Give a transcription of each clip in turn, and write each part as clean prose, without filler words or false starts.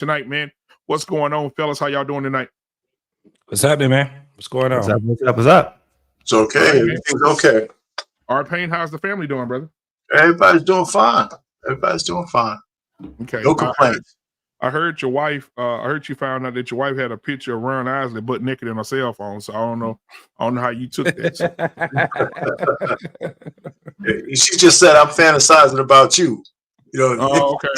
tonight, man. What's going on, fellas? How y'all doing tonight? What's happening, man? What's going on? What's up? What's up? What's up? It's okay. Right, Everything's okay. Art Payne, how's the family doing, brother? Everybody's doing fine. Everybody's doing fine. Okay. No complaints. I heard your wife. I heard you found out that your wife had a picture of Ron Isley butt naked in her cell phone. So I don't know how you took that. So. She just said, "I'm fantasizing about you." You know. Oh, okay.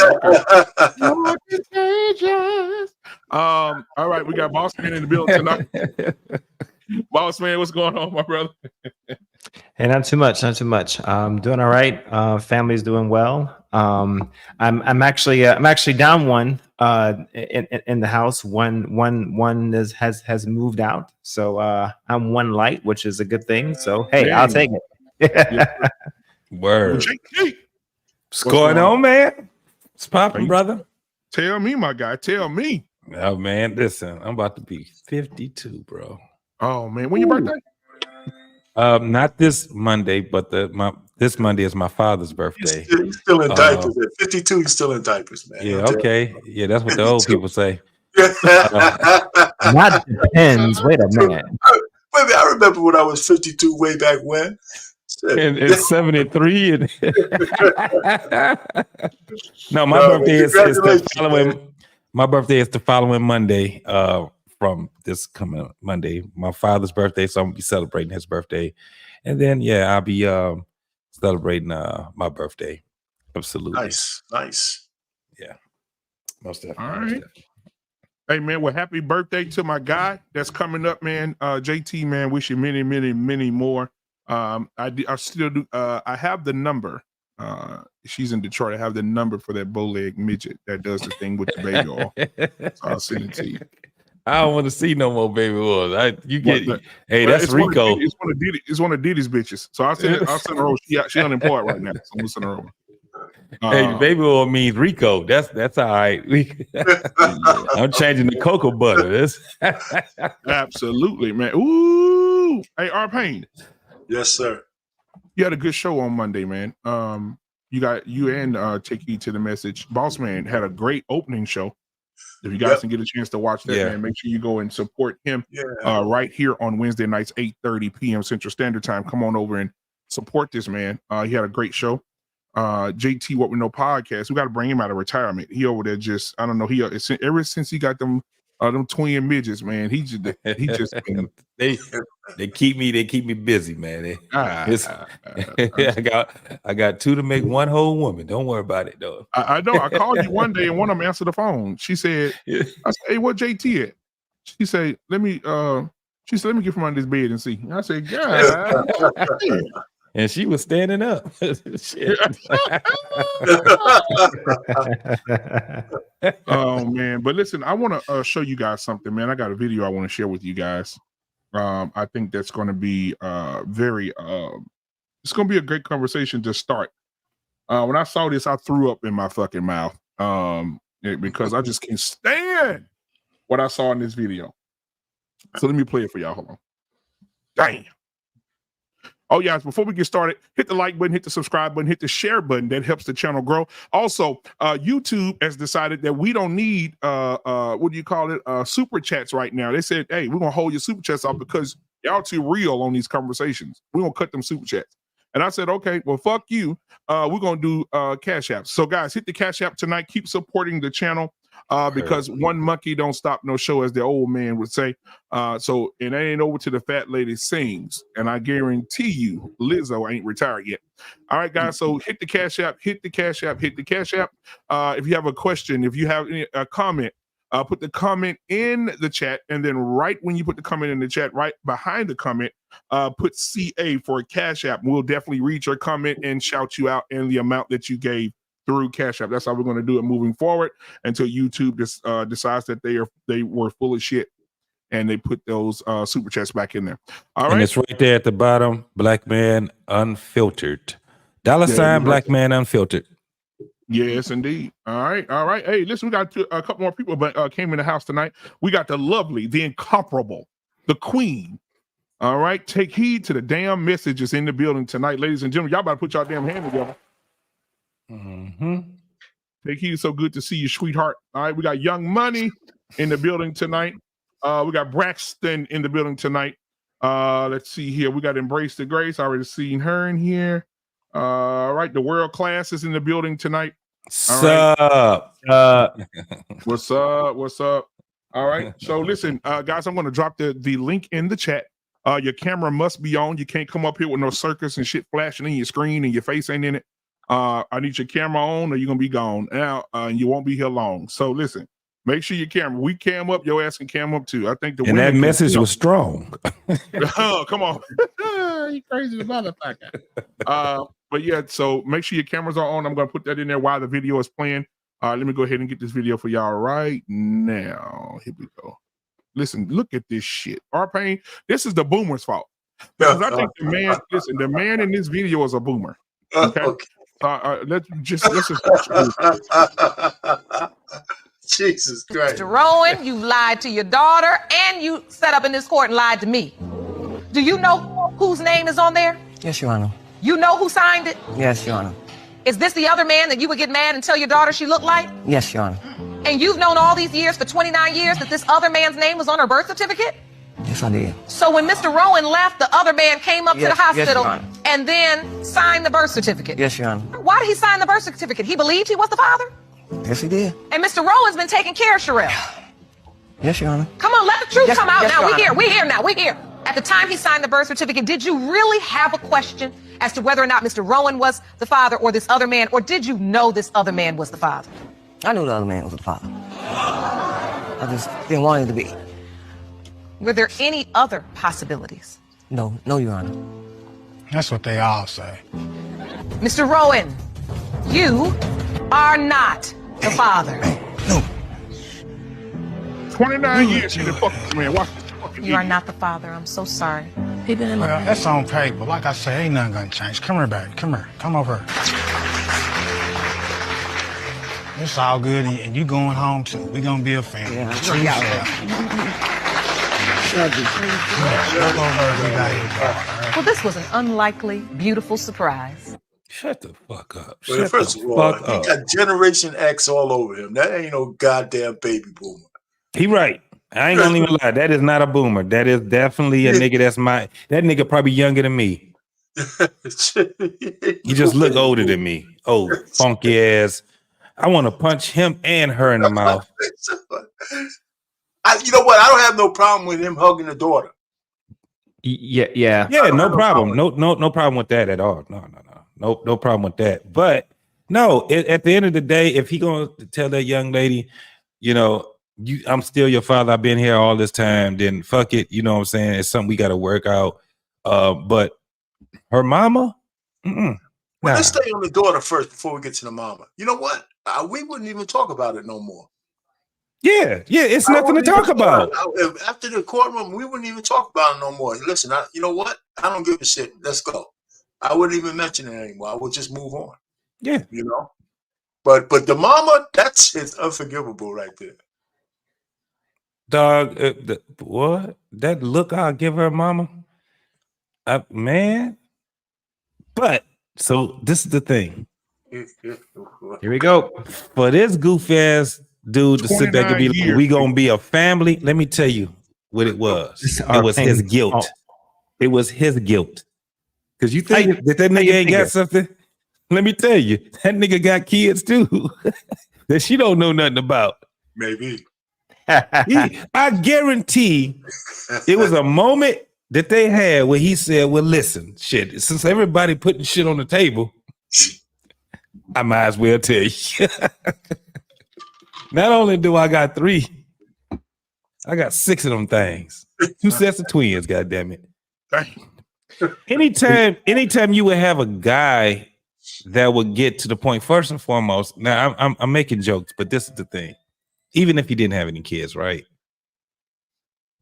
All right, we got Boss Man in the building tonight. Boss Man, what's going on, my brother? Hey, not too much. Doing all right. Family's doing well. I'm actually down one in the house. One has moved out, so I'm one light, which is a good thing. So hey, I'll take it. Word. What's going on, man? What's popping, brother? Tell me, my guy. Tell me. Oh man, listen, I'm about to be 52, bro. Oh man, when your birthday? Not this Monday, but this Monday is my father's birthday. He's still in diapers. At 52, he's still in diapers, man. Yeah, okay. Yeah, that's what the old people say. That depends. Wait a minute. I remember when I was 52 way back when. In 73. And no, my birthday is the following. My birthday is the following Monday. From this coming Monday, my father's birthday, so I'm gonna be celebrating his birthday, and then I'll be celebrating my birthday. Absolutely, nice. Yeah, most definitely. All right. Hey man, well, happy birthday to my guy that's coming up, man. JT, man, wish you many, many, many more. I still do. I have the number. She's in Detroit. I have the number for that bow-leg midget that does the thing with the baby oil. So I'll send it to you. I don't want to see no more baby oils. That's it's Rico. It's one of Diddy's bitches. So I'll send her over. She unemployed right now. So I'm gonna send her over. Hey, baby oil means Rico. That's all right. I'm changing the cocoa butter. Absolutely, man. Ooh. Hey, R. Payne. Yes, sir. You had a good show on Monday, man. You and Take Heed to the Message. Boss Man had a great opening show. If you guys can get a chance to watch that, man, make sure you go and support him right here on Wednesday nights, 8:30 p.m. Central Standard Time. Come on over and support this man. He had a great show. JT What We Know podcast. We got to bring him out of retirement. He over there just, I don't know. Ever since he got them twin midgets, man. He just they keep me busy, man. I got two to make one whole woman. Don't worry about it though. I know. I called you one day and one of them answered the phone. She said, I said, hey, what JT at? She said, let me get from under this bed and see. I said, God. And she was standing up. Oh man, but listen, I want to show you guys something, man. I got a video I want to share with you guys. I think that's going to be it's going to be a great conversation to start. When I saw this, I threw up in my fucking mouth because I just can't stand what I saw in this video. So let me play it for y'all. Hold on. Damn. Oh, yeah, before we get started, hit the like button, hit the subscribe button, hit the share button. That helps the channel grow. Also, YouTube has decided that we don't need, super chats right now. They said, hey, we're going to hold your super chats off because y'all too real on these conversations. We're going to cut them super chats. And I said, okay, well, fuck you. We're going to do Cash Apps. So, guys, hit the Cash App tonight. Keep supporting the channel. Because one monkey don't stop no show, as the old man would say. So it ain't over till the fat lady sings. And I guarantee you, Lizzo ain't retired yet. All right, guys. So hit the Cash App, hit the Cash App, hit the Cash App. If you have a question, if you have a comment, put the comment in the chat. And then right when you put the comment in the chat, right behind the comment, put CA for a Cash App. We'll definitely read your comment and shout you out in the amount that you gave through Cash App. That's how we're going to do it moving forward until YouTube decides that they were full of shit and they put those super chats back in there. All right. And it's right there at the bottom. Black Man Unfiltered. $ Black Man Unfiltered. Yes, indeed. All right. Hey, listen, we got a couple more people came in the house tonight. We got the lovely, the incomparable, the queen. All right. Take heed to the damn messages in the building tonight, ladies and gentlemen. Y'all better put y'all damn hand together. Mm-hmm. Take heed. So good to see you, sweetheart. All right, we got Young Money in the building tonight. We got Braxton in the building tonight. Let's see here. We got Embrace the Grace. I already seen her in here. All right, the World Class is in the building tonight. Sup? What's up? What's up? All right. So listen, guys, I'm going to drop the link in the chat. Your camera must be on. You can't come up here with no circus and shit flashing in your screen and your face ain't in it. I need your camera on or you're going to be gone now and you won't be here long. So listen, make sure your camera, we cam up, your ass can cam up too. I think the and that message was strong. Oh, come on. You crazy motherfucker. But yeah, so make sure your cameras are on. I'm going to put that in there while the video is playing. Let me go ahead and get this video for y'all right now. Here we go. Listen, look at this shit. R-Pain, this is the boomer's fault. Because I think the man in this video is a boomer. Okay. Let's just Jesus Christ. Mr. Rowan, you lied to your daughter and you sat up in this court and lied to me. Do you know whose name is on there? Yes, Your Honor. You know who signed it? Yes, Your Honor. Is this the other man that you would get mad and tell your daughter she looked like? Yes, Your Honor. And you've known all these years, for 29 years, that this other man's name was on her birth certificate? Yes, I did. So when Mr. Rowan left, the other man came up to the hospital Your Honor. and then signed the birth certificate? Yes, Your Honor. Why did he sign the birth certificate? He believed he was the father? Yes, he did. And Mr. Rowan's been taking care of Sherelle. Yes, Your Honor. Come on, let the truth come out yes, now. Your Honor. We're here now. We're here. At the time he signed the birth certificate, did you really have a question as to whether or not Mr. Rowan was the father or this other man, or did you know this other man was the father? I knew the other man was the father. I just didn't want it to be. Were there any other possibilities? No, Your Honor. That's what they all say. Mr. Rowan, you are not the father. No. 29 years in the fucking man. Watch this fucking You are idiot. not the father. I'm so sorry. People Well, that's on paper. Like I say, ain't nothing gonna change. Come here, baby. Come here. Come over here. It's all good, and you going home too. We gonna be a family. Yeah, True Walk over here. We got you. Well, this was an unlikely, beautiful surprise. Shut the fuck up. Well, Shut first the of all, fuck he up. got Generation X all over him. That ain't no goddamn baby boomer. He right. I ain't gonna even lie. That is not a boomer. That is definitely a nigga that nigga probably younger than me. He just look older than me. Oh, funky ass. I want to punch him and her in the mouth. You know what? I don't have no problem with him hugging the daughter. Yeah. Yeah, no problem. No problem with that at all. No problem with that. But no, at the end of the day, if he gonna tell that young lady, you know, I'm still your father, I've been here all this time, then fuck it. You know what I'm saying? It's something we got to work out. But her mama, Well, let's stay on the daughter first before we get to the mama. You know what? We wouldn't even talk about it no more. Yeah, it's nothing to talk about. After the courtroom, we wouldn't even talk about it no more. Listen, you know what? I don't give a shit. Let's go. I wouldn't even mention it anymore. I would just move on. Yeah, you know. But the mama, it's unforgivable right there. Dog, what? That look I'll give her, mama. Man. But so this is the thing. Here we go. For this goof ass dude to sit back and be like, we gonna be a family. Let me tell you what it was. It was his guilt. It was his guilt. Because you think that nigga ain't got something? Let me tell you, that nigga got kids too that she don't know nothing about. Maybe. I guarantee it was a moment that they had where he said, well, listen, shit, since everybody putting shit on the table, I might as well tell you. Not only do I got 3, I got 6 of them things. 2 sets of twins, goddammit. Anytime you would have a guy that would get to the point, first and foremost, now I'm making jokes, but this is the thing. Even if he didn't have any kids, right?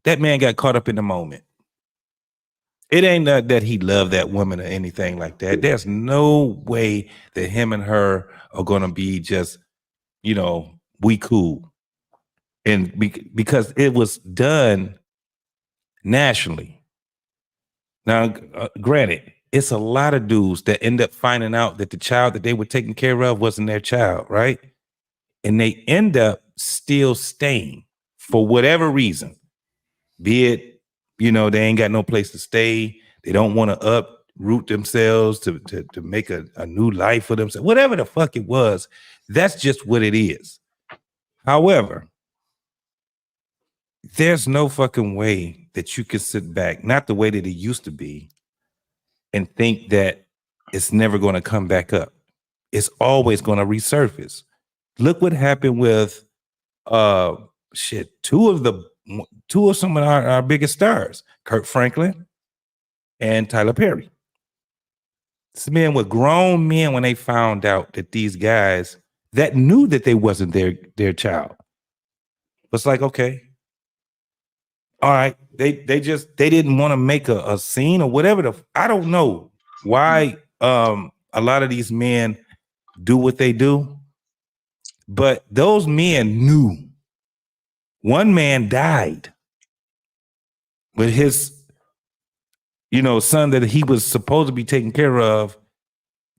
That man got caught up in the moment. It ain't that he loved that woman or anything like that. There's no way that him and her are going to be just, you know, we cool. And because it was done nationally. Now, granted, it's a lot of dudes that end up finding out that the child that they were taking care of wasn't their child, right? and they end up still staying for whatever reason. Be it, they ain't got no place to stay. They don't want to uproot themselves to make a new life for themselves. Whatever the fuck it was, that's just what it is. However, there's no fucking way that you can sit back, not the way that it used to be, and think that it's never going to come back up. It's always going to resurface. Look what happened with two of some of our biggest stars, Kirk Franklin and Tyler Perry. These men were grown men when they found out that these guys that knew that they wasn't their child was like, okay, all right, they didn't want to make a scene or whatever. I don't know why a lot of these men do what they do, but those men knew. One man died with his son that he was supposed to be taking care of,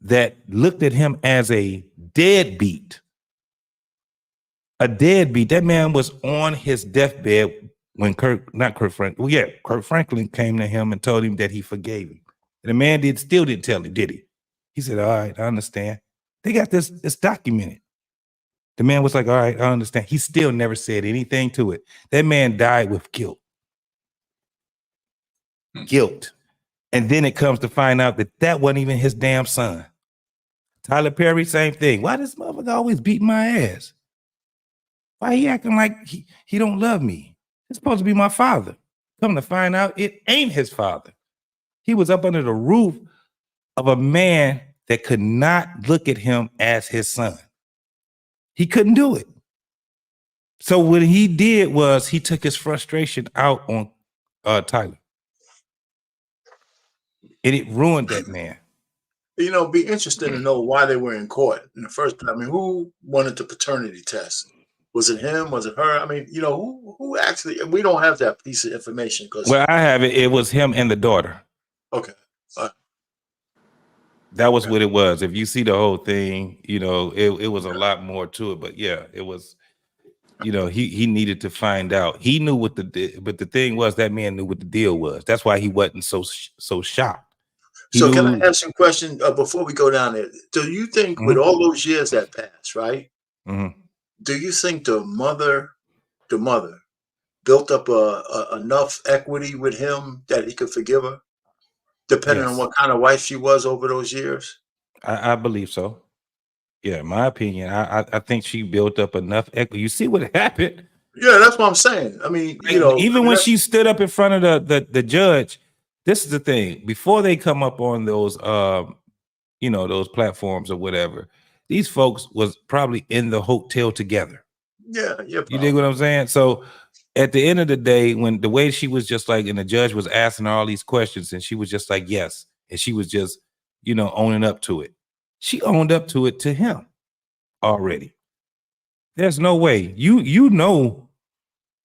that looked at him as a deadbeat. A deadbeat. That man was on his deathbed when Kirk Franklin came to him and told him that he forgave him. And the man still didn't tell him, did he? He said, all right, I understand. They got this documented. The man was like, all right, I understand. He still never said anything to it. That man died with guilt. Guilt. And then it comes to find out that wasn't even his damn son. Tyler Perry, same thing. Why does motherfucker always beat my ass? Why he acting like he don't love me? It's supposed to be my father. Come to find out, it ain't his father. He was up under the roof of a man that could not look at him as his son. He couldn't do it. So what he did was he took his frustration out on Tyler. And it ruined that man. Be interested to know why they were in court in the first place. I mean, who wanted the paternity test? Was it him? Was it her? I mean, who actually? We don't have that piece of information. Well, I have it. It was him and the daughter. Okay. That was what it was. If you see the whole thing, it was a lot more to it. But yeah, it was. He needed to find out. He knew but the thing was that man knew what the deal was. That's why he wasn't so shocked. Can I ask you a question before we go down there? Do you think with all those years that passed, right? Mm-hmm. Do you think the mother built up enough equity with him that he could forgive her, depending on what kind of wife she was over those years? I believe so. Yeah, in my opinion, I think she built up enough equity. You see what happened? Yeah, that's what I'm saying. I mean, even when she stood up in front of the judge, this is the thing. Before they come up on those, those platforms or whatever, these folks was probably in the hotel together. Yeah. You dig what I'm saying? So at the end of the day, when the way she was just like, and the judge was asking her all these questions, and she was just like, yes, and she was just, owning up to it. She owned up to it to him already. There's no way. You know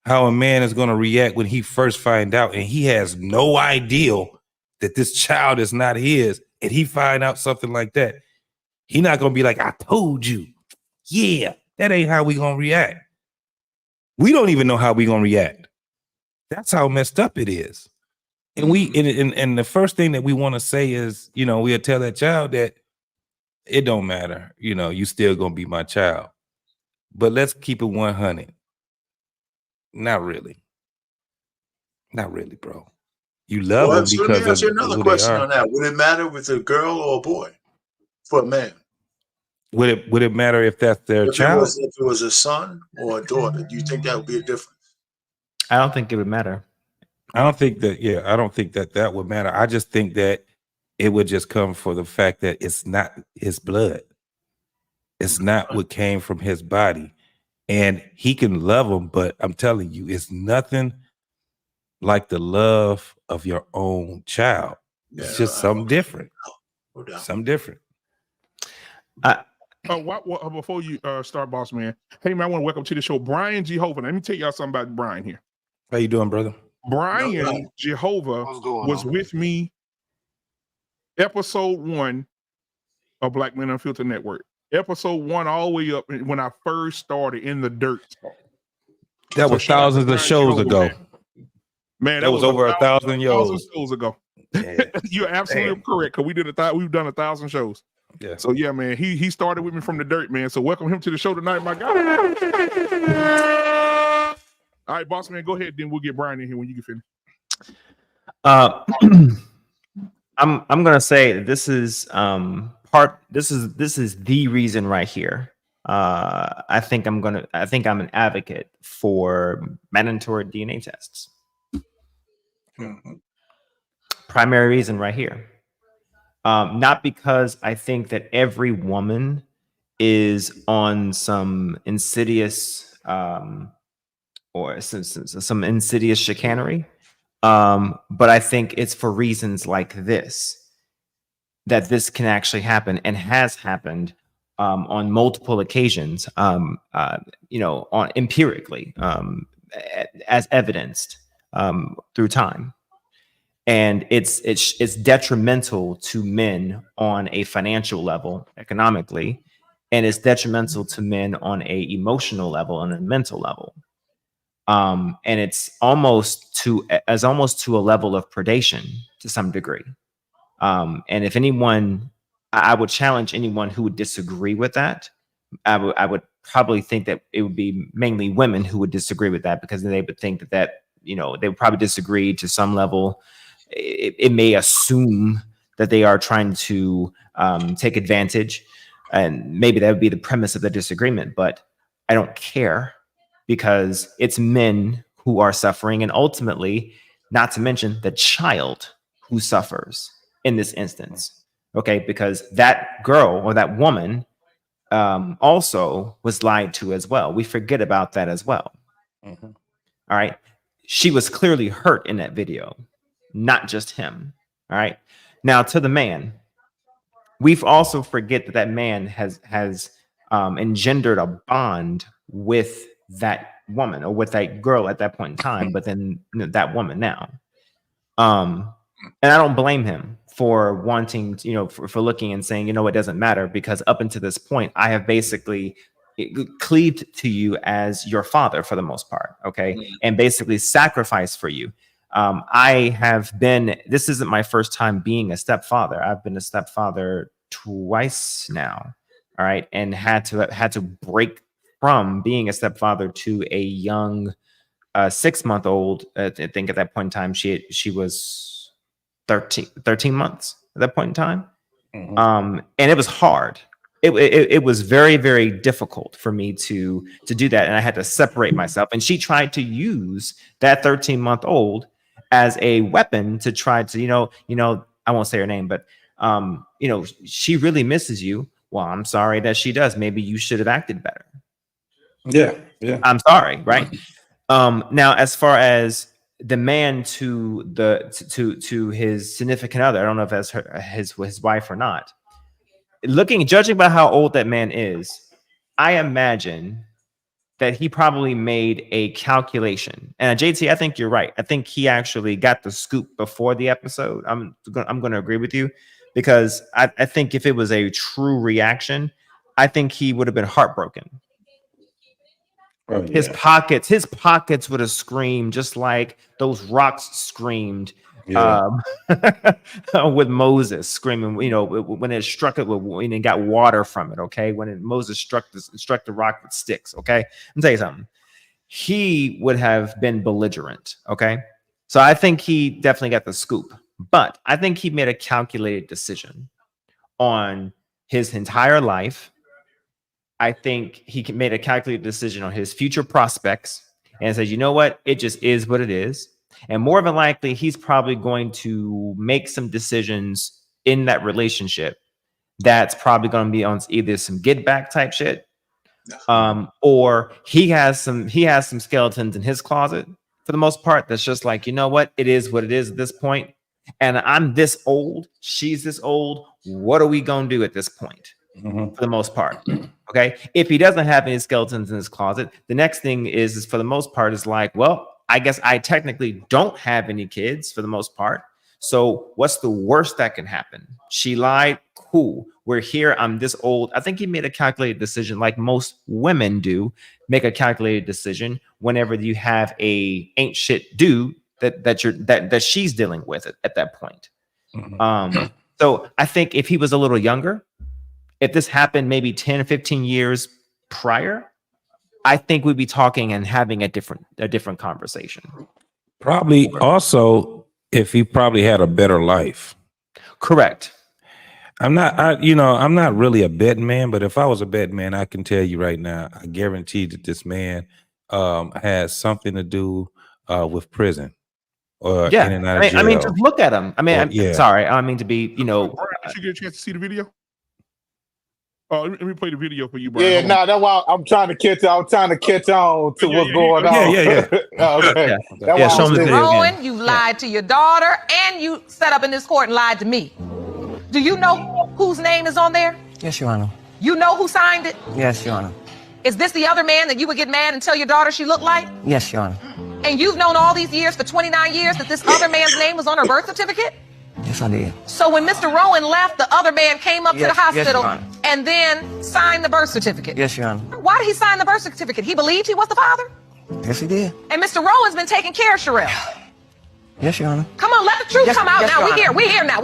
how a man is going to react when he first find out and he has no idea that this child is not his, and he find out something like that. He not going to be like, I told you. Yeah, that ain't how we going to react. We don't even know how we going to react. That's how messed up it is. And and the first thing that we want to say is, we'll tell that child that it don't matter. You still going to be my child. But let's keep it 100. Not really. Not really, bro. You love them because let me ask you of another who question they are. on that. Would it matter with a girl or a boy for a man? Would it matter if that's their child? If it was a son or a daughter, do you think that would be a difference? I don't think it would matter. I don't think that. Yeah, I don't think that would matter. I just think that it would just come for the fact that it's not his blood. It's not what came from his body. And he can love them, but I'm telling you, it's nothing like the love of your own child. It's just something different. Something different. Before you start, boss man, hey man, I want to welcome to the show Brian Jehovah. Let me tell y'all something about Brian here. How you doing, brother? Brian Jehovah was with me episode 1 of Black Men Unfiltered Network. episode 1 all the way up when I first started in the dirt. That was thousands of shows ago. Man, that was over 1,000 shows ago. Yeah. You're absolutely correct, because we've done 1,000 shows. Yeah. So yeah, man, he started with me from the dirt, man. So welcome him to the show tonight, my guy. All right, boss man, go ahead. Then we'll get Brian in here when you get finished. I'm gonna say this is this is the reason right here. I think I'm an advocate for mandatory DNA tests. Primary reason right here. Not because I think that every woman is on some insidious or some insidious chicanery. But I think it's for reasons like this that this can actually happen and has happened on multiple occasions, on empirically, as evidenced through time. And it's detrimental to men on a financial level, economically, and it's detrimental to men on a emotional level and a mental level. And it's almost to a level of predation to some degree. And if anyone, I would challenge anyone who would disagree with that. I would probably think that it would be mainly women who would disagree with that, because they would think that they would probably disagree to some level. It may assume that they are trying to take advantage, and maybe that would be the premise of the disagreement. But I don't care, because it's men who are suffering, and ultimately, not to mention the child who suffers in this instance. Okay, because that girl or that woman also was lied to as well. We forget about that as well. All right. She was clearly hurt in that video, not just him. All right. Now, to the man, we've also forget that man has engendered a bond with that woman or with that girl at that point in time, but then that woman now. And I don't blame him for wanting to, for looking and saying, it doesn't matter, because up until this point, I have basically cleaved to you as your father for the most part. Okay. And basically sacrificed for you. This isn't my first time being a stepfather. I've been a stepfather twice now. All right. And had to break from being a stepfather to a young 6-month-old. I think at that point in time, she was 13 months at that point in time. And it was hard. It was very, very difficult for me to do that. And I had to separate myself. And she tried to use that 13-month-old as a weapon to try to, I won't say her name, but, she really misses you. Well, I'm sorry that she does. Maybe you should have acted better. Yeah. I'm sorry. Right. Now, as far as the man to his significant other, I don't know if that's his wife or not. Judging by how old that man is, I imagine that he probably made a calculation. And JT, I think you're right. I think he actually got the scoop before the episode. I'm going to agree with you, because I think if it was a true reaction, I think he would have been heartbroken. Oh, yeah. His pockets would have screamed just like those rocks screamed with Moses screaming, when it struck it, when it got water from it. Okay. When Moses struck the rock with sticks. Okay. Let me tell you something. He would have been belligerent. Okay. So I think he definitely got the scoop, but I think he made a calculated decision on his entire life. I think he made a calculated decision on his future prospects and said, you know what? It just is what it is. And more than likely, he's probably going to make some decisions in that relationship that's probably going to be on either some get back type shit, or he has some skeletons in his closet for the most part. That's just like, you know what? It is what it is at this point. And I'm this old. She's this old. What are we going to do at this point? For the most part. Okay. If he doesn't have any skeletons in his closet, the next thing is for the most part is like, well, I guess I technically don't have any kids for the most part. So what's the worst that can happen? She lied. Cool. We're here. I'm this old. I think he made a calculated decision, like most women do, make a calculated decision whenever you have a ain't shit dude that she's dealing with at that point. So I think if he was a little younger, if this happened maybe 10 or 15 years prior, I think we'd be talking and having a different conversation. Probably also if he probably had a better life. Correct. I'm not really a betting man, but if I was a betting man, I can tell you right now, I guarantee that this man has something to do with prison. Or in and out of jail. I mean, just look at him. I mean, sorry, I don't mean to be, Brian, did you get a chance to see the video? Oh, let me play the video for you, Brian. Yeah, that's why I'm trying to catch on to what's going on. Yeah. Okay. Show me the video Rowan, again. you lied to your daughter, and you set up in this court and lied to me. Do you know whose name is on there? Yes, Your Honor. You know who signed it? Yes, Your Honor. Is this the other man that you would get mad and tell your daughter she looked like? Yes, Your Honor. And you've known all these years, for 29 years, that this other man's name was on her birth certificate? Yes, I did. So when Mr. Rowan left, the other man came up to the hospital Your Honor. and then signed the birth certificate. Yes, Your Honor. Why did he sign the birth certificate? He believed he was the father? Yes, he did. And Mr. Rowan's been taking care of Sherelle. Yes, Your Honor. Come on, let the truth come out yes, now. Your Honor. We're here now.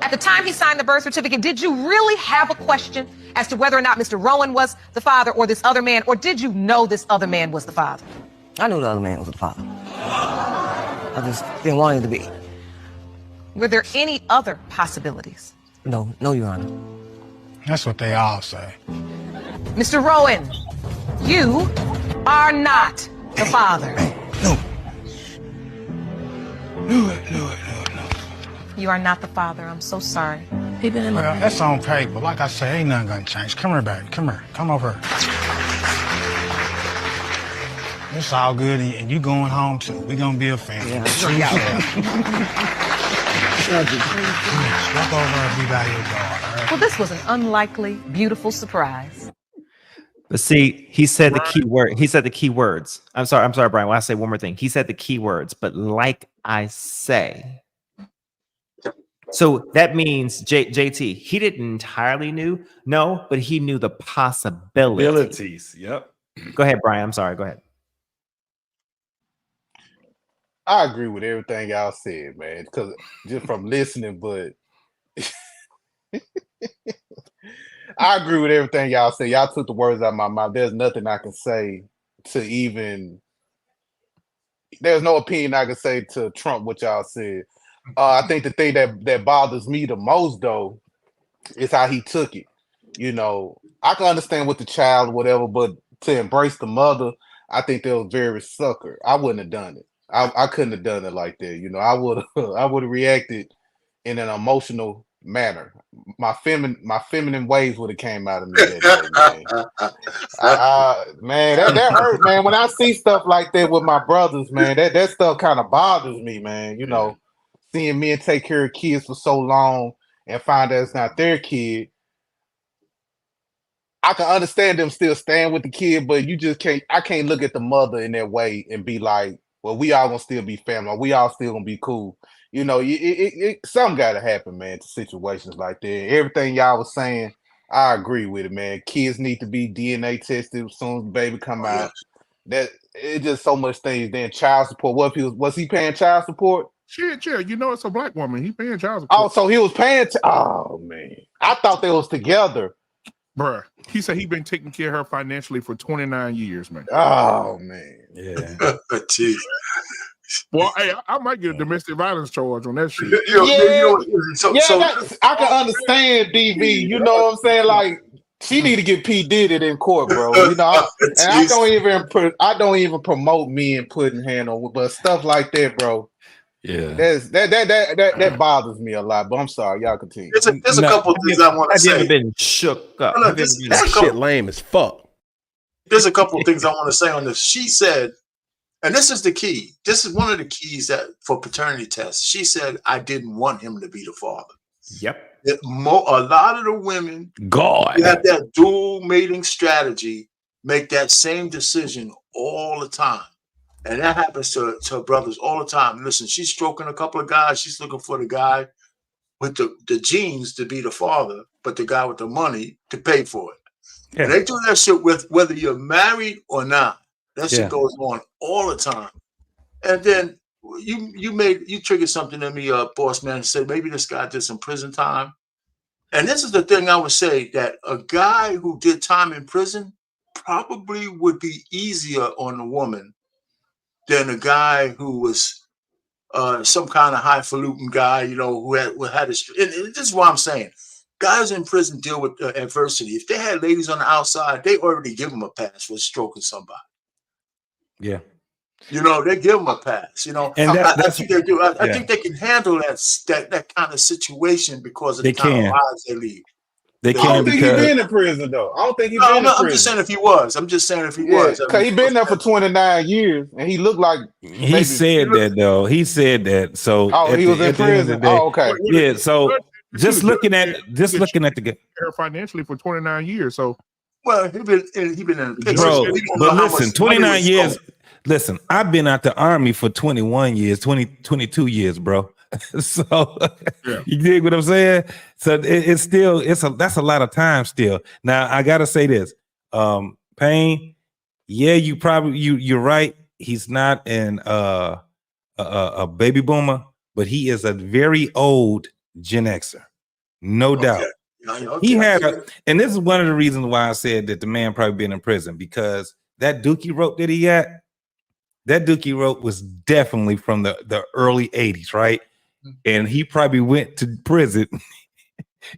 At the time he signed the birth certificate, did you really have a question as to whether or not Mr. Rowan was the father or this other man, or did you know this other man was the father? I knew the other man was the father. I just didn't want him to be. Were there any other possibilities? No, Your Honor. That's what they all say. Mr. Rowan, you are not the father. No. You are not the father. I'm so sorry. Well, that's on paper. Like I say, ain't nothing gonna change. Come here, baby. Come here. Come over here. It's all good, and you going home too. We gonna be a family. Yeah, Walk over and be by your daughter. All right? Well, this was an unlikely, beautiful surprise. But see, he said the key word. He said the key words. I'm sorry, Brian. When I say one more thing, he said the key words. But like I say, so that means JT. He didn't entirely know, but he knew the possibilities. Yep. Go ahead, Brian. I'm sorry. Go ahead. I agree with everything y'all said, man. Because just from listening, but I agree with everything y'all said. Y'all took the words out of my mouth. There's nothing I can say to even. There's no opinion I can say to trump what y'all said. I think the thing that bothers me the most, though, is how he took it. You know, I can understand with the child or whatever, but to embrace the mother, I think that was very sucker. I wouldn't have done it. I couldn't have done it like that. You know, I would have reacted in an emotional manner. My feminine ways would have came out of me that day, man. Man, that hurt, man. When I see stuff like that with my brothers, man, that stuff kind of bothers me, man. You know, seeing men take care of kids for so long and find out it's not their kid. I can understand them still staying with the kid, but you just can't. I can't look at the mother in that way and be like, well, we all gonna still be family. We all still gonna be cool. You know, something gotta happen, man, to situations like that. Everything y'all was saying, I agree with it, man. Kids need to be DNA tested as soon as the baby come out. That it's just so much things. Then child support. What if was he paying child support? Shit, yeah. You know it's a black woman. He paying child support. Oh, so he was paying. Oh man, I thought they was together. Bruh, he said he been taking care of her financially for 29 years, man. Oh man, Yeah. Jeez. Well, hey, I might get a domestic violence charge on that shit. I can understand DV. You know what I'm saying? Like she need to get P Diddy in court, bro. You know, I don't even promote men putting hand on, but stuff like that, bro. Yeah, that bothers me a lot. But I'm sorry, y'all continue. There's a couple of things I want to say. Have you ever been shook up? Shit lame as fuck. There's a couple of things I want to say on this. She said, and this is the key. This is one of the keys that for paternity tests. She said, I didn't want him to be the father. Yep. A lot of the women God who have that dual mating strategy make that same decision all the time. And that happens to her brothers all the time. Listen, she's stroking a couple of guys. She's looking for the guy with the genes to be the father, but the guy with the money to pay for it. Yeah. And they do that shit with whether you're married or not. That shit goes on all the time. And then you triggered something in me, boss man, and said maybe this guy did some prison time. And this is the thing I would say, that a guy who did time in prison probably would be easier on a woman than a guy who was some kind of highfalutin guy, you know, who had his. And this is what I'm saying. Guys in prison deal with adversity. If they had ladies on the outside, they already give them a pass for stroking somebody. Yeah. You know, they give them a pass, you know. And I think they do. I think they can handle that kind of situation because of the kind of lives they lead. I don't think he's been in prison, though. I don't think he's been in prison. I'm just saying if he was. I'm just saying if he was. Because he's been there for 29 years, and he looked like... He said that, though. He said that. So he was in prison. Oh, okay. Yeah, so just looking at the... financially for 29 years, so... Well, he been in the picture. Bro, but listen, 29 years... Listen, I've been out the army for 21 years, 22 years, bro. So you dig what I'm saying? So that's a lot of time still. Now I gotta say this, Payne. Yeah, you're right. He's not a baby boomer, but he is a very old Gen Xer, no doubt. He had and this is one of the reasons why I said that the man probably been in prison, because that dookie rope that he got. That dookie rope was definitely from the early 80s, right? And he probably went to prison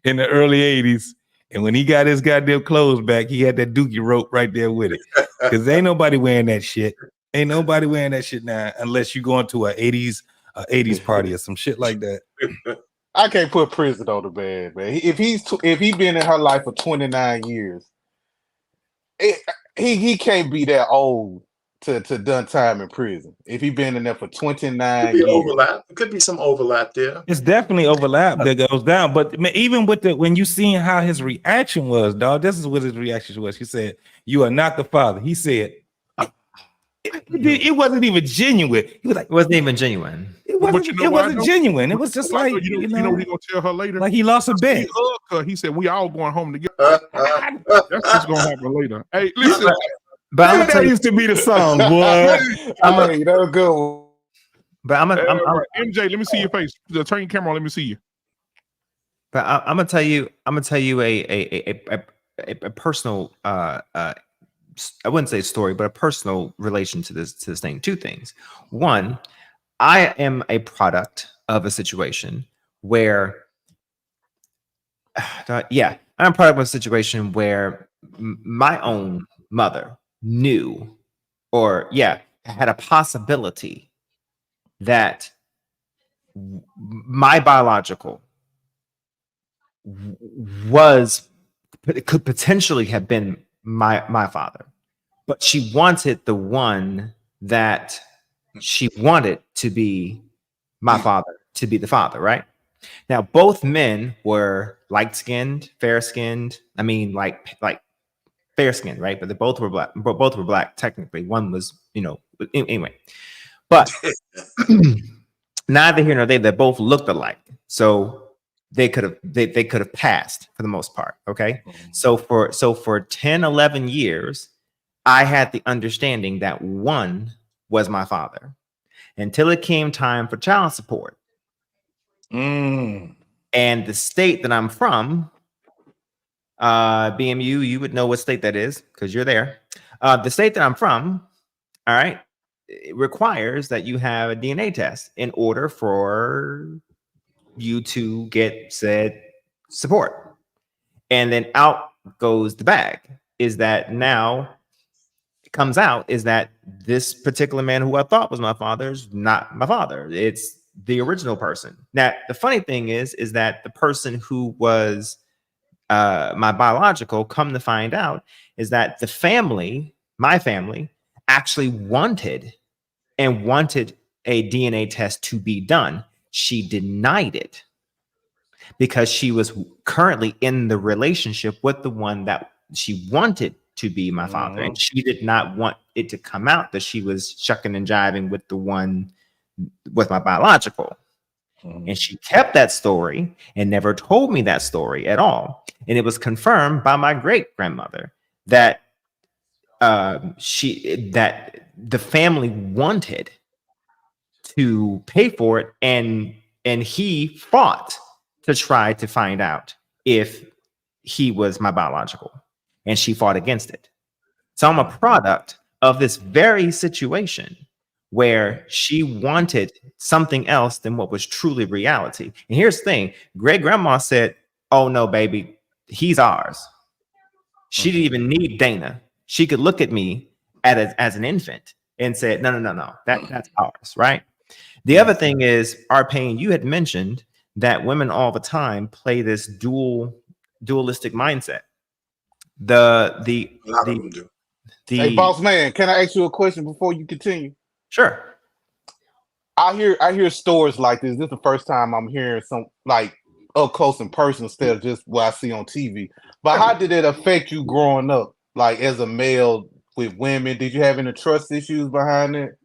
in the early 80s. And when he got his goddamn clothes back, he had that dookie rope right there with it. Because ain't nobody wearing that shit. Ain't nobody wearing that shit now unless you going to a 80s party or some shit like that. I can't put prison on the man. If he been in her life for 29 years, he can't be that old to done time in prison. If he been in there for 29 years. Overlap. It could be some overlap there. It's definitely overlap that goes down. But even with when you seen how his reaction was, dog, this is what his reaction was. He said, "You are not the father." He said, it wasn't even genuine. He was like, it wasn't even genuine. It wasn't genuine. It was just like, you know what he gonna tell her later? Like he lost a bet. He said, "We all going home together." That's just gonna happen later. Hey, listen. But that used to be the song, boy. That was good. But MJ, let me see your face. Turn your camera on. Let me see you. But I'm gonna tell you a personal I wouldn't say story, but a personal relation to this thing. Two things. One, I am a product of a situation where I'm a product of a situation where my own mother knew or had a possibility that my biological could potentially have been my father, but she wanted the one that she wanted to be my father, to be the father, right? Now both men were light-skinned, fair-skinned. I mean, like fair skin, right? But they both were black. Both were black. Technically, one was, anyway. But neither here nor there. They both looked alike, so they could have passed for the most part. Okay, so for 10, 11 years, I had the understanding that one was my father until it came time for child support. And the state that I'm from. BMU, you would know what state that is because you're there. The state that I'm from, all right, it requires that you have a DNA test in order for you to get said support. And then out goes the bag. Is that now it comes out is that this particular man who I thought was my father is not my father. It's the original person. Now, the funny thing is that the person who was my biological, come to find out, is that the family, my family, actually wanted a DNA test to be done. She denied it because she was currently in the relationship with the one that she wanted to be my father. And she did not want it to come out that she was shucking and jiving with my biological. And she kept that story and never told me that story at all. And it was confirmed by my great grandmother that that the family wanted to pay for it, and he fought to try to find out if he was my biological, and she fought against it. So I'm a product of this very situation where she wanted something else than what was truly reality. And here's the thing: great grandma said, "Oh no, baby, he's ours." She didn't even need Dana. She could look at me as an infant and said, "No, that's ours," right? The other thing is, Arpain, you had mentioned that women all the time play this dualistic mindset. Hey, boss man, can I ask you a question before you continue? Sure. I hear stories like this. This is the first time I'm hearing some like up close and personal instead of just what I see on TV. But how did it affect you growing up, like as a male with women? Did you have any trust issues behind it?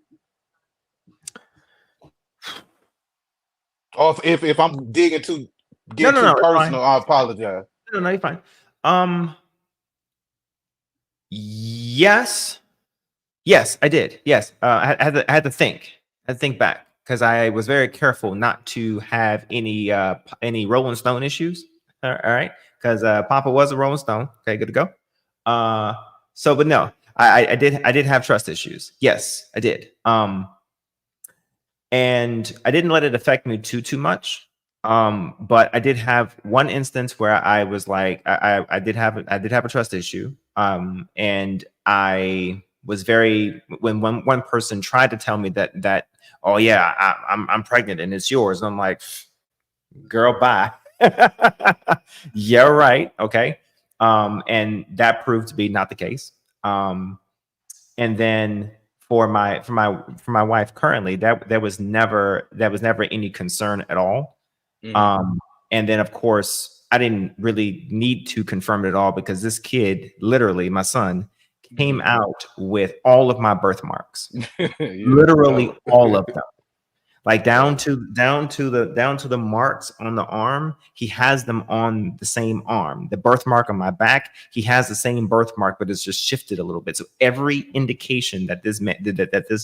Or if I'm digging too personal, I apologize. No, you're fine. Yes, I did. Yes, I had to think. I had to think back because I was very careful not to have any Rolling Stone issues. All right, because Papa was a Rolling Stone. Okay, good to go. But no, I did have trust issues. Yes, I did. And I didn't let it affect me too much. But I did have one instance where I was like, I did have a trust issue. And I was when one person tried to tell me that oh yeah, I'm pregnant and it's yours. And I'm like, girl, bye. Yeah, right. Okay. And that proved to be not the case. And then for my wife currently, there was never any concern at all. And then of course I didn't really need to confirm it at all because this kid, literally my son, came out with all of my birthmarks. Literally all of them. Like down to the marks on the arm, he has them on the same arm. The birthmark on my back, he has the same birthmark, but it's just shifted a little bit. So every indication that this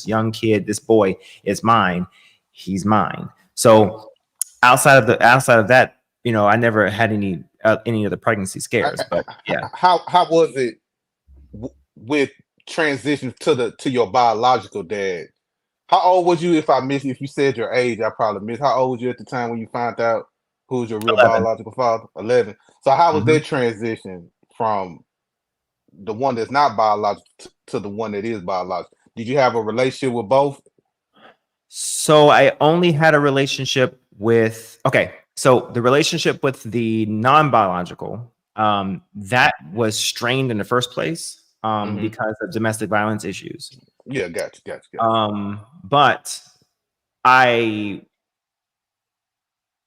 young kid, this boy, is mine, he's mine. So outside of that, I never had any of the pregnancy scares. But yeah, how was it with transition to your biological dad? How old was you? If you said your age, I probably missed. How old was you at the time when you found out who was your real 11. biological father? 11. So how was that transition from the one that's not biological to the one that is biological? Did you have a relationship with both? So I only had a relationship with, so the relationship with the non-biological, that was strained in the first place because of domestic violence issues. Yeah, gotcha. But I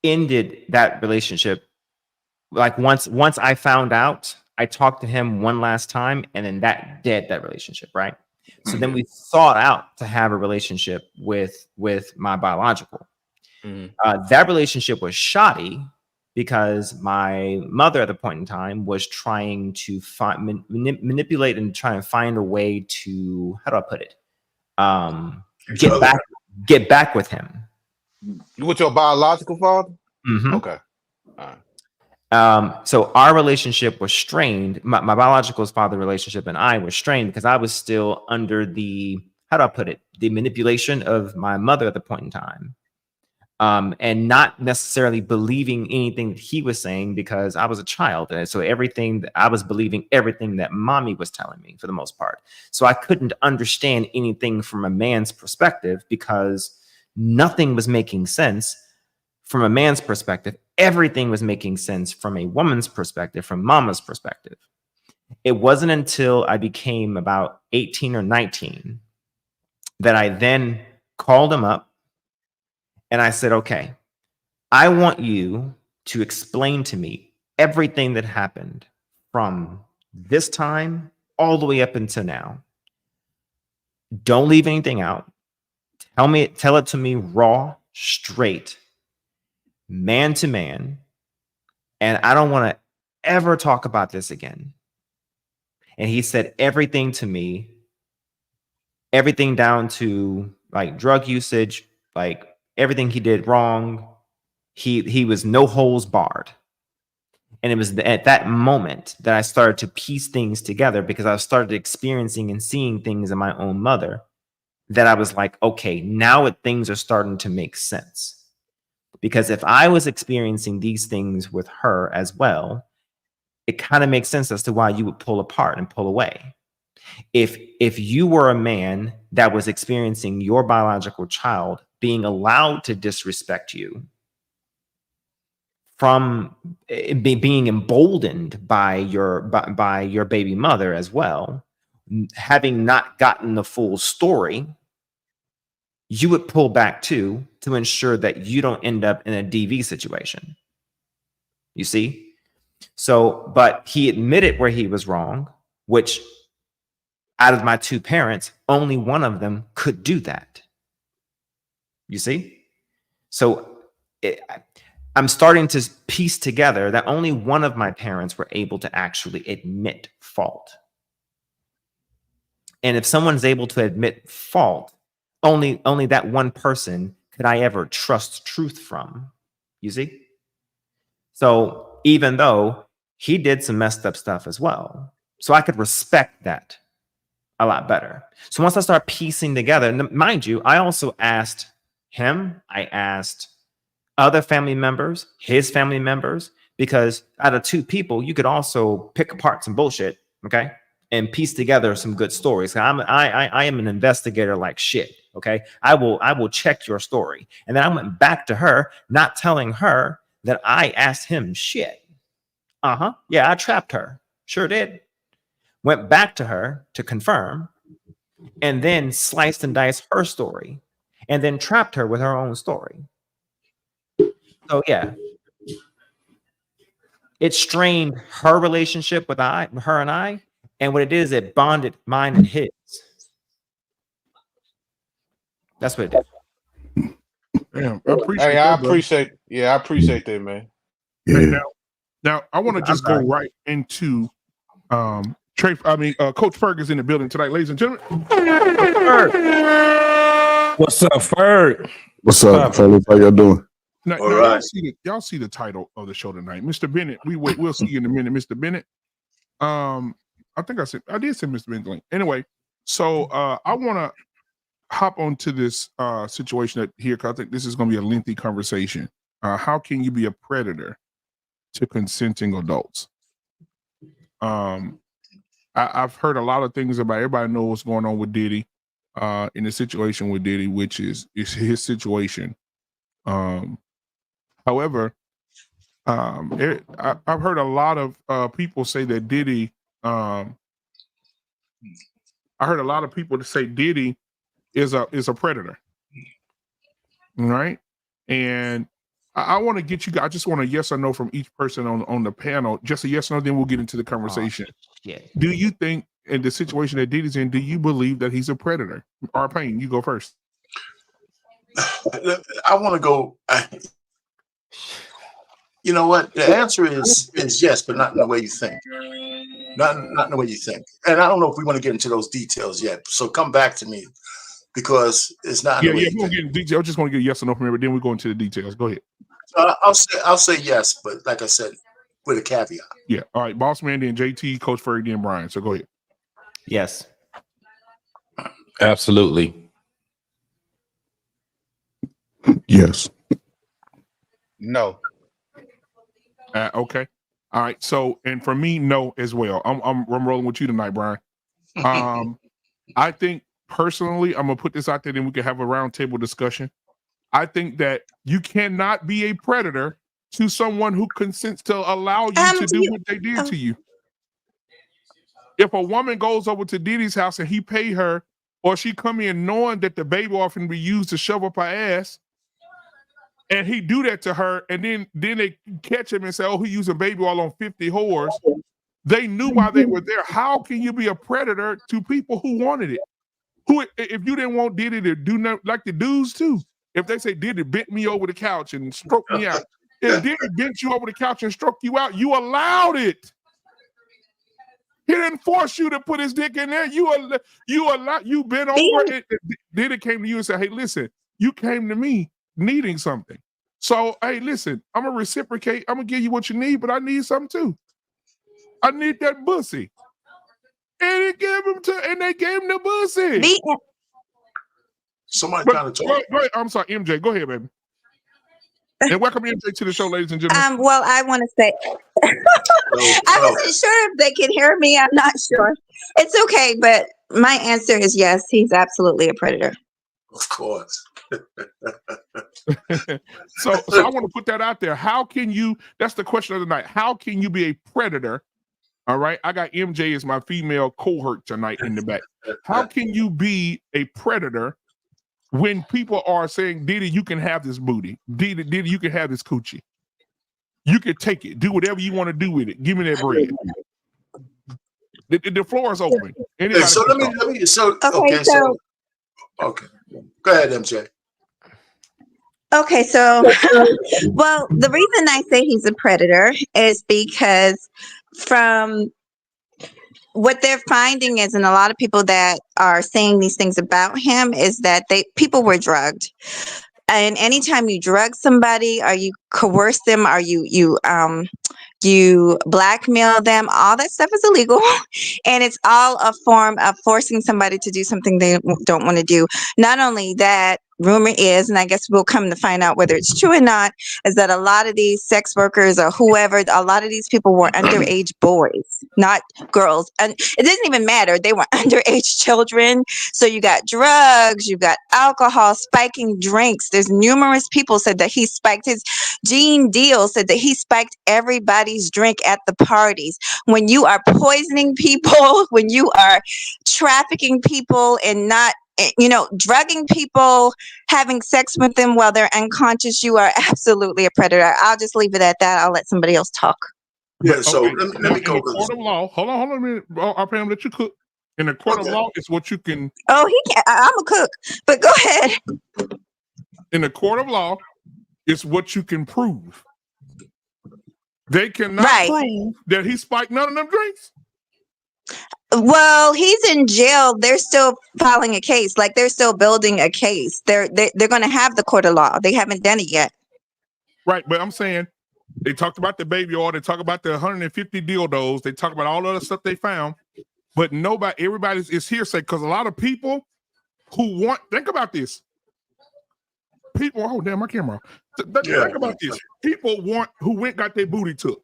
ended that relationship. Like once I found out, I talked to him one last time, and then that relationship, right? So then we sought out to have a relationship with my biological. That relationship was shoddy because my mother at the point in time was trying to manipulate and try and find a way to, how do I put it? Get back with him. With your biological father? Okay. All right. So our relationship was strained. My biological father relationship and I were strained because I was still under the, how do I put it? The manipulation of my mother at the point in time. And not necessarily believing anything that he was saying because I was a child. And so I was believing everything that mommy was telling me for the most part. So I couldn't understand anything from a man's perspective because nothing was making sense from a man's perspective. Everything was making sense from a woman's perspective, from mama's perspective. It wasn't until I became about 18 or 19 that I then called him up. And I said, okay, I want you to explain to me everything that happened from this time all the way up until now. Don't leave anything out. Tell it to me raw, straight, man to man. And I don't want to ever talk about this again. And he said everything to me, everything down to like drug usage, like everything he did wrong. He was no holes barred. And it was at that moment that I started to piece things together, because I started experiencing and seeing things in my own mother that I was like, okay, now things are starting to make sense. Because if I was experiencing these things with her as well, it kind of makes sense as to why you would pull apart and pull away. If you were a man that was experiencing your biological child being allowed to disrespect you, from being emboldened by your baby mother as well, having not gotten the full story, you would pull back too, to ensure that you don't end up in a DV situation. You see? So, but he admitted where he was wrong, which out of my two parents, only one of them could do that. You see? So I'm starting to piece together that only one of my parents were able to actually admit fault. And if someone's able to admit fault, only that one person could I ever trust truth from. You see? So even though he did some messed up stuff as well, so I could respect that a lot better. So once I start piecing together, and mind you, I also asked him, I asked other family members, his family members, because out of two people, you could also pick apart some bullshit, okay, and piece together some good stories. I am an investigator like shit, okay. I will check your story, and then I went back to her, not telling her that I asked him shit. Yeah, I trapped her, sure did. Went back to her to confirm, and then sliced and diced her story, and then trapped her with her own story. So yeah, it strained her relationship with her and I, and what it is, it bonded mine and his. That's what it did. Damn, I appreciate Hey, that, I appreciate that, man. Hey, now I want to just go right into Coach Ferg is in the building tonight, ladies and gentlemen. What's up, Ferg? What's up, fellas? How y'all doing? Now y'all see the title of the show tonight, Mr. Bennett. We'll see you in a minute, Mr. Bennett. I think I did send Mr. Bennett link. Anyway, so I want to hop onto this situation here, because I think this is going to be a lengthy conversation. How can you be a predator to consenting adults? I've heard a lot of things about, everybody knows what's going on with Diddy, in the situation with Diddy, which is his situation. However, I've heard a lot of people say that Diddy, I heard a lot of people to say Diddy is a predator, right? And I want to get you guys, I just want a yes or no from each person on the panel, just a yes or no, then we'll get into the conversation. Do you think, in the situation that Diddy's in, do you believe that he's a predator? Payne, you go first. I want to go. You know what? The answer is yes, but not in the way you think. Not in the way you think. And I don't know if we want to get into those details yet. So come back to me, because it's not. Yeah, we're gonna get into detail. I just want to get a yes or no from everybody. Then we go into the details. Go ahead. I'll say yes, but like I said, with a caveat. Yeah. All right, Boss Man, then JT, Coach Ferg, then Brian. So go ahead. Yes. Absolutely. Yes. No. Okay. All right. So, and for me, no as well. I'm rolling with you tonight, Brian. I think personally, I'm gonna put this out there, then we can have a roundtable discussion. I think that you cannot be a predator to someone who consents to allow you to do what they did to you. If a woman goes over to Diddy's house and he pay her, or she come in knowing that the baby often be used to shove up her ass, and he do that to her, and then they catch him and say, oh, he using baby oil on 50 whores, They knew why they were there. How can you be a predator to people who wanted it? Who, if you didn't want Diddy to do nothing like the dudes too? If they say Diddy bent me over the couch and stroked me out, if Diddy bent you over the couch and stroked you out, you allowed it. He didn't force you to put his dick in there. You bent over it. Diddy came to you and said, "Hey, listen, you came to me needing something. So, hey, listen, I'm gonna reciprocate. I'm gonna give you what you need, but I need something too. I need that pussy." And they gave him the pussy. Somebody trying to talk. Go ahead. I'm sorry, MJ. Go ahead, baby. And welcome MJ to the show, ladies and gentlemen. Well, I want to say, I wasn't sure if they could hear me. I'm not sure. It's okay, but my answer is yes. He's absolutely a predator. Of course. So I want to put that out there. How can you? That's the question of the night. How can you be a predator? All right, I got MJ as my female cohort tonight in the back. How can you be a predator when people are saying, Diddy, you can have this booty. Diddy, you can have this coochie. You can take it. Do whatever you want to do with it. Give me that bread. The floor is open. Okay, so okay. Go ahead, MJ. Okay, so, well, the reason I say he's a predator is because from what they're finding is, and a lot of people that are saying these things about him, is that people were drugged. And anytime you drug somebody or you coerce them or you blackmail them, all that stuff is illegal. And it's all a form of forcing somebody to do something they don't want to do. Not only that, rumor is, and I guess we'll come to find out whether it's true or not, is that a lot of these sex workers or whoever, a lot of these people were underage boys, not girls. And it doesn't even matter. They were underage children. So you got drugs, you got alcohol, spiking drinks. There's numerous people said that he spiked his Gene Deal said that he spiked everybody's drink at the parties. When you are poisoning people, when you are trafficking people and not, drugging people, having sex with them while they're unconscious, you are absolutely a predator. I'll just leave it at that. I'll let somebody else talk. Yeah, so let me go. In the court of law, hold on a minute. I'll pay him let you cook. In the court of law, it's what you can. Oh, he can't. I'm a cook, but go ahead. In the court of law, it's what you can prove. They cannot prove that he spiked none of them drinks. Well, he's in jail. They're still filing a case. Like they're still building a case. They're going to have the court of law. They haven't done it yet. Right, but I'm saying they talked about the baby oil. They talk about the 150 dildos. They talk about all the other stuff they found. But everybody's is hearsay because a lot of people who think about this. People, oh damn, my camera. Think about this. People who got their booty took.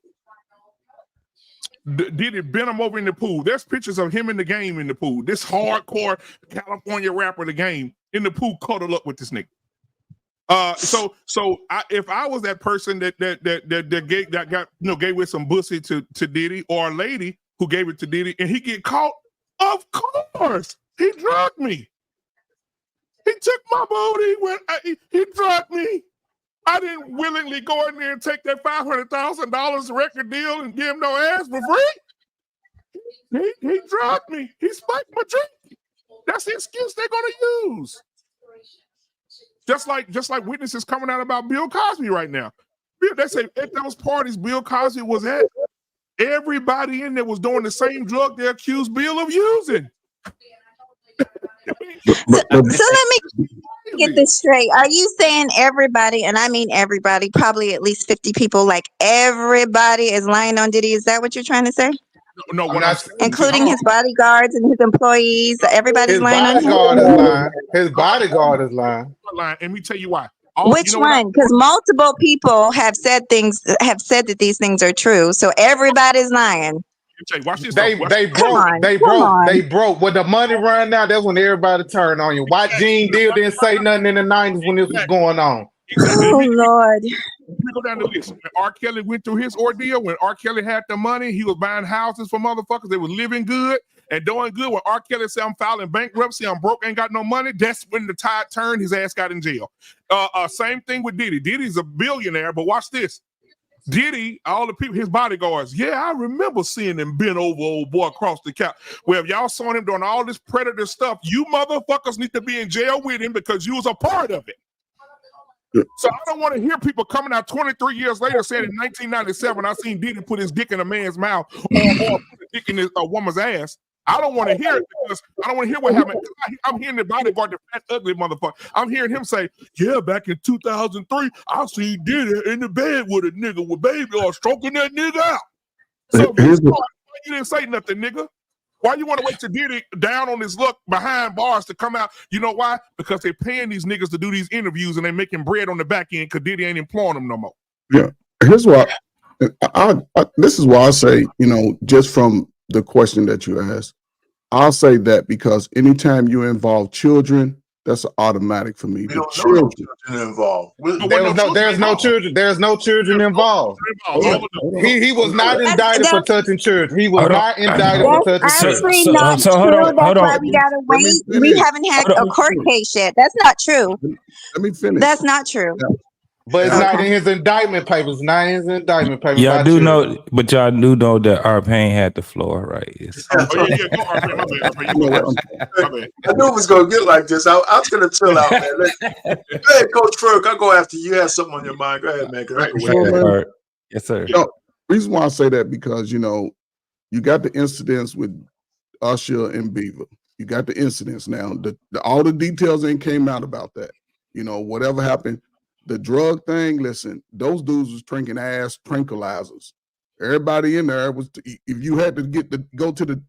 Did it bend him over in the pool? There's pictures of him in the game in the pool. This hardcore California rapper, the game in the pool, cuddled up with this nigga. If I was that person that gave with some pussy to Diddy, or a lady who gave it to Diddy, and he get caught, of course he drugged me. He took my booty he drugged me. I didn't willingly go in there and take that $500,000 record deal and give him no ass for free. He drugged me. He spiked my drink. That's the excuse they're gonna use. Just like witnesses coming out about Bill Cosby right now. They say at those parties Bill Cosby was at, everybody in there was doing the same drug they accused Bill of using. So let me get this straight. Are you saying everybody, and I mean everybody, probably at least 50 people, like everybody is lying on Diddy? Is that what you're trying to say? No, including his bodyguards and his employees. Everybody's lying on him. His bodyguard is lying. And me tell you why. Which one? Because multiple people have said that these things are true. So everybody's lying. Watch this. They broke. When the money run out, that's when everybody turned on you. Why Gene Deal didn't say nothing in the 90s when this was going on? Exactly. Oh Lord. Let me go down the list. When R. Kelly went through his ordeal, when R. Kelly had the money, he was buying houses for motherfuckers. They were living good and doing good. When R. Kelly said, I'm filing bankruptcy, I'm broke, ain't got no money, that's when the tide turned, his ass got in jail. Same thing with Diddy. Diddy's a billionaire, but watch this. Diddy, all the people, his bodyguards, yeah, I remember seeing him bend over old boy across the couch. Well, if y'all saw him doing all this predator stuff, you motherfuckers need to be in jail with him because you was a part of it. So I don't want to hear people coming out 23 years later saying in 1997, I seen Diddy put his dick in a man's mouth or put a dick in a woman's ass. I don't want to hear it because I don't want to hear what happened. I'm hearing the bodyguard, the fat, ugly motherfucker. I'm hearing him say, yeah, back in 2003, I seen Diddy in the bed with a nigga with baby or stroking that nigga out. So why you didn't say nothing, nigga? Why you want to wait till Diddy down on his luck behind bars to come out? You know why? Because they're paying these niggas to do these interviews and they're making bread on the back end because Diddy ain't employing them no more. Yeah. Here's why. This is why I say, just from the question that you asked, I'll say that because anytime you involve children, that's automatic for me. We don't know no children involved. There's no children involved. He was not indicted for touching children. He was not indicted for touching children. Actually not true. That's why we gotta wait. We haven't had a court case yet. That's not true. Let me finish. That's not true. But it's not in his indictment papers. Not in his indictment papers. Y'all do know, but y'all do know that our pain had the floor, right? I knew it was gonna get like this. I was gonna chill out, man. Go ahead, Coach Ferg. I'll go after you. You have something on your mind. Go ahead, man. Yes, sir. Reason why I say that because you got the incidents with Usher and Beaver. You got the incidents now. All the details ain't came out about that. Whatever happened. The drug thing, listen, those dudes was drinking ass tranquilizers. Everybody in there was, if you had to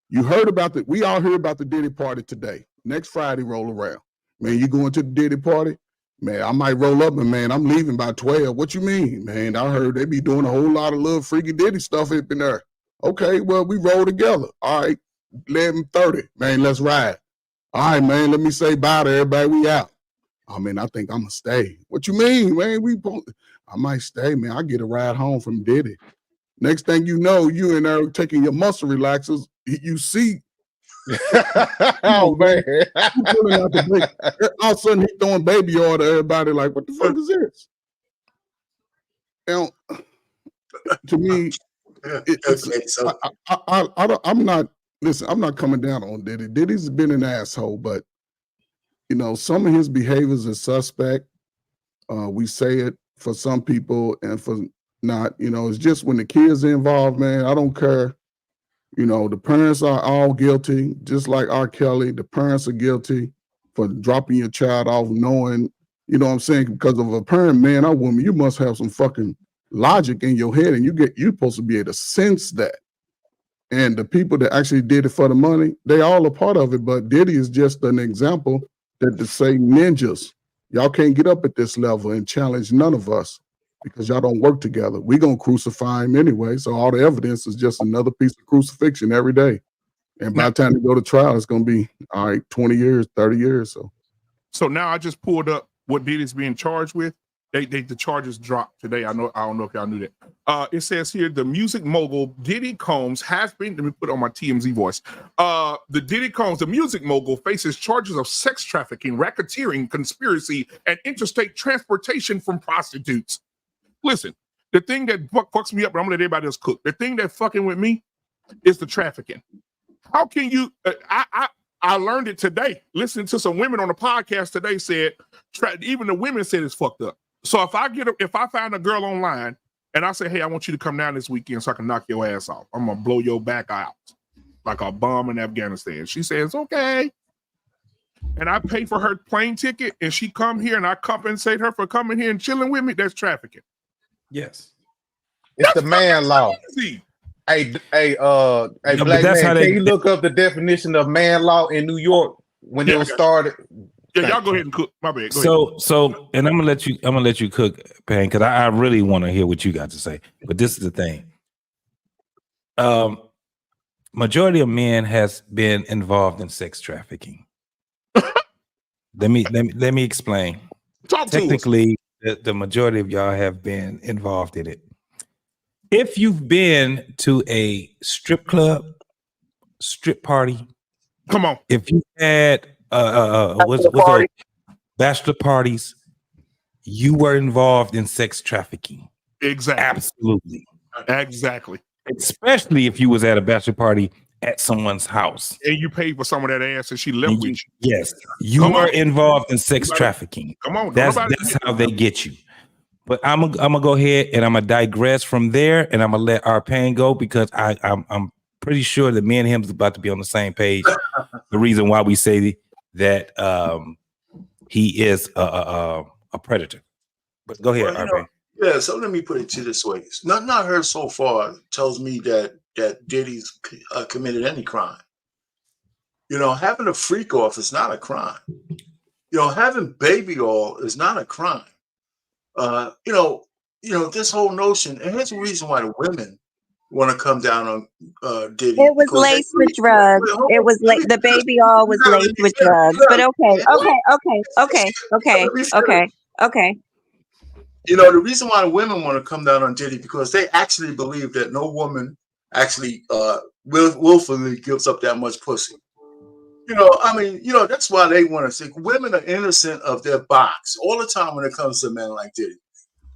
you heard about we all heard about the Diddy party today. Next Friday roll around. Man, you going to the Diddy party? Man, I might roll up and man, I'm leaving by 12. What you mean? Man, I heard they be doing a whole lot of little freaky Diddy stuff up in there. Okay, well, we roll together. All right, 11:30. Man, let's ride. All right, man, let me say bye to everybody. We out. I mean, I think I'm gonna stay. What you mean, man? I might stay, man. I get a ride home from Diddy. Next thing you know, you in there taking your muscle relaxers. You see, oh man, all of a sudden he throwing baby oil to everybody. Like, what the fuck is this? Now, to me, I'm not. Listen, I'm not coming down on Diddy. Diddy's been an asshole, but. Some of his behaviors are suspect. We say it for some people and for not. It's just when the kids are involved, man, I don't care. The parents are all guilty, just like R. Kelly. The parents are guilty for dropping your child off knowing, what I'm saying? Because of a parent, man or woman, you must have some fucking logic in your head and you're supposed to be able to sense that. And the people that actually did it for the money, they all a part of it. But Diddy is just an example that to say ninjas, y'all can't get up at this level and challenge none of us because y'all don't work together. We're going to crucify him anyway. So all the evidence is just another piece of crucifixion every day. And by the time they go to trial, it's going to be, 20 years, 30 years. So now I just pulled up what Diddy's being charged with. The charges dropped today. I don't know if y'all knew that. It says here the music mogul Diddy Combs has been. Let me put on my TMZ voice. The Diddy Combs, the music mogul, faces charges of sex trafficking, racketeering, conspiracy, and interstate transportation from prostitutes. Listen, the thing that fucks me up, but I'm gonna let everybody else cook. The thing that fucking with me is the trafficking. How can you? I learned it today. Listening to some women on a podcast today said, even the women said it's fucked up. So if I find a girl online and I say, hey, I want you to come down this weekend so I can knock your ass off. I'm gonna blow your back out like a bomb in Afghanistan. She says, okay. And I pay for her plane ticket and she come here and I compensate her for coming here and chilling with me. That's trafficking. Yes. It's the man law. Hey, black man, can you look up the definition of man law in New York when it was started? Yeah, y'all go ahead and cook. My bad. So, and I'm gonna let you cook, Pan, because I really want to hear what you got to say. But this is the thing. Majority of men has been involved in sex trafficking. let me explain. Technically, the majority of y'all have been involved in it. If you've been to a strip club, strip party, come on. If you had bachelor parties, you were involved in sex trafficking. Exactly. Absolutely. Exactly. Especially if you was at a bachelor party at someone's house. And you paid for some of that ass and she left with you. Yes. You are involved in sex trafficking. Come on. That's how they get you. But I'm gonna go ahead and I'm gonna digress from there, and I'm gonna let our pain go because I'm pretty sure that me and him is about to be on the same page. The reason why we say that he is a predator. But go ahead, RP. Yeah, so let me put it to this way. Nothing I heard so far tells me that Diddy's committed any crime. Having a freak off is not a crime. Having baby oil is not a crime. This whole notion, and here's the reason why the women want to come down on Diddy. It was laced with drugs. It was the baby oil was laced with drugs. But okay. The reason why the women want to come down on Diddy because they actually believe that no woman actually willfully gives up that much pussy. That's why they want to say women are innocent of their box all the time when it comes to a man like Diddy.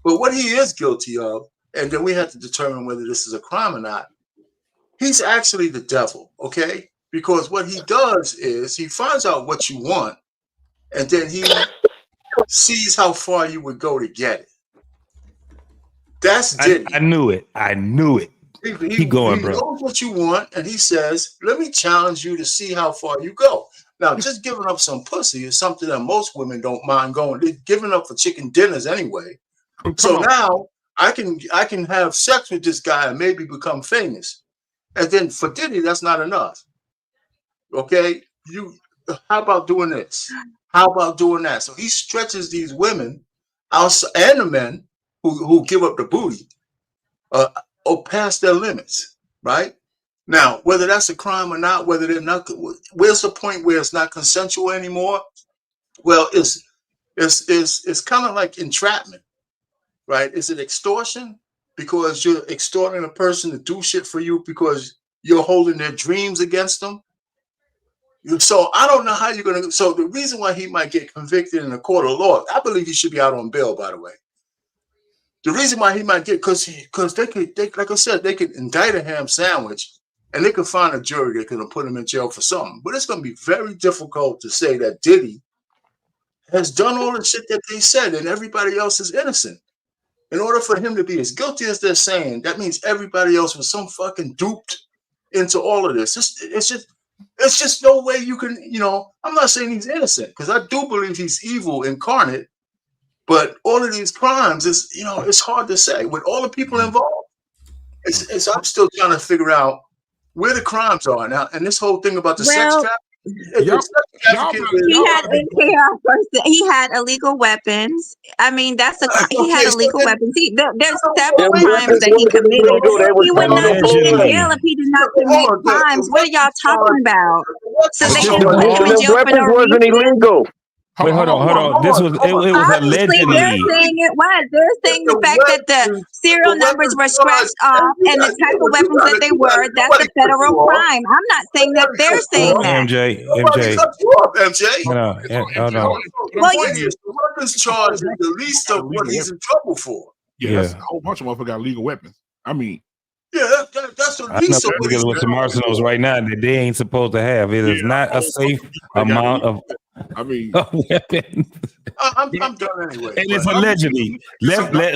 But what he is guilty of, and then we have to determine whether this is a crime or not, he's actually the devil, okay? Because what he does is he finds out what you want, and then he sees how far you would go to get it. That's Diddy. I knew it. Keep going, bro. He knows what you want, and he says, let me challenge you to see how far you go. Now, just giving up some pussy is something that most women don't mind going. They're giving up for chicken dinners anyway. So now I can have sex with this guy and maybe become famous. And then for Diddy, that's not enough. Okay? How about doing this? How about doing that? So he stretches these women outside, and the men who give up the booty or past their limits, right? Now, whether that's a crime or not, whether they're not, where's the point where it's not consensual anymore? Well, it's kind of like entrapment, right? Is it extortion? Because you're extorting a person to do shit for you because you're holding their dreams against them. So I don't know how you're going to. So the reason why he might get convicted in a court of law, I believe he should be out on bail, by the way. The reason why he might get, because they like I said, they could indict a ham sandwich and they could find a jury that could put him in jail for something. But it's going to be very difficult to say that Diddy has done all the shit that they said and everybody else is innocent. In order for him to be as guilty as they're saying, that means everybody else was some fucking duped into all of this. It's just no way you can, I'm not saying he's innocent because I do believe he's evil incarnate. But all of these crimes is, it's hard to say with all the people involved. I'm still trying to figure out where the crimes are now. And this whole thing about the sex trafficking. He had illegal weapons. I mean, he had illegal weapons. There's several crimes that he committed. He would not be in jail if he did not commit crimes. What are y'all talking about? So they can put him in jail for no reason. Illegal. Wait, hold on. It was allegedly. They're saying it was. They're saying the fact that the serial numbers were scratched off and the type of weapons that they were, that's a federal crime. I'm not saying that they're saying that. MJ. No. Well, the weapons charge is the least of what he's in trouble for. Yeah, that's a whole bunch of motherfuckers got legal weapons. I mean, yeah, that's the least of what he's with some arsenals right now that they ain't supposed to have. It is not a safe amount of. Weapons. I'm done anyway. And it's allegedly.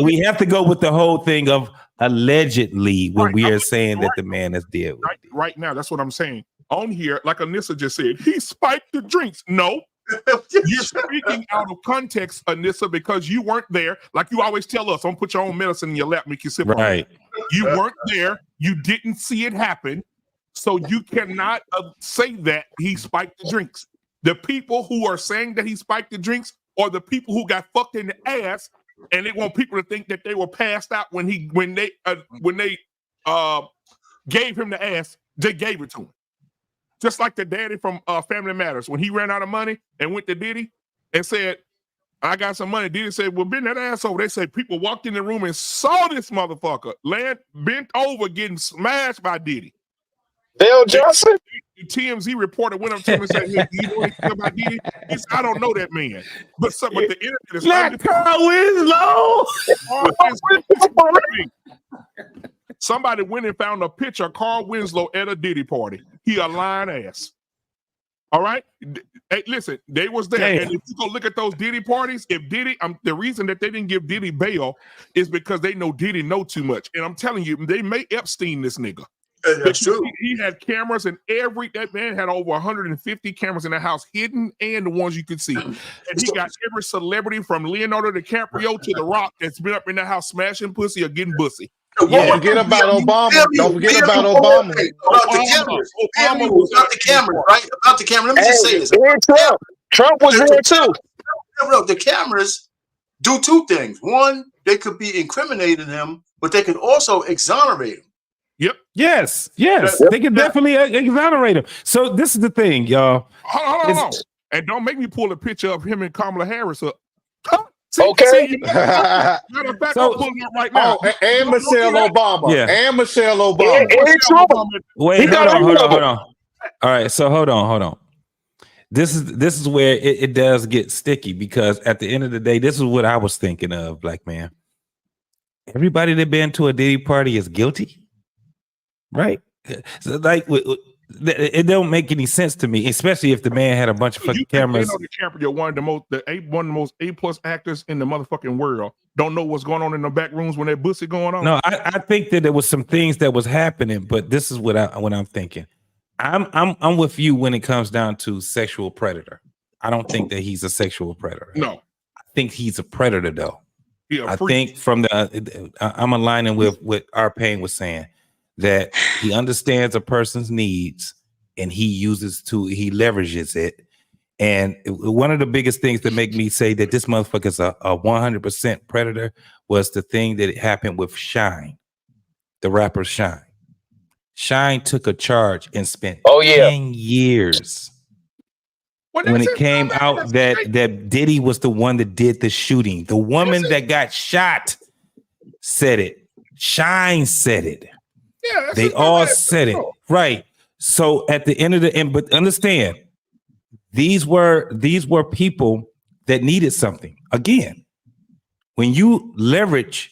We have to go with the whole thing of allegedly when we are saying that the man is dead. Right now, that's what I'm saying. On here, like Anissa just said, he spiked the drinks. No. You're speaking out of context, Anissa, because you weren't there. Like you always tell us, don't put your own medicine in your lap, make you sip on it. You weren't there. You didn't see it happen. So you cannot say that he spiked the drinks. The people who are saying that he spiked the drinks are the people who got fucked in the ass, and they want people to think that they were passed out when they gave him the ass. They gave it to him, just like the daddy from Family Matters when he ran out of money and went to Diddy and said, "I got some money." Diddy said, "Well, bend that ass over." They said people walked in the room and saw this motherfucker bent over getting smashed by Diddy. Dale Johnson? TMZ reporter went up to him and said, "Hey, you know anything about Diddy?" He said, "I don't know that man." But the internet is not Carl Winslow. Somebody went and found a picture of Carl Winslow at a Diddy party. He a lying ass. All right. Hey, listen, they was there. Damn. And if you go look at those Diddy parties, if Diddy, the reason that they didn't give Diddy bail is because they know Diddy know too much. And I'm telling you, they may Epstein this nigga. That's true. He had cameras and that man had over 150 cameras in the house, hidden and the ones you could see. And he got every celebrity from Leonardo DiCaprio to The Rock that's been up in the house smashing pussy or getting bussy. Don't forget about Obama. Don't forget about Obama. About the cameras. About the cameras, right? About the camera. Let me just say this. Trump was there too. The cameras do two things. One, they could be incriminating him, but they could also exonerate him. Yep. Yes. They can definitely exonerate him. So this is the thing, y'all. Hold on. And don't make me pull a picture of him and Kamala Harris up. Okay. Matter of fact, I'm pulling it right now. And Michelle Obama. Yeah. And Michelle Obama. Wait, hold on. All right, so hold on. This is where it does get sticky, because at the end of the day, this is what I was thinking of, Black Man. Everybody that been to a Diddy party is guilty, right? So like, it don't make any sense to me, especially if the man had a bunch of fucking cameras. DiCaprio, one of the most A+ actors in the motherfucking world, don't know what's going on in the back rooms when that bussy going on. No, I think that there was some things that was happening, but this is what I'm thinking. I'm with you when it comes down to sexual predator. I don't think that he's a sexual predator. No, I think he's a predator though. Yeah, I think from I'm aligning with what our Payne was saying, that he understands a person's needs and he leverages it. And one of the biggest things that make me say that this motherfucker's a 100% predator was the thing that happened with Shine, the rapper Shine. Shine took a charge and spent 10 years when it came out that Diddy was the one that did the shooting. The woman that got shot said it. Shine said it. Yeah, they all said it. Right. So at the end of the end, but understand, these were people that needed something. Again, when you leverage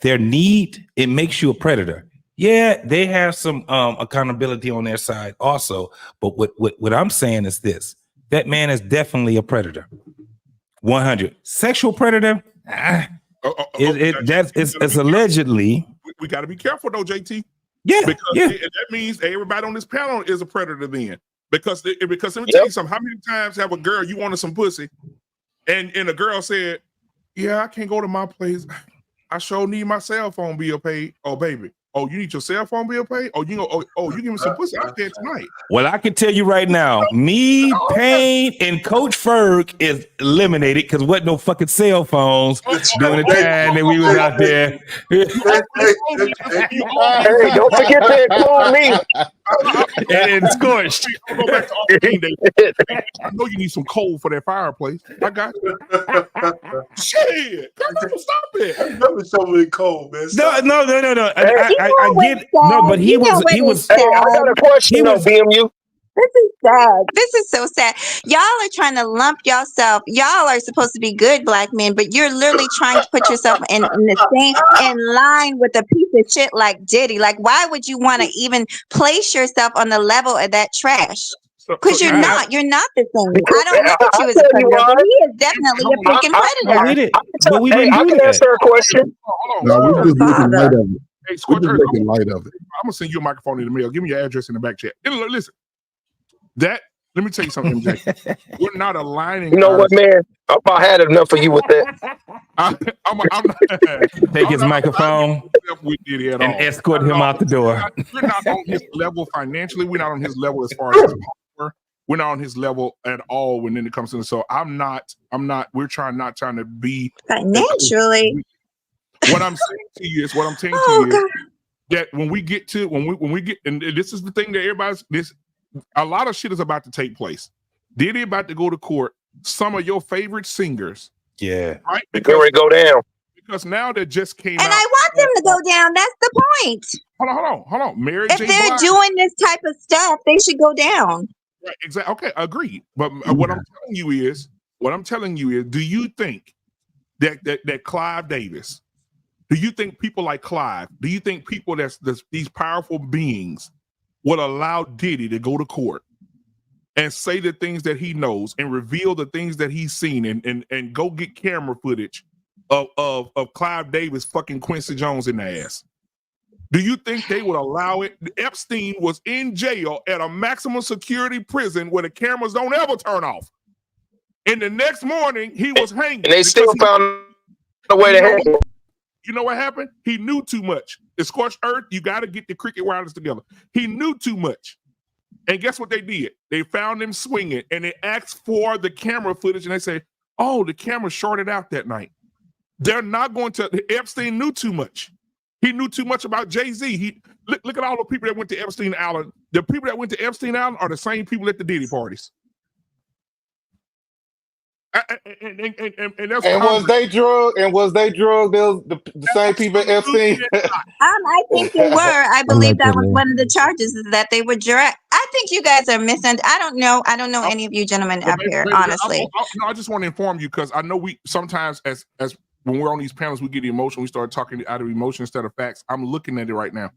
their need, it makes you a predator. Yeah, they have some accountability on their side also. But what I'm saying is this: that man is definitely a predator. 100. Sexual predator. It's allegedly. We got to be careful though, JT. Yeah, because that means everybody on this panel is a predator then. Because let me tell you something. How many times have a girl you wanted some pussy, and a girl said, "Yeah, I can't go to my place. I sure need my cell phone bill paid." Oh, baby. Oh, you need your cell phone bill paid? Oh, you give me some pussy out there tonight. Well, I can tell you right now, me, Payne, and Coach Ferg is eliminated because wasn't no fucking cell phones during the time that we was out there. Hey, don't forget to include me. And scorched. Go back to I know you need some coal for that fireplace. I got you. Shit, stop it. I've never so many coal, man. No. I get no, but he was. Hey, I got a question though, BMU. This is sad. This is so sad. Y'all are trying to lump yourself. Y'all are supposed to be good Black men, but you're literally trying to put yourself in the same in line with a piece of shit like Diddy. Like, why would you want to even place yourself on the level of that trash? Because you're not the same. I don't look at you as a predator, but he is definitely a freaking predator. But we didn't I do can that. answer a question. No, we're just making light of it. Hey, We're just making light of it. I'm gonna send you a microphone in the mail. Give me your address in the back chat. Listen, let me tell you something, MJ. We're not aligning. You know what, man? I about had enough of you with that. I'm not, take his microphone and escort him out the door. We're not on his level financially. We're not on his level as far as power. We're not on his level at all when it comes to this. So I'm not. We're not trying to be financially. What I'm saying to you is that when we get, and this is the thing that a lot of shit is about to take place. Diddy about to go to court. Some of your favorite singers, right? Because we go down. because now that just came And out. I want them to go down. That's the point. Hold on. Mary If J. they're Blige. doing this type of stuff, they should go down. Right, exactly. Okay, agreed. But what I'm telling you is, do you think that Clive Davis, do you think people like Clive, do you think people that's these powerful beings would allow Diddy to go to court and say the things that he knows and reveal the things that he's seen and go get camera footage of Clive Davis fucking Quincy Jones in the ass? Do you think they would allow it? Epstein was in jail at a maximum security prison where the cameras don't ever turn off. And the next morning, he was hanging. And they still found a way to hang him. You know what happened? He knew too much. The scorched earth, you got to get the cricket wireless together. He knew too much. And guess what they did? They found him swinging, and they asked for the camera footage, and they say, oh, the camera shorted out that night. They're not going to, Epstein knew too much. He knew too much about Jay-Z. Look at all the people that went to Epstein Island. The people that went to Epstein Island are the same people at the Diddy parties. And was they drugged? The same people at Epstein? I think they were. I believe that was one of the charges, is that they were direct. I think you guys are missing. I don't know any of you gentlemen up here, honestly. I just want to inform you, because I know we sometimes as when we're on these panels, we get emotional. We start talking out of emotion instead of facts. I'm looking at it right now.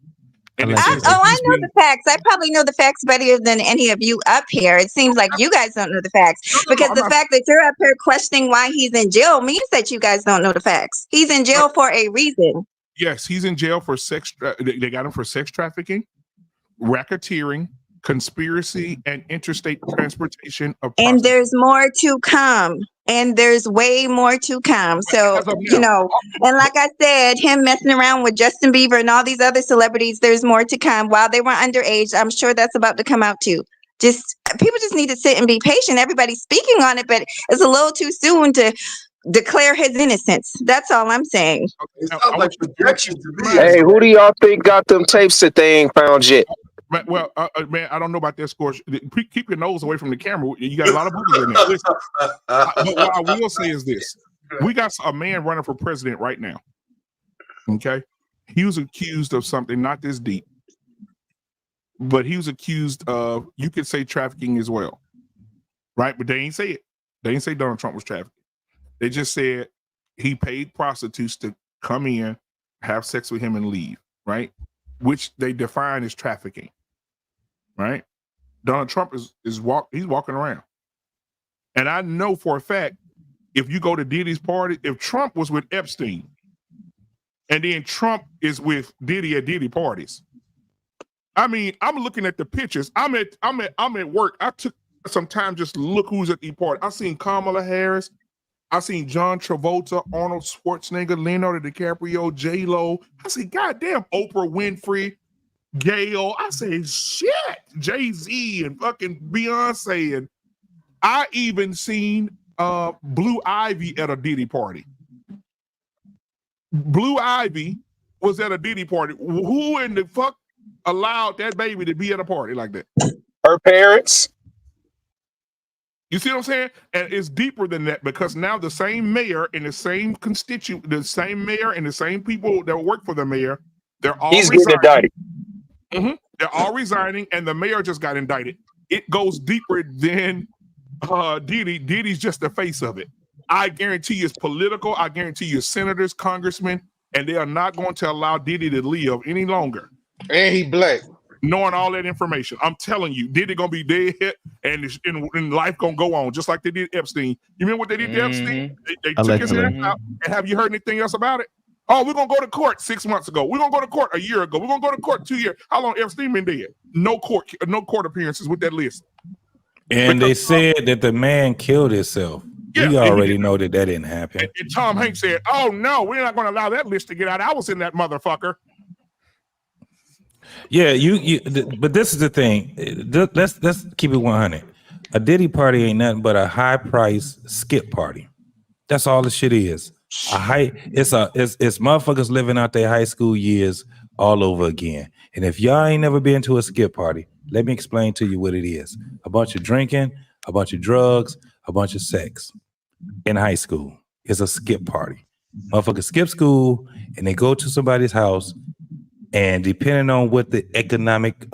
And I know the facts. I probably know the facts better than any of you up here. It seems like you guys don't know the facts, because the fact that you're up here questioning why he's in jail means that you guys don't know the facts. He's in jail for a reason. Yes, he's in jail for sex. They got him for sex trafficking, racketeering, conspiracy, and interstate transportation of prostitutes. And there's more to come. And there's way more to come. So, you know, and like I said, him messing around with Justin Bieber and all these other celebrities, there's more to come. While they were underage, I'm sure that's about to come out too. People just need to sit and be patient. Everybody's speaking on it, but it's a little too soon to declare his innocence. That's all I'm saying. Hey, who do y'all think got them tapes that they ain't found yet? Well, man, I don't know about that score. Keep your nose away from the camera. You got a lot of boobies in there. Listen, what I will say is this: we got a man running for president right now. Okay, he was accused of something not this deep, but he was accused of, you could say, trafficking as well, right? But they ain't say it. They didn't say Donald Trump was trafficking. They just said he paid prostitutes to come in, have sex with him, and leave, right? Which they define as trafficking, right? Donald Trump he's walking around. And I know for a fact, if you go to Diddy's party, if Trump was with Epstein, and then Trump is with Diddy at Diddy parties, I mean, I'm looking at the pictures. I'm at work. I took some time just to look who's at the party. I seen Kamala Harris. I seen John Travolta, Arnold Schwarzenegger, Leonardo DiCaprio, J-Lo. I said, goddamn, Oprah Winfrey, Gayle. I said, shit, Jay-Z and fucking Beyonce. And I even seen Blue Ivy at a Diddy party. Blue Ivy was at a Diddy party. Who in the fuck allowed that baby to be at a party like that? Her parents. You see what I'm saying? And it's deeper than that, because now the same mayor and the same the same mayor and the same people that work for the mayor, they're all He's resigning. getting indicted. They're all resigning, and the mayor just got indicted. It goes deeper than Diddy. Diddy's just the face of it. I guarantee you it's political. I guarantee you senators, congressmen, and they are not going to allow Diddy to live any longer. And he black. Knowing all that information, I'm telling you, Diddy gonna be dead, and life gonna go on, just like they did Epstein. You remember what they did to Epstein? They took his hands out. And have you heard anything else about it? Oh, we're gonna go to court 6 months ago. We're gonna go to court a year ago. We're gonna go to court 2 years. How long Epstein been dead? No court appearances with that list. And they said that the man killed himself. Yeah, we already know that didn't happen. And Tom Hanks said, "Oh no, we're not gonna allow that list to get out. I was in that motherfucker." Yeah, but this is the thing. Let's keep it 100. A Diddy party ain't nothing but a high price skip party. That's all the shit is. It's motherfuckers living out their high school years all over again. And if y'all ain't never been to a skip party, let me explain to you what it is. A bunch of drinking, a bunch of drugs, a bunch of sex in high school. It's a skip party. Motherfuckers skip school and they go to somebody's house, and depending on what the economic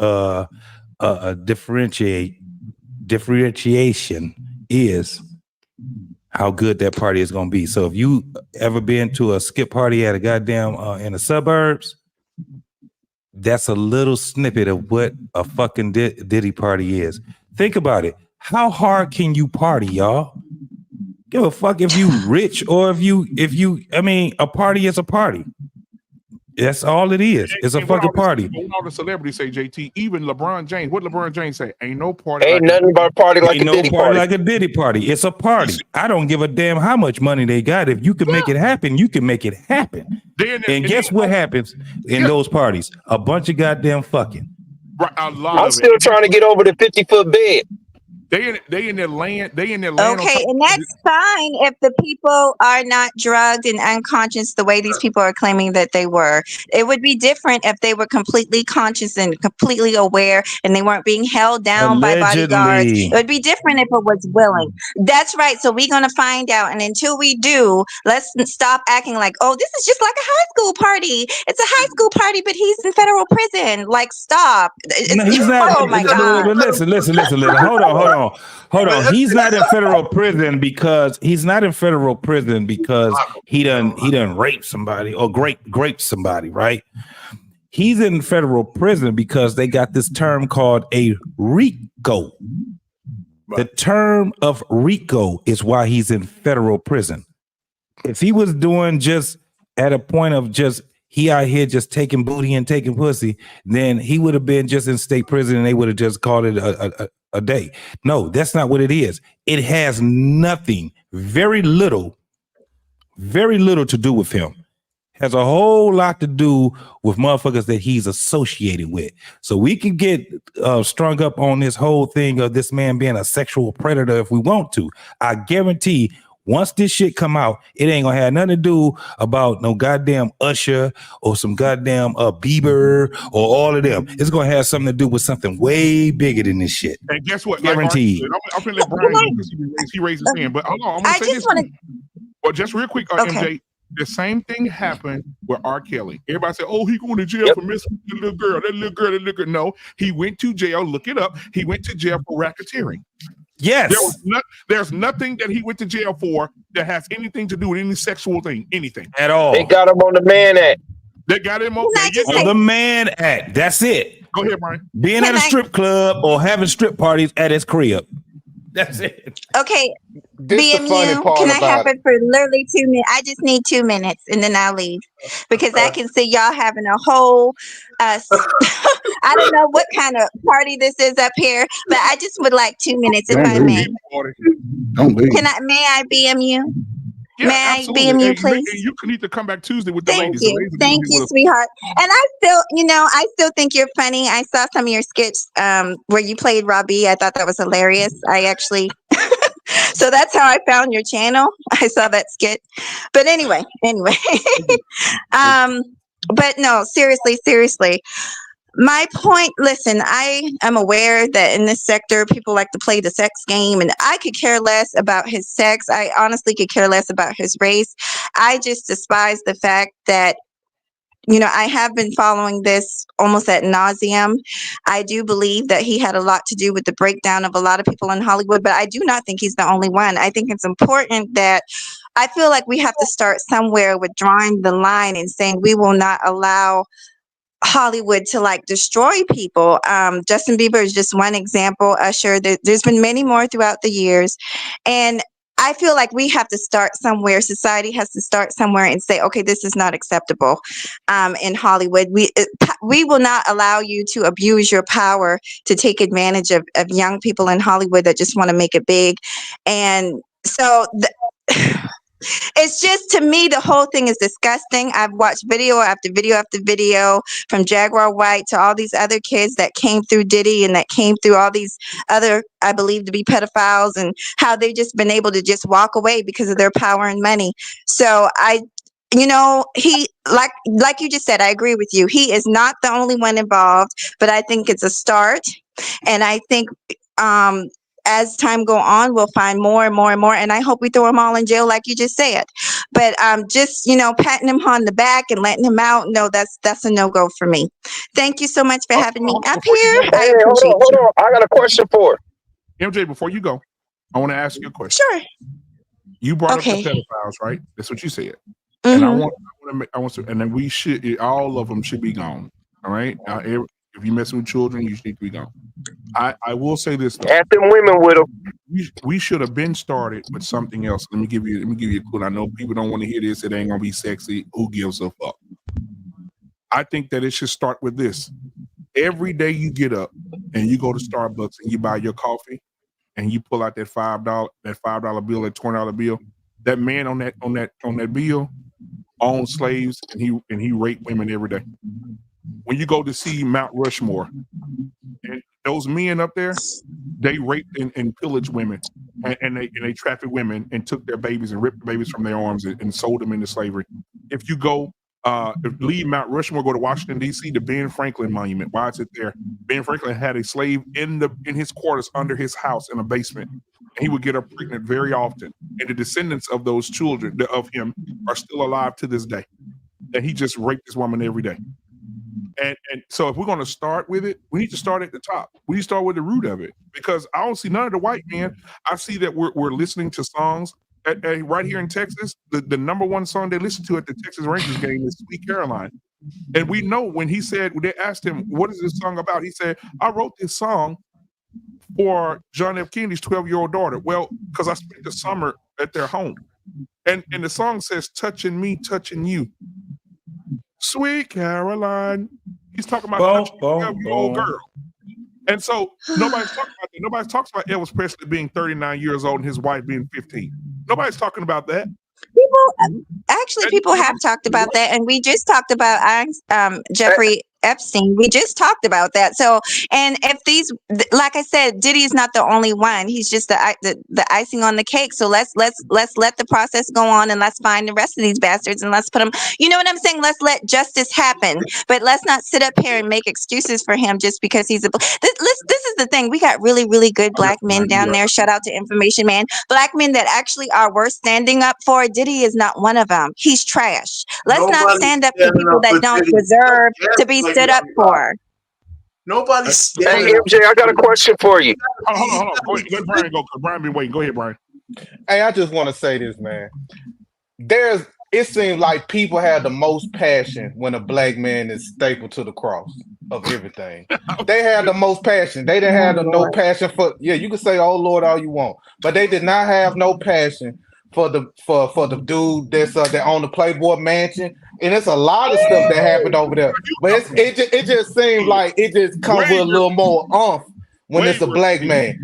differentiation is, how good that party is going to be. So if you ever been to a skip party at a goddamn in the suburbs, that's a little snippet of what a fucking Diddy party is. Think about it. How hard can you party, y'all? Give a fuck if you rich or if you. I mean, a party is a party. That's all it is. It's a fucking party. What all the celebrities say, JT, even LeBron James. What LeBron James say? Ain't no party. Ain't like nothing but a party like a Diddy party. Like a Diddy party. It's a party. I don't give a damn how much money they got. If you can make it happen, you can make it happen. And guess what happens in those parties? A bunch of goddamn fucking. Right, a lot I'm of still trying to get over the 50-foot bed. They in their land. Okay, and that's fine if the people are not drugged and unconscious the way these people are claiming that they were. It would be different if they were completely conscious and completely aware and they weren't being held down by bodyguards. It would be different if it was willing. That's right. So we're going to find out. And until we do, let's stop acting like, oh, this is just like a high school party. It's a high school party, but he's in federal prison. Like, stop. No, he's not. Oh, my God. Listen. Hold on. He's not in federal prison because he done rape somebody or grape somebody, right? He's in federal prison because they got this term called a RICO. The term of RICO is why he's in federal prison. If he was doing just at a point of just he out here just taking booty and taking pussy, then he would have been just in state prison and they would have just called it a day. No, that's not what it is. It has nothing, very little to do with him. Has a whole lot to do with motherfuckers that he's associated with. So we can get strung up on this whole thing of this man being a sexual predator if we want to. I guarantee once this shit come out, it ain't gonna have nothing to do about no goddamn Usher or some goddamn Bieber or all of them. It's gonna have something to do with something way bigger than this shit. And guess what? Guaranteed. I'm gonna let Brian go because he raised his hand. But hold on, I'm gonna say this. Well, just real quick, MJ. The same thing happened with R. Kelly. Everybody said, "Oh, he going to jail for messing with the little girl." No, he went to jail. Look it up. He went to jail for racketeering. Yes. There's nothing that he went to jail for that has anything to do with any sexual thing, anything at all. They got him on the Mann Act. They got him on the Mann Act. That's it. Go ahead, Brian. Being at a strip club or having strip parties at his crib. That's it. Okay. BMU, can I have it for literally 2 minutes? I just need 2 minutes and then I'll leave because I can see y'all having a whole I don't know what kind of party this is up here, but I just would like 2 minutes if I may. May I BMU? Yeah, may absolutely. I BMU, please? You can need to come back Tuesday with the Thank ladies. you. Thank you, sweetheart. And I still think you're funny. I saw some of your skits where you played Robbie. I thought that was hilarious. I actually so that's how I found your channel. I saw that skit. But anyway. But no, seriously. My point, listen, I am aware that in this sector, people like to play the sex game, and I could care less about his sex. I honestly could care less about his race. I just despise the fact that, I have been following this almost ad nauseum. I do believe that he had a lot to do with the breakdown of a lot of people in Hollywood, but I do not think he's the only one. I think it's important that I feel like we have to start somewhere with drawing the line and saying we will not allow Hollywood to destroy people. Justin Bieber is just one example. Usher, there's been many more throughout the years. And I feel like we have to start somewhere. Society has to start somewhere and say, okay, this is not acceptable in Hollywood. We will not allow you to abuse your power to take advantage of young people in Hollywood that just want to make it big. And so it's just, to me, the whole thing is disgusting. I've watched video after video after video from Jaguar White to all these other kids that came through Diddy and that came through all these other, I believe to be pedophiles, and how they've just been able to just walk away because of their power and money. So he, like you just said, I agree with you. He is not the only one involved, but I think it's a start. And I think, as time go on, we'll find more and more and more. And I hope we throw them all in jail, like you just said. But just patting him on the back and letting him out, no, that's a no-go for me. Thank you so much for having me up here. Hey, hold on. I got a question for her. MJ, before you go, I want to ask you a question. Sure. You brought up the pedophiles, right? That's what you said. Mm-hmm. And I want to, and then we should, all of them should be gone. All right. If you messing with children, you need to be gone. I will say this though. Ask them women with them. We should have been started with something else. Let me give you a clue. I know people don't want to hear this. It ain't gonna be sexy. Who gives a fuck? I think that it should start with this. Every day you get up and you go to Starbucks and you buy your coffee and you pull out that $5 bill, that $20 bill. That man on that bill owns slaves and he raped women every day. When you go to see Mount Rushmore, and those men up there, they raped and pillaged women, and they trafficked women and took their babies and ripped the babies from their arms and sold them into slavery. If you go leave Mount Rushmore, go to Washington D.C., the Ben Franklin Monument. Why is it there? Ben Franklin had a slave in his quarters under his house in a basement. And he would get her pregnant very often, and the descendants of those children of him are still alive to this day. And he just raped this woman every day. And so if we're going to start with it, we need to start at the top. We need to start with the root of it, because I don't see none of the white men. I see that we're listening to songs right here in Texas. The number one song they listen to at the Texas Rangers game is Sweet Caroline. And we know when they asked him, what is this song about? He said, I wrote this song for John F. Kennedy's 12-year-old daughter. Well, because I spent the summer at their home. And the song says, touching me, touching you. Sweet Caroline. He's talking about touching a 12-year-old girl. And so nobody's talking about that. Nobody talks about Elvis Presley being 39 years old and his wife being 15. Nobody's talking about that. People have talked about that, and we just talked about Jeffrey Epstein. We just talked about that. So, and if these, like I said, Diddy is not the only one. He's just the icing on the cake. So let's let the process go on, and let's find the rest of these bastards, and let's put them. You know what I'm saying? Let's let justice happen, but let's not sit up here and make excuses for him just because he's this is the thing. We got really, really good black men down there. Shout out to Information Man. Black men that actually are worth standing up for. Diddy is not one of them. He's trash. Let's not stand up for people that don't deserve to be stood up for. Nobody's. Hey, MJ, I got a question for you. Hold on. Let Brian go. Brian been waiting. Go ahead, Brian. Hey, I just want to say this, man. It seems like people have the most passion when a black man is stapled to the cross of everything. They had the most passion. They didn't have no passion for. Yeah, you can say, "Oh Lord," all you want, but they did not have no passion for the dude that's that owned the Playboy Mansion. And it's a lot of stuff that happened over there. But it just seems like it just comes with a little more oomph when it's a black man.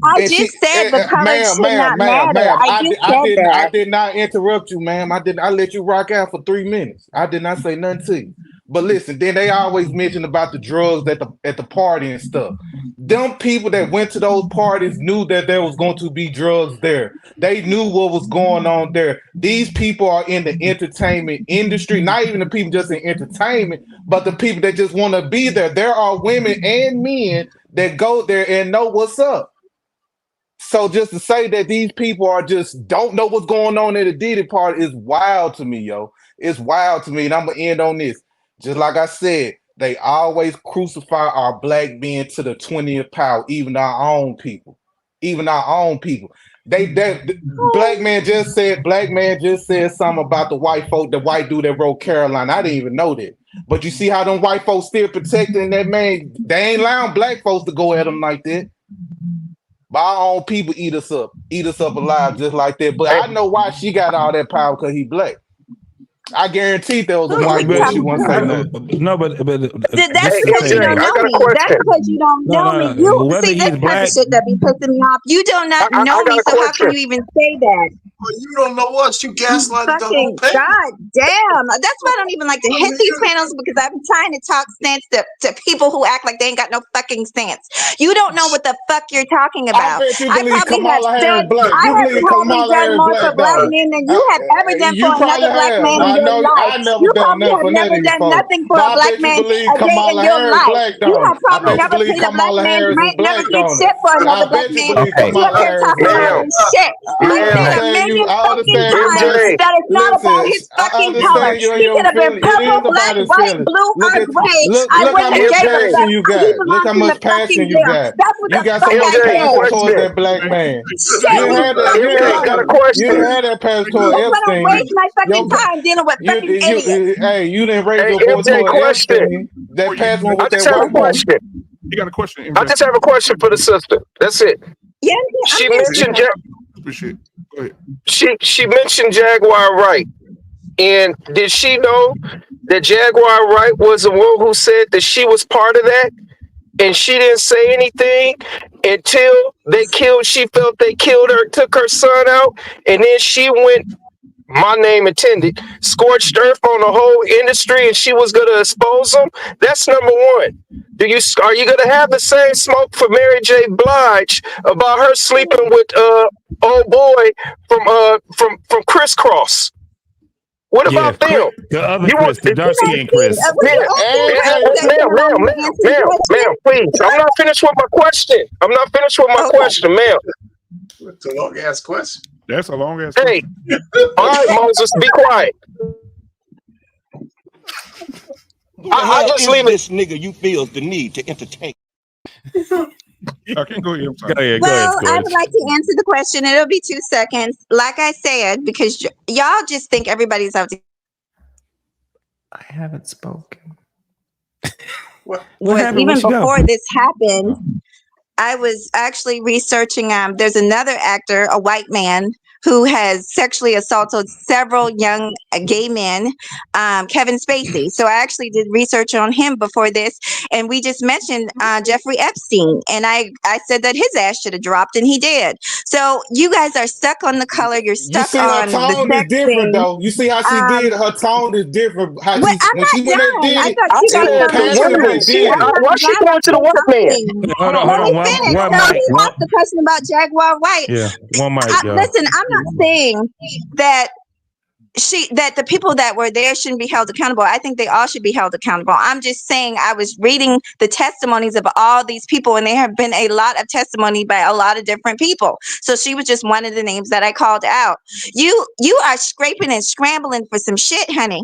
I just said the color should not matter. I did not interrupt you, ma'am. I let you rock out for 3 minutes. I did not say nothing to you. But listen, then they always mention about the drugs at the party and stuff. Them people that went to those parties knew that there was going to be drugs there. They knew what was going on there. These people are in the entertainment industry, not even the people just in entertainment, but the people that just want to be there. There are women and men that go there and know what's up. So just to say that these people are just don't know what's going on at the Diddy party is wild to me, yo. It's wild to me. And I'm going to end on this. Just like I said, they always crucify our black men to the 20th power, even our own people. Even our own people. Black man just said something about the white folk, the white dude that wrote Caroline. I didn't even know that. But you see how them white folks still protecting that man. They ain't allowing black folks to go at them like that. But our own people eat us up alive just like that. But I know why she got all that power, because he black. I guarantee there was a white bitch she won't say nothing. No, but that's because you don't know me. That's because you don't know me. You see, that's the kind of shit that be pissing me off. You do not know me, so how can you even say that? you don't know us. You gaslighted the whole Fucking panel. god damn. That's why I don't even like to hit these panels, because I'm trying to talk sense to people who act like they ain't got no fucking sense. You don't know what the fuck you're talking about. I bet you I believe probably have Kamala done Harris black. I You have believe probably Kamala done Harris more for black, black don't men than you have ever done you for another probably black have. man in I your know life. I never You done probably nothing have for none never of these done folks. nothing for But a I black bet you man believe a day in Kamala your Harris life. black, You don't have it? I probably bet you never believe paid a black Kamala man Harris is rent, never black, did don't shit it? for another I black bet you man. believe But you up Kamala here Harris is talking all black. Ma'am, this shit. He I said ma'am, a understand you. million I fucking understand your times feelings. MJ, that it's not about Listen, his I fucking color. understand you and He your could have been feelings. It purple, is black, about his white, feelings. blue, Look or at gray. I look how wouldn't have much gave a MJ, passion fuck you because he got. Look belongs how in the much fucking passion you jail. got. That's what You the got fuck so much I MJ, said. passion towards question. that black man. Shit, You didn't he have that. You didn't MJ, have got a that. You didn't question. have that passion I'm toward not gonna Epstein. waste my fucking Your time dealing with fucking idiots. hey, you didn't raise Hey, your voice MJ, toward question. Epstein. That Before you passion do was that, I with just that have a white Okay. boy. question. you got a question, I MJ. just have a question for the sister. That's it. Yeah, I'm She It's mentioned listening. stupid shit. Go ahead. she mentioned Jaguar Wright, and did she know that Jaguar Wright was the one who said that she was part of that, and she didn't say anything until they killed. She felt they killed her, took her son out, and then she went. My name intended, scorched earth on the whole industry, and she was going to expose them. That's number one. Are you going to have the same smoke for Mary J. Blige about her sleeping with old boy from Crisscross? What Yeah, about them? the other You want Chris, the dark skinned Chris. Would you ask me a question that you don't want me to answer the question? ma'am, please. I'm not finished with my question. Okay. Ma'am. It's a long ass question. That's a long ass Hey, question. all right, Moses, be quiet. I just leave it. This nigga you feels the need to entertain. I can't go ahead. I'm sorry. Go ahead, Well, I would Scorch. like to answer the question. It'll be 2 seconds. Like I said, because y'all just think everybody's out to. I haven't spoken. Was happened? even Where'd you go? before this happened, I was actually researching. There's another actor, a white man, who has sexually assaulted several young gay men, Kevin Spacey. So I actually did research on him before this, and we just mentioned Jeffrey Epstein, and I said that his ass should have dropped, and he did. So you guys are stuck on the color. You're You stuck see her on the tone is sex different thing. though. You see how she did her tone is different. How Well, she I'm when she not went at done. I Diddy, thought I you it guys was said, were wait too a passionate much. minute. at Diddy. I'm not Why she done going to the until white man? something. Hold on, Let me hold on. finish. One So mic. he asked the question about Jaguar White. Yeah, one mic, y'all. Listen, I'm not saying that that the people that were there shouldn't be held accountable. I think they all should be held accountable. I'm just saying I was reading the testimonies of all these people, and there have been a lot of testimony by a lot of different people. So she was just one of the names that I called out. You are scraping and scrambling for some shit, honey.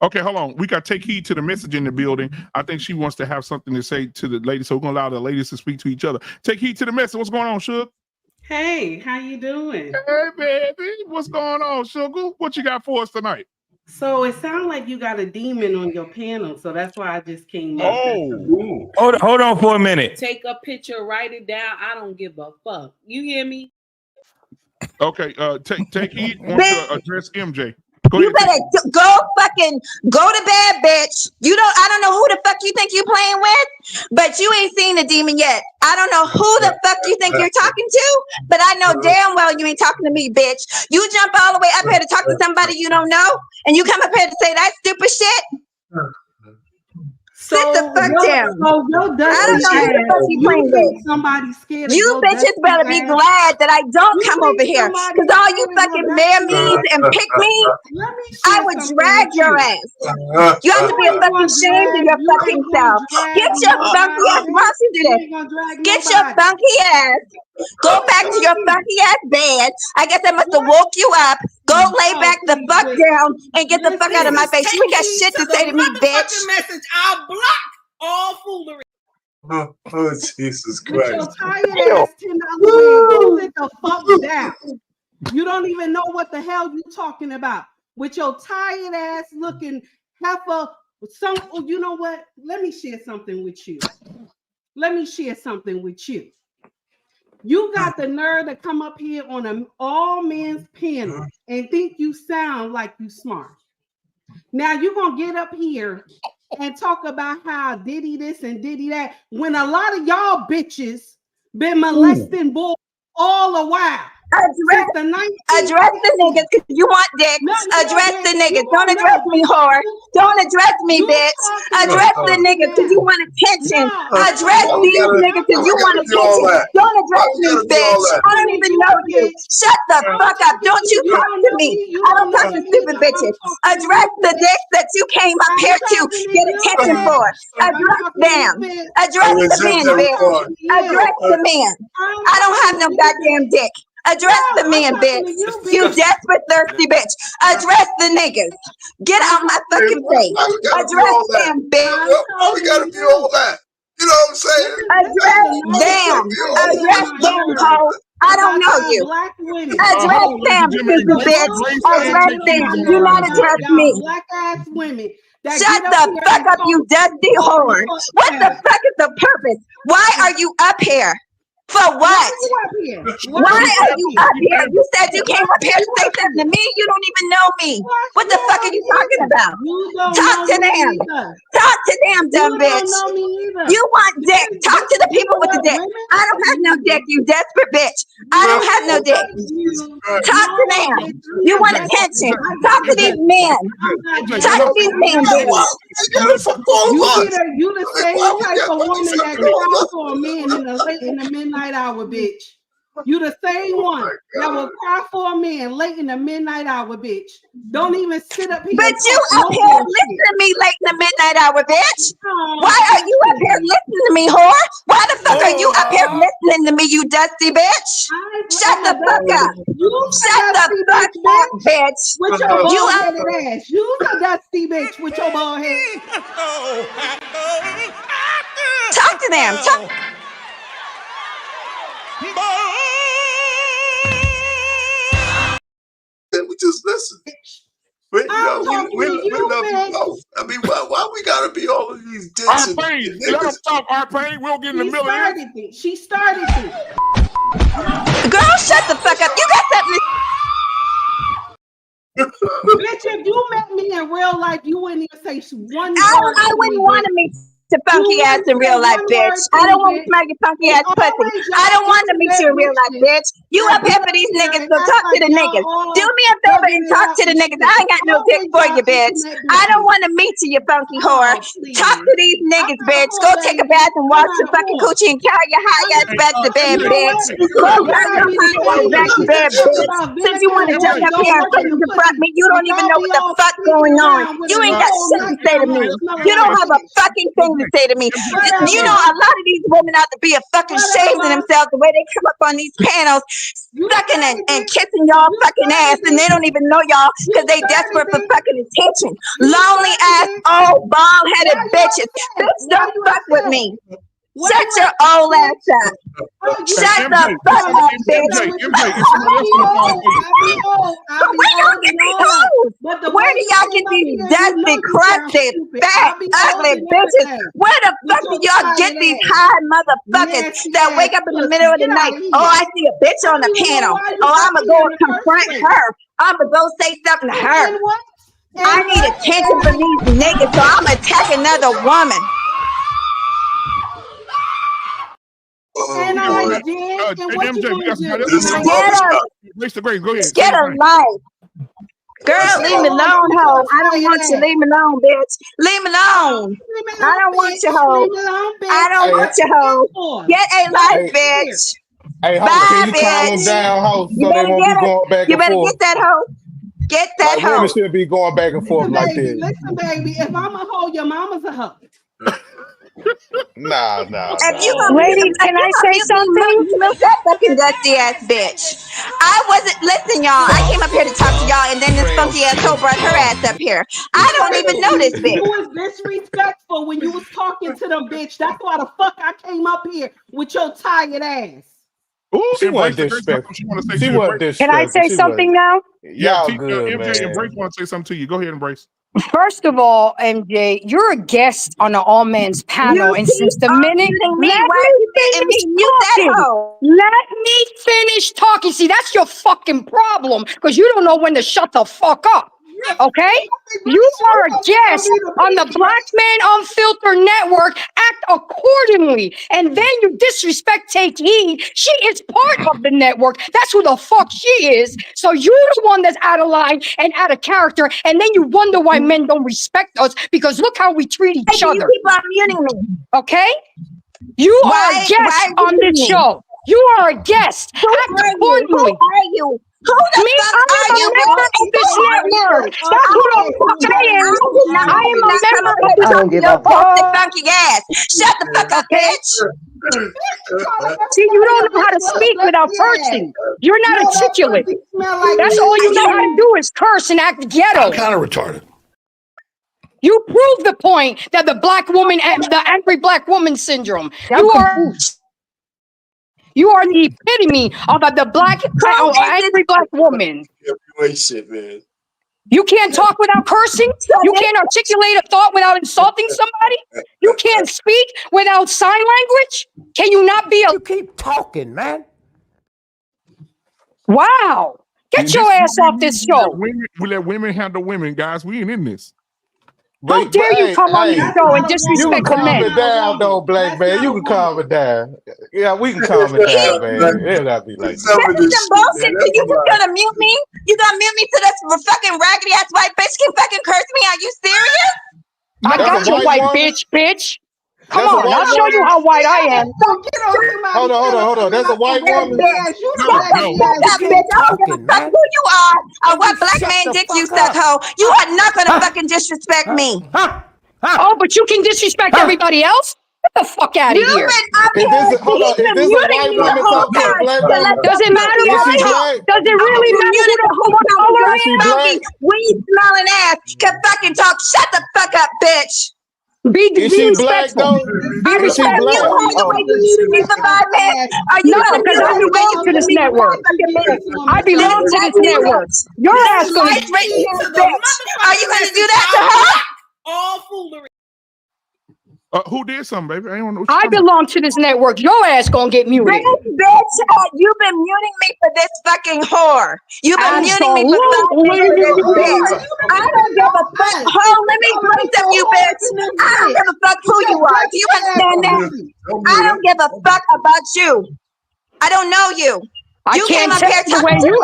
Okay, hold on. We got to take heed to the message in the building. I think she wants to have something to say to the ladies, so we're going to allow the ladies to speak to each other. Take heed to the message. What's going on, Suge? Hey, how you doing? Hey, baby. What's going on, Sugar? What you got for us tonight? So it sounds like you got a demon on your panel, so that's why I just came up. Oh. Hold on for a minute. Take a picture, write it down. I don't give a fuck. You hear me? Okay, take heed. Want to address MJ. Go You ahead, better go to bed, bitch. I don't know who the fuck you think you playing with, but you ain't seen the demon yet. I don't know who the fuck you think you're talking to, but I know damn well you ain't talking to me, bitch. You jump all the way up here to talk to somebody you don't know, and you come up here to say that stupid shit. Sit the fuck down. I don't know who the fuck you playing with. Somebody scared. You bitches better be glad that I don't come over here, because all you fucking mammies and pick me, I would drag your ass. You have to be fucking ashamed of your fucking self. Get your funky ass. Why don't you do that? Get your funky ass. Go back to your funky ass bed. I guess I must have woke you up. Go lay back the fuck down and get the fuck out of my face. You ain't got shit to say to me, bitch. Message, I'll block all foolery. Oh, Jesus With Christ. your tired ass $10 sit the fuck down. You don't even know what the hell you talking about. With your tired ass looking heifer. You know what? Let me share something with you. You got the nerve to come up here on an all men's panel and think you sound like you smart. Now you're gonna get up here and talk about how Diddy this and Diddy that, when a lot of y'all bitches been molesting boys all the while. Address the niggas because you want dicks. Address the niggas. Don't address me, whore. Don't address me, bitch. Address the niggas because you want attention. Address these niggas because you want attention. Don't address me, bitch. I don't even know you. Shut the fuck up. Don't you talk to me. I don't talk to stupid bitches. Address the dicks that you came up here to get attention for. Address them. Address the men, bitch. Address the men. I don't have no goddamn dick. Address the men, bitch. You desperate, thirsty bitch. Address the niggas. Get out my fucking face. Address them, bitch. Why we gotta be all that? You know what I'm saying? Address them. Address them, ho. I don't know you. Address them, stupid bitch. Address them. Do not address me. Black ass women. Shut the fuck up, you dusty whore. What the fuck is the purpose? Why are you up here? For what? Why are you up here? You said you came up here to say something to me. You don't even know me. What the fuck are you talking about? Talk to them. Talk to them, dumb bitch. You want dick. Talk to the people with the dick. I don't have no dick, you desperate bitch. I don't have no dick. Talk to them. You want attention. Talk to these men. Talk to these men, bitch. You the same type of woman that cries for a man in the midnight hour, bitch. You the same one that will cry for a man late in the midnight hour, bitch. Don't even sit up here. But you up here listening to me late in the midnight hour, bitch. Why are you up here listening to me, whore? Why the fuck are you up here listening to me, you dusty bitch? Shut the fuck up. Shut the fuck up, bitch. With your bald headed ass. You a dusty bitch with your bald head. Talk to them. Talk. We just listen. But we love you both. I mean, why we gotta be all of these dicks? Let them talk, R-Pain. We'll get in the middle of it. She started it. Girl, shut the fuck up. You got something Bitch, if you met me in real life, you wouldn't even say one word. I wouldn't want to meet to funky ass in real life, bitch. I don't want to smell your funky ass pussy. I don't want to meet you in real life, bitch. You up here for these niggas, so talk to the niggas. Do me a favor and talk to the niggas. I ain't got no dick for you, bitch. I don't want to meet you, you funky whore. Talk to these niggas, bitch. Go take a bath and wash your fucking coochie and carry your high ass back to bed, bitch. Go carry your high ass back to bed, bitch. Since you want to jump up here and fucking confront me, you don't even know what the fuck going on. You ain't got shit to say to me. You don't have a fucking thing to say to me. You know, a lot of these women out to be a fucking ashamed of themselves the way they come up on these panels sucking and kissing y'all fucking ass, and they don't even know y'all because they desperate for fucking attention. Lonely ass old bald-headed bitches. Bitch, don't fuck with me. Shut your old ass up. Shut the fuck up, bitch. Where y'all get these hoes? Where do y'all get these dusty, crusty, fat, ugly bitches? Where the fuck do y'all get these high motherfuckers that wake up in the middle of the night? Oh, I see a bitch on the panel. Oh, I'm gonna go and confront her. I'm gonna go say something to her. I need attention from these niggas, so I'm gonna attack another woman. And I did. And what you gonna do? Get a life. Girl, leave me alone, hoe. I don't want you. Leave me alone, bitch. Leave me alone. I don't want you, hoe. I don't want you, hoe. Get a life, bitch. Hey, bye, can you bitch. calm them down, hoe? You better get it. You better get that hoe. Get that hoe. Women shouldn't be going back and forth like this. Listen, baby. If I'm a hoe, your mama's a hoe. Nah. Ladies, can I say something? Milk that fucking dusty ass bitch. I wasn't. Listen, y'all. I came up here to talk to y'all, and then this funky ass hoe brought her ass up here. I don't even know this bitch. You was disrespectful when you was talking to them, bitch. That's why the fuck I came up here with your tired ass. Ooh, she wasn't disrespectful. She wasn't disrespectful. Can I say something now? Y'all good, MJ, man. Embrace want to say something to you. Go ahead, Embrace. First of all, MJ, you're a guest on the All Men's panel, and since the minute let me finish talking. See, that's your fucking problem because you don't know when to shut the fuck up. Okay? You are a guest on the Black Man Unfiltered Network. Act accordingly. And then you disrespect Take Heed. She is part of the network. That's who the fuck she is. So you're the one that's out of line and out of character. And then you wonder why men don't respect us because look how we treat each other. You keep on muting me. Okay? You are a guest on this show. You are a guest. Act accordingly. Who are you? Who the Me, fuck I are am you? a member of this network. That's who the fuck I am. I am a member of this network. Funky ass. Shut the fuck up, bitch. See, you don't know how to speak without cursing. You're not articulate. That's all you know how to do is curse and act ghetto. I'm kind of retarded. You prove the point that the black woman and the angry black woman syndrome. You are the epitome of the black angry black woman. Shit, man. You can't talk without cursing. You can't articulate a thought without insulting somebody. You can't speak without sign language. Can you not be a? You keep talking, man. Wow. Get your ass off this show. We let women handle women, guys. We ain't in this. How dare you come on this show and disrespect the men? You can calm it down, though, black man. You can calm it down. Yeah, we can calm it down, man. It'll not be like This is some bullshit. You just gonna mute me? You gonna mute me so this fucking raggedy ass white bitch can fucking curse me? Are you serious? I got you, white bitch. Come on, I'll show you how white I am. Hold on. That's a white woman. Shut up, bitch. I don't give a fuck who you are or what black man dick you suck, hoe. You are not gonna fucking disrespect me. Oh, but you can disrespect everybody else? Get the fuck out of here. Is this a white woman talking to a black woman? Does it matter? Does it really matter who the color is? Weed smelling ass can fucking talk. Shut the fuck up, bitch. Is she black though? Is she black? No, because I belong to this network. I belong to this network. Your ass gonna Are you gonna do that to her? All foolery. Who did something, baby? I don't know. I belong to this network. Your ass gonna get muted. Bitch, you've been muting me for this fucking whore. You've been muting me for this bitch. I don't give a fuck. Ho, let me roast up you, bitch. I don't give a fuck who you are. Do you understand that? I don't give a fuck about you. I don't know you. I can't take the way you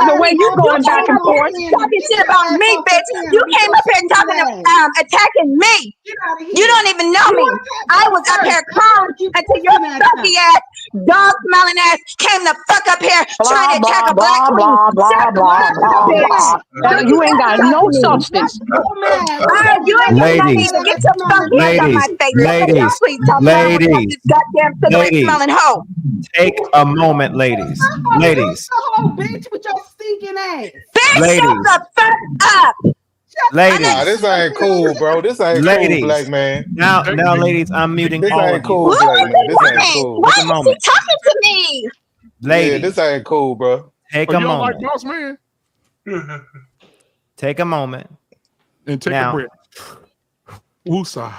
going back and forth. Talking shit about me, bitch. You came up here talking attacking me. You don't even know me. I was up here calm until your sucky ass, dog smelling ass came the fuck up here trying to attack a black queen. You ain't got no substance. You ain't Ladies, got get your fucking hands on my face. Please talk about this goddamn cigarette smelling hoe. Take a moment, ladies. Bitch with your stinking ass. Bitch, shut the fuck up. Ladies, nah, this ain't cool, bro. This ain't cool, black man. Now, ladies, I'm muting this all ain't of cool, you. black man. This ain't cool. Why is he talking to me? Ladies, yeah, this ain't cool, bro. Take a moment. Like boss man? Take a moment. And take a breath. Woosah.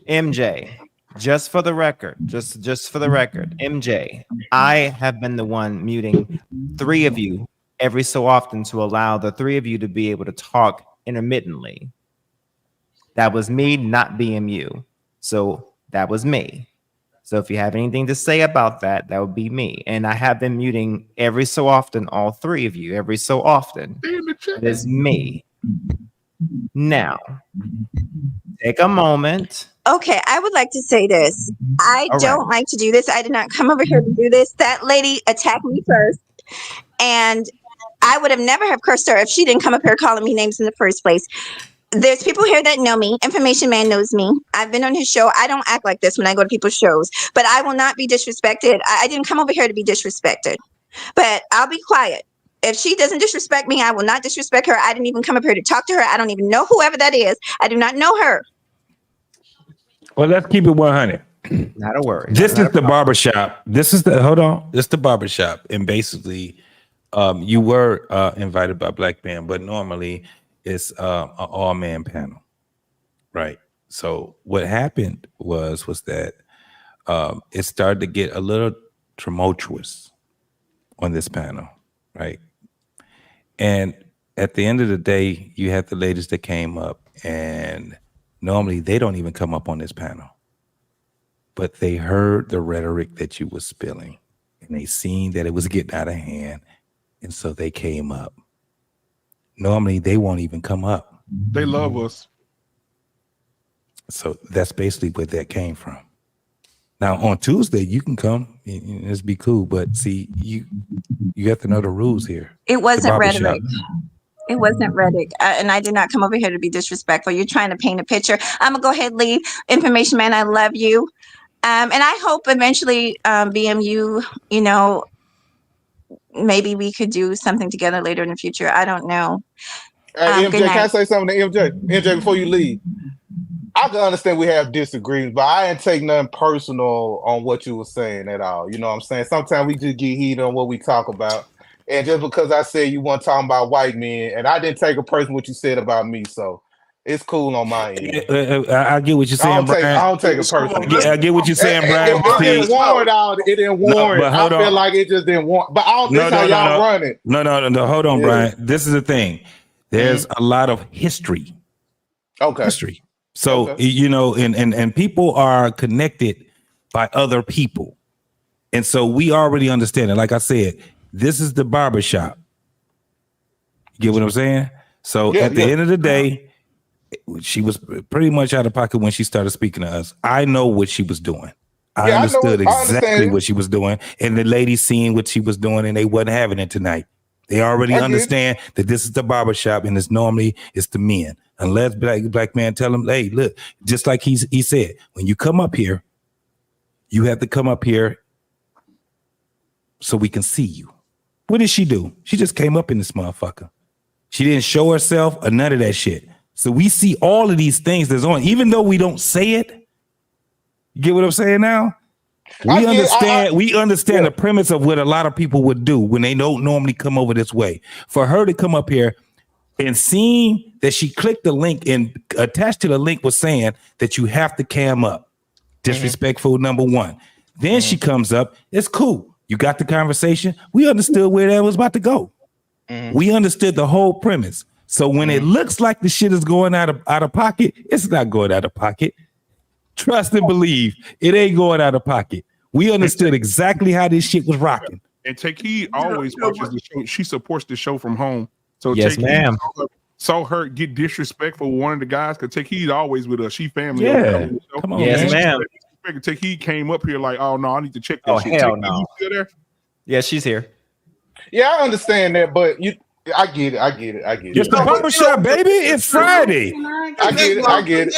MJ, just for the record, just for the record, MJ, I have been the one muting 3 of you every so often to allow the 3 of you to be able to talk intermittently. That was me, not BMU. So that was me. So if you have anything to say about that, that would be me. And I have been muting every so often, all 3 of you, every so often. It is me. Now, take a moment. Okay, I would like to say this. I don't like to do this. I did not come over here to do this. That lady attacked me first. And I would have never have cursed her if she didn't come up here calling me names in the first place. There's people here that know me. Information Man knows me. I've been on his show. I don't act like this when I go to people's shows, but I will not be disrespected. I didn't come over here to be disrespected, but I'll be quiet. If she doesn't disrespect me, I will not disrespect her. I didn't even come up here to talk to her. I don't even know whoever that is. I do not know her. Well, let's keep it 100. Not a worry. This is the barbershop. This is the barbershop. And basically, you were invited by Black Man, but normally it's an all-man panel, right? So what happened was that it started to get a little tumultuous on this panel, right? And at the end of the day, you have the ladies that came up, and normally they don't even come up on this panel, but they heard the rhetoric that you were spilling, and they seen that it was getting out of hand, and so they came up. Normally, they won't even come up. They love us. So that's basically where that came from. Now on Tuesday, you can come and it's be cool, but see, you have to know the rules here. It wasn't barbershop. rhetoric. It wasn't rhetoric. And I did not come over here to be disrespectful. You're trying to paint a picture. I'm going to go ahead and leave. Information man, I love you. And I hope eventually, BMU, you know, maybe we could do something together later in the future. I don't know. Hey, MJ, good can I night. say something to MJ? MJ, before you leave, I can understand we have disagreements, but I didn't take nothing personal on what you were saying at all. You know what I'm saying? Sometimes we just get heated on what we talk about. And just because I said you weren't talking about white men, and I didn't take a person what you said about me, so it's cool on my end. I get what you're saying, Brian. I don't take it personal. I get what you're saying, Brian. It didn't warrant all. It didn't warrant. but hold I feel on. like it just didn't warrant. But I don't. This how y'all run it. No. Hold on, Brian. This is the thing. There's a lot of history. Okay. History. So you know, and people are connected by other people, and so we already understand it. Like I said, this is the barbershop. You get what I'm saying? So at the end of the day, she was pretty much out of pocket when she started speaking to us. I know what she was doing. I understood exactly what she was doing, and the ladies seen what she was doing, and they wasn't having it tonight. They already understand that this is the barbershop, and it's the men. Unless black man tell them, hey, look, just like he said, when you come up here, you have to come up here so we can see you. What did she do? She just came up in this motherfucker. She didn't show herself or none of that shit. So we see all of these things that's on, even though we don't say it. You get what I'm saying now? We understand the premise of what a lot of people would do when they don't normally come over this way. For her to come up here and seeing that she clicked the link and attached to the link was saying that you have to cam up. Disrespectful, number one. Then she comes up. It's cool. You got the conversation. We understood where that was about to go. We understood the whole premise. So when it looks like the shit is going out of pocket, it's not going out of pocket. Trust and believe, it ain't going out of pocket. We understood exactly how this shit was rocking. And Takei always watches the show. She supports the show from home. So Yes, ma'am. Saw her get disrespectful with one of the guys because Takei's always with us. She family. Yeah, come on. Yes, ma'am. Takei came up here like, oh no, I need to check that shit. Hell Takei, no. you still there? Yeah, she's here. Yeah, I understand that, but I get it. It's the barbershop, baby. It's Friday. I get it.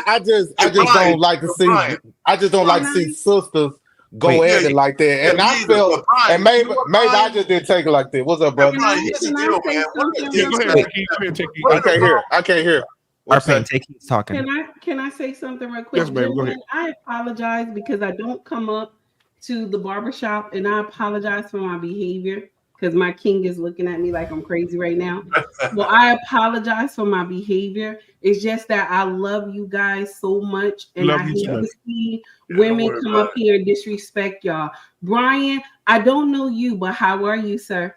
I just don't like to see. I just don't like to see sisters go at it like that. And I felt, and maybe I just didn't take it like that. What's up, brother? Go ahead, Takei. I can't hear. Takei's talking. Can I say something real quick? Yes, baby, go ahead. I apologize because I don't come up to the barbershop, and I apologize for my behavior because my king is looking at me like I'm crazy right now. Well, I apologize for my behavior. It's just that I love you guys so much, and I hate to see women come up here and disrespect y'all. Brian, I don't know you, but how are you, sir?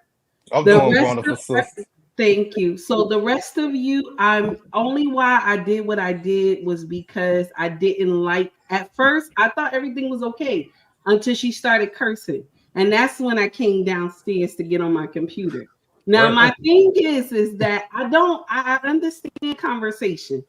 I'm doing wonderful, sis. Thank you. So the rest of you, why I did what I did was because I didn't like, at first, I thought everything was okay until she started cursing. And that's when I came downstairs to get on my computer. Now, my thing is that I understand conversation,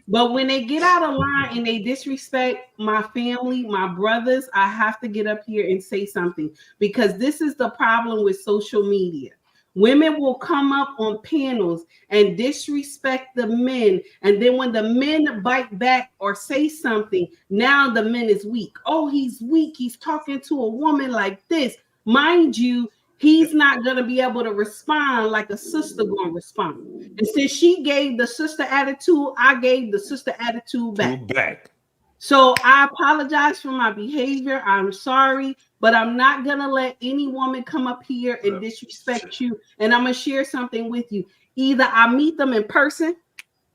but when they get out of line and they disrespect my family, my brothers, I have to get up here and say something, because this is the problem with social media. Women will come up on panels and disrespect the men. And then when the men bite back or say something, now the man is weak. Oh, he's weak. He's talking to a woman like this. Mind you, he's not going to be able to respond like a sister going to respond. And since she gave the sister attitude, I gave the sister attitude back. So I apologize for my behavior. I'm sorry, but I'm not going to let any woman come up here and disrespect you. And I'm going to share something with you. Either I meet them in person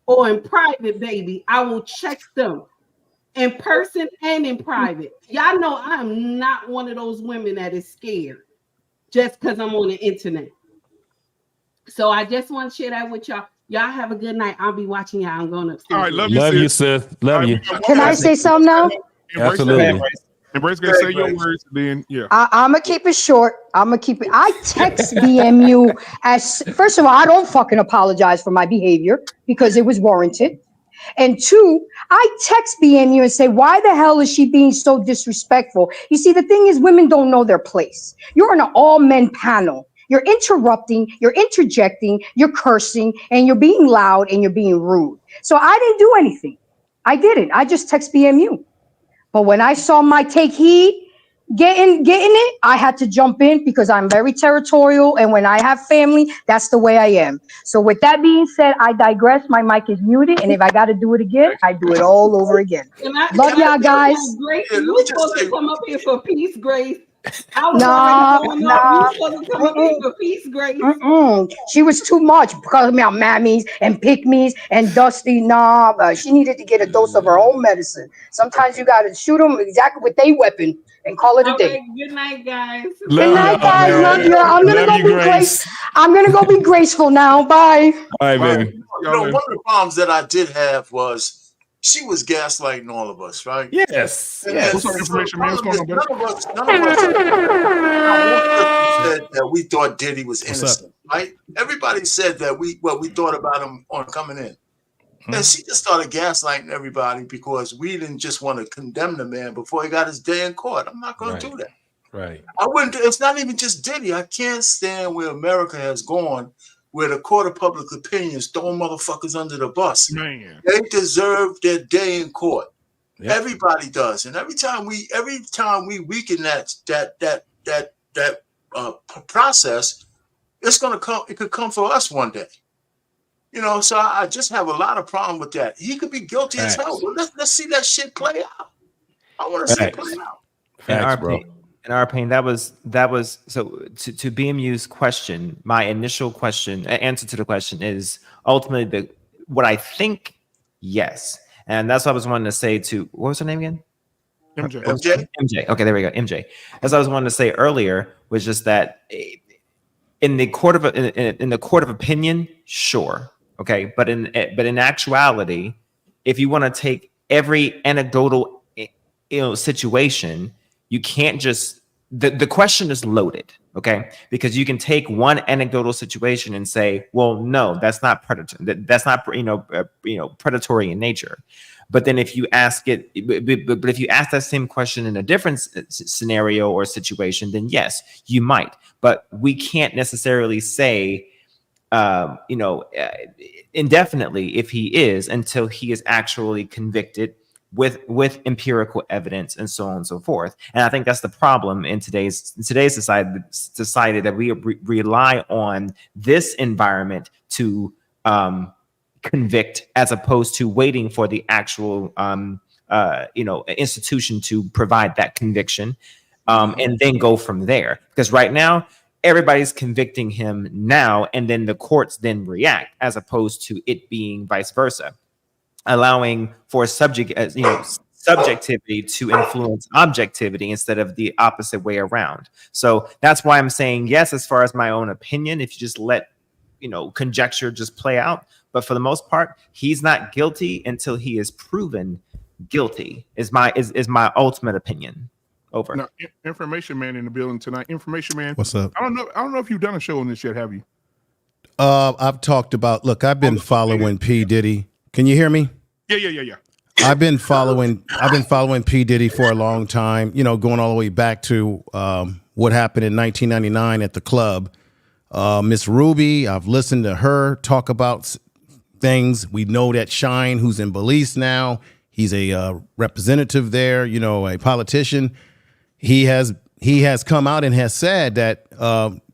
or in private, baby. I will check them in person and in private. Y'all know I'm not one of those women that is scared just because I'm on the internet. So I just want to share that with y'all. Y'all have a good night. I'll be watching y'all. I'm going upstairs. All right, love Love you, you, sis. sis. Love you. Can I say something now? Absolutely. Embrace, gonna say your words, then yeah. I'm gonna keep it short. I'm gonna keep it. I text BMU as first of all, I don't fucking apologize for my behavior because it was warranted. And two, I text BMU and say, why the hell is she being so disrespectful? You see, the thing is, women don't know their place. You're on an all men panel. You're interrupting, you're interjecting, you're cursing, and you're being loud and you're being rude. So I didn't do anything. I didn't. I just text BMU. But when I saw my take heed getting it, I had to jump in because I'm very territorial. And when I have family, that's the way I am. So with that being said, I digress. My mic is muted. And if I got to do it again, I do it all over again. Love y'all guys. Grace, you were supposed to come up here for peace, Grace. I was already going up. You supposed to come up here for peace, Grace. She was too much because of my mammies and pick-me's and Dusty. She needed to get a dose of her own medicine. Sometimes you got to shoot them exactly with their weapon and call it a day. Okay, good night, guys. Good night, guys. Love you. I'm gonna go be grace. I'm gonna go be graceful now. Bye. All right, baby. You know, one of the problems that I did have was she was gaslighting all of us, right? Yes. What's our information, man? What's going on, None of us said that we thought Diddy was innocent, right? Everybody said that we thought about him on coming in. And she just started gaslighting everybody because we didn't just want to condemn the man before he got his day in court. I'm not going to do that. Right. I wouldn't. It's not even just Diddy. I can't stand where America has gone, where the court of public opinion is throwing motherfuckers under the bus. Man. They deserve their day in court. Yep. Everybody does, and every time we weaken that process, it's gonna come. It could come for us one day. You know, so I just have a lot of problem with that. He could be guilty as hell. Well, let's see that shit play out. I want to see it play out. In our opinion, that was so to BMU's question. My initial answer to the question is ultimately what I think. Yes, and that's what I was wanting to say to what was her name again? MJ. MJ. Okay, there we go. MJ. As I was wanting to say earlier was just that in the court of opinion, sure. Okay, but in actuality, if you want to take every anecdotal situation, you can't just the question is loaded, okay? Because you can take one anecdotal situation and say, well, no, that's not predatory. That's not predatory in nature. But then if you ask it, but if you ask that same question in a different scenario or situation, then yes, you might. But we can't necessarily say indefinitely if he is until he is actually convicted with empirical evidence and so on and so forth. And I think that's the problem in today's society that we rely on this environment to convict as opposed to waiting for the actual institution to provide that conviction and then go from there. Because right now everybody's convicting him now, and then the courts then react, as opposed to it being vice versa, allowing for subjectivity to influence objectivity instead of the opposite way around. So that's why I'm saying yes, as far as my own opinion, if you just let conjecture just play out. But for the most part, he's not guilty until he is proven guilty, is my ultimate opinion. Over. Now, Information Man in the building tonight. Information Man, what's up? I don't know if you've done a show on this yet, have you? I've talked about. Look, I've been following P. Diddy. Can you hear me? Yeah. I've been following P. Diddy for a long time. Going all the way back to what happened in 1999 at the club. Miss Ruby, I've listened to her talk about things. We know that Shine, who's in Belize now, he's a representative there. A politician. He has come out and has said that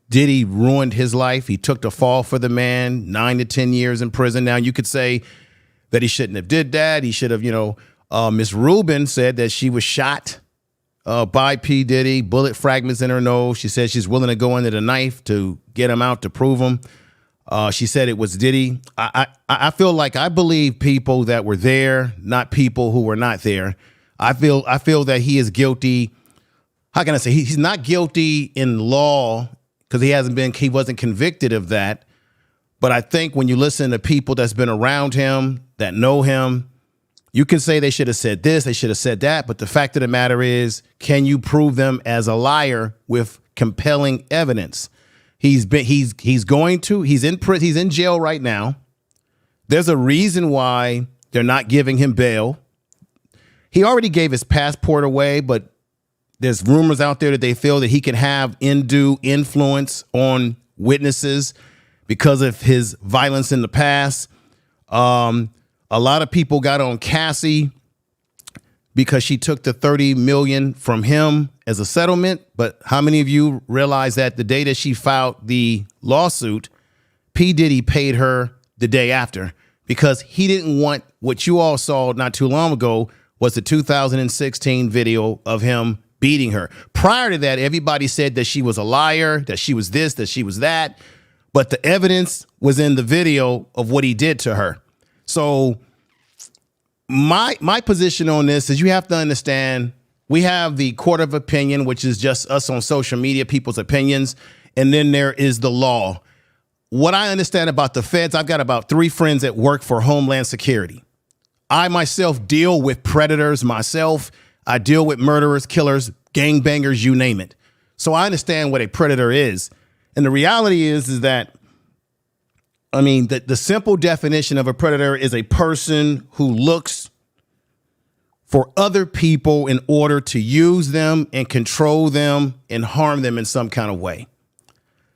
Diddy ruined his life. He took the fall for the man, 9 to 10 years in prison. Now you could say that he shouldn't have did that. He should have, Miss Rubin said that she was shot by P. Diddy, bullet fragments in her nose. She said she's willing to go under the knife to get him out to prove him. She said it was Diddy. I feel like I believe people that were there, not people who were not there. I feel that he is guilty. How can I say he's not guilty in law because he wasn't convicted of that. But I think when you listen to people that's been around him, that know him, you can say they should have said this, they should have said that. But the fact of the matter is, can you prove them as a liar with compelling evidence? He's in jail right now. There's a reason why they're not giving him bail. He already gave his passport away, but there's rumors out there that they feel that he can have undue influence on witnesses because of his violence in the past. A lot of people got on Cassie because she took the $30 million from him as a settlement. But how many of you realize that the day that she filed the lawsuit, P. Diddy paid her the day after because he didn't want what you all saw not too long ago was the 2016 video of him beating her. Prior to that, everybody said that she was a liar, that she was this, that she was that. But the evidence was in the video of what he did to her. So my position on this is you have to understand we have the court of opinion, which is just us on social media, people's opinions. And then there is the law. What I understand about the feds, I've got about 3 friends that work for Homeland Security. I myself deal with predators myself. I deal with murderers, killers, gangbangers, you name it. So I understand what a predator is. And the reality is that, I mean, the simple definition of a predator is a person who looks for other people in order to use them and control them and harm them in some kind of way.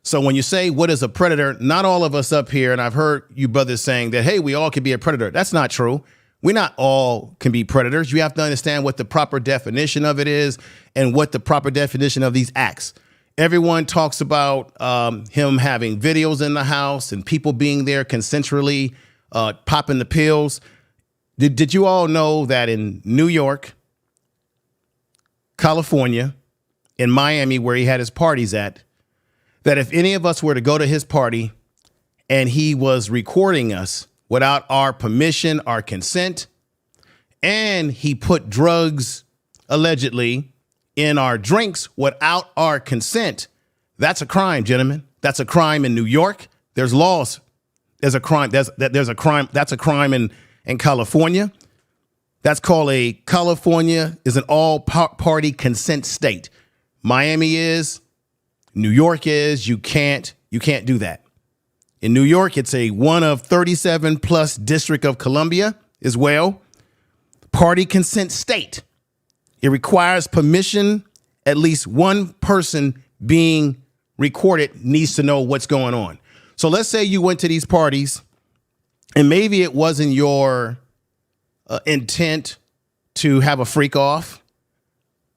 So when you say, what is a predator? Not all of us up here, and I've heard you brothers saying that, hey, we all can be a predator. That's not true. We not all can be predators. You have to understand what the proper definition of it is and what the proper definition of these acts. Everyone talks about him having videos in the house and people being there consensually popping the pills. Did you all know that in New York, California, in Miami, where he had his parties at, that if any of us were to go to his party and he was recording us without our permission, our consent, and he put drugs allegedly in our drinks without our consent, that's a crime, gentlemen. That's a crime in New York. There's laws. There's a crime. There's a crime. That's a crime in California. That's called a California is an all party consent state. Miami is, New York is, you can't do that. In New York, it's a one of 37 plus District of Columbia as well. Party consent state. It requires permission. At least one person being recorded needs to know what's going on. So let's say you went to these parties and maybe it wasn't your intent to have a freak off,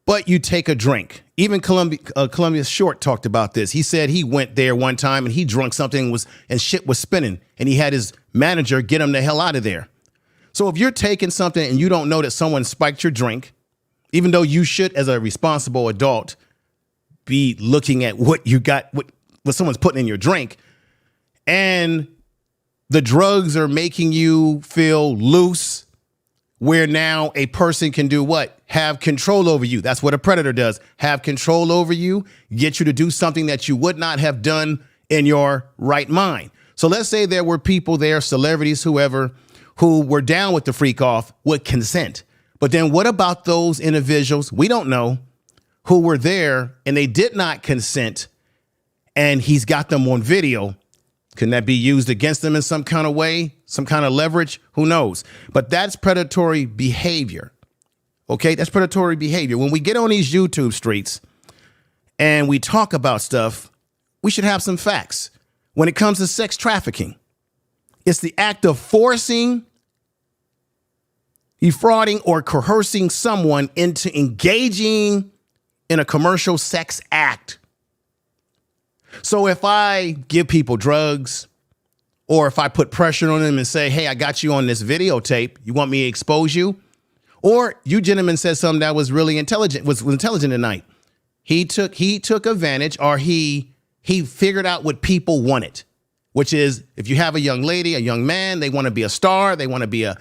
but you take a drink. Even Columbia Short talked about this. He said he went there one time and he drunk something and shit was spinning and he had his manager get him the hell out of there. So if you're taking something and you don't know that someone spiked your drink, even though you should, as a responsible adult, be looking at what you got, what someone's putting in your drink, and the drugs are making you feel loose, where now a person can do what? Have control over you. That's what a predator does. Have control over you, get you to do something that you would not have done in your right mind. So let's say there were people there, celebrities, whoever, who were down with the freak off with consent. But then what about those individuals, we don't know, who were there and they did not consent and he's got them on video? Can that be used against them in some kind of way, some kind of leverage? Who knows? But that's predatory behavior. Okay, that's predatory behavior. When we get on these YouTube streets and we talk about stuff, we should have some facts. When it comes to sex trafficking, it's the act of forcing, defrauding, or coercing someone into engaging in a commercial sex act. So if I give people drugs, or if I put pressure on them and say, hey, I got you on this videotape, you want me to expose you? Or you gentlemen said something that was really intelligent, was intelligent tonight. He took advantage, or he figured out what people wanted, which is if you have a young lady, a young man, they want to be a star, they want to be a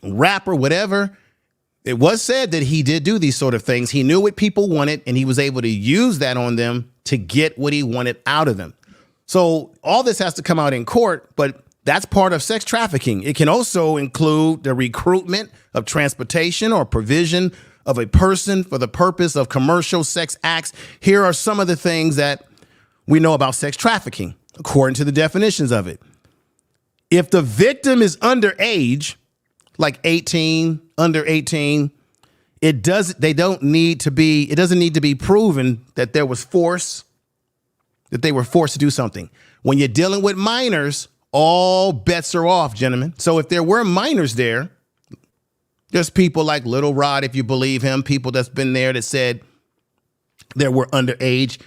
rapper, whatever. It was said that he did do these sort of things. He knew what people wanted and he was able to use that on them to get what he wanted out of them. So all this has to come out in court, but that's part of sex trafficking. It can also include the recruitment of transportation or provision of a person for the purpose of commercial sex acts. Here are some of the things that we know about sex trafficking, according to the definitions of it. If the victim is underage, like 18, under 18, it doesn't need to be proven that there was force, that they were forced to do something. When you're dealing with minors, all bets are off, gentlemen. So if there were minors there, there's people like Little Rod, if you believe him, people that's been there that said there were underage.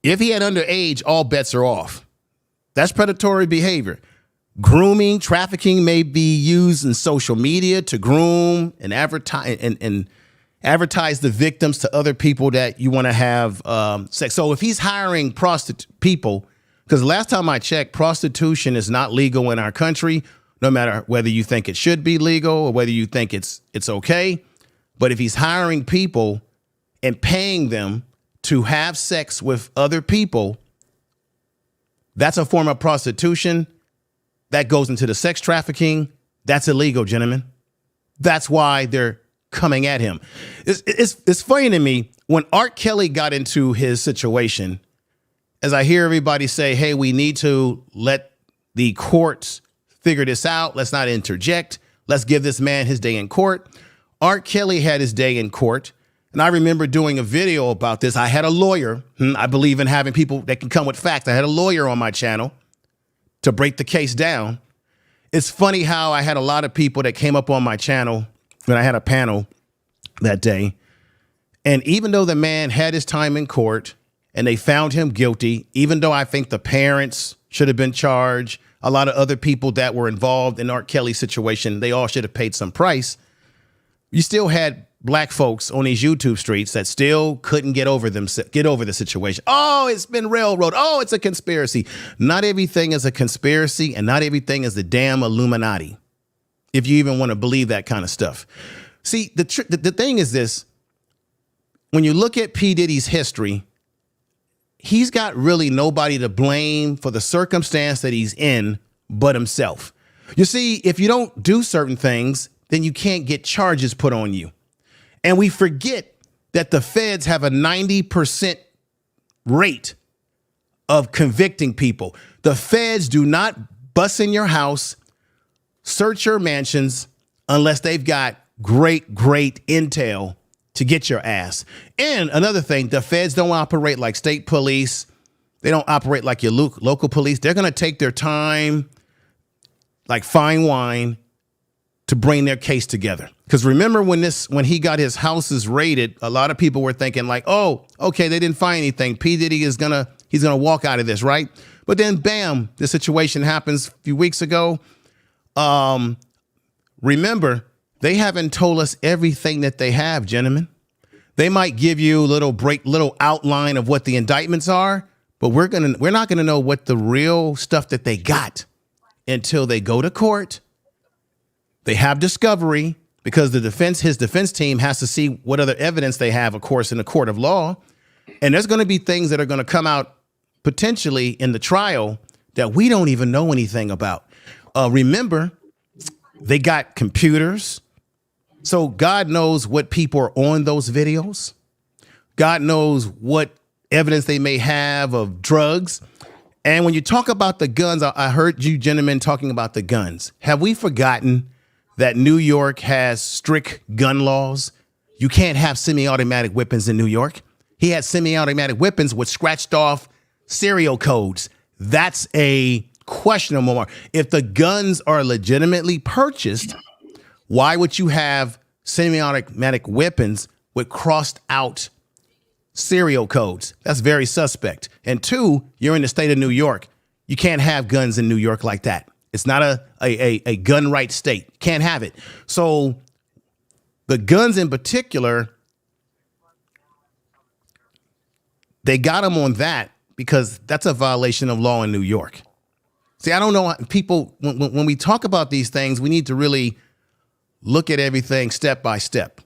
If he had underage, all bets are off. That's predatory behavior. Grooming, trafficking may be used in social media to groom and advertise the victims to other people that you want to have sex. So if he's hiring people, because last time I checked, prostitution is not legal in our country, no matter whether you think it should be legal or whether you think it's okay. But if he's hiring people and paying them to have sex with other people, that's a form of prostitution. That goes into the sex trafficking. That's illegal, gentlemen. That's why they're coming at him. It's funny to me when Art Kelly got into his situation, as I hear everybody say, hey, we need to let the courts figure this out. Let's not interject. Let's give this man his day in court. Art Kelly had his day in court. And I remember doing a video about this. I had a lawyer. I believe in having people that can come with facts. I had a lawyer on my channel to break the case down. It's funny how I had a lot of people that came up on my channel when I had a panel that day. And even though the man had his time in court and they found him guilty, even though I think the parents should have been charged, a lot of other people that were involved in Art Kelly's situation, they all should have paid some price. You still had black folks on these YouTube streets that still couldn't get over the situation. Oh, it's been railroad. Oh, it's a conspiracy. Not everything is a conspiracy, and not everything is the damn Illuminati, if you even want to believe that kind of stuff. See, the thing is this. When you look at P. Diddy's history, he's got really nobody to blame for the circumstance that he's in but himself. You see, if you don't do certain things, then you can't get charges put on you. And we forget that the feds have a 90% rate of convicting people. The feds do not bust in your house, search your mansions, unless they've got great intel to get your ass. And another thing, the feds don't operate like state police. They don't operate like your local police. They're going to take their time, like fine wine, to bring their case together. Because remember when he got his houses raided, a lot of people were thinking like, oh, okay, they didn't find anything. P. Diddy he's gonna walk out of this, right? But then bam, the situation happens a few weeks ago. Remember, they haven't told us everything that they have, gentlemen. They might give you a little outline of what the indictments are, but we're not gonna know what the real stuff that they got until they go to court. They have discovery because his defense team has to see what other evidence they have, of course, in the court of law. And there's going to be things that are going to come out potentially in the trial that we don't even know anything about. Remember, they got computers. So God knows what people are on those videos. God knows what evidence they may have of drugs. And when you talk about the guns, I heard you gentlemen talking about the guns. Have we forgotten that New York has strict gun laws? You can't have semi-automatic weapons in New York. He had semi-automatic weapons with scratched off serial codes. That's a questionable mark. If the guns are legitimately purchased, why would you have semi-automatic weapons with crossed out serial codes? That's very suspect. And two, you're in the state of New York. You can't have guns in New York like that. It's not a gun right state. Can't have it. So the guns in particular, they got them on that because that's a violation of law in New York. See, I don't know. People, when we talk about these things, we need to really look at everything step by step.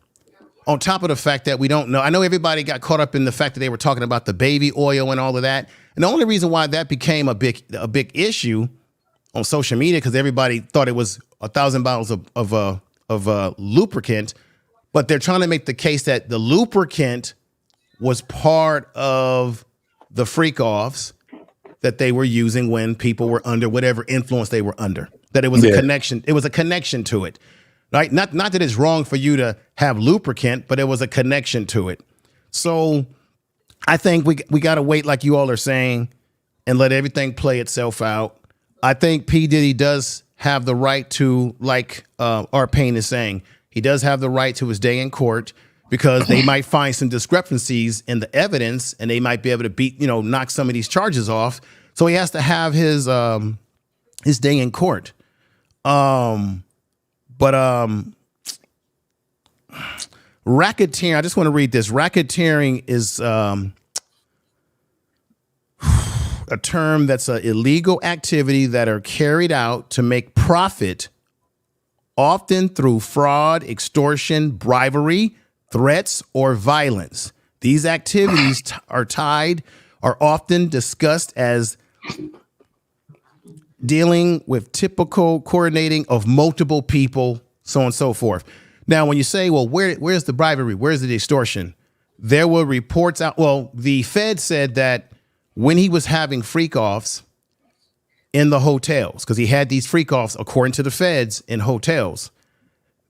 On top of the fact that we don't know. I know everybody got caught up in the fact that they were talking about the baby oil and all of that. And the only reason why that became a big issue on social media, because everybody thought it was 1,000 bottles of lubricant, but they're trying to make the case that the lubricant was part of the freak offs that they were using when people were under whatever influence they were under. That it was a connection. It was a connection to it, right? Not that it's wrong for you to have lubricant, but it was a connection to it. So I think we got to wait, like you all are saying, and let everything play itself out. I think P. Diddy does have the right to, like Art Payne is saying, he does have the right to his day in court, because they might find some discrepancies in the evidence and they might be able to knock some of these charges off. So he has to have his day in court. But racketeering, I just want to read this. Racketeering is a term that's an illegal activity that are carried out to make profit, often through fraud, extortion, bribery, threats, or violence. These activities are often discussed as dealing with typical coordinating of multiple people, so on and so forth. Now, when you say, well, where's the bribery? Where's the extortion? There were reports out. Well, the Fed said that when he was having freak offs in the hotels, because he had these freak offs, according to the Feds, in hotels,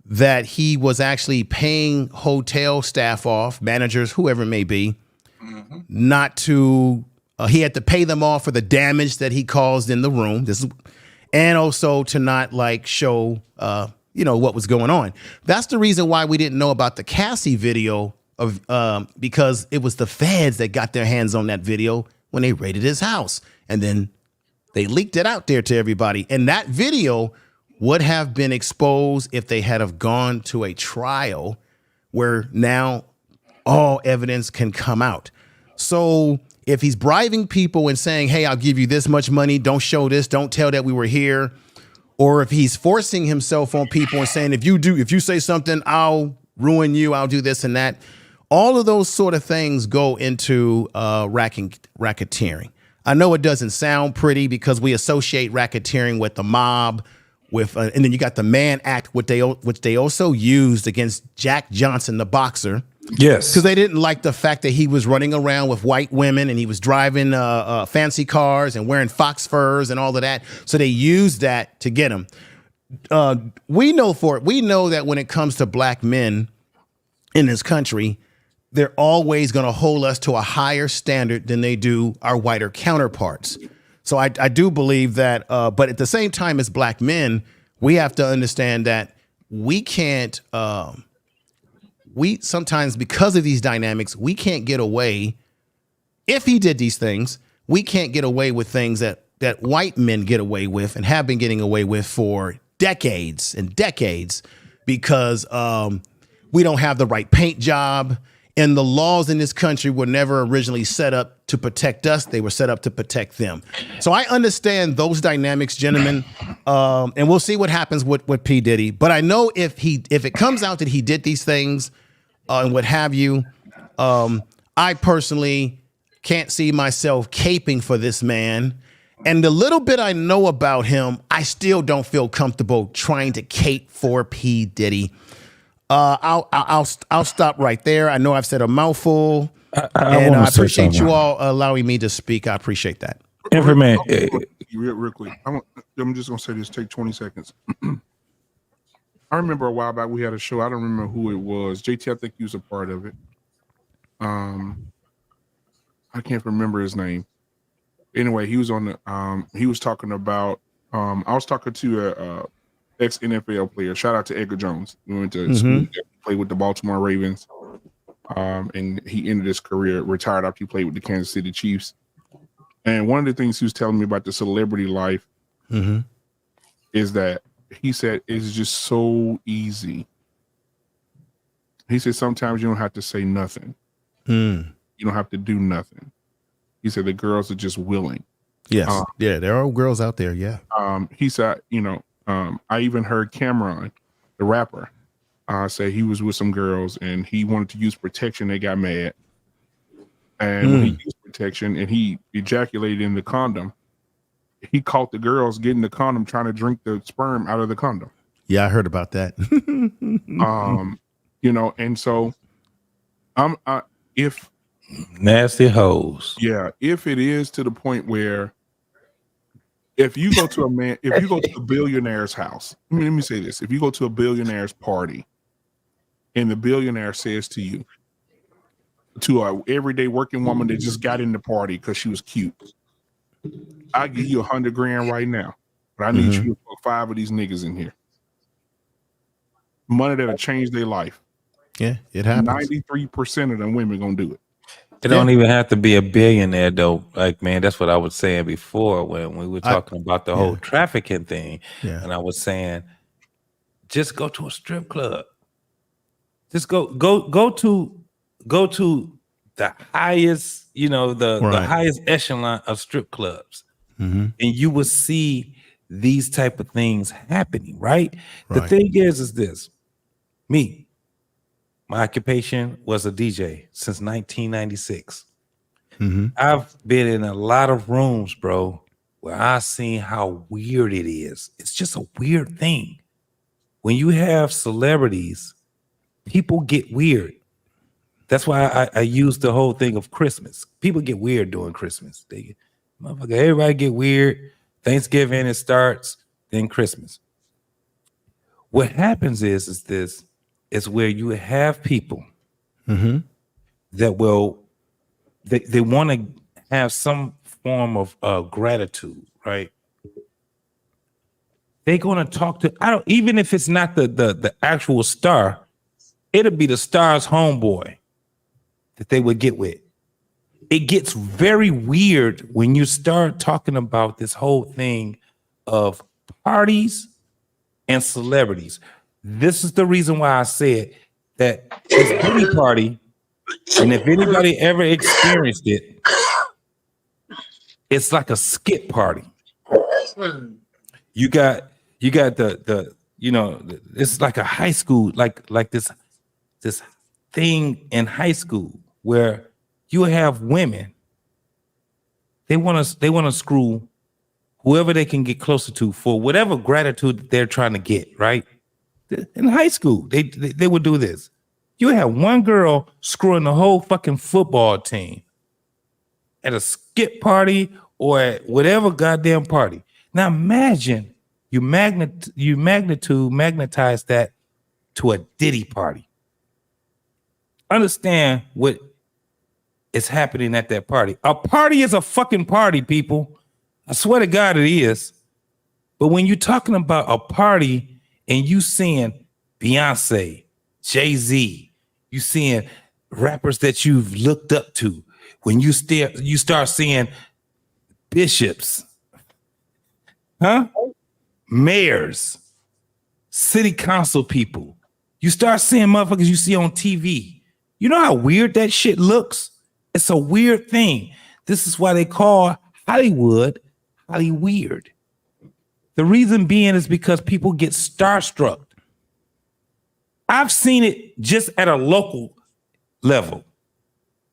that he was actually paying hotel staff off, managers, whoever it may be, not to, he had to pay them off for the damage that he caused in the room. And also to not show, what was going on. That's the reason why we didn't know about the Cassie video because it was the Feds that got their hands on that video when they raided his house. And then they leaked it out there to everybody. And that video would have been exposed if they had have gone to a trial where now all evidence can come out. So if he's bribing people and saying, hey, I'll give you this much money, don't show this, don't tell that we were here, or if he's forcing himself on people and saying, if you say something, I'll ruin you, I'll do this and that, all of those sort of things go into racketeering. I know it doesn't sound pretty because we associate racketeering with the mob, and then you got the Mann Act, which they also used against Jack Johnson, the boxer. Yes, because they didn't like the fact that he was running around with white women and he was driving fancy cars and wearing fox furs and all of that. So they used that to get him. We know that when it comes to black men in this country, they're always going to hold us to a higher standard than they do our whiter counterparts. So I do believe that, but at the same time as black men, we have to understand that we can't, we sometimes, because of these dynamics, we can't get away. If he did these things, we can't get away with things that white men get away with and have been getting away with for decades and decades, because we don't have the right paint job. And the laws in this country were never originally set up to protect us. They were set up to protect them. So I understand those dynamics, gentlemen. And we'll see what happens with P. Diddy. But I know if it comes out that he did these things and what have you, I personally can't see myself caping for this man. And the little bit I know about him, I still don't feel comfortable trying to cape for P. Diddy. I'll stop right there. I know I've said a mouthful, and I appreciate you all allowing me to speak. I appreciate that. Information. Real quick. I'm just gonna say this. Take 20 seconds. I remember a while back we had a show. I don't remember who it was. JT, I think he was a part of it. I can't remember his name. Anyway, he was on the. He was talking about. I was talking to a ex-NFL player. Shout out to Edgar Jones. We went to school, played with the Baltimore Ravens, and he ended his career, retired after he played with the Kansas City Chiefs. And one of the things he was telling me about the celebrity life is that he said it's just so easy. He said sometimes you don't have to say nothing. You don't have to do nothing. He said the girls are just willing. Yes. Yeah, there are girls out there. Yeah. He said, I even heard Cameron, the rapper, say he was with some girls and he wanted to use protection. They got mad. And when he used protection and he ejaculated in the condom. He caught the girls getting the condom trying to drink the sperm out of the condom. Yeah, I heard about that. You know, and so if nasty hoes. Yeah, if it is to the point where if you go to a billionaire's house, let me say this. If you go to a billionaire's party and the billionaire says to you, to a everyday working woman that just got in the party because she was cute, I'll give you $100,000 right now, but I need you to put 5 of these niggas in here. Money that'll change their life. Yeah, it happens. 93% of them women gonna do it. It don't even have to be a billionaire though. Like, man, that's what I was saying before when we were talking about the whole trafficking thing. Yeah. And I was saying, just go to a strip club. Just go to the highest, you know, the highest echelon of strip clubs. And you will see these type of things happening, right? The thing is this. My occupation was a DJ since 1996. I've been in a lot of rooms, bro, where I've seen how weird it is. It's just a weird thing. When you have celebrities, people get weird. That's why I use the whole thing of Christmas. People get weird during Christmas. Everybody get weird. Thanksgiving, it starts, then Christmas. What happens is where you have people that will, they want to have some form of gratitude, right? They're going to talk to, even if it's not the actual star, it'll be the star's homeboy that they would get with. It gets very weird when you start talking about this whole thing of parties and celebrities. This is the reason why I said that this Diddy party, and if anybody ever experienced it, it's like a skit party. You got the you know, it's like a high school, like this thing in high school where you have women. They want to screw whoever they can get closer to for whatever gratitude that they're trying to get, right? In high school, they would do this. You have one girl screwing the whole fucking football team at a skit party or at whatever goddamn party. Now imagine you magnetize that to a Diddy party. Understand what is happening at that party. A party is a fucking party, people. I swear to God it is. But when you're talking about a party and you seeing Beyonce, Jay-Z, you seeing rappers that you've looked up to, when you start seeing bishops, mayors, city council people, you start seeing motherfuckers you see on TV. You know how weird that shit looks? It's a weird thing. This is why they call Hollywood Hollyweird. The reason being is because people get starstruck. I've seen it just at a local level.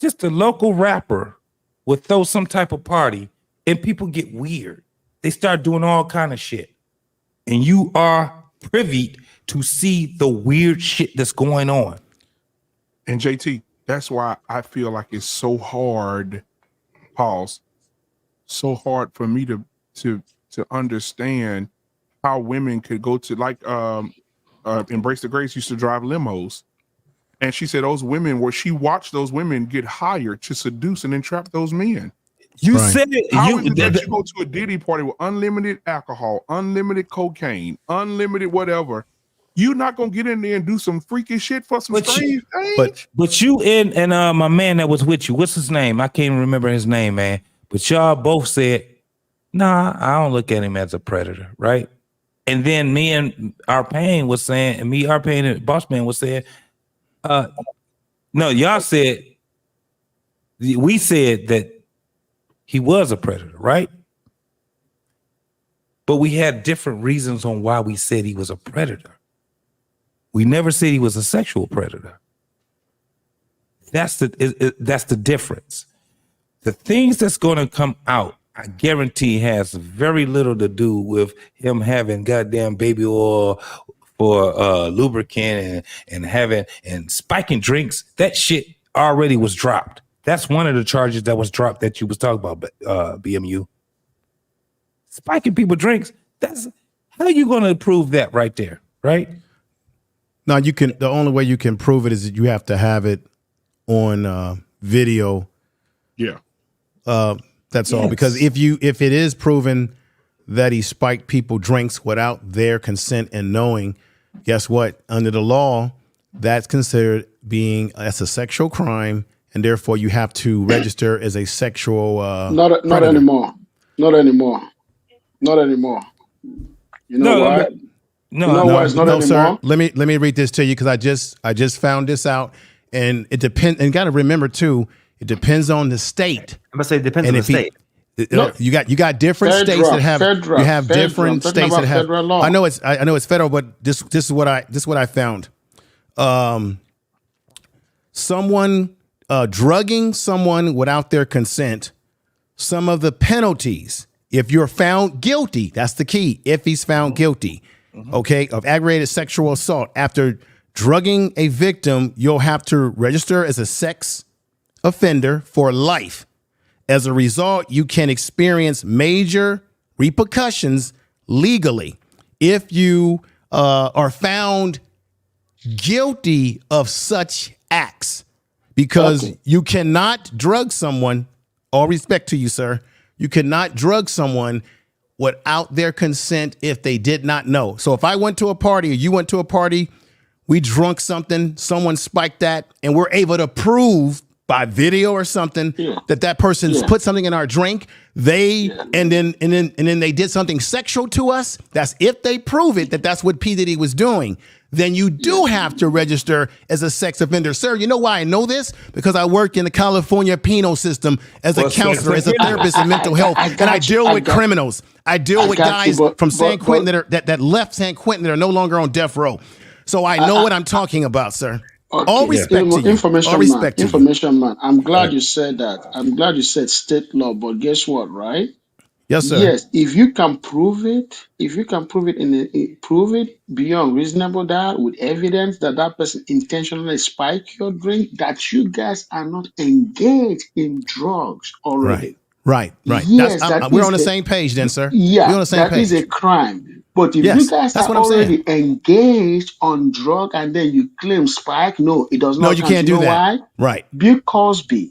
Just a local rapper would throw some type of party and people get weird. They start doing all kind of shit. And you are privy to see the weird shit that's going on. And JT, that's why I feel like it's so hard, so hard for me to understand how women could go to, like Embrace the Grace used to drive limos. And she said those women, where she watched those women get hired to seduce and entrap those men. You said it. How is it that you go to a Diddy party with unlimited alcohol, unlimited cocaine, unlimited whatever? You're not gonna get in there and do some freaky shit for some strange things. But you and my man that was with you, what's his name? I can't even remember his name, man. But y'all both said, nah, I don't look at him as a predator, right? And then me and Arpain was saying, and Arpain and Boss Man was saying, no, y'all said, we said that he was a predator, right? But we had different reasons on why we said he was a predator. We never said he was a sexual predator. That's the difference. the things that's going to come out, I guarantee has very little to do with him having goddamn baby oil for lubricant and spiking drinks. That shit already was dropped. That's one of the charges that was dropped that you was talking about, BMU. Spiking people drinks. That's how you going to prove that right there, right? No, you can. The only way you can prove it is that you have to have it on video. Yeah. That's all. Because if it is proven that he spiked people drinks without their consent and knowing, guess what? Under the law, that's considered that's a sexual crime, and therefore you have to register as a sexual. Not anymore. Not anymore. Not anymore. You know why? Why it's not anymore? Sir. Let me read this to you because I just found this out, and it depends. And got to remember too, it depends on the state. I'm gonna say it depends on the state. You got different states that have different states that have. Law. I know it's federal, but this is what I found. Someone drugging someone without their consent. Some of the penalties, if you're found guilty, that's the key. If he's found guilty, okay, of aggravated sexual assault after drugging a victim, you'll have to register as a sex offender for life. As a result, you can experience major repercussions legally if you are found guilty of such acts, because you cannot drug someone. All respect to you, sir. You cannot drug someone without their consent if they did not know. So if I went to a party or you went to a party, we drunk something, someone spiked that, and we're able to prove by video or something that person's put something in our drink, and then they did something sexual to us. That's if they prove it that's what P. Diddy was doing. Then you do have to register as a sex offender. Sir, you know why I know this? Because I work in the California penal system as a counselor, as a therapist in mental health, and I deal with criminals. I deal with guys from San Quentin that left San Quentin that are no longer on death row. So I know what I'm talking about, sir. Okay. All respect to you. Information man. I'm glad you said that. I'm glad you said state law, but guess what, right? Yes, sir. Yes, if you can prove it, prove it beyond reasonable doubt with evidence that person intentionally spiked your drink, that you guys are not engaged in drugs already. Right. Yes, we're on the same page then, sir. Yeah, we're on the same page. Is a crime. But if you guys are already engaged on drug and then you claim spike, no, it does not. No, you can't do that. Why? Right. Bill Cosby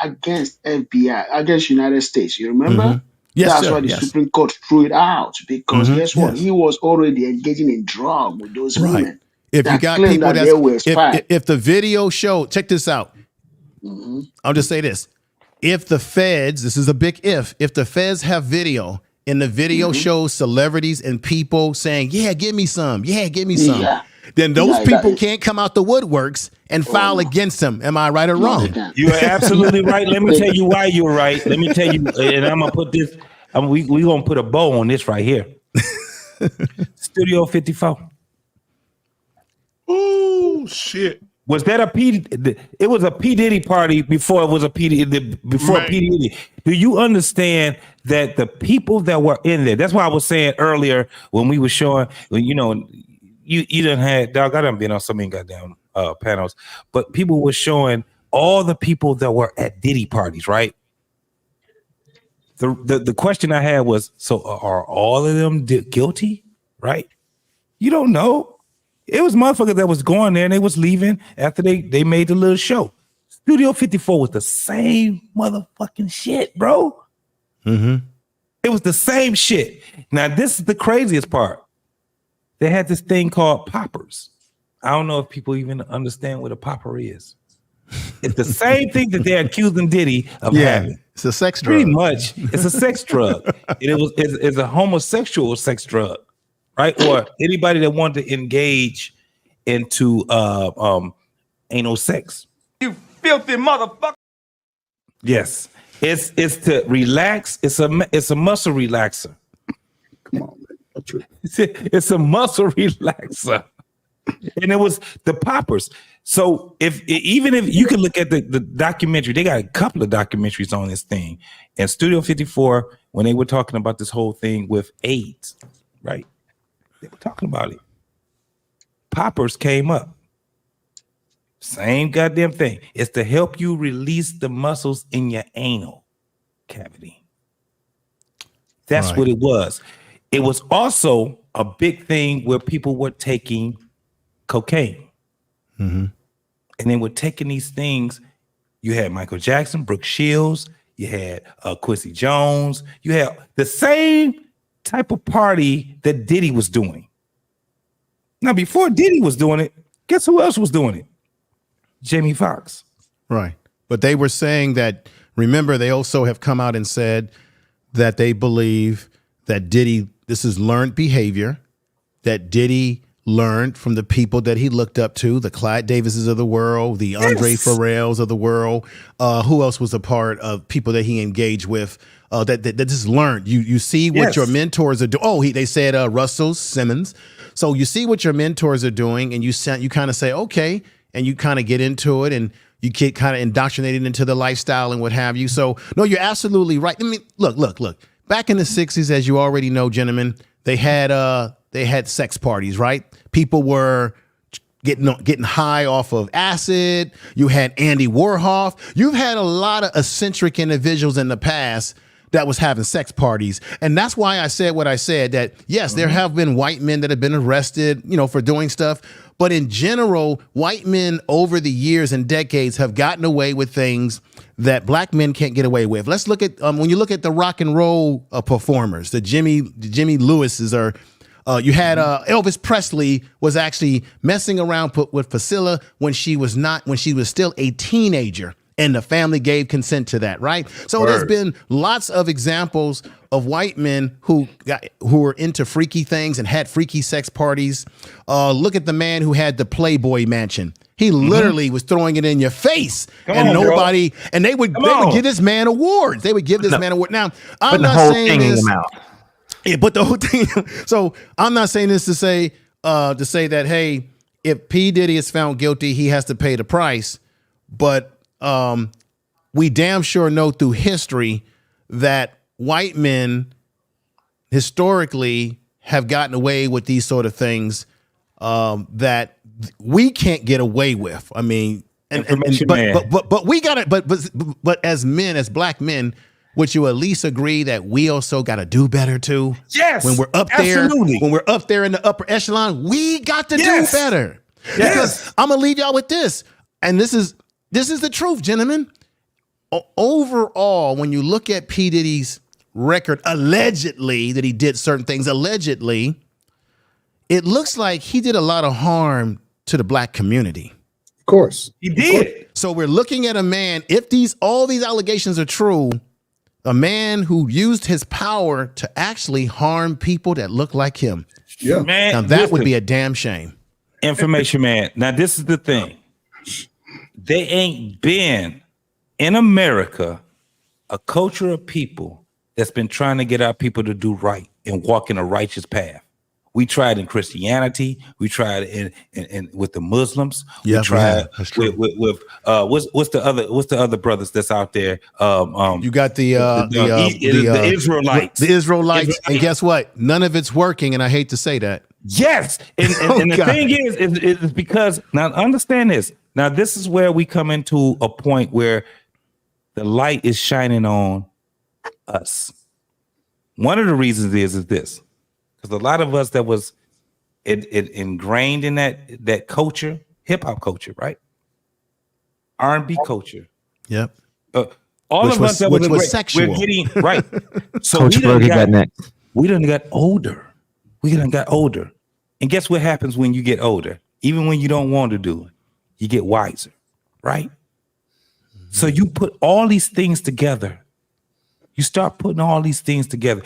against FBI, against United States. You remember? Mm-hmm. Yes, That's sir. why the Supreme Court threw it out, because guess what? He was already engaging in drug with those women. If you got people if the video show, check this out. I'll just say this. If the feds, this is a big if the feds have video and the video shows celebrities and people saying, yeah, give me some, then those people can't come out the woodworks and file against them. Am I right or wrong? You are absolutely right. Let me tell you why you're right. Let me tell you, and I'm going to put this, we're going to put a bow on this right here. Studio 54. Oh, shit. Was that it was a P. Diddy party before it was a P. Diddy, before P. Diddy. Do you understand that the people that were in there, that's why I was saying earlier when we were showing, you done had, dog, I done been on so many goddamn panels, but people were showing all the people that were at Diddy parties, right? The question I had was, so are all of them guilty, right? You don't know. It was motherfuckers that was going there and they was leaving after they made the little show. Studio 54 was the same motherfucking shit, bro. Mm-hmm. It was the same shit. Now, this is the craziest part. They had this thing called poppers. I don't know if people even understand what a popper is. It's the same thing that they're accusing Diddy of having. It's a sex drug. Pretty much. It's a sex drug. It's a homosexual sex drug. Right? Or anybody that wanted to engage into anal sex. You filthy motherfucker. Yes. It's to relax. It's a muscle relaxer. Come on, man. It's a muscle relaxer. And it was the poppers. So even if you can look at the documentary, they got a couple of documentaries on this thing. And Studio 54, when they were talking about this whole thing with AIDS, right? They were talking about it. Poppers came up. Same goddamn thing. It's to help you release the muscles in your anal cavity. That's Right. what it was. It was also a big thing where people were taking cocaine. Mm-hmm. And they were taking these things. You had Michael Jackson, Brooke Shields, you had Quincy Jones, you had the same type of party that Diddy was doing. Now, before Diddy was doing it, guess who else was doing it? Jamie Foxx. Right. But they were saying that, remember, they also have come out and said that they believe that Diddy, this is learned behavior, that Diddy learned from the people that he looked up to, the Clyde Davises of the world, the Andre Farrells of the world. Who else was a part of people that he engaged with? That just learned. You see what your mentors are doing. Oh, they said Russell Simmons. So you see what your mentors are doing, and you kind of say, okay, and you kind of get into it, and you get kind of indoctrinated into the lifestyle and what have you. So no, you're absolutely right. I mean, look. Back in the 60s, as you already know, gentlemen, they had sex parties, right? People were getting high off of acid. You had Andy Warhol. You've had a lot of eccentric individuals in the past that was having sex parties. And that's why I said what I said, that yes, there have been white men that have been arrested, for doing stuff. But in general, white men over the years and decades have gotten away with things that black men can't get away with. Let's look at when you look at the rock and roll performers, the Jimmy Lewis's, or you had Elvis Presley was actually messing around with Priscilla when she was still a teenager, and the family gave consent to that, right? So there's been lots of examples of white men who were into freaky things and had freaky sex parties. Look at the man who had the Playboy Mansion. He literally was throwing it in your face, and they would give this man awards. They would give this man award. Now, I'm not saying this. Yeah, but the whole thing. So I'm not saying this to say that, hey, if P. Diddy is found guilty, he has to pay the price. But we damn sure know through history that white men historically have gotten away with these sort of things that we can't get away with. I mean, but we got it. But as men, as black men, would you at least agree that we also got to do better too? Yes. When we're up there, when we're up there in the upper echelon, we got to do better. Yes. Because I'm gonna leave y'all with this, and this is the truth, gentlemen. Overall, when you look at P. Diddy's record, allegedly that he did certain things, allegedly, it looks like he did a lot of harm to the black community. Of course. He did. So we're looking at a man, if all these allegations are true, a man who used his power to actually harm people that look like him. Yeah. Man, now that would be a damn shame. Information man. Now this is the thing. They ain't been in America a culture of people that's been trying to get our people to do right and walk in a righteous path. We tried in Christianity. We tried in with the Muslims. Yeah, we tried that's true. with what's the other brothers that's out there? You got the Israelites. The Israelites, and guess what? None of it's working, and I hate to say that. Yes, and the thing is because now understand this. Now this is where we come into a point where the light is shining on us. One of the reasons is this. Because a lot of us that was ingrained in that culture, hip hop culture, right? R&B culture. Yep. All of us that was sexual. We're getting right. So we done got older. We done got older. And guess what happens when you get older? Even when you don't want to do it, you get wiser, right? Mm-hmm. So you put all these things together. You start putting all these things together.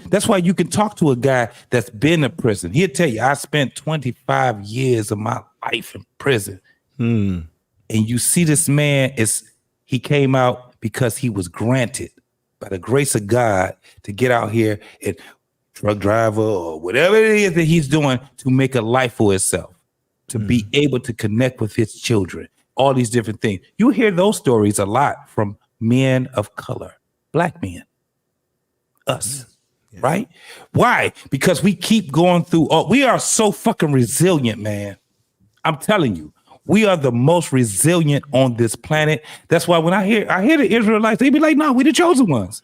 That's why you can talk to a guy that's been in prison. He'll tell you, I spent 25 years of my life in prison. And you see this man, he came out because he was granted by the grace of God to get out here and truck driver or whatever it is that he's doing to make a life for himself. to be able to connect with his children, all these different things. You hear those stories a lot from men of color, black men, us, right? Why? Because we keep going through, we are so fucking resilient, man. I'm telling you, we are the most resilient on this planet. That's why when I hear the Israelites, they be like, no, we the chosen ones.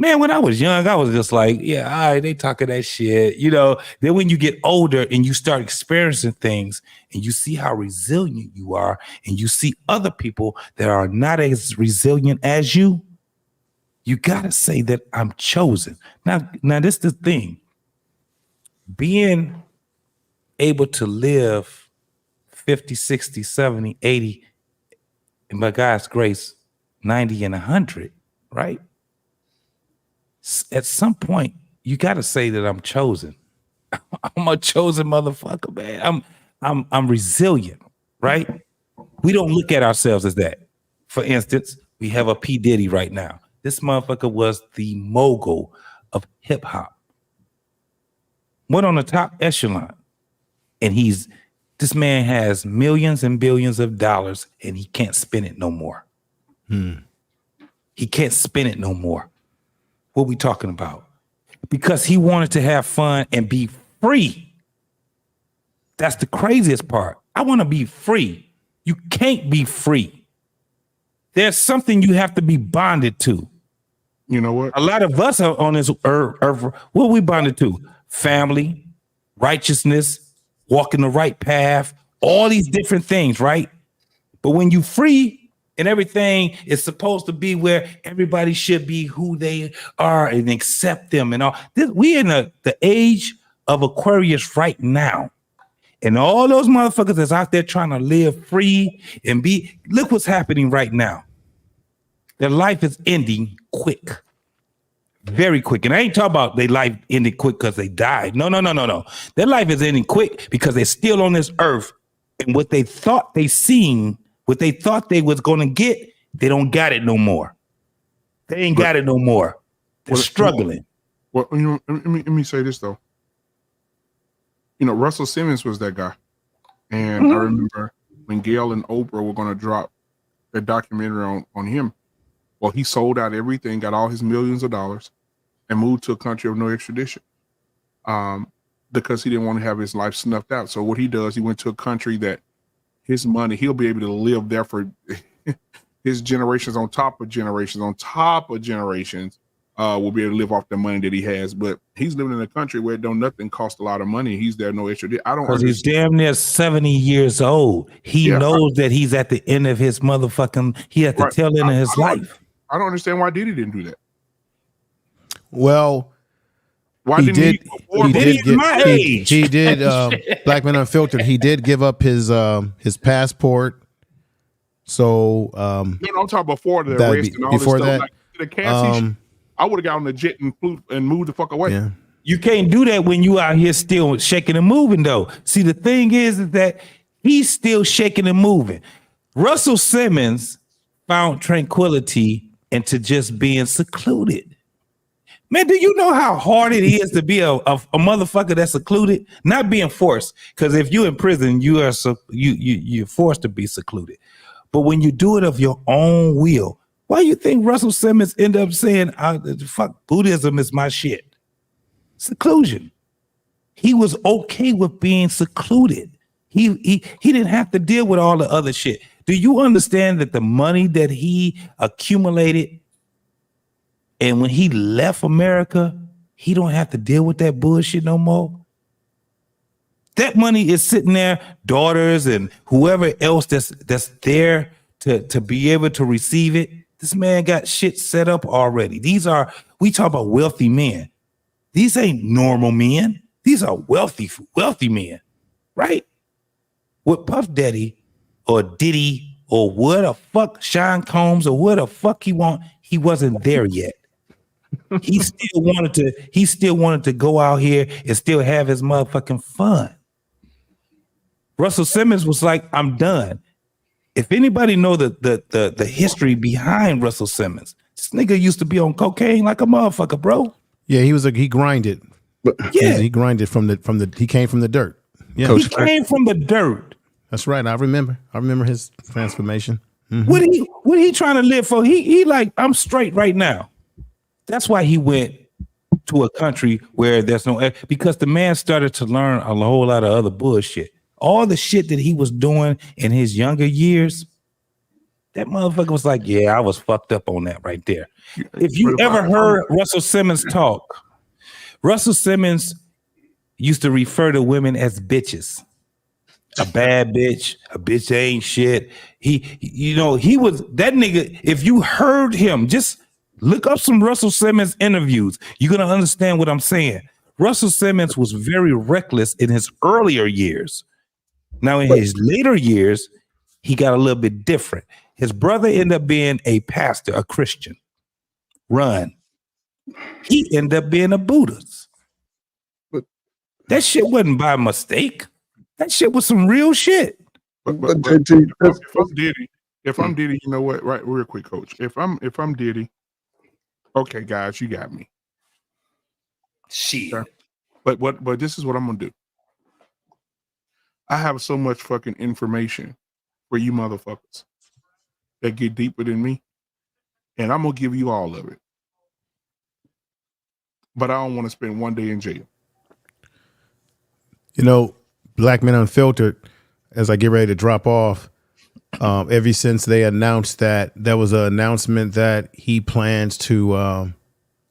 Man, when I was young, I was just like, yeah, all right, they talking that shit. You know, then when you get older and you start experiencing things and you see how resilient you are and you see other people that are not as resilient as you, you got to say that I'm chosen. Now, this is the thing. Being able to live 50, 60, 70, 80, and by God's grace, 90 and 100, right? At some point, you got to say that I'm chosen. I'm a chosen motherfucker, man. I'm resilient, right? We don't look at ourselves as that. For instance, we have a P. Diddy right now. This motherfucker was the mogul of hip hop. Went on the top echelon. And this man has millions and billions of dollars and he can't spend it no more. He can't spend it no more. What we talking about? Because he wanted to have fun and be free. That's the craziest part. I want to be free. You can't be free. There's something you have to be bonded to. You know what? A lot of us are on this earth. What are we bonded to? Family, righteousness, walking the right path, all these different things, right? But when you free and everything is supposed to be where everybody should be who they are and accept them and all. We in the age of Aquarius right now. And all those motherfuckers that's out there trying to live free and look what's happening right now. Their life is ending quick. Very quick. And I ain't talking about their life ended quick because they died. No. Their life is ending quick because they're still on this earth. And what they thought they seen, what they thought they was going to get, they don't got it no more. They ain't got it no more. They're struggling. Well, you know, let me say this, though. You know, Russell Simmons was that guy. And I remember when Gail and Oprah were going to drop a documentary on him. Well, he sold out everything, got all his millions of dollars, and moved to a country of no extradition because he didn't want to have his life snuffed out. So what he does, he went to a country that his money, he'll be able to live there for his generations on top of generations will be able to live off the money that he has. But he's living in a country where nothing costs a lot of money. He's there, no extra. I don't because he's damn near 70 years old. He knows that he's at the end of his motherfucking, he at the tail end of his life. I don't understand why Diddy didn't do that. Well, why he did he did Black Man Unfiltered. He did give up his passport. So I'm talking before the arrest and all before this that. Like, the I would have got on the jet and flew and moved the fuck away. Yeah. You can't do that when you out here still shaking and moving, though. See, the thing is that he's still shaking and moving. Russell Simmons found tranquility into just being secluded. Man, do you know how hard it is to be a motherfucker that's secluded? Not being forced, because if you're in prison, you're forced to be secluded. But when you do it of your own will, why you think Russell Simmons ended up saying, fuck, Buddhism is my shit? Seclusion. He was okay with being secluded. He didn't have to deal with all the other shit. Do you understand that the money that he accumulated and when he left America, he don't have to deal with that bullshit no more? That money is sitting there, daughters and whoever else that's there to be able to receive it. This man got shit set up already. We talk about wealthy men. These ain't normal men. These are wealthy men, right? With Puff Daddy or Diddy or what the fuck, Sean Combs or what the fuck he wasn't there yet. He still wanted to go out here and still have his motherfucking fun. Russell Simmons was like, I'm done. If anybody know the history behind Russell Simmons, this nigga used to be on cocaine like a motherfucker, bro. Yeah, he grinded. Yeah, he grinded he came from the dirt. Yeah. He came from the dirt. That's right. I remember his transformation. Mm-hmm. What he trying to live for? He like, I'm straight right now. That's why he went to a country where there's no, because the man started to learn a whole lot of other bullshit. All the shit that he was doing in his younger years, that motherfucker was like, yeah, I was fucked up on that right there. If you ever heard Russell Simmons talk, Russell Simmons used to refer to women as bitches. A bad bitch, a bitch that ain't shit. He was that nigga. If you heard him, just look up some Russell Simmons interviews. You're gonna understand what I'm saying. Russell Simmons was very reckless in his earlier years. Now, in his later years, he got a little bit different. His brother ended up being a pastor, a Christian. He ended up being a Buddhist. But that shit wasn't by mistake. That shit was some real shit. But if I'm Diddy, you know what? Right, real quick, Coach. If I'm Diddy, okay, guys, you got me. Shit. Okay? But this is what I'm gonna do. I have so much fucking information for you motherfuckers that get deeper than me, and I'm gonna give you all of it. But I don't want to spend one day in jail. You know, Black Men Unfiltered, as I get ready to drop off, ever since they announced that there was an announcement that he plans to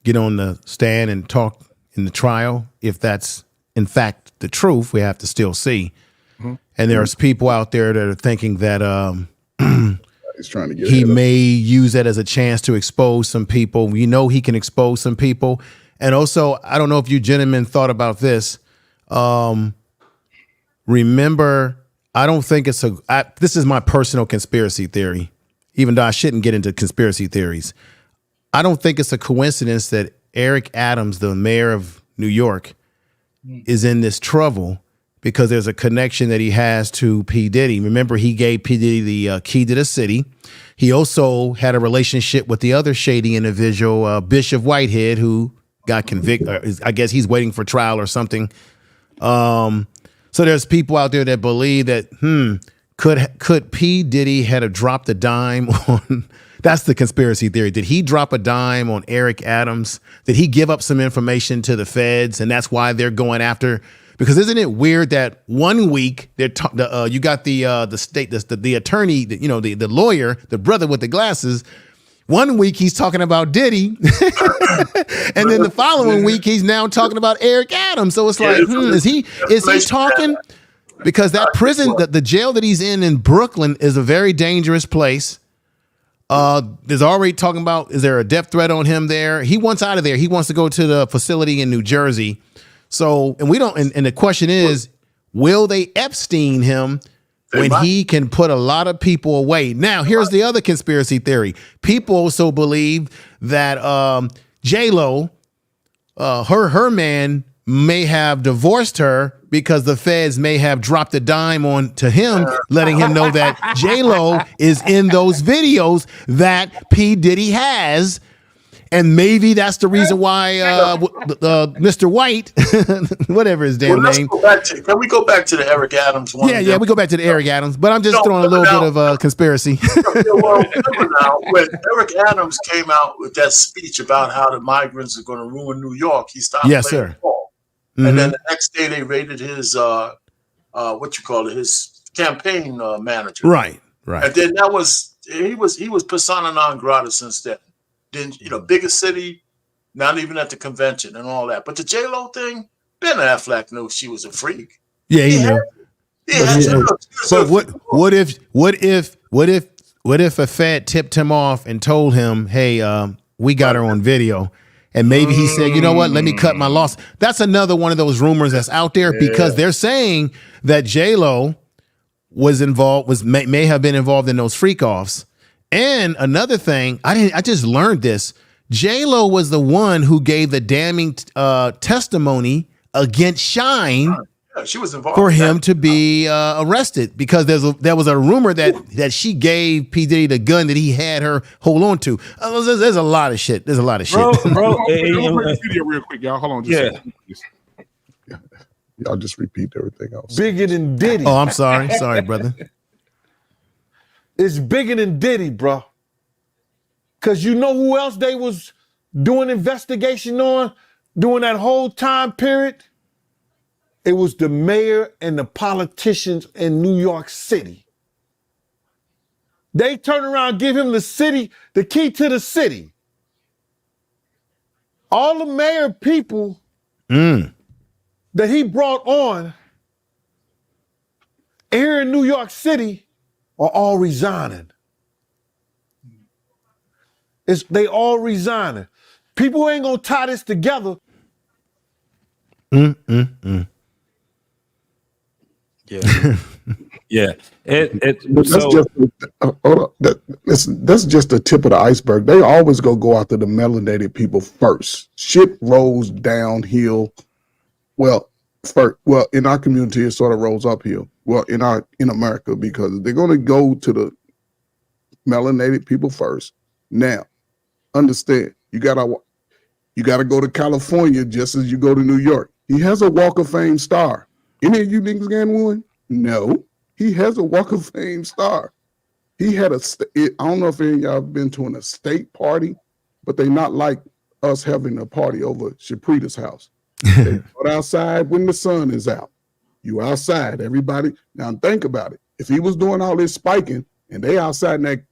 get on the stand and talk in the trial, if that's in fact the truth, we have to still see. Mm-hmm. And there's people out there that are thinking that he's trying to get he may use that as a chance to expose some people. We know he can expose some people. And also, I don't know if you gentlemen thought about this. Remember, I don't think it's this is my personal conspiracy theory, even though I shouldn't get into conspiracy theories. I don't think it's a coincidence that Eric Adams, the mayor of New York, is in this trouble because there's a connection that he has to P. Diddy. Remember, he gave P. Diddy the key to the city. He also had a relationship with the other shady individual, Bishop Whitehead, who got convicted. I guess he's waiting for trial or something. So there's people out there that believe that, could P. Diddy had to drop the dime on, that's the conspiracy theory. Did he drop a dime on Eric Adams? Did he give up some information to the feds? And that's why they're going after, because isn't it weird that 1 week you got the state, the attorney, the lawyer, the brother with the glasses. 1 week he's talking about Diddy, and then the following week he's now talking about Eric Adams. So it's like, is he talking? Because that prison, the jail that he's in Brooklyn is a very dangerous place. There's already talking about, is there a death threat on him there? He wants out of there. He wants to go to the facility in New Jersey. So, and we don't, and the question is, will they Epstein him when he can put a lot of people away? Now, here's the other conspiracy theory. People also believe that J-Lo, her man may have divorced her because the feds may have dropped a dime on to him, letting him know that J-Lo is in those videos that P. Diddy has. And maybe that's the reason why Mr. White, whatever his damn name. Can we go back to the Eric Adams one? Yeah, we go back to the Eric Adams, but I'm just throwing a little bit of conspiracy. Well, remember now, when Eric Adams came out with that speech about how the migrants are going to ruin New York, he stopped playing ball. Mm-hmm. And then the next day they raided his, his campaign manager. Right. And then he was persona non grata since then. Then, biggest city, not even at the convention and all that. But the J-Lo thing, Ben Affleck knew she was a freak. Yeah, he knew. But what if a Fed tipped him off and told him, hey, we got her on video, and maybe he said, you know what, let me cut my loss. That's another one of those rumors that's out there because they're saying that J-Lo was involved, may have been involved in those freak offs. And another thing, I just learned this. J-Lo was the one who gave the damning testimony against Shine she was involved for him to be arrested because there was a rumor that she gave P. Diddy the gun that he had her hold on to. There's a lot of shit. There's a lot of shit. Bro, video real quick, y'all. Hold on just a second. I just repeat everything else. Bigger than Diddy. Oh, I'm sorry. Sorry, brother. It's bigger than Diddy, bro. Because you know who else they was doing investigation on during that whole time period? It was the mayor and the politicians in New York City. They turn around and give him the key to the city. All the mayor people that he brought on here in New York City are all resigning. They all resigning. People ain't gonna tie this together. Yeah. Yeah. Hold on. That's just the tip of the iceberg. They always go after the melanated people first. Shit rolls downhill. Well, in our community, it sort of rolls uphill. Well, in America, because they're going to go to the melanated people first. Now, understand, you gotta go to California just as you go to New York. He has a Walk of Fame star. Any of you niggas got one? No. He has a Walk of Fame star. He had I don't know if any of y'all have been to an estate party, but they not like us having a party over Shaprita's house. They go outside when the sun is out. You outside, everybody. Now think about it. If he was doing all this spiking and they outside in that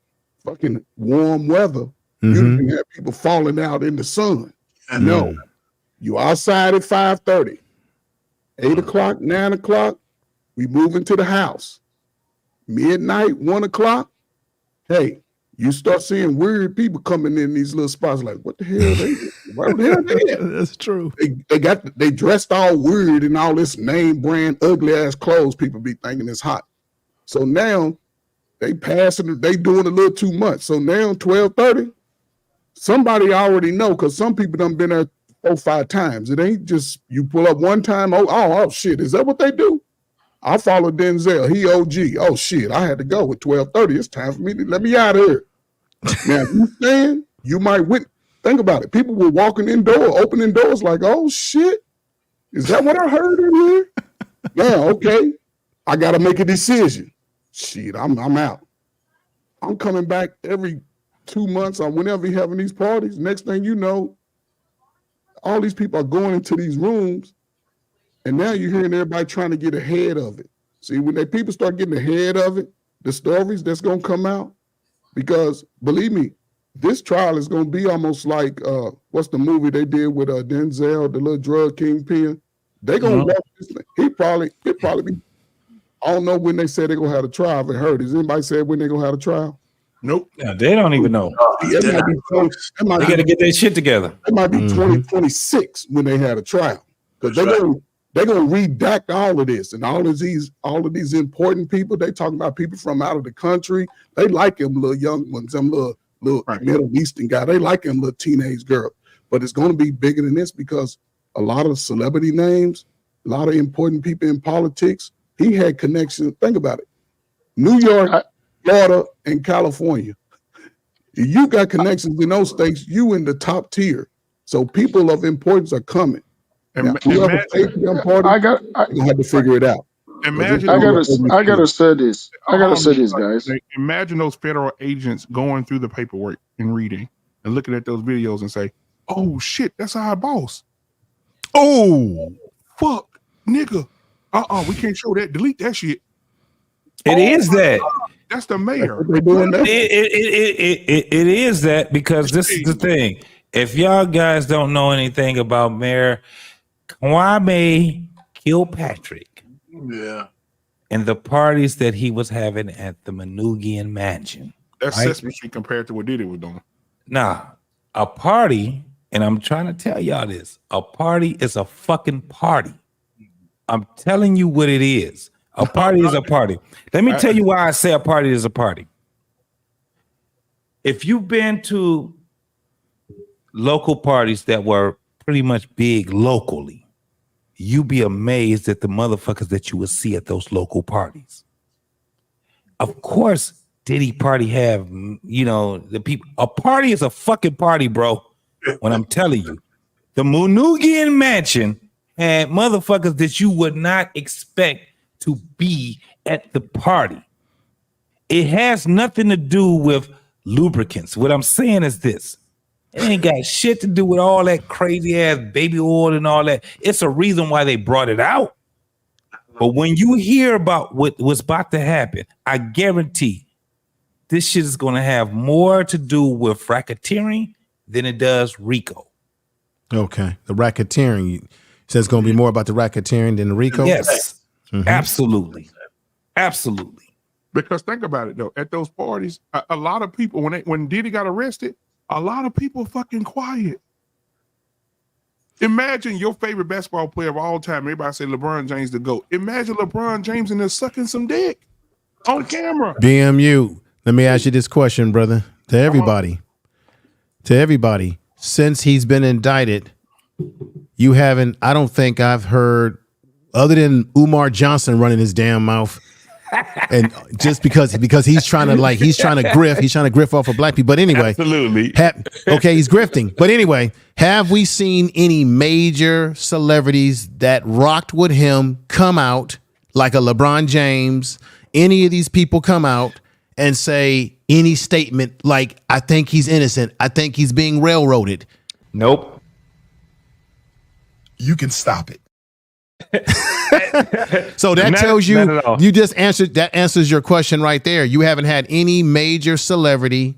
fucking warm weather, you can have people falling out in the sun. No. You outside at 5:30. 8 o'clock, 9 o'clock, we move into the house. Midnight, 1 o'clock, hey, you start seeing weird people coming in these little spots like, what the hell what the hell they at? That's true. They dressed all weird in all this name brand ugly ass clothes people be thinking it's hot. So now they doing a little too much. So now 12:30, somebody already know, because some people done been there 4 or 5 times. It ain't just you pull up one time. Oh shit, is that what they do? I follow Denzel. He OG. Oh shit, I had to go at 12:30. It's time for me to let me out of here. Now, if you stand, you might win. Think about it. People were walking indoors, opening doors like, oh shit, is that what I heard in here? Now, okay, I got to make a decision. Shit, I'm out. I'm coming back every 2 months or whenever you're having these parties. Next thing you know, all these people are going into these rooms, and now you're hearing everybody trying to get ahead of it. See, when people start getting ahead of it, the stories that's going to come out, because believe me, this trial is going to be almost like, what's the movie they did with Denzel, the little drug kingpin? They're going to watch this thing. It probably be, I don't know when they said they're going to have a trial. I haven't heard. Has anybody said when they're going to have a trial? Nope. Yeah, they don't even know. They got to get their shit together. It might be 2026 when they had a trial, because they're gonna redact all of this and all of these important people. They talking about people from out of the country. They like them little young ones, them little Middle Eastern guy. They like them little teenage girl. But it's going to be bigger than this, because a lot of celebrity names, a lot of important people in politics. He had connections. Think about it: New York, Florida, and California. You got connections in those states. You in the top tier. So people of importance are coming. Now, whoever takes them party, you're gonna have to figure it out. Imagine. I gotta say this. I gotta say this, guys. Imagine those federal agents going through the paperwork and reading and looking at those videos and say, "Oh shit, that's our boss." Oh fuck, nigga. We can't show that. Delete that shit. It is that. That's the mayor. It is that, because this is the thing. If y'all guys don't know anything about Mayor Kwame Kilpatrick, and the parties that he was having at the Manugian Mansion, that's Sesame Street compared to what Diddy was doing. Nah, a party, and I'm trying to tell y'all this: a party is a fucking party. I'm telling you what it is. A party is a party. Let me tell you why I say a party is a party. If you've been to local parties that were pretty much big locally, you'd be amazed at the motherfuckers that you would see at those local parties. Of course, Diddy party have, the people. A party is a fucking party, bro. When I'm telling you, the Manugian Mansion had motherfuckers that you would not expect to be at the party. It has nothing to do with lubricants. What I'm saying is this. It ain't got shit to do with all that crazy ass baby oil and all that. It's a reason why they brought it out. But when you hear about what's about to happen, I guarantee this shit is going to have more to do with racketeering than it does RICO. Okay. The racketeering. You said it's going to be more about the racketeering than the RICO? Yes. Absolutely. Absolutely. Because think about it though, at those parties, a lot of people when Diddy got arrested, a lot of people fucking quiet. Imagine your favorite basketball player of all time. Everybody say LeBron James the GOAT. Imagine LeBron James in there sucking some dick on camera. BMU, let me ask you this question, brother. To everybody. Since he's been indicted, you haven't, I don't think I've heard, other than Umar Johnson running his damn mouth, and just because he's trying to grift off of black people. But anyway, absolutely. Okay, he's grifting. But anyway, have we seen any major celebrities that rocked with him come out, like a LeBron James, any of these people come out and say any statement like, I think he's innocent, I think he's being railroaded? Nope. You can stop it. So that tells you, you just answered, that answers your question right there. You haven't had any major celebrity,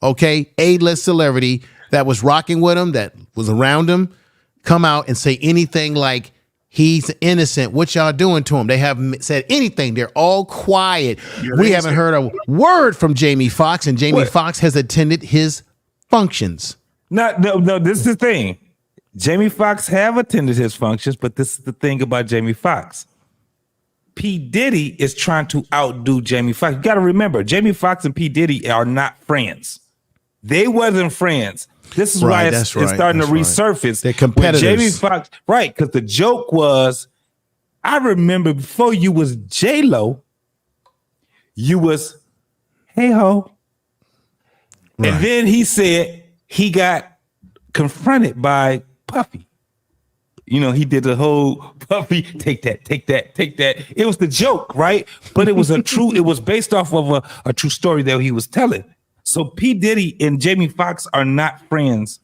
okay, A-list celebrity that was rocking with him, that was around him, come out and say anything like he's innocent. What y'all doing to him? They haven't said anything. They're all quiet. We haven't heard a word from Jamie Foxx, and Jamie Foxx has attended his functions. No, this is the thing. Jamie Foxx have attended his functions, but this is the thing about Jamie Foxx. P. Diddy is trying to outdo Jamie Foxx. You got to remember, Jamie Foxx and P. Diddy are not friends. They wasn't friends. This is why it's starting to resurface. They're competitors. Jamie Foxx, right? Because the joke was, I remember before you was J-Lo, you was hey ho, and then he said he got confronted by Puffy. You know, he did the whole Puffy, take that. It was the joke, right? But it was it was based off of a true story that he was telling. So P. Diddy and Jamie Foxx are not friends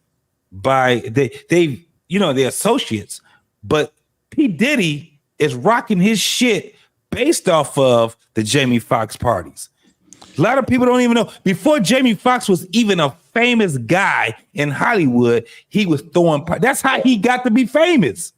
they're associates, but P. Diddy is rocking his shit based off of the Jamie Foxx parties. A lot of people don't even know. Before Jamie Foxx was even a famous guy in Hollywood, he was throwing parties. That's how he got to be famous,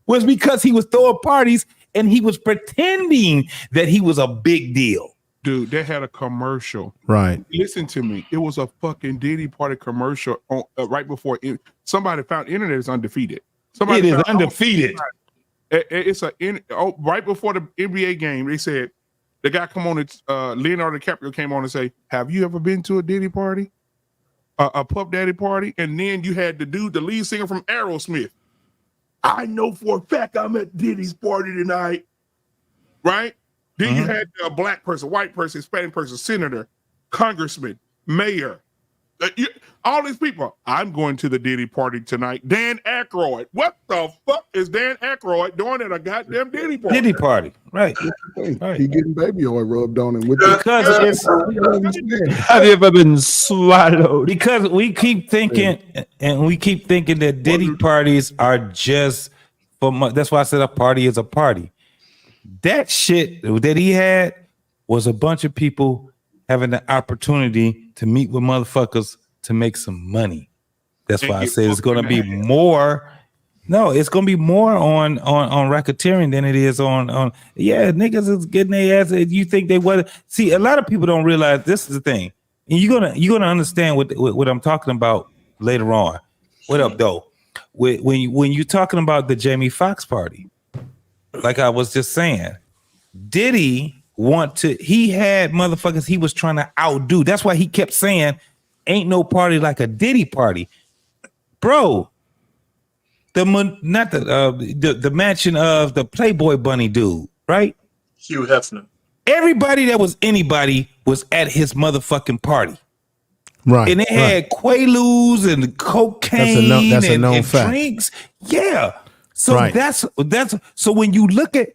was because he was throwing parties and he was pretending that he was a big deal. Dude, they had a commercial. Right. Listen to me. It was a fucking Diddy party commercial on, right before somebody found internet is undefeated. Somebody it is undefeated. It's right before the NBA game. They said the guy come on. Leonardo DiCaprio came on and say, "Have you ever been to a Diddy party, a Puff Daddy party?" And then you had the lead singer from Aerosmith. I know for a fact I'm at Diddy's party tonight, right? Then you had a black person, white person, Hispanic person, senator, congressman, mayor, all these people. I'm going to the Diddy party tonight. Dan Aykroyd. What the fuck is Dan Aykroyd doing at a goddamn Diddy party? Diddy party, right? He getting baby oil rubbed on him. Because have you ever been swallowed? Because we keep thinking, that Diddy parties are just for. That's why I said a party is a party. That shit that he had was a bunch of people having the opportunity to meet with motherfuckers to make some money. That's why I say it's going to be more. No, it's going to be more on racketeering than it is on niggas is getting their ass. You think they was? See, a lot of people don't realize this is the thing, and you're gonna understand what I'm talking about later on. What up, though? When you're talking about the Jamie Foxx party. Like I was just saying, Diddy he had motherfuckers he was trying to outdo. That's why he kept saying, ain't no party like a Diddy party. Bro, the mansion of the Playboy Bunny dude, right? Hugh Hefner. Everybody that was anybody was at his motherfucking party. Right. And they had Quaaludes and cocaine that's a known and fact. drinks. Yeah. So Right. that's so when you look at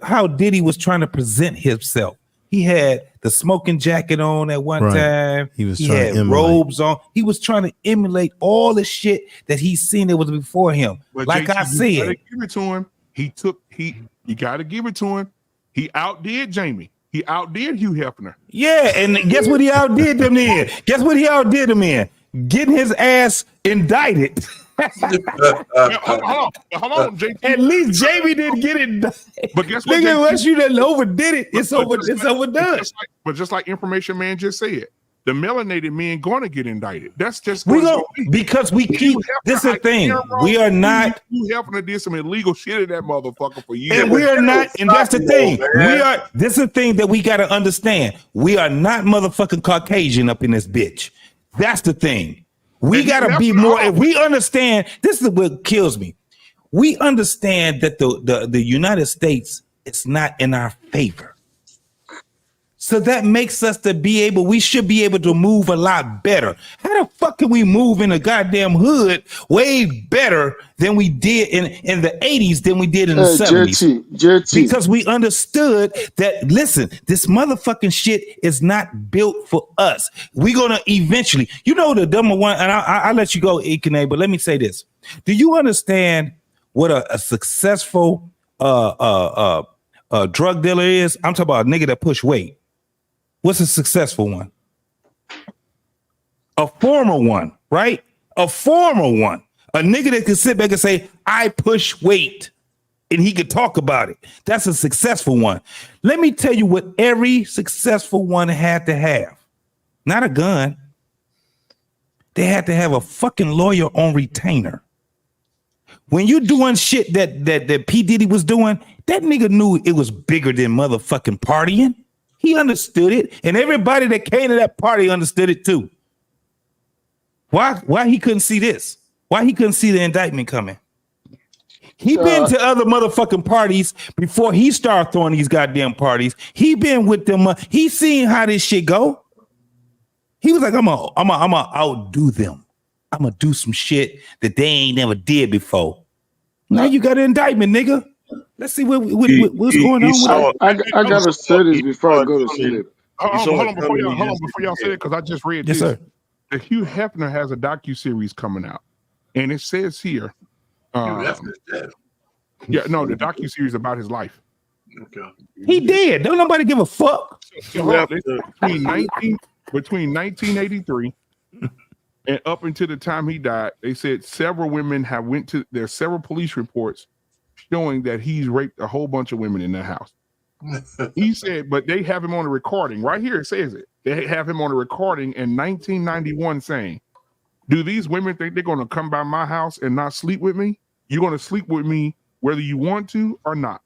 how Diddy was trying to present himself. He had the smoking jacket on at one Right. time. He was he trying had to emulate. robes on. He was trying to emulate all the shit that he's seen that was before him. But like JT, I you gotta said, give it to him. You gotta give it to him. He outdid Jamie. He outdid Hugh Hefner. yeah, and guess what he outdid them in? Guess what he outdid them in? Getting his ass indicted. Hold on, JT. At least Jamie didn't get indicted. But guess what? Nigga, JT? once you done overdid it, it's overdone. But just like Information Man just said, the melanated men going to get indicted. That's just We what it's go gonna be. because we keep this is the thing. We are not You Hefner did some illegal shit in that motherfucker for years. and we are not, and that's the thing. We are this is the thing that we gotta understand. We are not motherfucking Caucasian up in this bitch. That's the thing. We And gotta that's be what more. I- If we understand, this is what kills me. We understand that the United States is not in our favor. So that makes us to be able, we should be able to move a lot better. How the fuck can we move in a goddamn hood way better than we did in the 80s than we did in the 70s? JT. Because we understood that, listen, this motherfucking shit is not built for us. We're going to eventually, you know, the number one, and I'll let you go, Ikene, but let me say this. Do you understand what a successful drug dealer is? I'm talking about a nigga that push weight. What's a successful one? A former one, right? A former one. A nigga that can sit back and say, I push weight. And he could talk about it. That's a successful one. Let me tell you what every successful one had to have. Not a gun. They had to have a fucking lawyer on retainer. When you doing shit that P. Diddy was doing, that nigga knew it was bigger than motherfucking partying. He understood it, and everybody that came to that party understood it too. Why he couldn't see this? Why he couldn't see the indictment coming? He been to other motherfucking parties before he started throwing these goddamn parties. He been with them. He seen how this shit go. He was like, I'm gonna outdo them. I'm gonna do some shit that they ain't never did before. Now you got an indictment, nigga. Let's see what's going on. I gotta say this before I go to sleep. Hold on before y'all say that, because I just read Yes, this. sir. The Hugh Hefner has a docuseries coming out, and it says here, Hefner's dead. yeah, no, the docuseries about his life. Okay. He did. Don't nobody give a fuck. So, between 1983 and up until the time he died, they said several women have went to. There's several police reports showing that he's raped a whole bunch of women in their house. He said, but they have him on a recording right here. It says it. They have him on a recording in 1991 saying, "Do these women think they're going to come by my house and not sleep with me? You're going to sleep with me whether you want to or not."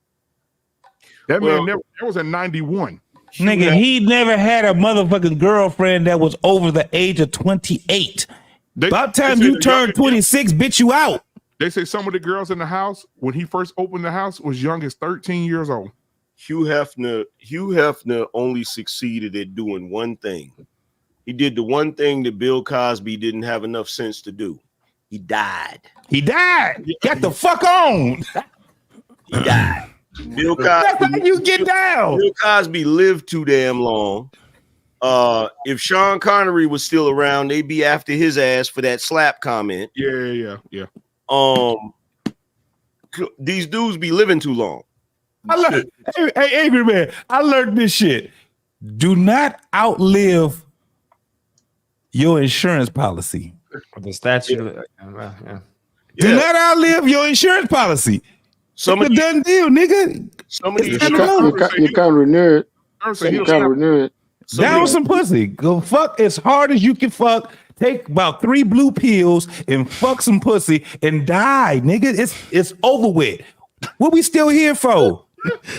That man never. That was in 91. Nigga, he never had a motherfucking girlfriend that was over the age of 28. By the time you turn 26, bitch, you out. They say some of the girls in the house, when he first opened the house, was young as 13 years old. Hugh Hefner only succeeded at doing one thing. He did the one thing that Bill Cosby didn't have enough sense to do. He died. He died. Get the fuck on. He died. Bill Cosby. That's how you get down. Bill Cosby lived too damn long. If Sean Connery was still around, they'd be after his ass for that slap comment. Yeah. These dudes be living too long. Hey, angry man, I learned this shit. Do not outlive your insurance policy. The statute. Do not outlive your insurance policy. It's a done deal, nigga. You can't renew it. You can't renew it. Down some pussy. Go fuck as hard as you can fuck. Take about 3 blue pills and fuck some pussy and die, nigga. It's over with. What we still here for?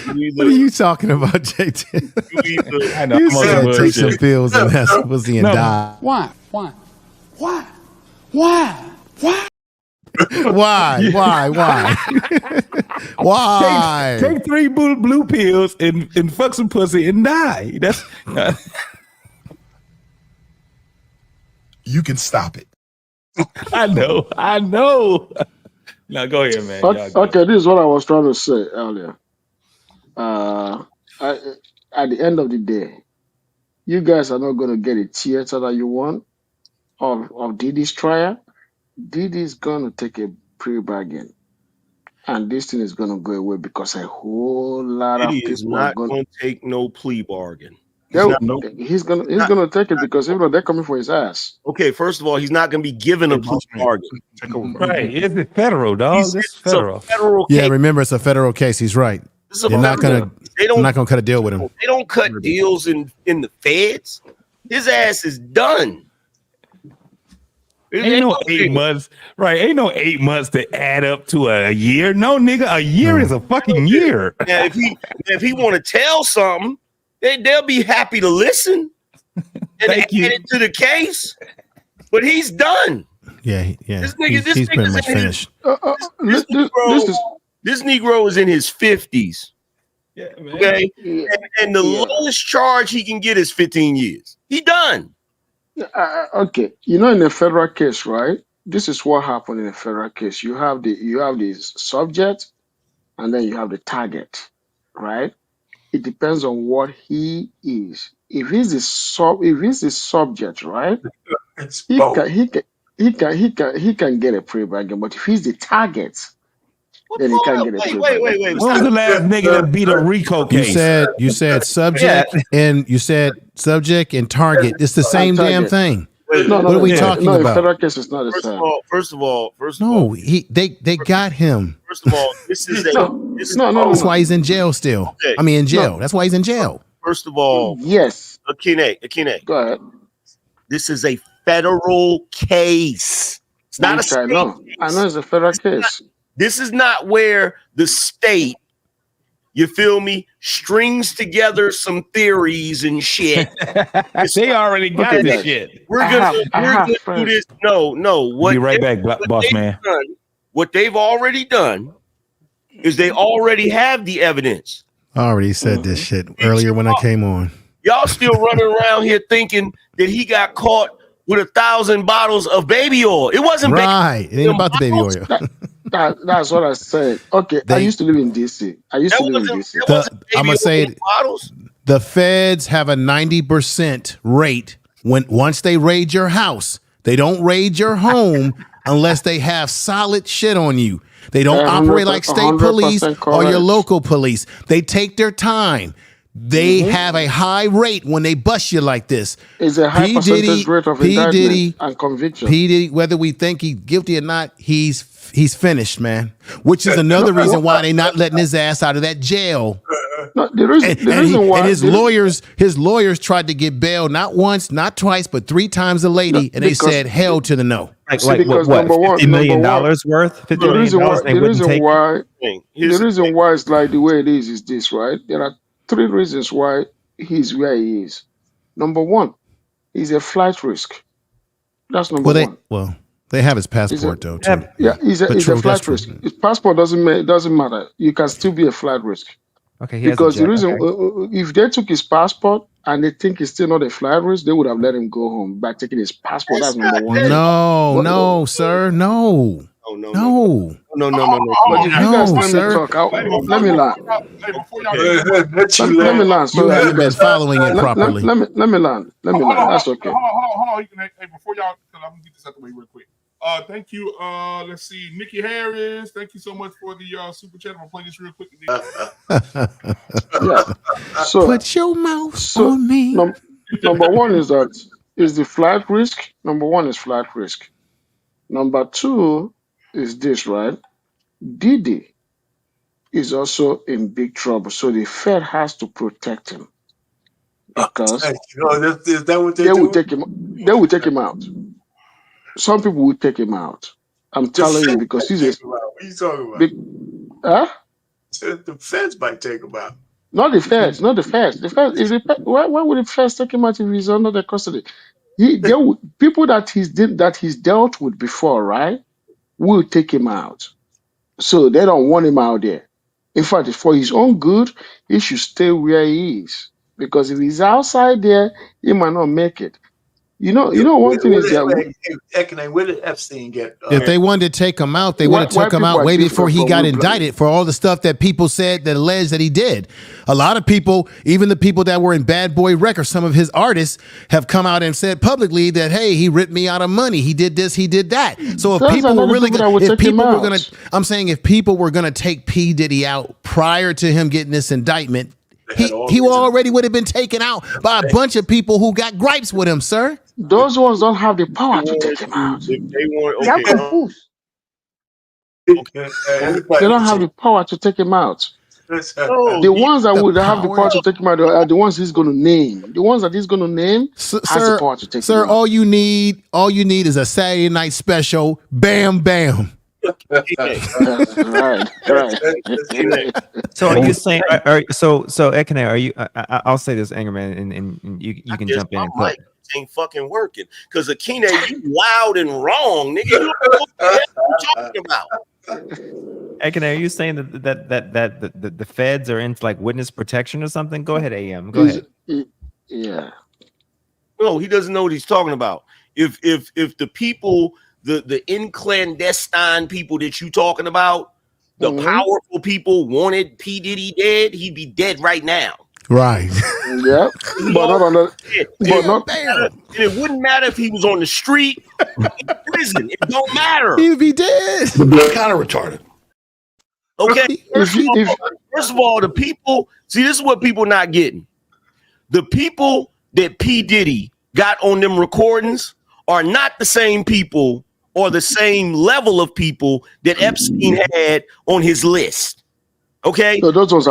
What are you talking about, JT? I know. You said take some pills and have some pussy and die. Why? Why? Take 3 blue pills and fuck some pussy and die. That's you can stop it. I know. Now go ahead, man. Okay, Y'all go. okay, this is what I was trying to say earlier. I, at the end of the day, you guys are not going to get a theater that you want of Diddy's trial. Diddy's going to take a pre-bargain, and this thing is going to go away because a whole lot Diddy of is people are not going. going to take no plea bargain. He's gonna take it because even though they're coming for his ass. Okay, first of all, he's not going to be given a plea bargain. Right. It's a federal, dog. This is federal. Yeah, case. remember it's a federal case. He's right. This is a You're not gonna. They I'm not gonna cut a deal with him. They don't cut deals in the feds. His ass is done. Ain't no 8 months, right? Ain't no 8 months to add up to a year. No, nigga, a year is a fucking year. Now, if he want to tell something, they'll be happy to listen and add it to the case. But he's done. Yeah. This nigga, He's pretty much finished. This Negro is in his 50s. Yeah, man. Okay, and the lowest charge he can get is 15 years. He done. Okay, you know, in a federal case, right? This is what happened in a federal case. You have the subject, and then you have the target, right? It depends on what he is. If he's the subject, right? He can get a pre-bargain, but if he's the target, then he can't get a pre-bargain. Wait. When was the last nigga that beat a RICO case? You said subject and you said subject and target. It's the same damn thing. What are we talking no, about? Federal case is not the same. First of all, they got him. First of all, this is That's why he's in jail still. Okay. I mean, in jail. That's why he's in jail. First of all, yes. Akine. Go ahead. This is a federal case. It's not a state I know it's a federal case. This is not where the state, you feel me, strings together some theories and shit. They already got this shit. We're gonna do this. No. We'll be right back, boss man. What they've already done is they already have the evidence. I already said this shit earlier when I came on. Y'all still running around here thinking that he got caught with 1,000 bottles of baby oil. It wasn't right. It ain't about the baby oil. That's what I said. Okay, I used to live in DC. I'm gonna say it. The feds have a 90% rate once they raid your house. They don't raid your home unless they have solid shit on you. They don't operate like state police or your local police. They take their time. They have a high rate when they bust you like this. It's a high percentage rate of indictment and conviction. P. Diddy, whether we think he's guilty or not, he's finished, man. Which is another reason why they're not letting his ass out of that jail. No, the reason why his lawyers tried to get bail not once, not twice, but 3 times a lady, and they said hell to the no. Like what? $50 million worth? $50 million. The reason why it's like the way it is this, right? There are 3 reasons why he's where he is. Number 1, he's a flight risk. That's number 1. Well, they have his passport though. Too. Yeah, he's a flight risk. His passport doesn't matter. You can still be a flight risk. Okay, because the reason if they took his passport and they think he's still not a flight risk, they would have let him go home by taking his passport. That's number 1. No, sir, no. No. But if you guys let me talk, let me land. Let me land. So you've been following it properly. Let me land. That's okay. Hold on. Hey, before y'all, because I'm gonna get this out the way real quick. Thank you. Let's see, Nikki Harris. Thank you so much for the super chat. I'm gonna play this real quick. So put your mouth on me. Number 1 is the flight risk. Number 1 is flight risk. Number 2 is this, right? Diddy is also in big trouble, so the Fed has to protect him because is that what they will take him. They will take him out. Some people will take him out. I'm telling you because he's a. What are you talking about? The feds might take him out. Not the feds. The feds. Why would the feds take him out if he's under their custody? People that he's dealt with before, right, will take him out. So they don't want him out there. In fact, for his own good, he should stay where he is. Because if he's outside there, he might not make it. You know, one thing is that Ekene, where did Epstein get? If they wanted to take him out, they would have took him out way before he got indicted for all the stuff that people said that alleged that he did. A lot of people, even the people that were in Bad Boy Records, some of his artists have come out and said publicly that, hey, he ripped me out of money. He did this, he did that. So if people were really I'm saying if people were going to take P. Diddy out prior to him getting this indictment, he already would have been taken out by a bunch of people who got gripes with him, sir. Those ones don't have the power to take him out. If they want, They don't have the power to take him out. The ones that would have the power to take him out are the ones he's going to name. The ones that he's going to name has the power to take him out. All you need is a Saturday night special. Bam, bam. right. So are you saying? So Ekene, are you? I'll say this, Angerman, and you can jump in. My mic ain't fucking working because Akine, you loud and wrong, nigga. You don't know what you're talking about. Ekene, are you saying that the feds are into like witness protection or something? Go ahead, AM. Go ahead. Yeah. No, he doesn't know what he's talking about. If the people, the in clandestine people that you talking about, the powerful people wanted P. Diddy dead, he'd be dead right now. Right. Yeah. But not on the. But not. And it wouldn't matter if he was on the street, in prison. It don't matter. He'd be dead. Kind of retarded. Okay. First of all, the people. See, this is what people not getting. The people that P. Diddy got on them recordings are not the same people or the same level of people that Epstein had on his list. Okay, so those ones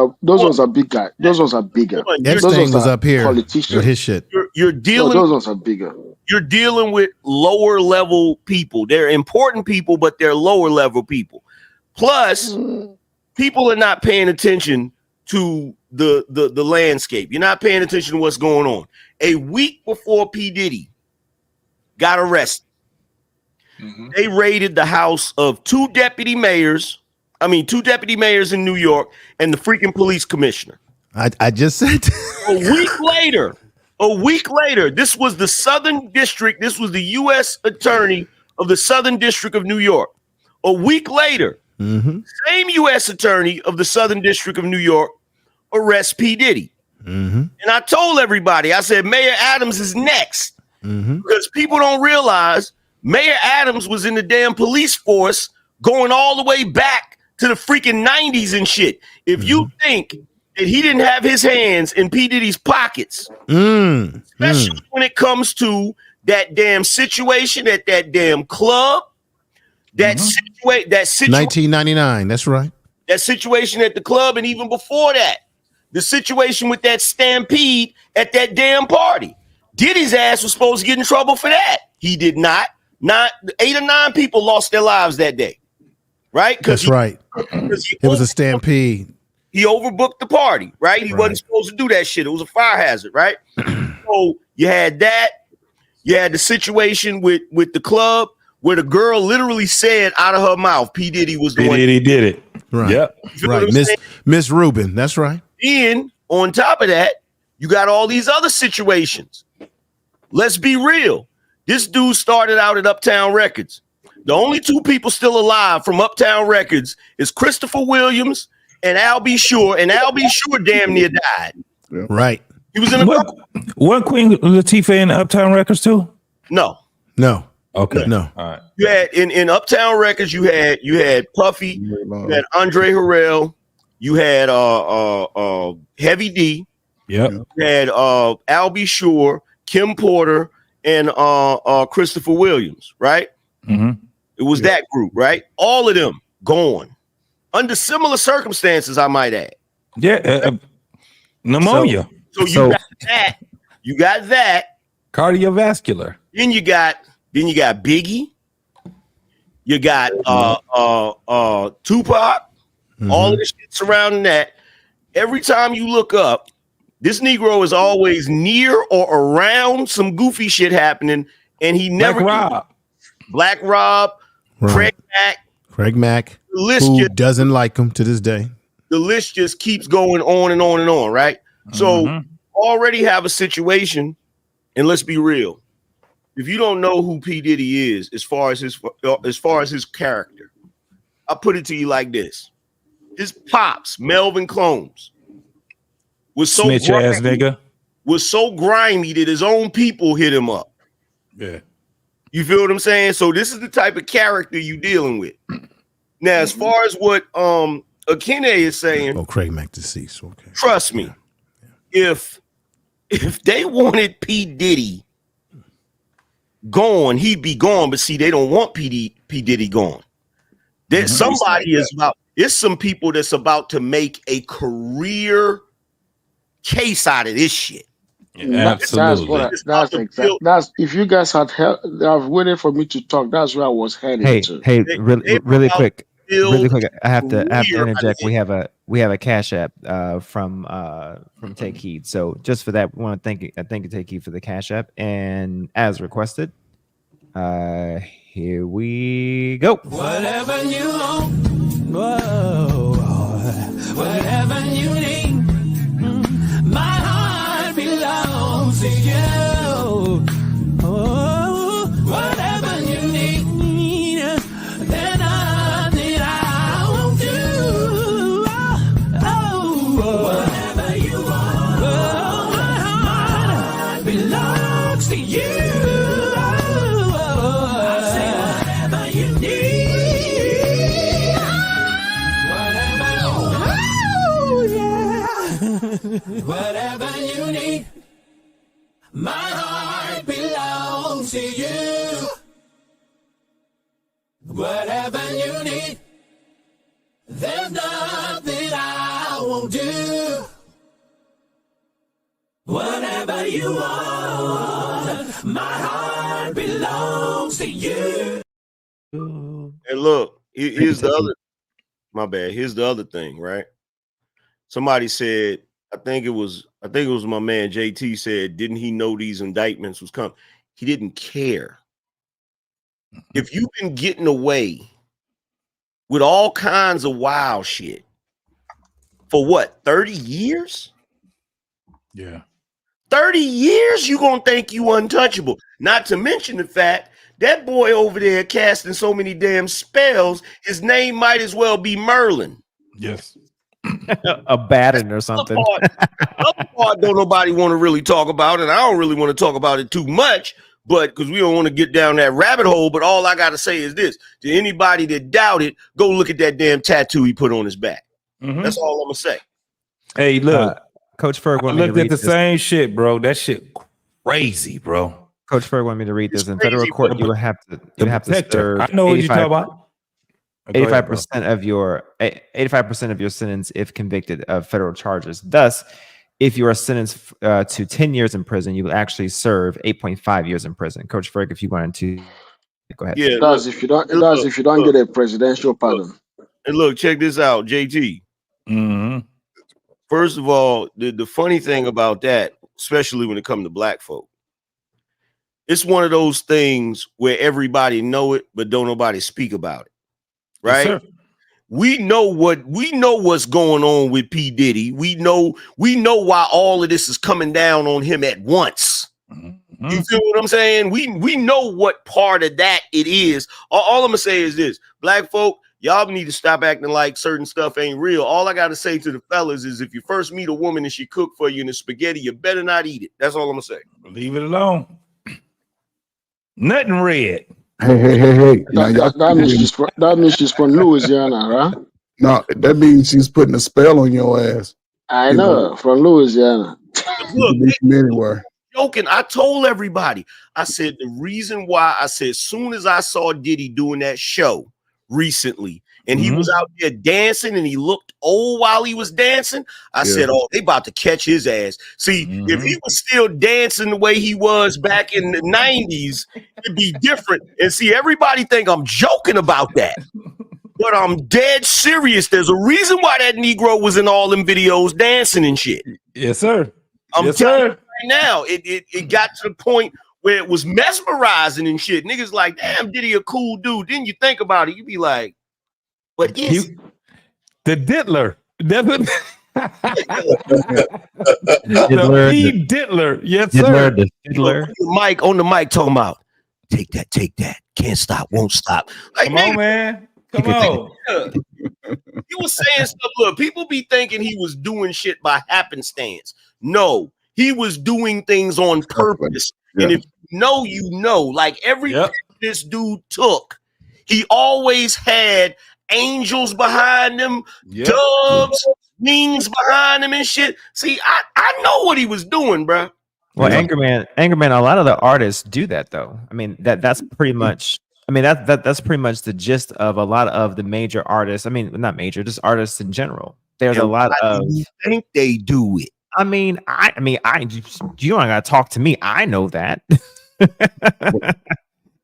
are big guys. Those ones are bigger. Epstein was up here with his shit. You're dealing. Those ones are bigger. You're dealing with lower level people. They're important people, but they're lower level people. Plus, people are not paying attention to the landscape. You're not paying attention to what's going on. A week before P. Diddy got arrested, they raided the house of two deputy mayors in New York and the freaking police commissioner. I just said a week later, this was the Southern District. This was the U.S. Attorney of the Southern District of New York. A week later, same U.S. Attorney of the Southern District of New York arrests P. Diddy. And I told everybody, I said, Mayor Adams is next. Because people don't realize Mayor Adams was in the damn police force going all the way back to the freaking 90s and shit. If you think that he didn't have his hands in P. Diddy's pockets, especially when it comes to that damn situation at that damn club, that situation 1999, that's right. That situation at the club, and even before that, the situation with that stampede at that damn party. Diddy's ass was supposed to get in trouble for that. He did not. 8 or 9 people lost their lives that day. Right? That's right. It was a stampede. He overbooked the party, right? He wasn't supposed to do that shit. It was a fire hazard, right? So you had that. You had the situation with the club where the girl literally said out of her mouth, P. Diddy was the one. He did it. Right. Yep. Right. Miss Rubin. That's right. And on top of that, you got all these other situations. Let's be real. This dude started out at Uptown Records. The only 2 people still alive from Uptown Records is Christopher Williams and Al B. Sure. And Al B. Sure damn near died. Right. He was in a Wasn't Queen Latifah in Uptown Records too? No. Okay. No. All right. You had in Uptown Records, you had Puffy, you had Andre Harrell, you had Heavy D, you had Al B. Sure, Kim Porter, and Christopher Williams, right? It was that group, right? All of them gone under similar circumstances, I might add. Yeah, pneumonia. So you got that. Cardiovascular. Then you got Biggie. You got Tupac. All of the shit surrounding that. Every time you look up, this Negro is always near or around some goofy shit happening, and he never Black Rob, Right. Craig Mack, who doesn't like him to this day. The list just keeps going on and on and on, right? So already have a situation, and let's be real. if you don't know who P. Diddy is, as far as his character, I'll put it to you like this: his pops, Melvin Combs, was so Snitch ass nigga. Was so grimy that his own people hit him up. Yeah. You feel what I'm saying? So this is the type of character you dealing with. Now, as far as what Akene is saying, Craig Mack deceased. Okay. Trust me, if they wanted P. Diddy gone, he'd be gone. But see, they don't want P. Diddy gone. There's somebody is about. It's some people that's about to make a career case out of this shit. Yeah, absolutely. That's if you guys had waited for me to talk, that's where I was headed to. Hey, really quick. I have to interject. We have a cash app from Take Heed. So just for that, we want to thank you Take Heed for the cash app. And as requested, here we go. Whatever you want, whoa, whatever you need, my heart belongs to you. Oh, whatever you need, then nothing I won't do. Oh, whatever you want, oh, my heart belongs to you. Whatever you need, my heart belongs to you. Whatever you need, there's nothing I won't do. Whatever you want, my heart belongs to you. And look, here's the other. My bad. Here's the other thing, right? Somebody said, I think it was my man JT said, didn't he know these indictments was coming? He didn't care. If you've been getting away with all kinds of wild shit for what, 30 years? Yeah. 30 years, you gonna think you untouchable. Not to mention the fact that boy over there casting so many damn spells, his name might as well be Merlin. Yes. A baton or something. Other part don't nobody want to really talk about, and I don't really want to talk about it too much, but because we don't want to get down that rabbit hole. But all I gotta say is this: to anybody that doubt it, go look at that damn tattoo he put on his back. That's all I'm gonna say. Hey, look, Coach Ferg I looked at the same shit, bro. That shit crazy, bro. Coach Ferg wanted me to read this. In federal court, you would have to serve. I know what you're talking about. 85% of your sentence if convicted of federal charges. Thus, if you are sentenced to 10 years in prison, you will actually serve 8.5 years in prison. Coach Ferg, if you wanted to go ahead. Yeah, if you don't get a presidential pardon. And look, check this out, JT. First of all, the funny thing about that, especially when it comes to black folk, it's one of those things where everybody know it, but don't nobody speak about it. Right? Yes, we know what's going on with P. Diddy. We know why all of this is coming down on him at once. You feel what I'm saying? We know what part of that it is. All I'm gonna say is this: black folk, y'all need to stop acting like certain stuff ain't real. All I gotta say to the fellas is, if you first meet a woman and she cook for you in the spaghetti, you better not eat it. That's all I'm gonna say. Leave it alone. Nothing red. Hey. That means she's from Louisiana, right? No, that means she's putting a spell on your ass. I know, from Louisiana. Look, anywhere. Joking. I told everybody. I said the reason why I said as soon as I saw Diddy doing that show recently, and he was out there dancing and he looked old while he was dancing, I said, oh, they about to catch his ass. See, if he was still dancing the way he was back in the 90s, it'd be different. And see, everybody think I'm joking about that. But I'm dead serious. There's a reason why that Negro was in all them videos dancing and shit. Yes, sir. I'm telling you right now, it got to the point where it was mesmerizing and shit. Niggas like, damn, Diddy a cool dude. Then you think about it, you be like, what is the Diddler? Diddler. The Diddler. Yes, sir. On the mic talking about take that, can't stop, won't stop. Like, Come on, man. Come on. He was saying stuff. Look, people be thinking he was doing shit by happenstance. No, he was doing things on purpose. And if you know, like every path this dude took, he always had angels behind him, doves, wings behind him and shit. See, I know what he was doing, bro. Well, Anger Man, a lot of the artists do that though. I mean, that's pretty much. I mean, that's pretty much the gist of a lot of the major artists. I mean, not major, just artists in general. There's a lot of. You think they do it? I mean, you don't gotta talk to me. I know that.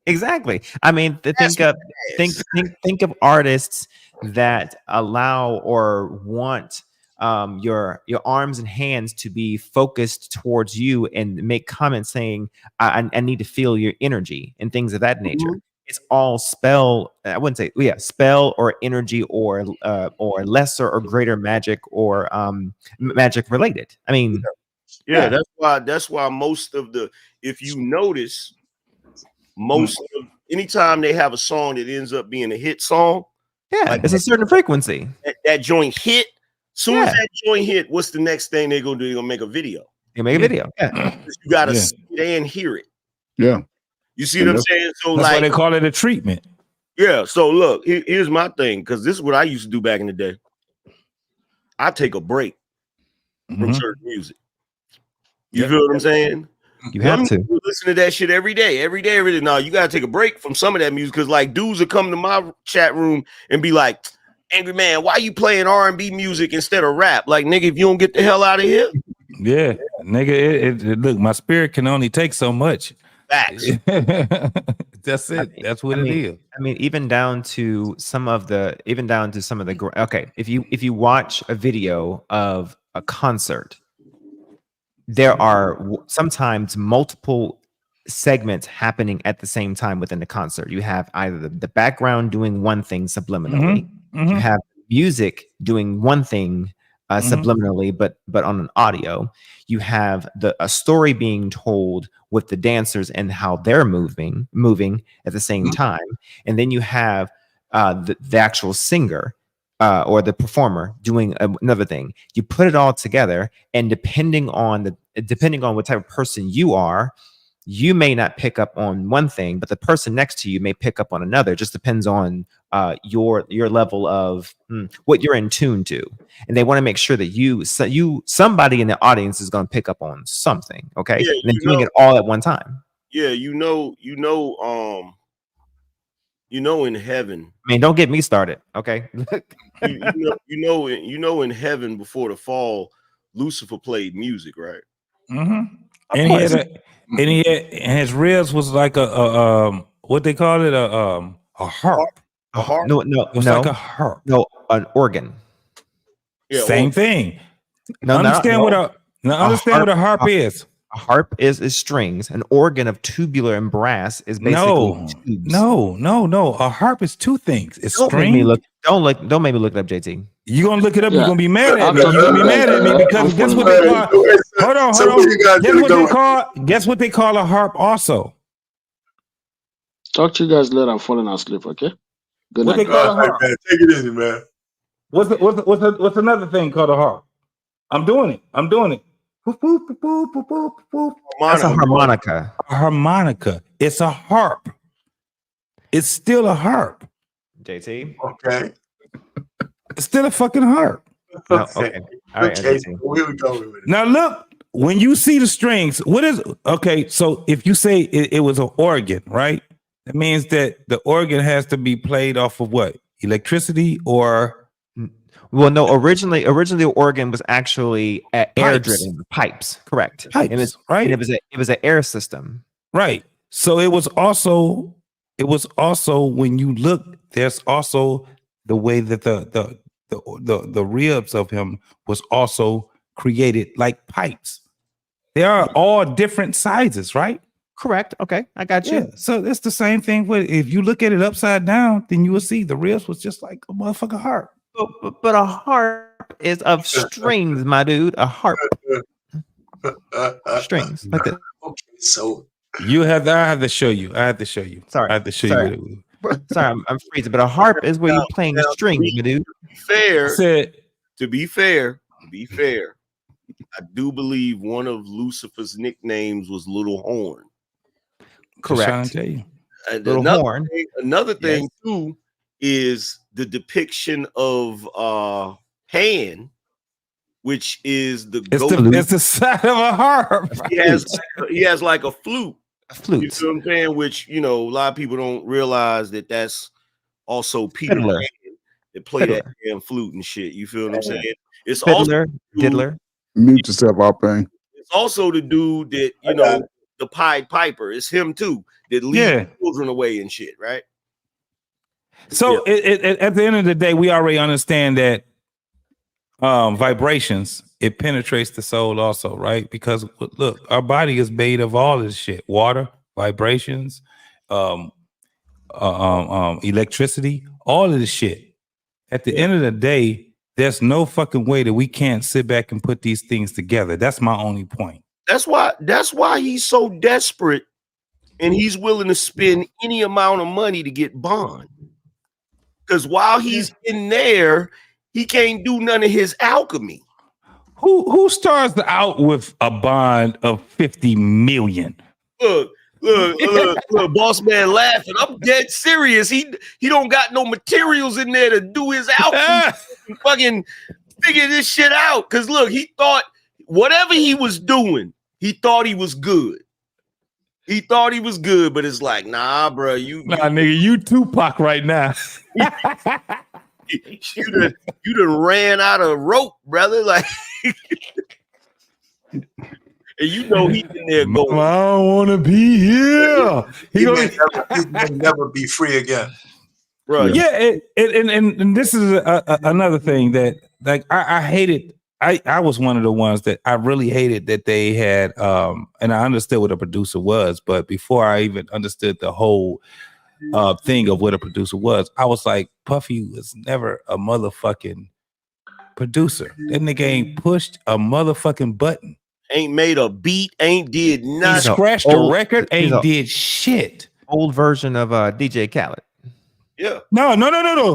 Exactly. I mean, think of artists that allow or want your arms and hands to be focused towards you and make comments saying, I need to feel your energy and things of that nature. It's all spell. I wouldn't say, spell or energy or lesser or greater magic or magic related. I mean, that's why most of the, if you notice, most of anytime they have a song that ends up being a hit song, like it's a certain frequency. That joint hit. Soon as that joint hit, what's the next thing they're gonna do? They're gonna make a video. You make a video. Yeah. You gotta see it and hear it. Yeah. You see what I'm saying? So that's like, why they call it a treatment. Yeah. So look, here's my thing, because this is what I used to do back in the day. I take a break from certain music. You feel what I'm saying? You have to listen to that shit every day. No, you gotta take a break from some of that music, because like dudes will come to my chat room and be like, Angry Man, why you playing R&B music instead of rap? Like, nigga, if you don't get the hell out of here. Yeah, nigga, look, my spirit can only take so much. Facts. That's it. That's what it is. I mean, even down to some of the okay, if you watch a video of a concert, there are sometimes multiple segments happening at the same time within the concert. You have either the background doing one thing subliminally, you have music doing one thing subliminally, but on an audio. You have a story being told with the dancers and how they're moving at the same time, and then you have the actual singer or the performer doing another thing. You put it all together, and depending on what type of person you are, you may not pick up on one thing, but the person next to you may pick up on another. It just depends on your level of what you're in tune to, and they want to make sure that somebody in the audience is going to pick up on something. Okay, and then doing it all at one time. Yeah, you know, in heaven. I mean, don't get me started. Okay, you know, in heaven before the fall, Lucifer played music, right? And his ribs was like a what they call it, a harp. A harp? No, like a harp. No, an organ. Yeah, same thing. Understand what a harp is. A harp is strings. An organ of tubular and brass is basically tubes. No. A harp is two things. It's Don't string. Don't make me look it up, JT. You're gonna look it up. You're gonna be mad at me. You're gonna be mad at me because guess what they call? Hold on. Guess what they call a harp also? Talk to you guys later. I'm falling asleep. Okay. Good What night. they call a harp? Man, take it easy, man. What's another thing called a harp? I'm doing it. That's a harmonica. A harmonica. It's a harp. It's still a harp. JT. Okay. It's still a fucking harp. No, okay. All right. Okay. Where we going with it? Now look, when you see the strings, what is okay? So if you say it was an organ, right? That means that the organ has to be played off of what? Electricity or? Well, no. Originally, the organ was actually air-driven pipes. Correct. Pipes, and it's, right? And it was an air system. Right. So it was also when you look, there's also the way that the ribs of him was also created like pipes. They are all different sizes, right? Correct. Okay, I got you. Yeah. So it's the same thing. If you look at it upside down, then you will see the ribs was just like a motherfucking harp. But a harp is of strings, my dude. A harp. Strings like that. Okay, so I have to show you. I have to show you. Sorry. I have to show Sorry. you. Sorry, I'm freezing. But a harp is where you're playing the strings, my dude. To be fair, I do believe one of Lucifer's nicknames was Little Horn. Correct. Little Horn. Another thing too is the depiction of Pan, which is it's the side of a harp. He has like a flute. Flute. You know what I'm saying? Which, a lot of people don't realize that's also Peter Fiddler. Pan that play that damn flute and shit. You feel what I'm saying? It's Fiddler, also diddler. Mute yourself, Op-Bang. It's also the dude that the Pied Piper. It's him too that leads children away and shit, right? So at the end of the day, we already understand that vibrations, it penetrates the soul also, right? Because look, our body is made of all this shit: water, vibrations, electricity, all of this shit. At the end of the day, there's no fucking way that we can't sit back and put these things together. That's my only point. That's why he's so desperate and he's willing to spend any amount of money to get Bond. Because while he's in there, he can't do none of his alchemy. Who starts out with a bond of 50 million? Look, boss man laughing. I'm dead serious. He don't got no materials in there to do his alchemy. Fucking figure this shit out. Cause look, he thought whatever he was doing, he thought he was good. He thought he was good, but it's like, nah, bro, nigga, you Tupac right now. you done ran out of rope, brother. Like, and he's in there going, I don't want to be here. He may never be free again. Bro. Yeah, and this is another thing that like I hated. I was one of the ones that I really hated that they had, and I understood what a producer was, but before I even understood the whole thing of what a producer was, I was like, Puffy was never a motherfucking producer. That nigga ain't pushed a motherfucking button. Ain't made a beat, ain't did nothing. He scratched a record, ain't did shit. Old version of DJ Khaled. Yeah. No.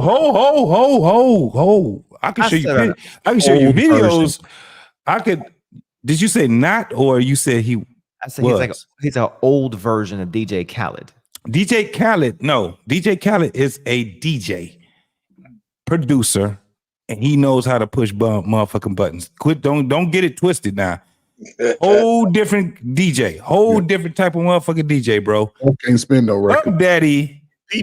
Ho. I can show you. I can show you videos. Version. Did you say not, or you said he? I said he's an old version of DJ Khaled. DJ Khaled, no. DJ Khaled is a DJ producer, and he knows how to push motherfucking buttons. Don't get it twisted now. Whole different DJ, different type of motherfucking DJ, bro. Can't spin no record. Up Daddy, he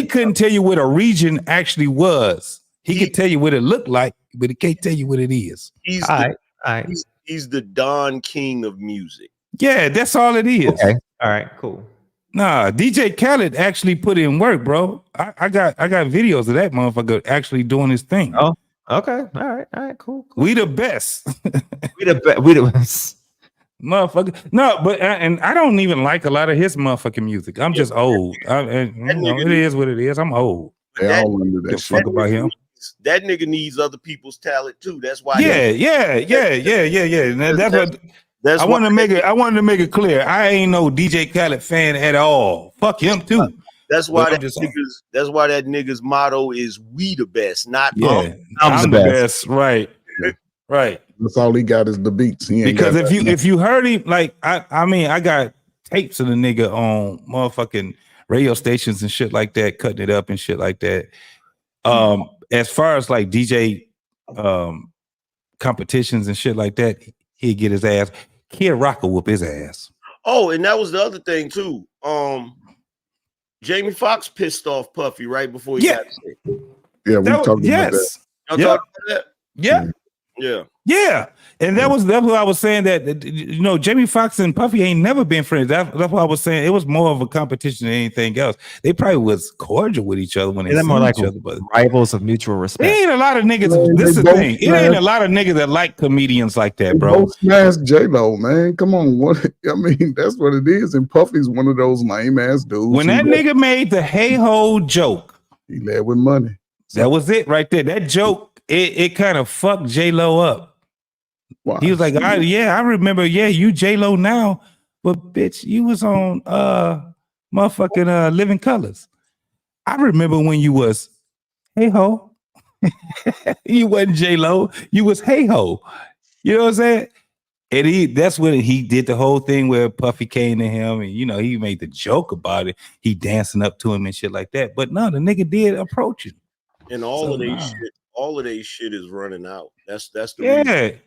couldn't tell you what a region actually was. He could tell you what it looked like, but he can't tell you what it is. He's the Don King of music. Yeah, that's all it is. Okay. All right, cool. Nah, DJ Khaled actually put in work, bro. I got videos of that motherfucker actually doing his thing. Oh, okay. All right, cool. We the best. We the best. Motherfucker. No, but and I don't even like a lot of his motherfucking music. I'm just old. It is what it is. I'm old. They all wonder that shit. Fuck about him. That nigga needs other people's talent too. That's why. Yeah. That's I wanted to make it clear. I ain't no DJ Khaled fan at all. Fuck him too. That's why that nigga's motto is "We the best," not I'm the best. Right. That's all he got is the beats. Because if you heard him, like I got tapes of the nigga on motherfucking radio stations and shit like that, cutting it up and shit like that. As far as like DJ competitions and shit like that, he'd get his ass. Kid Rock will whoop his ass. Oh, and that was the other thing too. Jamie Foxx pissed off Puffy right before he got sick. Yeah, we talked about that. Y'all talking about that? Yeah. And that's what I was saying, that Jamie Foxx and Puffy ain't never been friends. That's what I was saying. It was more of a competition than anything else. They probably was cordial with each other when they They're more like each other, but rivals of mutual respect. There ain't a lot of niggas. This is the thing. It ain't a lot of niggas that like comedians like that, bro. Both smash J-Lo, man. Come on, that's what it is. And Puffy's one of those lame ass dudes. When that nigga made the hey ho joke, he led with money. That was it right there. That joke, it kind of fucked J-Lo up. Wow. He was like, I remember, you J-Lo now, But bitch, you was on motherfucking Living Colors. I remember when you was hey ho. You wasn't J-Lo, you was hey ho. You know what I'm saying? And that's when he did the whole thing where Puffy came to him and he made the joke about it. He dancing up to him and shit like that. But no, the nigga did approach him. And all of they shit is running out. That's the reason.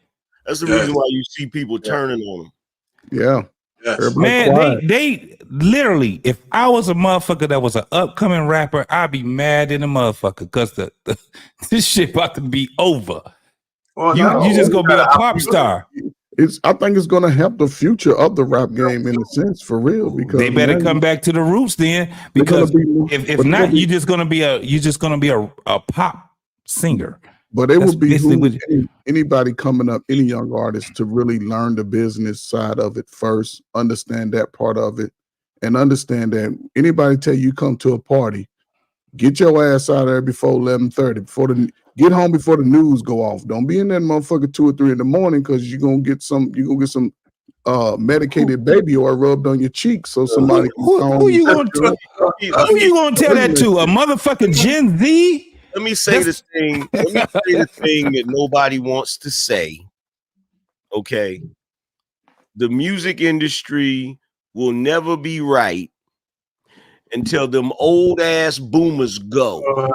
That's the reason why you see people turning on him. Yeah. Yes. Man, they literally, if I was a motherfucker that was an upcoming rapper, I'd be mad in a motherfucker because this shit about to be over. Well, you just gonna be a pop star. I think it's gonna help the future of the rap game in a sense, for real. Because they better come back to the roots then, because if not, you're just gonna be a pop singer. But it would be anybody coming up, any young artist, to really learn the business side of it first, understand that part of it, and understand that anybody tell you come to a party, get your ass out of there before 11:30, get home before the news go off. Don't be in that motherfucker 2 or 3 in the morning, because you're gonna get some medicated baby oil rubbed on your cheeks so somebody who you gonna tell that to? A motherfucking Gen Z? Let me say the thing that nobody wants to say. Okay. The music industry will never be right until them old ass boomers go. Oh,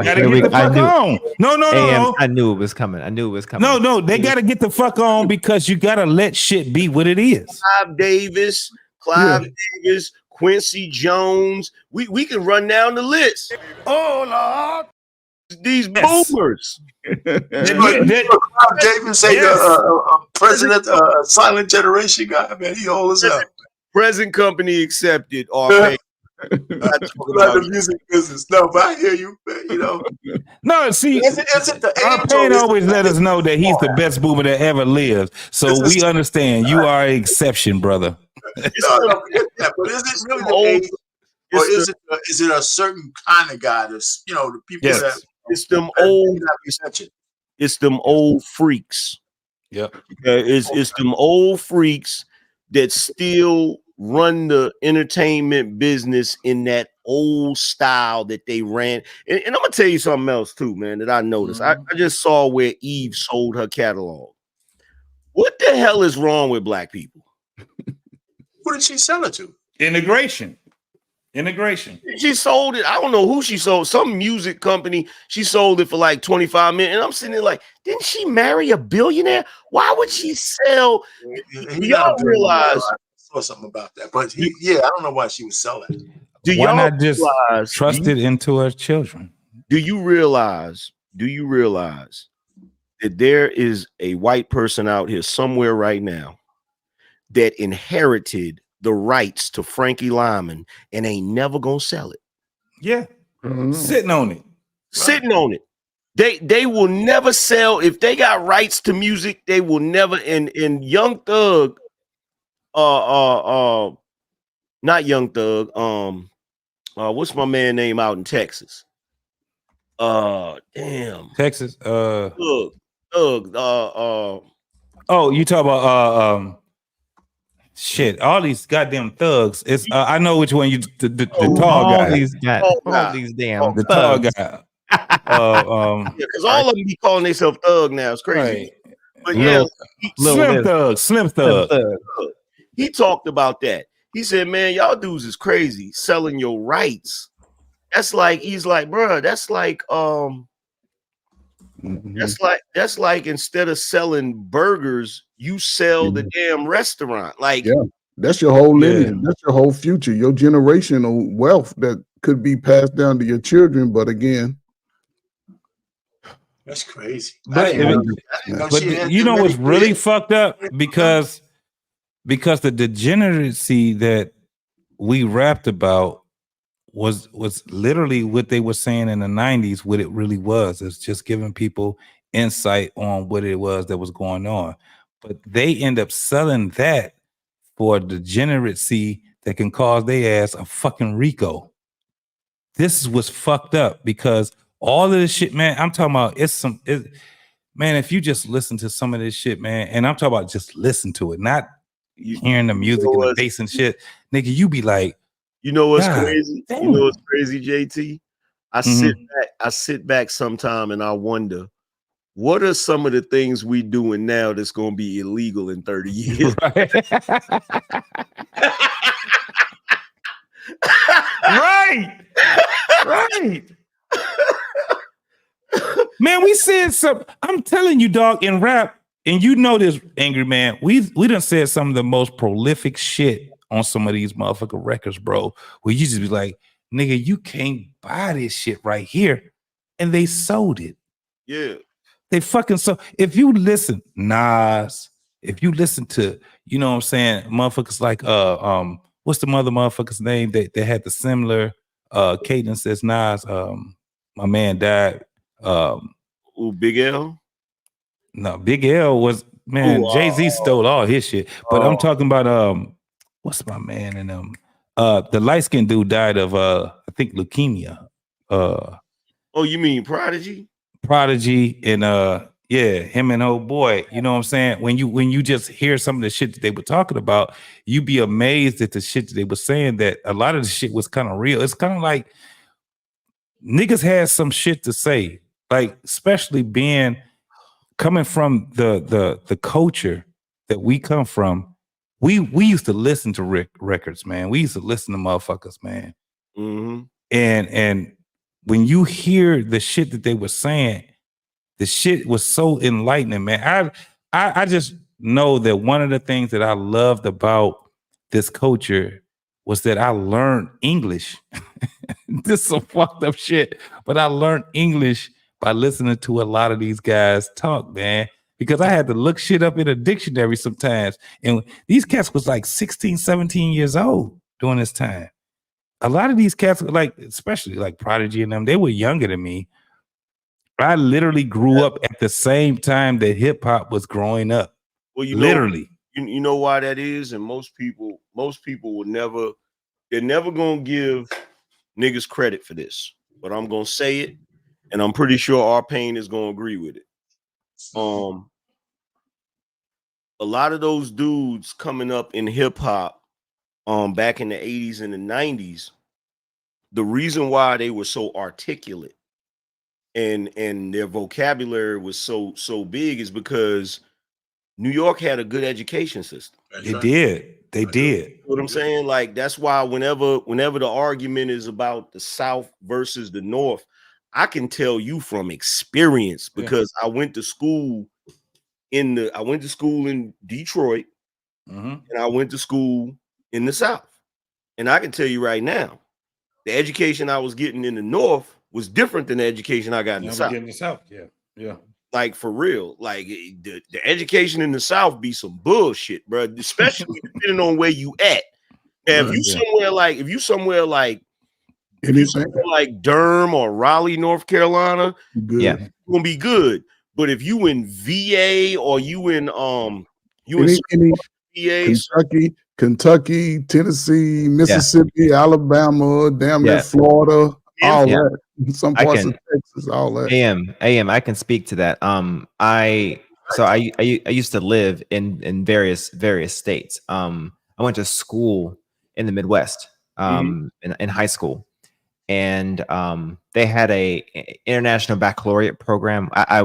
gotta get the fuck on. No. I knew it was coming. No, they gotta get the fuck on, because you gotta let shit be what it is. Clive Davis, Quincy Jones. We can run down the list. Oh Lord. These boomers. Clive Davis ain't president, silent generation guy, man. He old as hell. Present company accepted. RP. About the music business. No, but I hear you. No, see, our pain always let us know that he's the best boomer that ever lived. So we understand you are an exception, brother. But is it really the age, or is it a certain kind of guy that's the people that it's them old exception? It's them old freaks. Yep. It's them old freaks that still run the entertainment business in that old style that they ran. And I'm gonna tell you something else too, man, that I noticed. I just saw where Eve sold her catalog. What the hell is wrong with black people? Who did she sell it to? Integration. She sold it. I don't know who she sold. Some music company. She sold it for like 25 million. And I'm sitting there like, didn't she marry a billionaire? Why would she sell? Y'all realize? I saw something about that, but I don't know why she would sell it. Why not just trust it into her children? Do you realize that there is a white person out here somewhere right now that inherited the rights to Frankie Lyman and ain't never gonna sell it? Yeah. Sitting on it. They will never sell. If they got rights to music, they will never. And Young Thug, not Young Thug, what's my man name out in Texas? Damn. Texas. Thug. Oh, you talk about shit, all these goddamn thugs. It's I know which one you the tall guy. All these damn the tall guy. Because all of them be calling themselves thug now. It's crazy. Right. But Slim Thug. He talked about that. He said, "Man, y'all dudes is crazy selling your rights. That's like he's like, bro. That's like that's like instead of selling burgers, you sell the damn restaurant. Like, that's your whole lineage. That's your whole future, your generational wealth that could be passed down to your children. But again, that's crazy. But you know what's really fucked up? Because the degeneracy that we rapped about was literally what they were saying in the 90s, what it really was. It's just giving people insight on what it was that was going on. But they end up selling that for degeneracy that can cause their ass a fucking RICO. This is what's fucked up, because all of this shit, man, I'm talking about man, if you just listen to some of this shit, man, and I'm talking about just listen to it, not hearing the music and the bass and shit, nigga, you be like, you know what's God crazy? damn. You know what's crazy, JT? I sit back sometime and I wonder, what are some of the things we doing now that's gonna be illegal in 30 years? Right. Right. Man, we said some. I'm telling you, dog, in rap, and you know this, Angry Man. We done said some of the most prolific shit on some of these motherfucking records, bro. Where you just be like, nigga, you can't buy this shit right here, and they sold it. Yeah, they fucking so. If you listen, Nas, if you listen to, you know what I'm saying, motherfuckers like what's the motherfucker's name that had the similar cadence as Nas? My man died. Big L. No, Big L was Jay-Z stole all his shit. But I'm talking about what's my man and the light-skinned dude died of I think leukemia. Oh, you mean Prodigy? Prodigy and yeah, him and old boy. You know what I'm saying? When you just hear some of the shit that they were talking about, you be amazed at the shit that they were saying, that a lot of the shit was kind of real. It's kind of like niggas had some shit to say, like especially coming from the culture that we come from. We used to listen to records, man. We used to listen to motherfuckers, man. Mm-hmm. And when you hear the shit that they were saying, the shit was so enlightening, man. I just know that one of the things that I loved about this culture was that I learned English. This is some fucked up shit, but I learned English by listening to a lot of these guys talk, man, because I had to look shit up in a dictionary sometimes. And these cats was like 16, 17 years old during this time. A lot of these cats, like, especially like Prodigy and them, they were younger than me. I literally grew up at the same time that hip hop was growing up. Well, literally. You know why that is, and most people will never. They're never gonna give niggas credit for this, but I'm gonna say it, and I'm pretty sure our pain is gonna agree with it. A lot of those dudes coming up in hip hop, back in the 80s and the 90s, the reason why they were so articulate and their vocabulary was so big is because New York had a good education system. They did. They did. You know what I'm saying? Like, that's why whenever the argument is about the South versus the North, I can tell you from experience, because I went to school in Detroit, and I went to school in the South. And I can tell you right now, the education I was getting in the North was different than the education I got in the South. Yeah. Like, for real, like the education in the South be some bullshit, bro. Especially depending on where you at. Now, if you somewhere like Durham or Raleigh, North Carolina, it's gonna be good. But if you in VA or you in VA, Kentucky, Tennessee, Mississippi, Alabama, damn near Florida, all that. Some parts of Texas, all that. AM, I can speak to that. I used to live in various states. I went to school in the Midwest, in high school, and they had a international baccalaureate program. I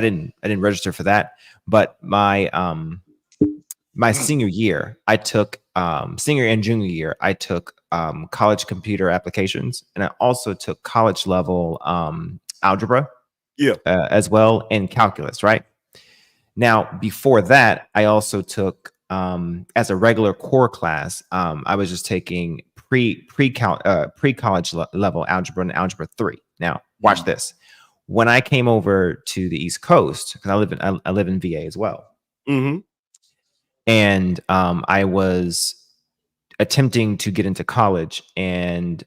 didn't register for that, but my senior year, I took senior and junior year, I took college computer applications, and I also took college level algebra, as well, and calculus. Right now, before that, I also took as a regular core class. I was just taking pre-college level algebra and algebra 3. Now, watch this. When I came over to the East Coast, because I live in VA as well. And I was attempting to get into college and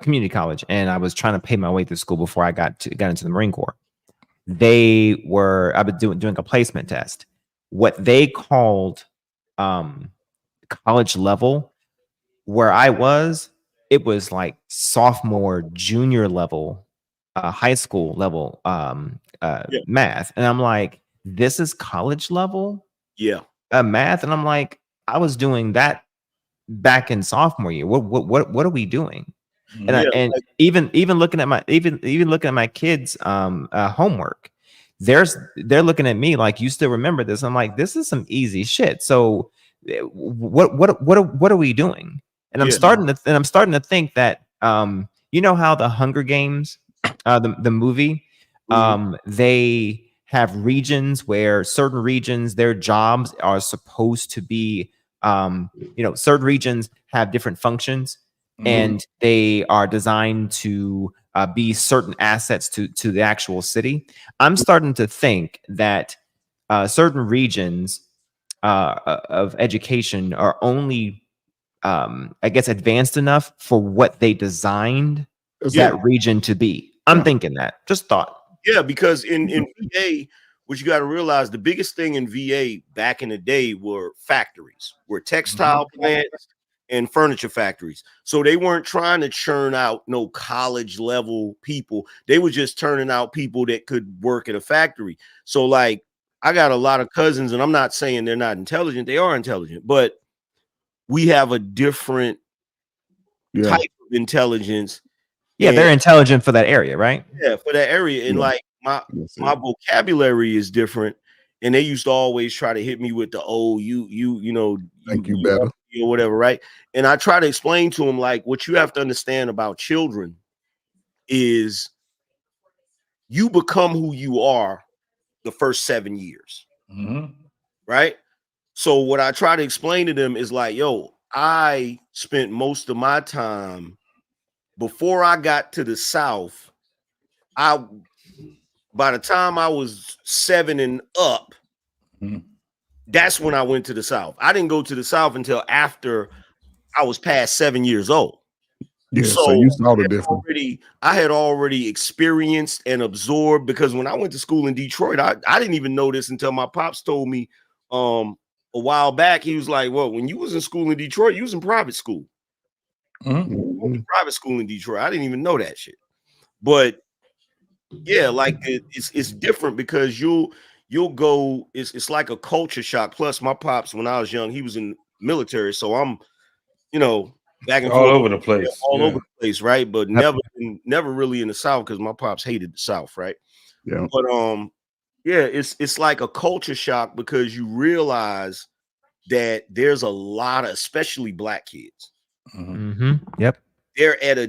community college, and I was trying to pay my way through school before I got into the Marine Corps. I was doing a placement test. What they called college level, where I was, it was like sophomore, junior level, high school level math, and I'm like, this is college level. Yeah. math, and I'm like, I was doing that back in sophomore year. What are we doing? And even looking at my looking at my kids' homework, they're looking at me like, you still remember this? I'm like, this is some easy shit. So what are we doing? And I'm starting to think that you know how the Hunger Games, the movie, they have regions where certain regions, their jobs are supposed to be, certain regions have different functions, and they are designed to be certain assets to the actual city. I'm starting to think that certain regions of education are only, I guess, advanced enough for what they designed that region to be. I'm thinking that. Just thought. Yeah, because in VA, what you got to realize, the biggest thing in VA back in the day were factories, were textile plants and furniture factories. So they weren't trying to churn out no college level people. They were just turning out people that could work at a factory. So like, I got a lot of cousins, and I'm not saying they're not intelligent. They are intelligent, but we have a different type of intelligence. Yeah, they're intelligent for that area, right? Yeah, for that area. And like my vocabulary is different. And they used to always try to hit me with the you know, think you better or whatever, right? And I try to explain to them, like, what you have to understand about children is you become who you are the first 7 years. Right? So what I try to explain to them is like, yo, I spent most of my time before I got to the South. By the time I was 7 and up, that's when I went to the South. I didn't go to the South until after I was past 7 years old. Yeah, so you saw the difference. I had already experienced and absorbed, because when I went to school in Detroit, I didn't even know this until my pops told me a while back. He was like, well, when you was in school in Detroit, you was in private school. Private school in Detroit. I didn't even know that shit. But yeah, like it's different, because you'll go, it's like a culture shock. Plus my pops, when I was young, he was in the military, so I'm, back and all forth, over the place, over the place, right? But never really in the South, because my pops hated the South, right? Yeah. But yeah, it's like a culture shock, because you realize that there's a lot of, especially black kids. Yep. They're at a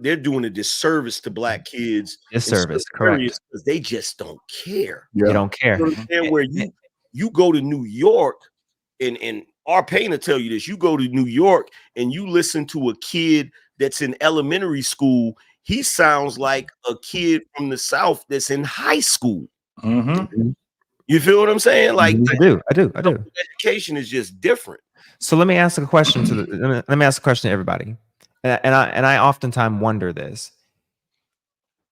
they're doing a disservice to black kids. Disservice, correct. Because they just don't care. They don't care. And where you go to New York, and our pain to tell you this, you go to New York and you listen to a kid that's in elementary school, he sounds like a kid from the South that's in high school. You feel what I'm saying? Like, I do. Education is just different. So let me ask a question to let me ask a question to everybody, and I oftentimes wonder this: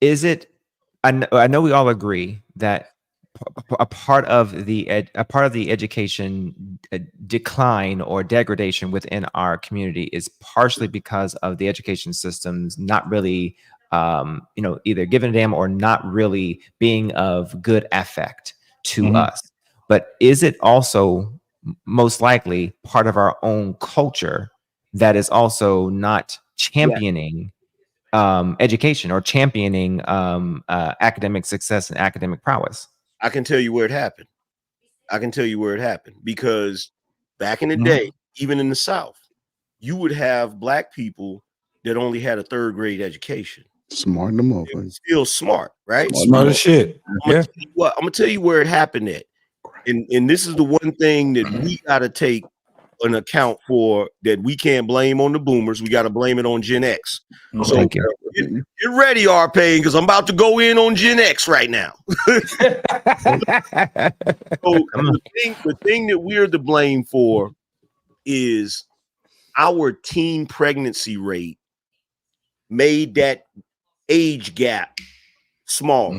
is it? I know we all agree that a part of the education decline or degradation within our community is partially because of the education systems not really, either giving a damn or not really being of good effect to us. But is it also most likely part of our own culture that is also not championing education or championing academic success and academic prowess? I can tell you where it happened. Because back in the day, even in the South, you would have black people that only had a 3rd grade education. Smart them up. Still smart, right? Smart as shit. I'm gonna tell you where it happened at. And this is the one thing that we gotta take an account for, that we can't blame on the boomers. We gotta blame it on Gen X. So Thank you. Get ready, R-Pain, because I'm about to go in on Gen X right now. So the thing that we're to blame for is our teen pregnancy rate made that age gap small.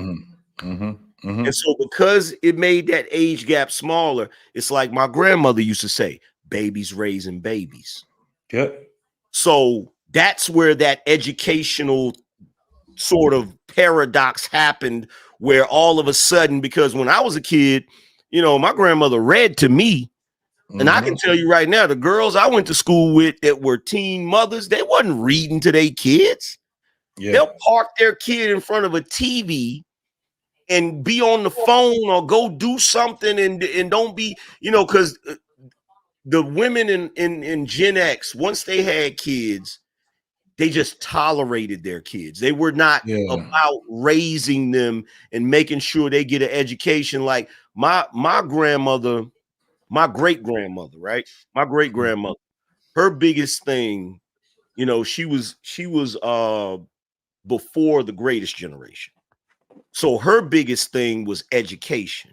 And so because it made that age gap smaller, it's like my grandmother used to say, babies raising babies. So that's where that educational sort of paradox happened, where all of a sudden, because when I was a kid, my grandmother read to me And I can tell you right now, the girls I went to school with that were teen mothers, they wasn't reading to their kids. Yeah. They'll park their kid in front of a TV and be on the phone or go do something and don't be, because the women in Gen X, once they had kids, they just tolerated their kids. They were not about raising them and making sure they get an education. Like my grandmother, my great grandmother, right? My great grandmother, her biggest thing, she was before the greatest generation. So her biggest thing was education.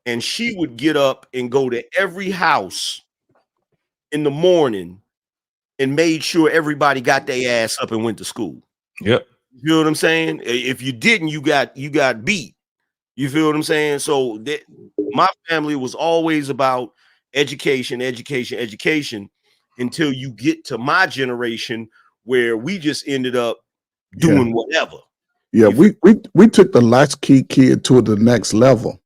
And she would get up and go to every house in the morning and made sure everybody got their ass up and went to school. Yep. You know what I'm saying? If you didn't, you got beat. You feel what I'm saying? So my family was always about education until you get to my generation where we just ended up doing whatever. Yeah, we took the latchkey kid to the next level.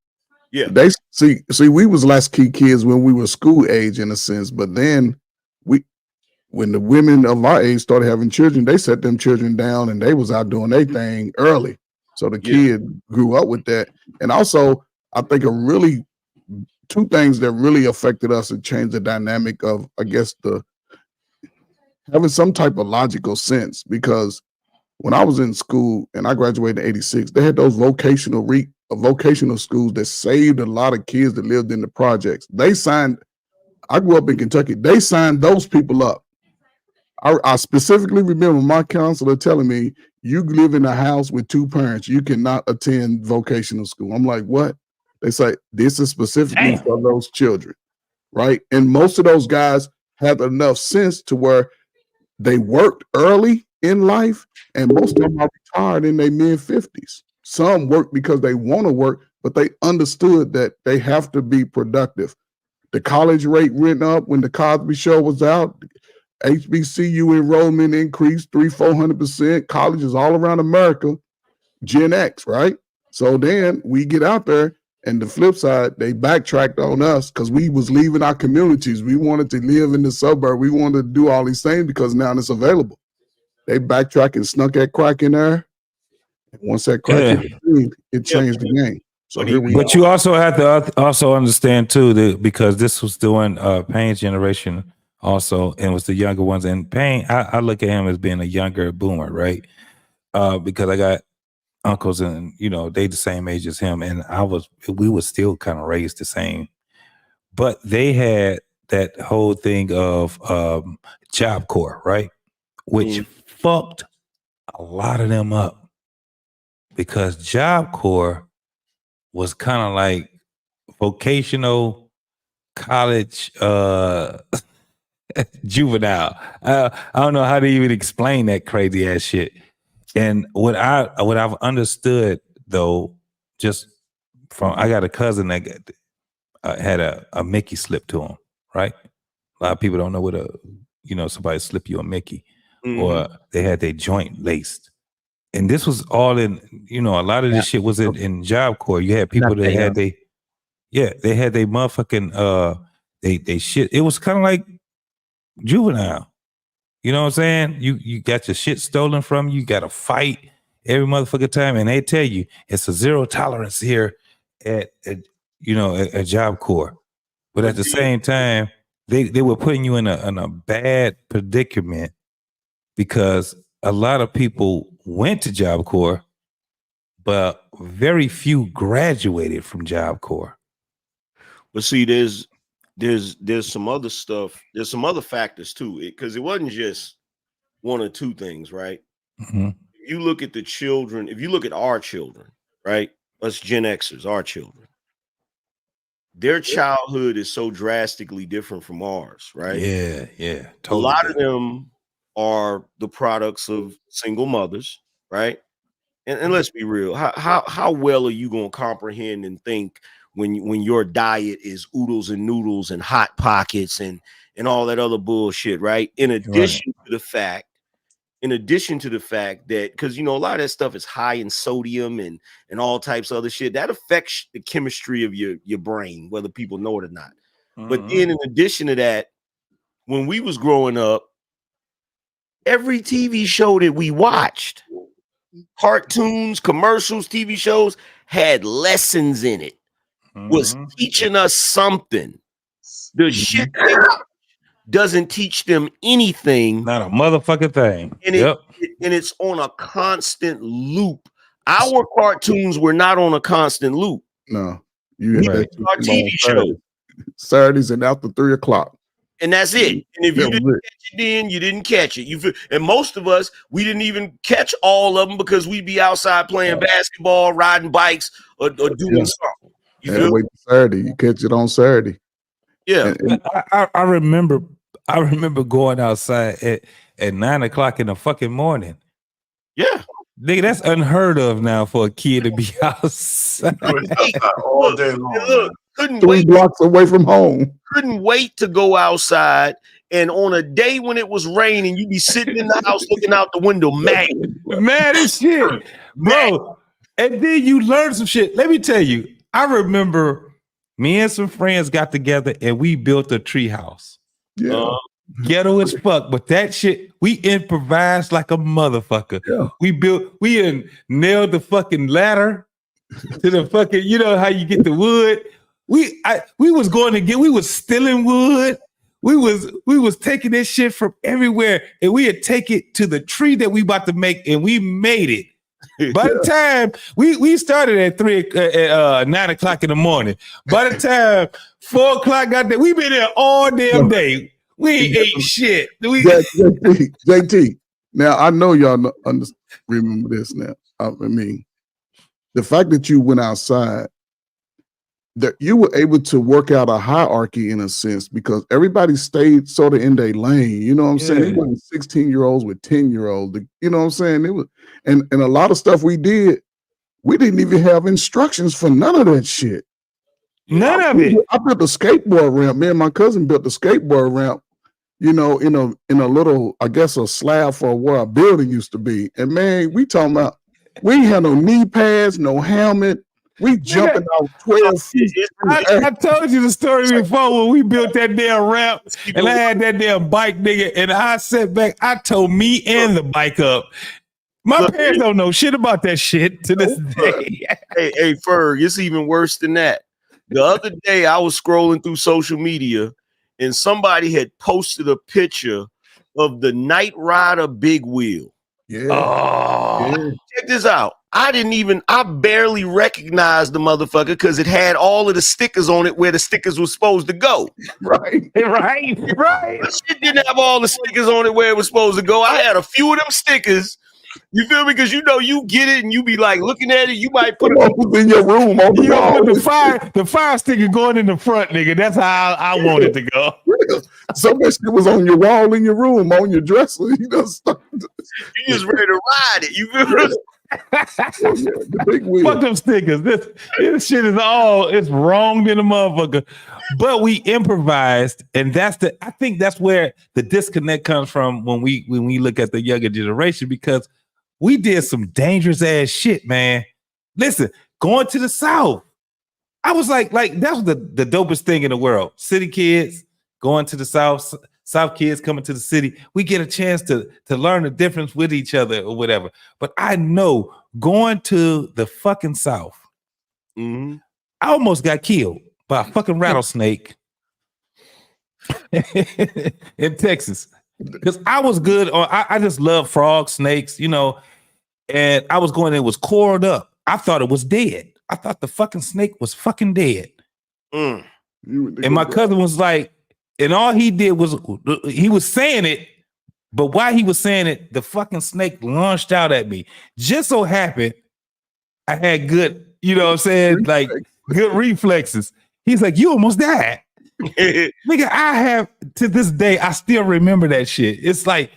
Yeah. They see we was latchkey kids when we were school age in a sense, but then when the women of our age started having children, they set them children down and they was out doing their thing early. So the kid grew up with that. And also, I think two things that really affected us and changed the dynamic of, I guess, having some type of logical sense. Because when I was in school and I graduated in '86, they had those vocational schools that saved a lot of kids that lived in the projects. I grew up in Kentucky. They signed those people up. I specifically remember my counselor telling me, you live in a house with two parents, you cannot attend vocational school. I'm like, what? They say, this is specifically for those children, right? And most of those guys had enough sense to where they worked early in life, and most of them are retired in their mid-50s. Some work because they want to work, but they understood that they have to be productive. The college rate went up when the Cosby Show was out. HBCU enrollment increased 300-400%. Colleges all around America, Gen X, right? So then we get out there, and the flip side, they backtracked on us because we was leaving our communities. We wanted to live in the suburb. We wanted to do all these things because now it's available. They backtracked and snuck that crack in there. And once that crack hit the scene, it changed the game. So here we are. But you also have to also understand too that because this was during Payne's generation also, and was the younger ones. And Payne, I look at him as being a younger boomer, right? Because I got uncles and they the same age as him, and we were still kind of raised the same. But they had that whole thing of Job Corps, right? Which fucked a lot of them up because Job Corps was kind of like vocational college juvenile. I don't know how to even explain that crazy ass shit. And what I've understood though, just from I got a cousin that had a Mickey slip to him, right? A lot of people don't know what somebody slip you a Mickey, or they had their joint laced. And this was all in, a lot of this shit was in Job Corps. You had people that had they had their motherfucking they shit. It was kind of like juvenile. You know what I'm saying? You got your shit stolen from you. You got to fight every motherfucking time, and they tell you it's a zero tolerance here at Job Corps. But at the same time, they were putting you in a bad predicament because a lot of people went to Job Corps, but very few graduated from Job Corps. But see, there's some other stuff. There's some other factors too, because it wasn't just one or two things, right? Mm-hmm. If you look at the children, if you look at our children, right? Us Gen Xers, our children, their childhood is so drastically different from ours, right? Yeah, totally. A lot of them are the products of single mothers, right? And let's be real, how well are you gonna comprehend and think when your diet is oodles and noodles and hot pockets and all that other bullshit, right? In addition to the fact that, because a lot of that stuff is high in sodium and all types of other shit that affects the chemistry of your brain, whether people know it or not. But then in addition to that, when we was growing up, every TV show that we watched, cartoons, commercials, TV shows, had lessons in it, was teaching us something. The shit they watch doesn't teach them anything. Not a motherfucking thing. And it's on a constant loop. Our cartoons were not on a constant loop. No, you had Our TV shows. Saturdays and after 3 o'clock. And that's it. And if you didn't catch it then, you didn't catch it. You feel, and most of us, we didn't even catch all of them because we'd be outside playing basketball, riding bikes, or doing something. You feel? Wait for Saturday. You catch it on Saturday. Yeah. I remember going outside at 9 o'clock in the fucking morning. Yeah. Nigga, that's unheard of now for a kid to be outside. All day long. Look, couldn't 3 wait. blocks away from home. Couldn't wait to go outside. And on a day when it was raining, you'd be sitting in the house looking out the window, mad as shit, bro. And then you learn some shit. Let me tell you, I remember me and some friends got together and we built a tree house. Yeah. Ghetto as fuck, but that shit, we improvised like a motherfucker. Yeah. We nailed the fucking ladder to the fucking, you know how you get the wood. We was stealing wood. We was taking this shit from everywhere, and we had take it to the tree that we about to make, and we made it. By the time we started at 9 o'clock in the morning, by the time 4 o'clock got there, we been there all damn day. We ain't ate shit. JT. Now I know y'all remember this now. I mean, the fact that you went outside, that you were able to work out a hierarchy in a sense because everybody stayed sort of in their lane. You know what I'm saying? It wasn't 16-year-olds with 10-year-olds. You know what I'm saying? It was, and a lot of stuff we did, we didn't even have instructions for none of that shit. None of it. I built a skateboard ramp. Me and my cousin built a skateboard ramp, you know, in a little, I guess, a slab for where a building used to be. And man, we talking about, we ain't had no knee pads, no helmet. We jumping out 12 feet. I told you the story before when we built that damn ramp and I had that damn bike, nigga, and I sat back. I told me and the bike up. My parents don't know shit about that shit to this day. Hey, Ferg, it's even worse than that. The other day, I was scrolling through social media and somebody had posted a picture of the Knight Rider big wheel. Yeah. Oh, check this out. I barely recognized the motherfucker because it had all of the stickers on it where the stickers were supposed to go. Right. The shit didn't have all the stickers on it where it was supposed to go. I had a few of them stickers. You feel me? Because you know you get it and you be like looking at it. You might put it in your room on the wall. The fire sticker going in the front, nigga. That's how I want it to go. Some of that shit was on your wall in your room, on your dresser. You just ready to ride it. You feel me? The big wheel. Fuck them stickers. This shit is it's wrong than a motherfucker. But we improvised, and I think that's where the disconnect comes from when we look at the younger generation, because we did some dangerous ass shit, man. Listen, going to the South, I was like that was the dopest thing in the world. City kids going to the South kids coming to the city. We get a chance to learn the difference with each other or whatever. But I know going to the fucking South, I almost got killed by a fucking rattlesnake in Texas. Because I was good on, I just love frogs, snakes, you know, and I was going, it was coiled up. I thought it was dead. I thought the fucking snake was fucking dead. And my cousin was like, and all he did was, he was saying it, but while he was saying it, the fucking snake launched out at me. Just so happened, I had good, you know what I'm saying, like good reflexes. He's like, you almost died. Nigga, I have, to this day, I still remember that shit. It's like,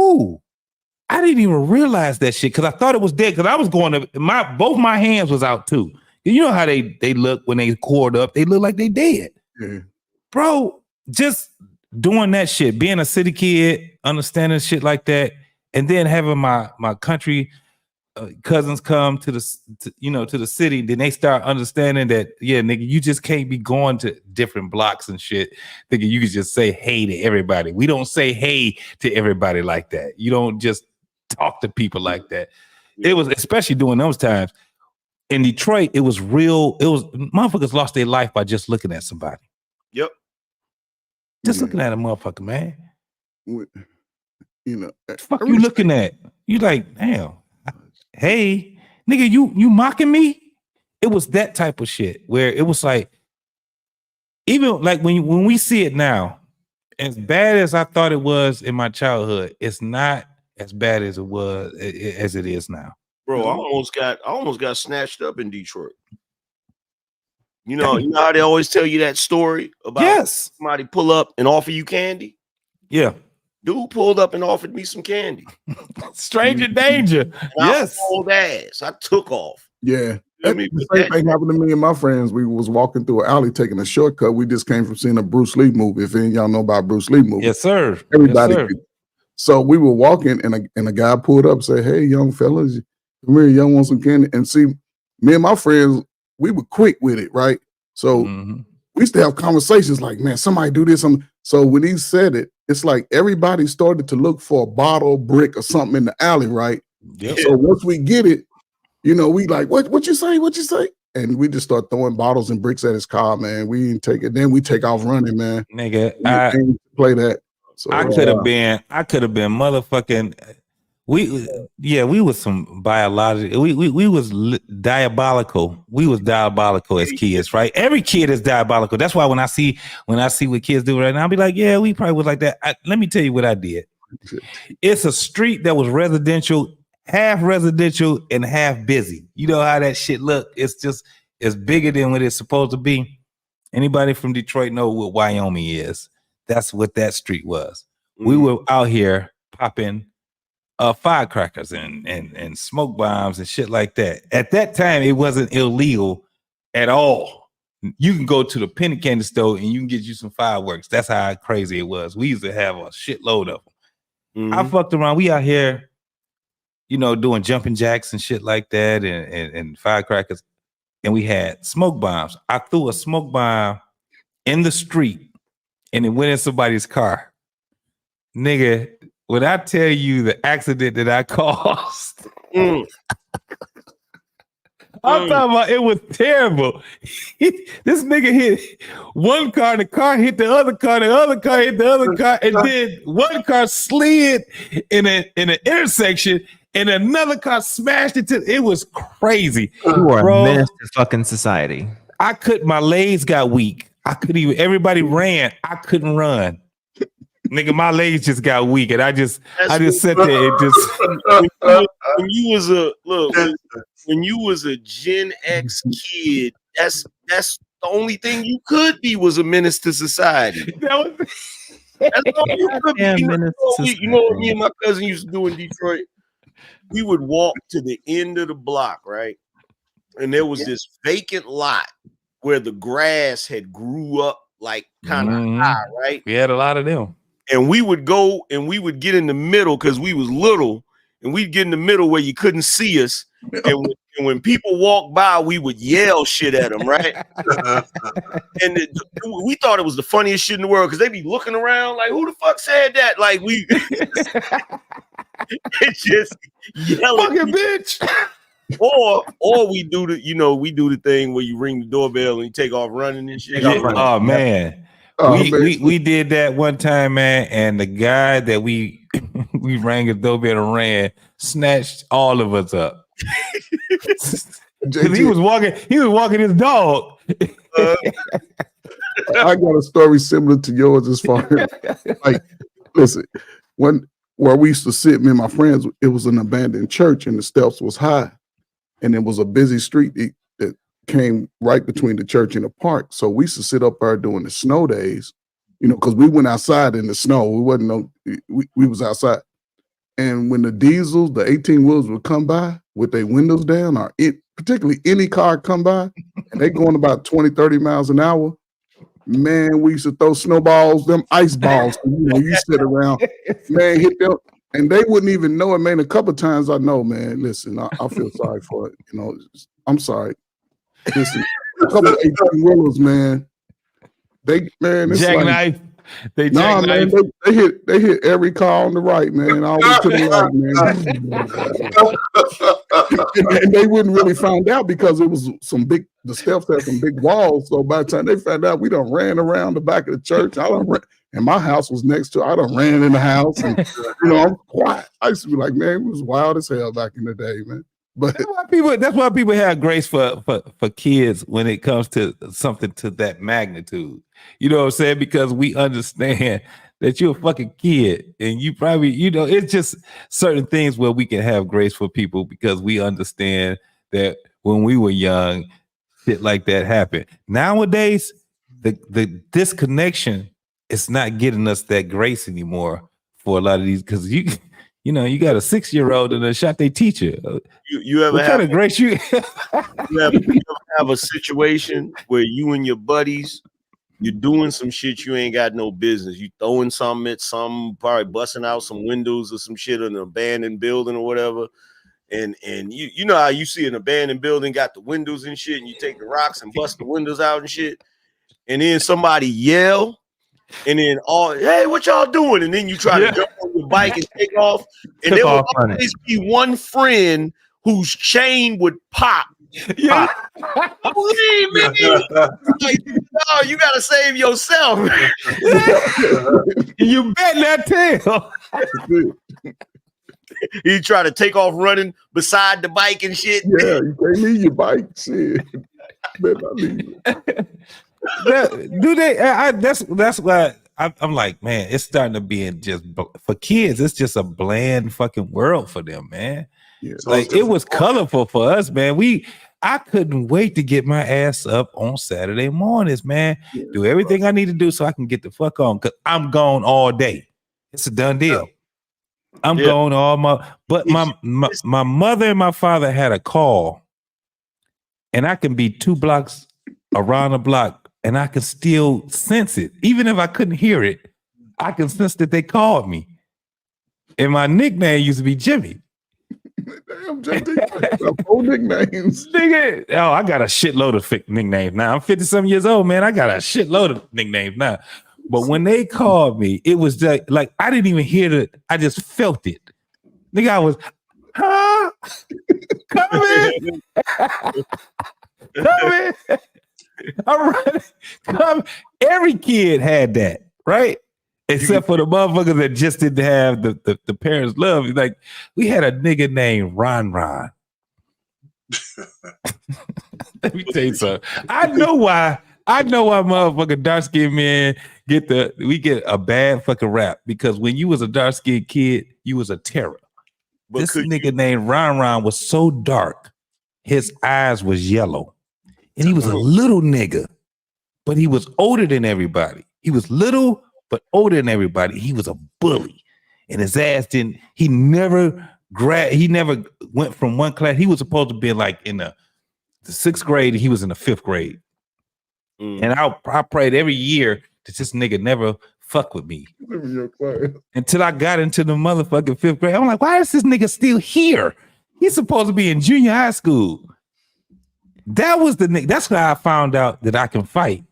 ooh, I didn't even realize that shit because I thought it was dead because I was going to, both my hands was out too. You know how they look when they coiled up? They look like they dead. Yeah. Bro, just doing that shit, being a city kid, understanding shit like that, and then having my country cousins come to the city, then they start understanding that, yeah, nigga, you just can't be going to different blocks and shit thinking you can just say hey to everybody. We don't say hey to everybody like that. You don't just talk to people like that. It was, especially during those times in Detroit, it was real. It was, motherfuckers lost their life by just looking at somebody. Yep. Just looking at a motherfucker, man. You know, Fuck you looking at? You like, damn. Hey, nigga, you mocking me? It was that type of shit where it was like, even like when we see it now, as bad as I thought it was in my childhood, it's not as bad as it was as it is now. Bro, I almost got snatched up in Detroit. You know how they always tell you that story about somebody pull up and offer you candy? Yeah. Dude pulled up and offered me some candy. Stranger danger. And Yes. I hauled ass. I took off. Yeah. The same thing happened to me and my friends. We was walking through an alley taking a shortcut. We just came from seeing a Bruce Lee movie. If any of y'all know about Bruce Lee movie. Yes, sir. Everybody. Yes, sir. So we were walking and a guy pulled up and said, "Hey, young fellas, come here, y'all want some candy?" And see, me and my friends, we were quick with it, right? So we used to have conversations like, man, somebody do this. So when he said it, it's like everybody started to look for a bottle, brick, or something in the alley, right? Yep. So once we get it, you know, we like, what you say? What you say? And we just start throwing bottles and bricks at his car, man. We didn't take it. Then we take off running, man. Nigga, I play that. So I could have been motherfucking. We was some biological. We was diabolical. We was diabolical as kids, right? Every kid is diabolical. That's why when I see what kids do right now, I'll be like, yeah, we probably was like that. Let me tell you what I did. It's a street that was half residential and half busy. You know how that shit look? It's bigger than what it's supposed to be. Anybody from Detroit know what Wyoming is? That's what that street was. We were out here popping firecrackers and smoke bombs and shit like that. At that time, it wasn't illegal at all. You can go to the penny candy store and you can get you some fireworks. That's how crazy it was. We used to have a shitload of them. I fucked around. We out here, you know, doing jumping jacks and shit like that and firecrackers. And we had smoke bombs. I threw a smoke bomb in the street and it went in somebody's car. Nigga, when I tell you the accident that I caused, I'm talking about it was terrible. This nigga hit one car, the car hit the other car hit the other car, and then one car slid in an intersection, and another car smashed into it. Was crazy. You are a menace to fucking society. My legs got weak. Everybody ran. I couldn't run. Nigga, my legs just got weak, and I just sat there and just. When you was a Gen X kid, that's the only thing you could be was a menace to society. That's all you could be. You know what me and my cousin used to do in Detroit? We would walk to the end of the block, right? And there was this vacant lot where the grass had grew up like kind of high, right? We had a lot of them. And we would go and we would get in the middle because we was little, and we'd get in the middle where you couldn't see us. And when people walked by, we would yell shit at them, right? And we thought it was the funniest shit in the world because they'd be looking around like, who the fuck said that? Like we it's just yelling, fucking bitch. Or we do the thing where you ring the doorbell and you take off running and shit. Oh man. We did that one time, man, and the guy that we rang his doorbell and ran snatched all of us up. He was walking his dog. I got a story similar to yours as far as like, listen, where we used to sit, me and my friends, it was an abandoned church and the steps was high, and it was a busy street that came right between the church and the park. So we used to sit up there during the snow days, you know, because we went outside in the snow. We was outside. And when the diesels, the 18 wheels would come by with their windows down, or particularly any car come by, and they going about 20, 30 miles an hour, man, we used to throw snowballs, them ice balls. You know, you sit around, man, hit them. And they wouldn't even know it, man. A couple of times I know, man. Listen, I feel sorry for it. You know, I'm sorry. Listen, a couple of 18-wheelers, man. It's Jackknife. They nah, jackknife. man. They hit every car on the right, man. All the way to the right, man. and they wouldn't really find out because it was the steps had some big walls. So by the time they found out, we done ran around the back of the church. And my house was next to it. I done ran in the house, and I'm quiet. I used to be like, man, it was wild as hell back in the day, man. But that's why people have grace for kids when it comes to something to that magnitude. You know what I'm saying? Because we understand that you're a fucking kid, and you probably, it's just certain things where we can have grace for people because we understand that when we were young, shit like that happened. Nowadays, the disconnection is not getting us that grace anymore for a lot of these, because you got a 6-year-old and a shot their teacher. You ever what have kind of grace you ever have a situation where you and your buddies, you're doing some shit you ain't got no business. You throwing something at some, probably busting out some windows or some shit in an abandoned building or whatever. And you know how you see an abandoned building got the windows and shit, and you take the rocks and bust the windows out and shit. And then somebody yell, and then hey, what y'all doing? And then you try to jump on your bike and take off. And there will always be one friend whose chain would pop. Yeah. Believe me. Like, no, you gotta save yourself. You bet that tail. You try to take off running beside the bike and shit. Yeah, you can't leave your bike. Shit. Better not leave it. That's why I'm like, man, it's starting to be for kids, it's just a bland fucking world for them, man. Yeah, like it was colorful for us, man. I couldn't wait to get my ass up on Saturday mornings, man. Yeah, do everything I need to do so I can get the fuck on, because I'm gone all day. It's a done deal. I'm gone all but my mother and my father had a call, and I can be 2 blocks around the block, and I can still sense it. Even if I couldn't hear it, I can sense that they called me. And my nickname used to be Jimmy. Damn, JT, 4 nicknames. Nigga, I got a shitload of nicknames now. I'm 50-some years old, man. I got a shitload of nicknames now. But when they called me, it was like I didn't even hear it. I just felt it. Nigga, I was, come in. Come in. All right. Every kid had that, right? Except for the motherfuckers that just didn't have the parents' love. Like, we had a nigga named Ron. Let me tell you something. I know why motherfucking dark-skinned men get a bad fucking rap, because when you was a dark-skinned kid, you was a terror. But this nigga named Ron was so dark, his eyes was yellow. And he was a little nigga, but he was older than everybody. He was little, but older than everybody. He was a bully. And his ass he never went from one class. He was supposed to be like in the 6th grade, and he was in the 5th grade. And I prayed every year that this nigga never fuck with me. Until I got into the motherfucking 5th grade. I'm like, why is this nigga still here? He's supposed to be in junior high school. That was the nigga. That's how I found out that I can fight,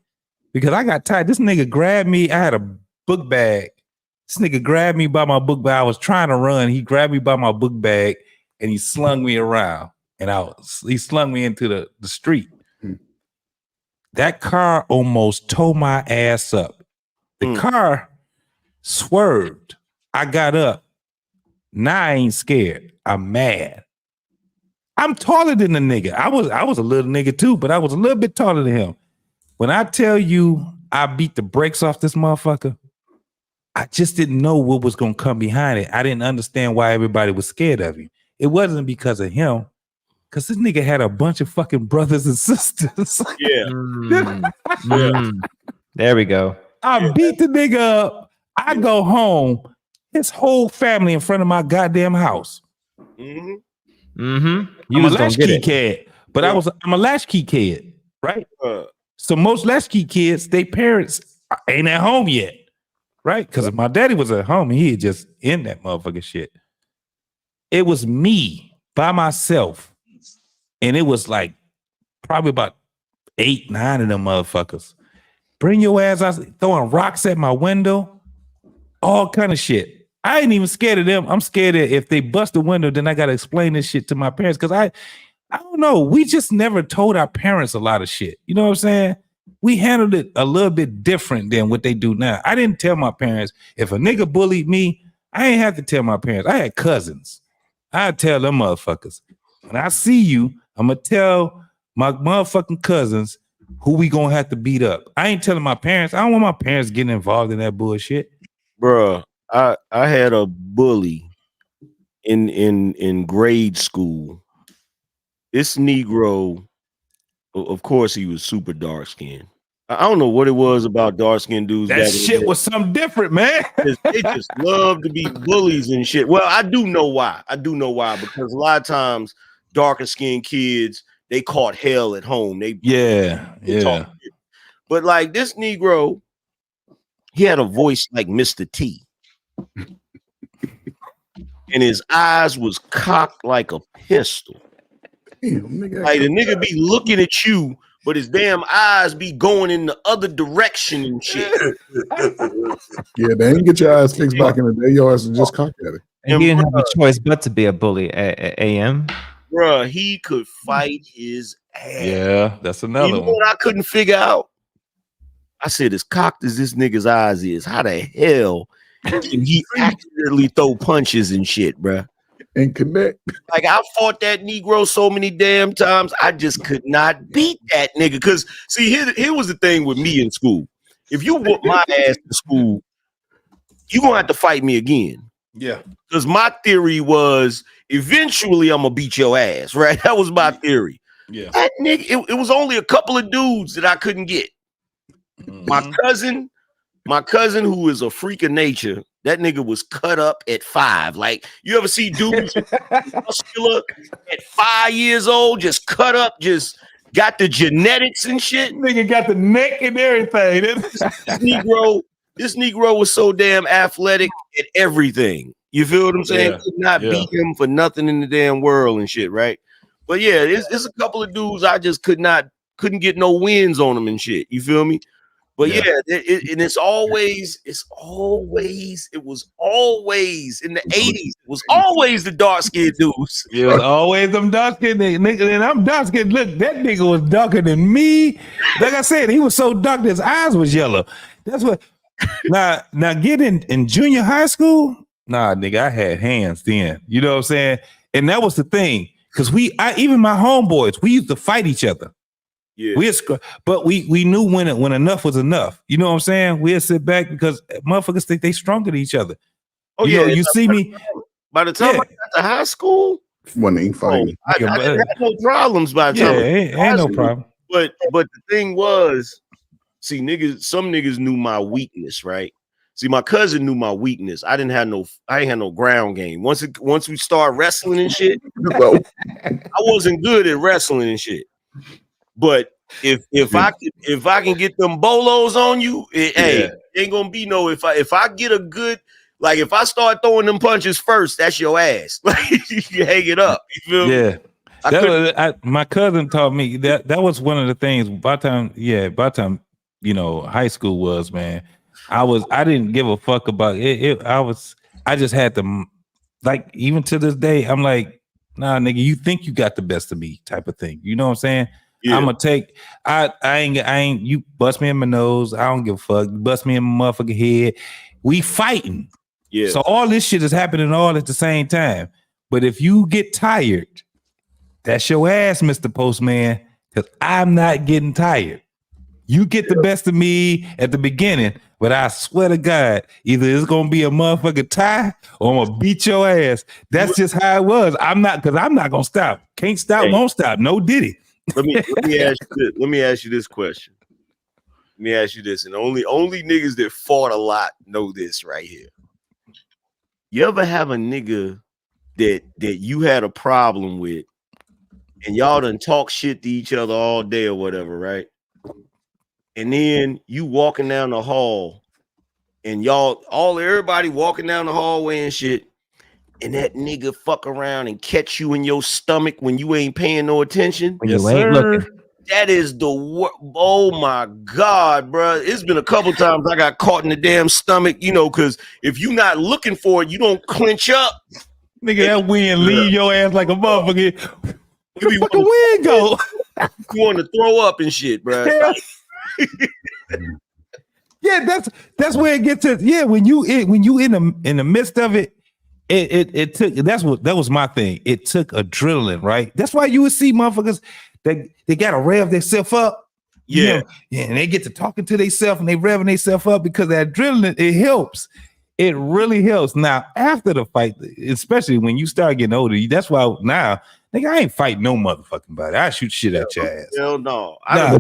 because I got tired. This nigga grabbed me. I had a book bag. This nigga grabbed me by my book bag. I was trying to run. He grabbed me by my book bag and he slung me around. And he slung me into the street. That car almost tore my ass up. The car swerved. I got up. Now I ain't scared. I'm mad. I'm taller than the nigga. I was a little nigga too, but I was a little bit taller than him. When I tell you I beat the brakes off this motherfucker, I just didn't know what was gonna come behind it. I didn't understand why everybody was scared of him. It wasn't because of him, because this nigga had a bunch of fucking brothers and sisters. Yeah. There we go. I beat the nigga up. I go home. His whole family in front of my goddamn house. You I'm a latchkey kid, but I'm a latchkey kid, right? So most latchkey kids, their parents ain't at home yet. right? Because if my daddy was at home, he had just in that motherfucking shit. It was me by myself, and it was like probably about 8, 9 of them motherfuckers. Bring your ass out, throwing rocks at my window, all kind of shit. I ain't even scared of them. I'm scared that if they bust the window, then I gotta explain this shit to my parents. Cause I don't know. We just never told our parents a lot of shit. You know what I'm saying? We handled it a little bit different than what they do now. I didn't tell my parents if a nigga bullied me, I ain't have to tell my parents. I had cousins. I'd tell them motherfuckers. When I see you, I'm gonna tell my motherfucking cousins who we gonna have to beat up. I ain't telling my parents. I don't want my parents getting involved in that bullshit. Bruh, I had a bully in grade school. This Negro, of course, he was super dark skinned. I don't know what it was about dark skinned dudes. That shit was something different, man. They just love to be bullies and shit. Well, I do know why. Because a lot of times darker skinned kids, they caught hell at home. They talk shit. But like this Negro, he had a voice like Mr. T. And his eyes was cocked like a pistol. Damn, nigga. Like the nigga be looking at you, but his damn eyes be going in the other direction and shit. Yeah, they ain't get your eyes fixed back in the day. Your ass was just cocked at it. And he didn't have a choice but to be a bully at AM. Bruh, he could fight his ass. Yeah, that's another You know one. what I couldn't figure out? I said, as cocked as this nigga's eyes is, how the hell can he accurately throw punches and shit, bruh? And connect. Like I fought that Negro so many damn times, I just could not beat that nigga. Cause see, here was the thing with me in school. If you whoop my ass in school, you gonna have to fight me again. Yeah. Because my theory was eventually I'm gonna beat your ass, right? That was my theory. Yeah. That nigga, it was only a couple of dudes that I couldn't get. My cousin, who is a freak of nature, that nigga was cut up at 5. Like, you ever see dudes muscular at 5 years old, just cut up, just got the genetics and shit? Nigga got the neck and everything. This Negro was so damn athletic at everything. You feel what I'm saying? Yeah. Could not beat him for nothing in the damn world and shit, right? But yeah, it's a couple of dudes I just couldn't get no wins on them and shit. You feel me? But yeah, it was always in the 80s. It was always the dark skinned dudes. It was always them dark skinned niggas, and I'm dark skinned. Look, that nigga was darker than me. Like I said, he was so dark that his eyes was yellow. That's what. Now getting in junior high school, nah, nigga, I had hands then. You know what I'm saying? And that was the thing, because even my homeboys, we used to fight each other. Yeah, but we knew when enough was enough. You know what I'm saying? We'd sit back because motherfuckers think they stronger than each other. Oh, you know, you see me. By the time I got to high school, when they fighting, I didn't have no problems by the time. Ain't no problem. But the thing was, see, some niggas knew my weakness, right? See, my cousin knew my weakness. I ain't had no ground game. Once we start wrestling and shit, I wasn't good at wrestling and shit. But if I can get them bolos on you, hey, ain't gonna be no if I get a good, like if I start throwing them punches first, that's your ass. Like you hang it up. You feel me? Yeah. My cousin taught me that was one of the things by the time you know high school was, man. I didn't give a fuck about it. I just had to, like, even to this day, I'm like, nah, nigga, you think you got the best of me type of thing. You know what I'm saying? Yeah. I'm gonna take. I ain't. You bust me in my nose. I don't give a fuck. You bust me in my motherfucking head. We fighting. Yeah. So all this shit is happening all at the same time. But if you get tired, that's your ass, Mr. Postman. Because I'm not getting tired. You get the best of me at the beginning, but I swear to God, either it's gonna be a motherfucking tie or I'm gonna beat your ass. That's just how it was. I'm not gonna stop. Can't stop, won't stop. No Diddy. Let me ask you this question. Let me ask you this, and only niggas that fought a lot know this right here. You ever have a nigga that you had a problem with, and y'all done talk shit to each other all day or whatever, right? And then you walking down the hall, and everybody walking down the hallway and shit, and that nigga fuck around and catch you in your stomach when you ain't paying no attention. When you ain't looking. That is the oh my God, bro. It's been a couple times I got caught in the damn stomach, because if you not looking for it, you don't clench up. Nigga, that wind leave your ass like a motherfucker. Where the fucking wind go? You want to throw up and shit, bro. Yeah, that's where it gets to. Yeah, when you in the midst of it, it took. That was my thing. It took adrenaline, right? That's why you would see motherfuckers that they gotta rev themselves up. Yeah, and they get to talking to themselves and they revving themselves up because that adrenaline, it helps. It really helps. Now, after the fight, especially when you start getting older, that's why now, nigga, I ain't fighting no motherfucking body. I shoot shit at your ass. Hell no. I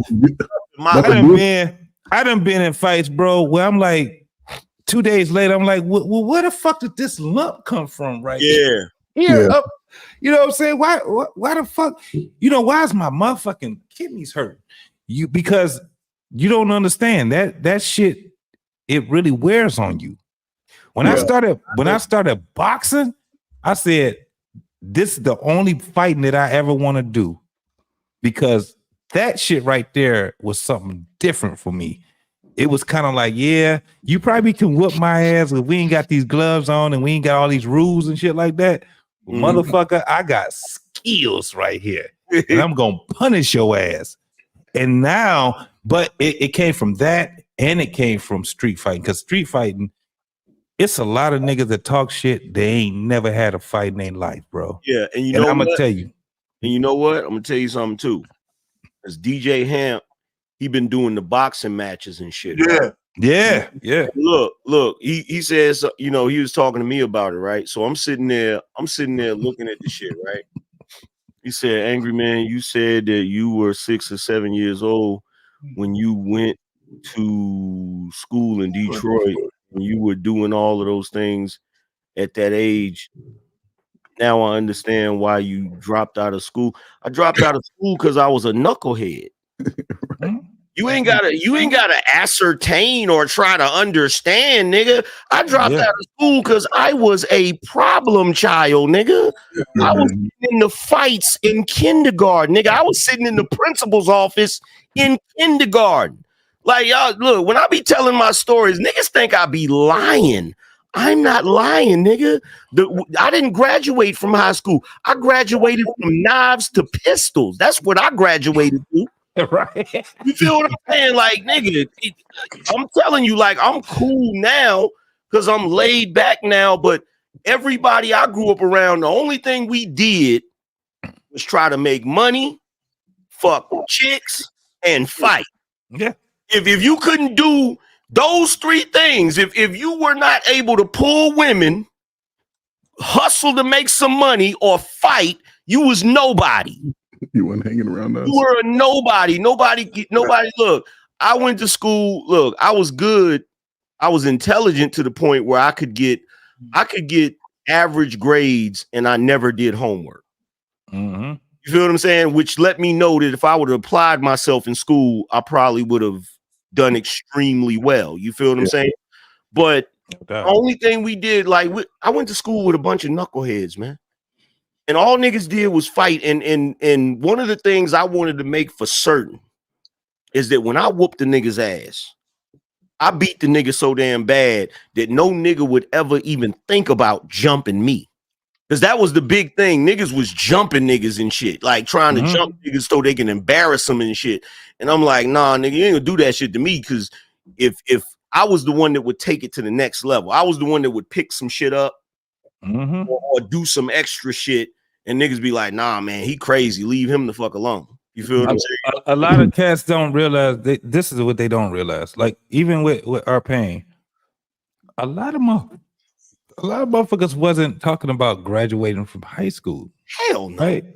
done been in fights, bro, where I'm like, 2 days later, I'm like, well, where the fuck did this lump come from right here? Up, you know what I'm saying? Why the fuck? Why is my motherfucking kidneys hurt? Because you don't understand that shit, it really wears on you. When I started boxing, I said, this is the only fighting that I ever want to do, because that shit right there was something different for me. It was kind of like, yeah, you probably can whoop my ass if we ain't got these gloves on and we ain't got all these rules and shit like that. Motherfucker, I got skills right here, and I'm gonna punish your ass. And now, but it came from that, and it came from street fighting, because street fighting, it's a lot of niggas that talk shit. They ain't never had a fight in their life, bro. Yeah, and I'm gonna tell you. And you know what? I'm gonna tell you something too. As DJ Hamp, he been doing the boxing matches and shit. Yeah. Right? Yeah. Look. He says, he was talking to me about it, right? So I'm sitting there looking at the shit, right? He said, Angry Man, you said that you were 6 or 7 years old when you went to school in Detroit, when you were doing all of those things at that age. Now I understand why you dropped out of school. I dropped out of school because I was a knucklehead. You ain't gotta ascertain or try to understand, nigga. I dropped out of school because I was a problem child, nigga. I was in the fights in kindergarten, nigga. I was sitting in the principal's office in kindergarten. Like, y'all, look, when I be telling my stories, niggas think I be lying. I'm not lying, nigga. I didn't graduate from high school. I graduated from knives to pistols. That's what I graduated to. Right. You feel what I'm saying? Like, nigga, I'm telling you, like, I'm cool now because I'm laid back now. But everybody I grew up around, the only thing we did was try to make money, fuck chicks, and fight. Yeah. If you couldn't do those three things, if you were not able to pull women, hustle to make some money, or fight, you was nobody. You weren't hanging around us. You were a nobody. Nobody. Look, I went to school. Look, I was good. I was intelligent to the point where I could get average grades, and I never did homework. Mm-hmm. You feel what I'm saying? Which let me know that if I would have applied myself in school, I probably would have done extremely well. You feel what I'm saying? But the only thing we did, like, I went to school with a bunch of knuckleheads, man. And all niggas did was fight. And one of the things I wanted to make for certain is that when I whooped the nigga's ass, I beat the nigga so damn bad that no nigga would ever even think about jumping me. Because that was the big thing. Niggas was jumping niggas and shit, like trying to jump niggas so they can embarrass them and shit. And I'm like, nah, nigga, you ain't gonna do that shit to me. Because if I was the one that would take it to the next level, I was the one that would pick some shit up or do some extra shit, and niggas be like, nah, man, he crazy. Leave him the fuck alone. You feel what I'm saying? A lot of cats don't realize this is what they don't realize. Like, even with our pain, a lot of motherfuckers wasn't talking about graduating from high school. Hell no. Right?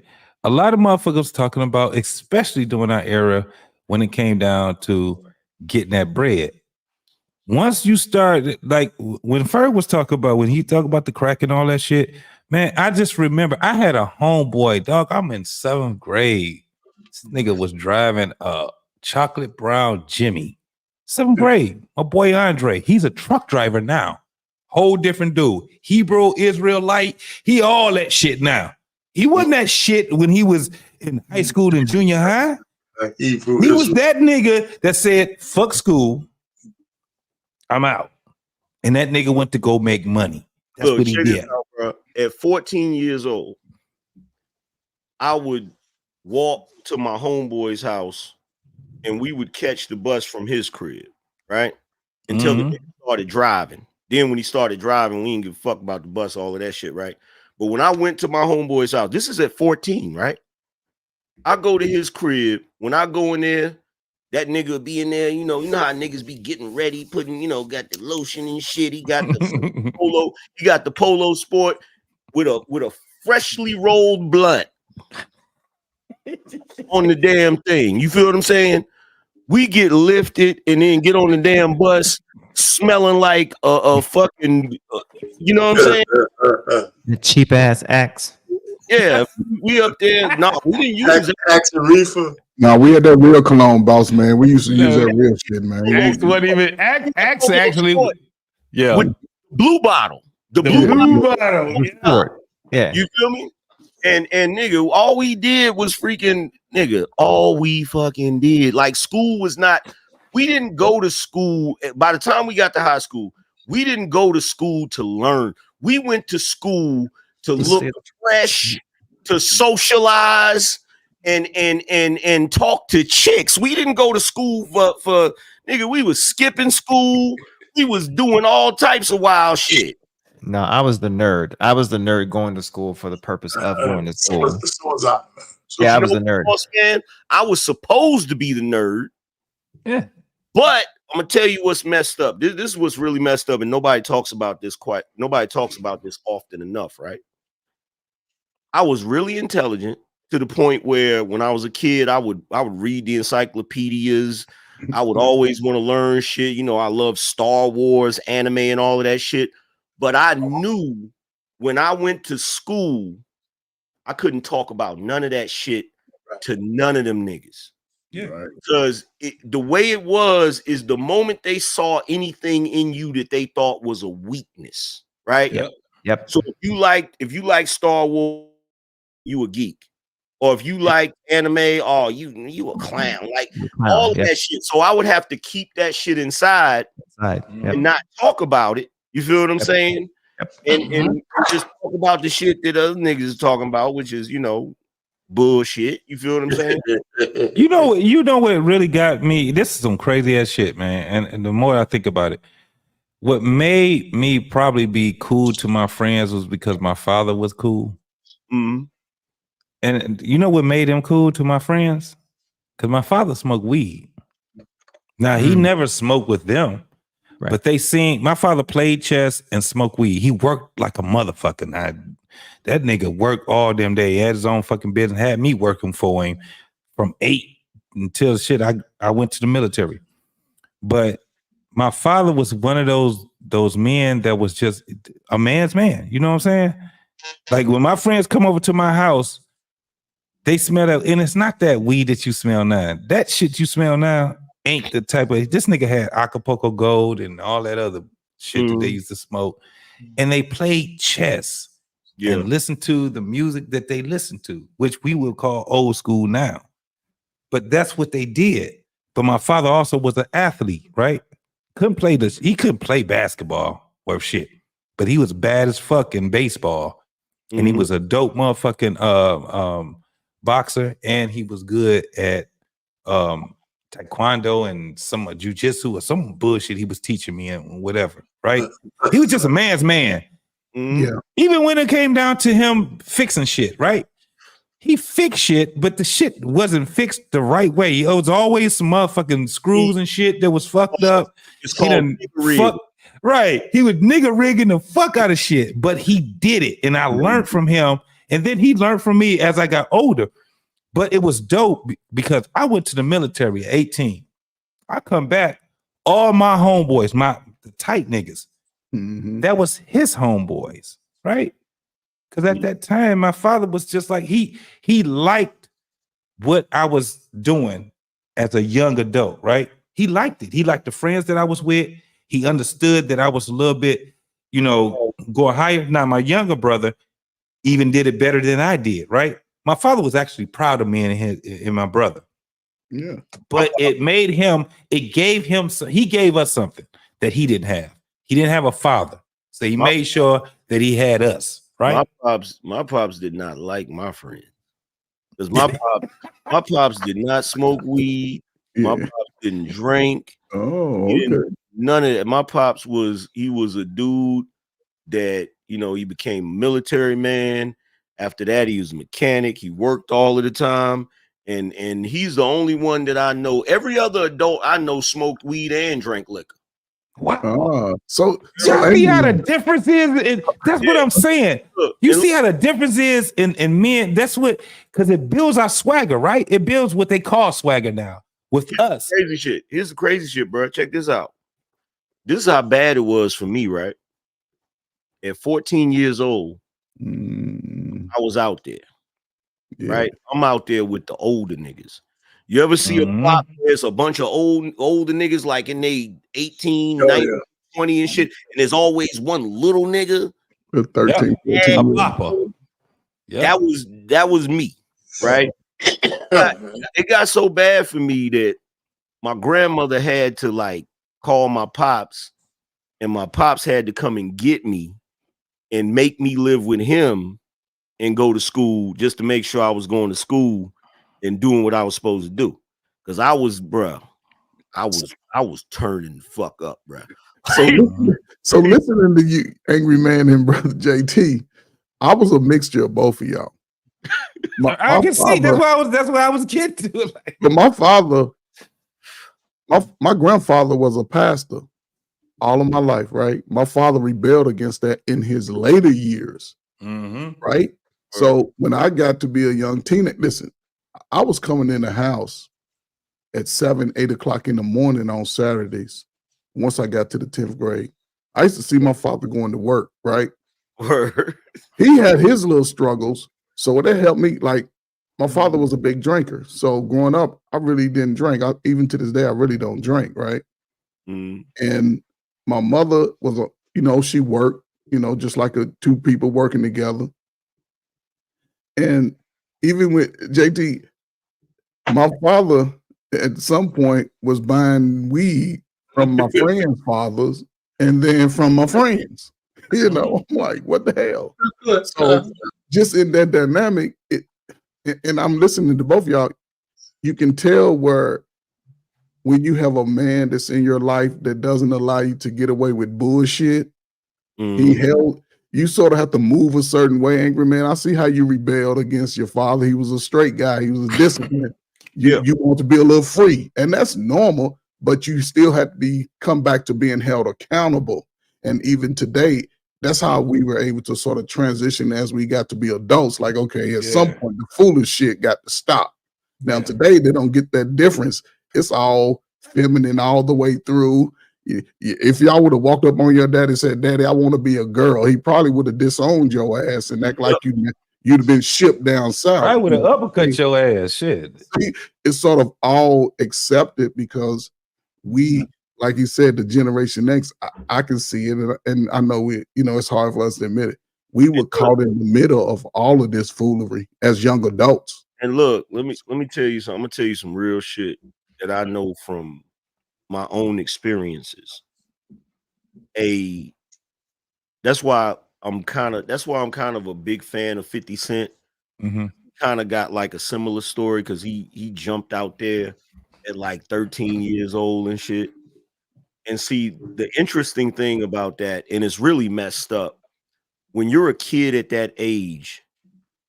A lot of motherfuckers talking about, especially during our era, when it came down to getting that bread. Once you start, like when Ferg was talking about, when he talked about the crack and all that shit, man, I just remember I had a homeboy, dog. I'm in 7th grade. This nigga was driving a chocolate brown Jimmy. 7th grade. My boy Andre, he's a truck driver now. Whole different dude. Hebrew, Israelite, he all that shit now. He wasn't that shit when he was in high school and junior high. He was that nigga that said, fuck school, I'm out. And that nigga went to go make money. That's Look, what he check did. this out, bro. At 14 years old, I would walk to my homeboy's house and we would catch the bus from his crib, right? Until the nigga started driving. Then when he started driving, we didn't give a fuck about the bus, all of that shit, right? But when I went to my homeboy's house, this is at 14, right? I go to his crib. When I go in there, that nigga will be in there, you know how niggas be getting ready, putting, got the lotion and shit. He got the polo sport with a freshly rolled blunt on the damn thing. You feel what I'm saying? We get lifted and then get on the damn bus smelling like a fucking, you know what I'm saying? The cheap ass axe. Yeah, we up there. No, we didn't use Axe and reefer. No, we had that real cologne, boss man. We used to use that real shit, man. Axe wasn't even Axe actually. Yeah, with blue bottle. The blue bottle. Yeah. You feel me? And nigga, all we did was freaking nigga. All we fucking did, like school was not. We didn't go to school. By the time we got to high school, we didn't go to school to learn. We went to school to look fresh, to socialize, and talk to chicks. We didn't go to school for nigga. We was skipping school. We was doing all types of wild shit. No, I was the nerd. I was the nerd going to school for the purpose of going to school. So was I. Yeah, I was the nerd. Man, I was supposed to be the nerd. Yeah. But I'm gonna tell you what's messed up. This is what's really messed up, and nobody talks about this often enough, right? I was really intelligent to the point where when I was a kid, I would read the encyclopedias. I would always want to learn shit. I love Star Wars, anime, and all of that shit. But I knew when I went to school, I couldn't talk about none of that shit to none of them niggas. Yeah, because the way it was is the moment they saw anything in you that they thought was a weakness, right? Yep. So if you like Star Wars, you a geek, or if you like anime, oh you a clown, like all of that shit. So I would have to keep that shit inside and not talk about it. You feel what I'm saying? And just talk about the shit that other niggas is talking about, which is bullshit. You feel what I'm saying? You know what really got me? This is some crazy ass shit, man. And the more I think about it, what made me probably be cool to my friends was because my father was cool. Mm-hmm. And you know what made him cool to my friends? Because my father smoked weed. Now he never smoked with them, but they seen my father played chess and smoked weed. He worked like a motherfucker. That nigga worked all them day. He had his own fucking business. Had me working for him from 8 until shit. I went to the military. But my father was one of those men that was just a man's man. You know what I'm saying? Like when my friends come over to my house, they smell that, and it's not that weed that you smell now. That shit you smell now ain't the type of. This nigga had Acapulco Gold and all that other shit that they used to smoke, and they played chess and listened to the music that they listened to, which we will call old school now. But that's what they did. But my father also was an athlete, right? He couldn't play basketball or shit, but he was bad as fuck in baseball, and he was a dope motherfucking boxer, and he was good at taekwondo and some jujitsu or some bullshit he was teaching me and whatever, right? He was just a man's man. Yeah. Even when it came down to him fixing shit, right? He fixed shit, but the shit wasn't fixed the right way. It was always some motherfucking screws and shit that was fucked up. It's called nigga right. He was nigga rigging the fuck out of shit, but he did it. And I learned from him. And then he learned from me as I got older. But it was dope because I went to the military at 18. I come back, all my homeboys, the tight niggas, that was his homeboys, right? Because at that time, my father was just like, he liked what I was doing as a young adult, right? he liked it. He liked the friends that I was with. He understood that I was a little bit, going higher. Now, my younger brother even did it better than I did, right? My father was actually proud of me and my brother. Yeah. But it gave us something that he didn't have. He didn't have a father. So he made sure that he had us, right? My pops did not like my friend. Because my pops did not smoke weed. My pops didn't drink. Oh, okay. None of that. My pops was a dude that, he became a military man. After that, he was a mechanic. He worked all of the time. And he's the only one that I know. Every other adult I know smoked weed and drank liquor. Wow. So you see how the difference is? That's what I'm saying. You see how the difference is in men? That's what, because it builds our swagger, right? It builds what they call swagger now with us. Crazy shit. Here's the crazy shit, bro. Check this out. This is how bad it was for me, right? At 14 years old, I was out there, right? I'm out there with the older niggas. You ever see a block where it's a bunch of older niggas like in they 18, 19, 20 and shit, and there's always one little nigga? 13, 14. That was me, right? It got so bad for me that my grandmother had to like call my pops, and my pops had to come and get me and make me live with him and go to school just to make sure I was going to school and doing what I was supposed to do. Because I was turning the fuck up, bro. So listening to you, Angry Man and Brother JT, I was a mixture of both of y'all. I can see that's why I was getting to. But my father, my grandfather was a pastor all of my life, right? My father rebelled against that in his later years, right? So when I got to be a young teenager, listen, I was coming in the house at 7, 8 o'clock in the morning on Saturdays. Once I got to the 10th grade, I used to see my father going to work, right? He had his little struggles. So that helped me. Like, my father was a big drinker. So growing up, I really didn't drink. Even to this day, I really don't drink, right? And my mother was she worked, just like two people working together. And even with JT, my father at some point was buying weed from my friends' fathers and then from my friends. I'm like, what the hell? So just in that dynamic, and I'm listening to both of y'all, you can tell where when you have a man that's in your life that doesn't allow you to get away with bullshit, you sort of have to move a certain way, Angry Man. I see how you rebelled against your father. He was a straight guy. He was a disciplined. You want to be a little free, and that's normal, but you still have to come back to being held accountable. And even today, that's how we were able to sort of transition as we got to be adults. Like, okay, at some point, the foolish shit got to stop. Now, today, they don't get that difference. It's all feminine all the way through. If y'all would have walked up on your dad and said, "Daddy, I want to be a girl," he probably would have disowned your ass and act like you'd have been shipped down south. I would have uppercut your ass. Shit. It's sort of all accepted because we, like you said, the Generation X, I can see it, and I know it's hard for us to admit it. We were caught in the middle of all of this foolery as young adults. And look, let me tell you something. I'm gonna tell you some real shit that I know from my own experiences. That's why I'm kind of a big fan of 50 Cent. Kind of got like a similar story because he jumped out there at like 13 years old and shit. And see, the interesting thing about that, and it's really messed up, when you're a kid at that age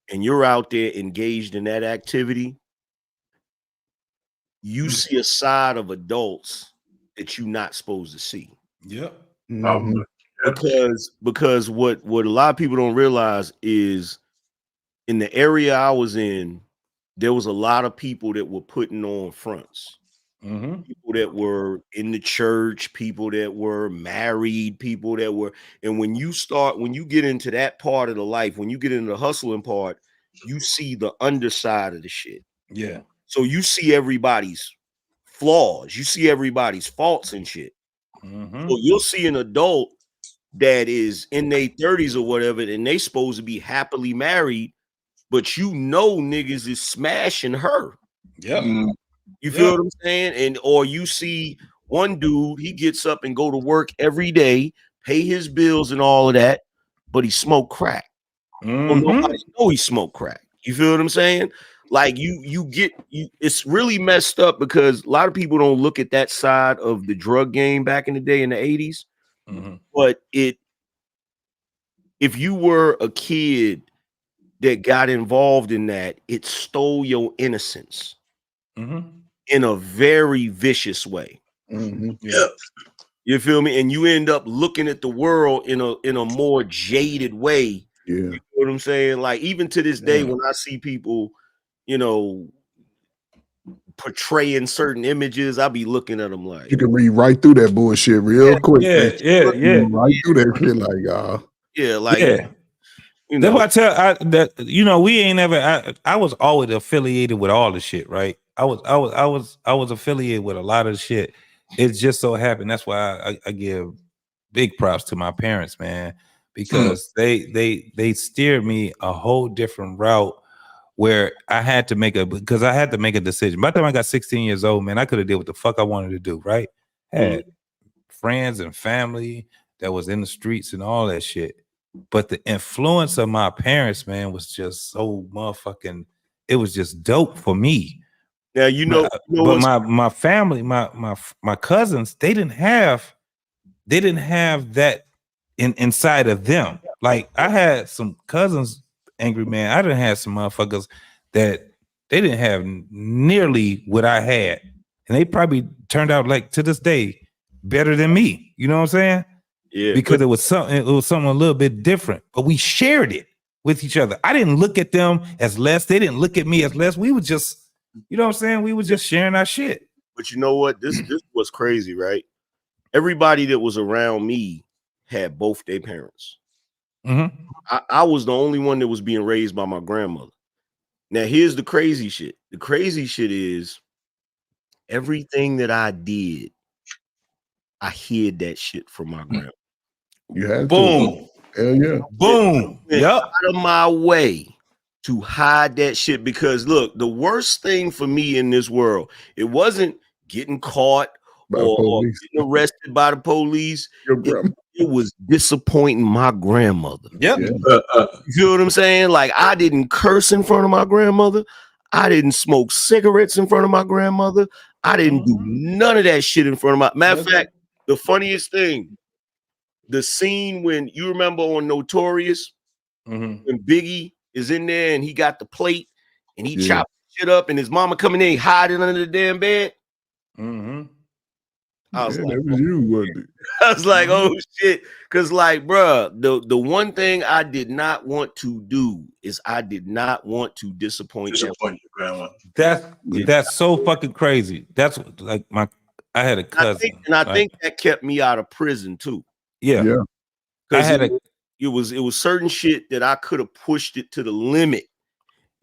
and you're out there engaged in that activity, you see a side of adults that you're not supposed to see. Because what a lot of people don't realize is in the area I was in, there was a lot of people that were putting on fronts. People that were in the church, people that were married, people that were, and when you get into that part of the life, when you get into the hustling part, you see the underside of the shit. Yeah. So you see everybody's flaws. You see everybody's faults and shit. So you'll see an adult that is in their 30s or whatever, and they supposed to be happily married, but you know niggas is smashing her. Yeah. You feel what I'm saying? And or you see one dude, he gets up and go to work every day, pay his bills and all of that, but he smoked crack. Well, nobody know he smoked crack. You feel what I'm saying? Like it's really messed up because a lot of people don't look at that side of the drug game back in the day in the 80s. But if you were a kid that got involved in that, it stole your innocence in a very vicious way. Yeah. You feel me? And you end up looking at the world in a more jaded way. Yeah. You know what I'm saying? Like even to this day, when I see people, you know, portraying certain images, I'll be looking at them like You can read right through that bullshit real quick. Yeah. Right through that shit, like you That's know. why I tell that you know we ain't ever. I was always affiliated with all the shit, right? I was affiliated with a lot of the shit. It just so happened. That's why I give big props to my parents, man, because they steered me a whole different route where I had to make a decision. By the time I got 16 years old, man, I could have did what the fuck I wanted to do, right? Had friends and family that was in the streets and all that shit. But the influence of my parents, man, was just so motherfucking, it was just dope for me. Now you know but my family, my cousins, they didn't have that inside of them. Like I had some cousins, angry man. I didn't have some motherfuckers that they didn't have nearly what I had, and they probably turned out like to this day better than me. You know what I'm saying? Yeah, because it was something a little bit different, but we shared it with each other. I didn't look at them as less. They didn't look at me as less. We were just, you know what I'm saying? We were just sharing our shit. But you know what? This was crazy, right? Everybody that was around me had both their parents. I was the only one that was being raised by my grandmother. Now, here's the crazy shit. The crazy shit is everything that I did, I hid that shit from my grandma. You had Boom. to. Hell yeah. Boom. Yep. Out of my way to hide that shit because look, the worst thing for me in this world, it wasn't getting caught or getting arrested by the police. It was disappointing my grandmother. Yep. You feel what I'm saying? Like I didn't curse in front of my grandmother. I didn't smoke cigarettes in front of my grandmother. I didn't do none of that shit in front of my. Matter of fact, the funniest thing, the scene when you remember on Notorious, when Biggie is in there and he got the plate and he chopped shit up and his mama coming in hiding under the damn bed. I was like, that was you, wasn't it? I was like, oh shit. Cause like, bruh, the one thing I did not want to do is I did not want to disappoint your grandma. That's so fucking crazy. That's like I had a cousin. I think that kept me out of prison too. Yeah. I had it was certain shit that I could have pushed it to the limit.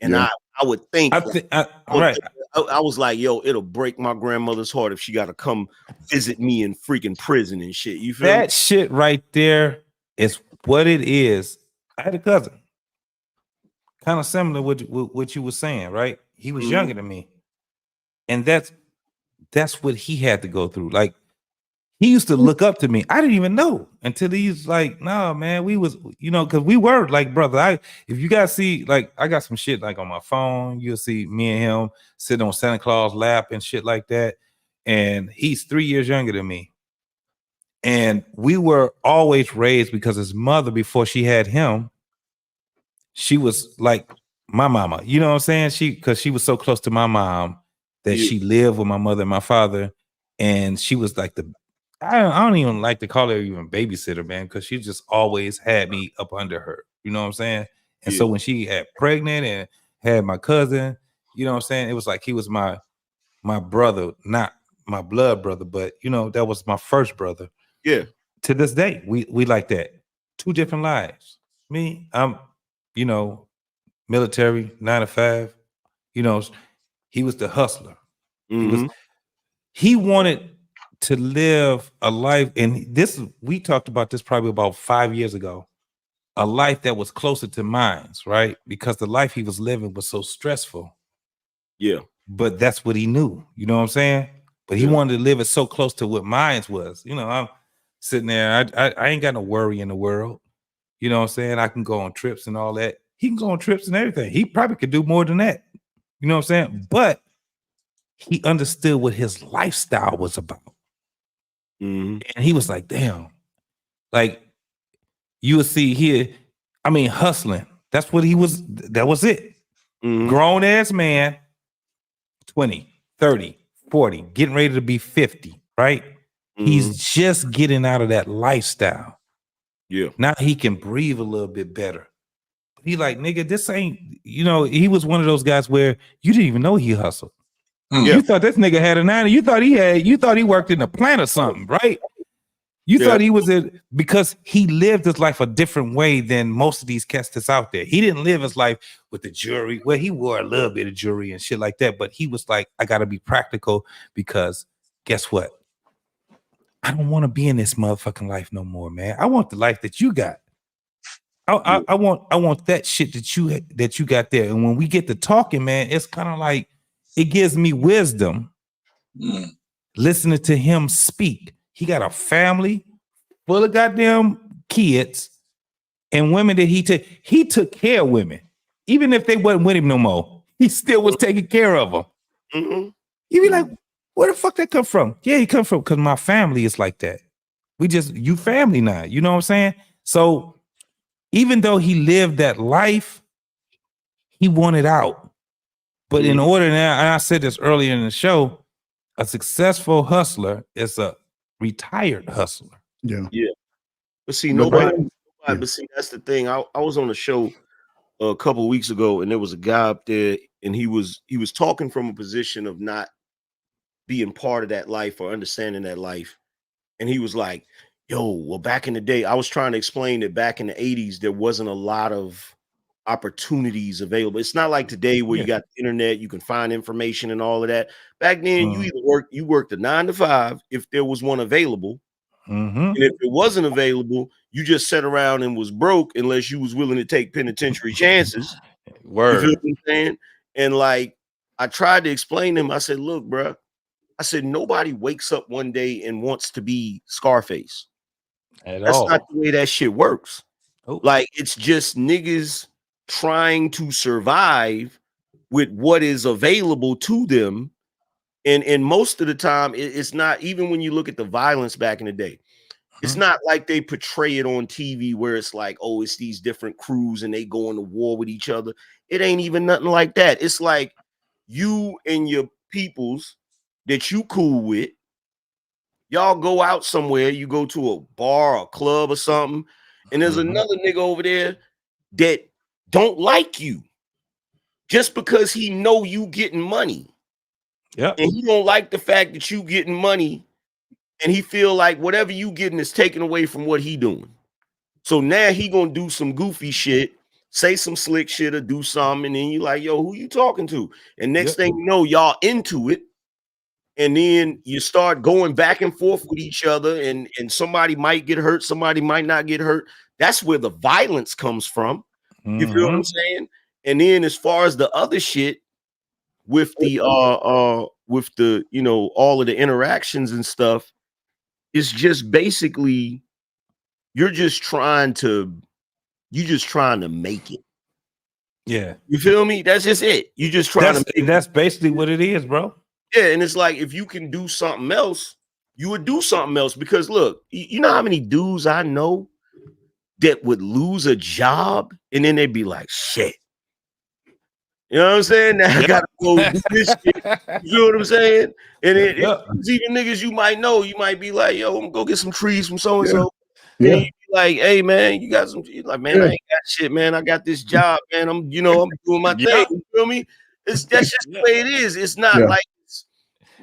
And I would think I was like, yo, it'll break my grandmother's heart if she got to come visit me in freaking prison and shit. You feel that shit right there is what it is. I had a cousin, kind of similar with what you were saying, right? He was younger than me, and that's what he had to go through. Like he used to look up to me. I didn't even know until he's like, "No, man, we was, you know, because we were like brother." If you guys see, like, I got some shit like on my phone. You'll see me and him sitting on Santa Claus' lap and shit like that. And he's 3 years younger than me. And we were always raised because his mother, before she had him, she was like my mama. You know what I'm saying? Because she was so close to my mom that she lived with my mother and my father, and she was like I don't even like to call her even babysitter, man, because she just always had me up under her. You know what I'm saying? And so when she had pregnant and had my cousin, you know what I'm saying? It was like he was my brother, not my blood brother, but you know, that was my first brother. Yeah. To this day, we like that. Two different lives. Me, I'm, you know, military, 9 to 5. You know, he was the hustler. he wanted to live a life, and we talked about this probably about 5 years ago, a life that was closer to mine's, right? Because the life he was living was so stressful. Yeah. But that's what he knew. You know what I'm saying? But he wanted to live it so close to what mine's was. You know, I'm sitting there, I ain't got no worry in the world. You know what I'm saying? I can go on trips and all that. He can go on trips and everything. He probably could do more than that. You know what I'm saying? But he understood what his lifestyle was about. And he was like, damn, like you would see here, I mean, hustling. That's what he was, that was it. Grown ass man, 20, 30, 40, getting ready to be 50, right? He's just getting out of that lifestyle. Yeah. Now he can breathe a little bit better. He like, nigga, this ain't, you know, he was one of those guys where you didn't even know he hustled. You thought this nigga had a 90. You thought he worked in a plant or something, right? You thought he was because he lived his life a different way than most of these cats that's out there. He didn't live his life with the jewelry. Well, he wore a little bit of jewelry and shit like that, but he was like, I gotta be practical because guess what? I don't want to be in this motherfucking life no more, man. I want the life that you got. I want that shit that you got there. And when we get to talking, man, it's kind of like it gives me wisdom listening to him speak. He got a family full of goddamn kids and women that he took care of women. Even if they wasn't with him no more, he still was taking care of them. You be like, where the fuck that come from? Yeah, he come from because my family is like that. You family now. You know what I'm saying? So even though he lived that life, he wanted out. But in order now, and I said this earlier in the show, a successful hustler is a retired hustler. Yeah. Yeah. But see, nobody but see, that's the thing. I was on a show a couple of weeks ago, and there was a guy up there, and he was talking from a position of not being part of that life or understanding that life. And he was like, yo, well, back in the day, I was trying to explain that back in the 80s, there wasn't a lot of opportunities available. It's not like today where you got the internet, you can find information and all of that. Back then, you worked a 9 to 5 if there was one available. And if it wasn't available, you just sat around and was broke unless you was willing to take penitentiary chances. Word. You feel what I'm saying? And like, I tried to explain to him, I said, look, bro, I said, nobody wakes up one day and wants to be Scarface. That's not the way that shit works. Like, it's just niggas trying to survive with what is available to them. And most of the time, it's not, even when you look at the violence back in the day, it's not like they portray it on TV where it's like, oh, it's these different crews and they go into war with each other. It ain't even nothing like that. It's like you and your peoples that you cool with, y'all go out somewhere, you go to a bar or a club or something, and there's another nigga over there that don't like you just because he know you getting money. Yeah. And he don't like the fact that you getting money, and he feel like whatever you getting is taken away from what he doing. So now he gonna do some goofy shit, say some slick shit or do something, and then you like, yo, who you talking to? And next thing you know, y'all into it. And then you start going back and forth with each other, and somebody might get hurt, somebody might not get hurt. That's where the violence comes from. You feel what I'm saying? And then as far as the other shit with the you know, all of the interactions and stuff, it's just basically you're just trying to make it. Yeah. You feel me? That's just it. You just trying that's basically what it is, bro. Yeah, and it's like if you can do something else, you would do something else. Because look, you know how many dudes I know that would lose a job and then they'd be like, shit. You know what I'm saying? Now I gotta go do this shit. You know what I'm saying? And it's even niggas you might know, you might be like, yo, I'm gonna go get some trees from so and so. And you be like, hey man, you got some. You're like, man, I ain't got shit, man. I got this job, man. I'm doing my thing. You feel me? That's just the way it is. It's not like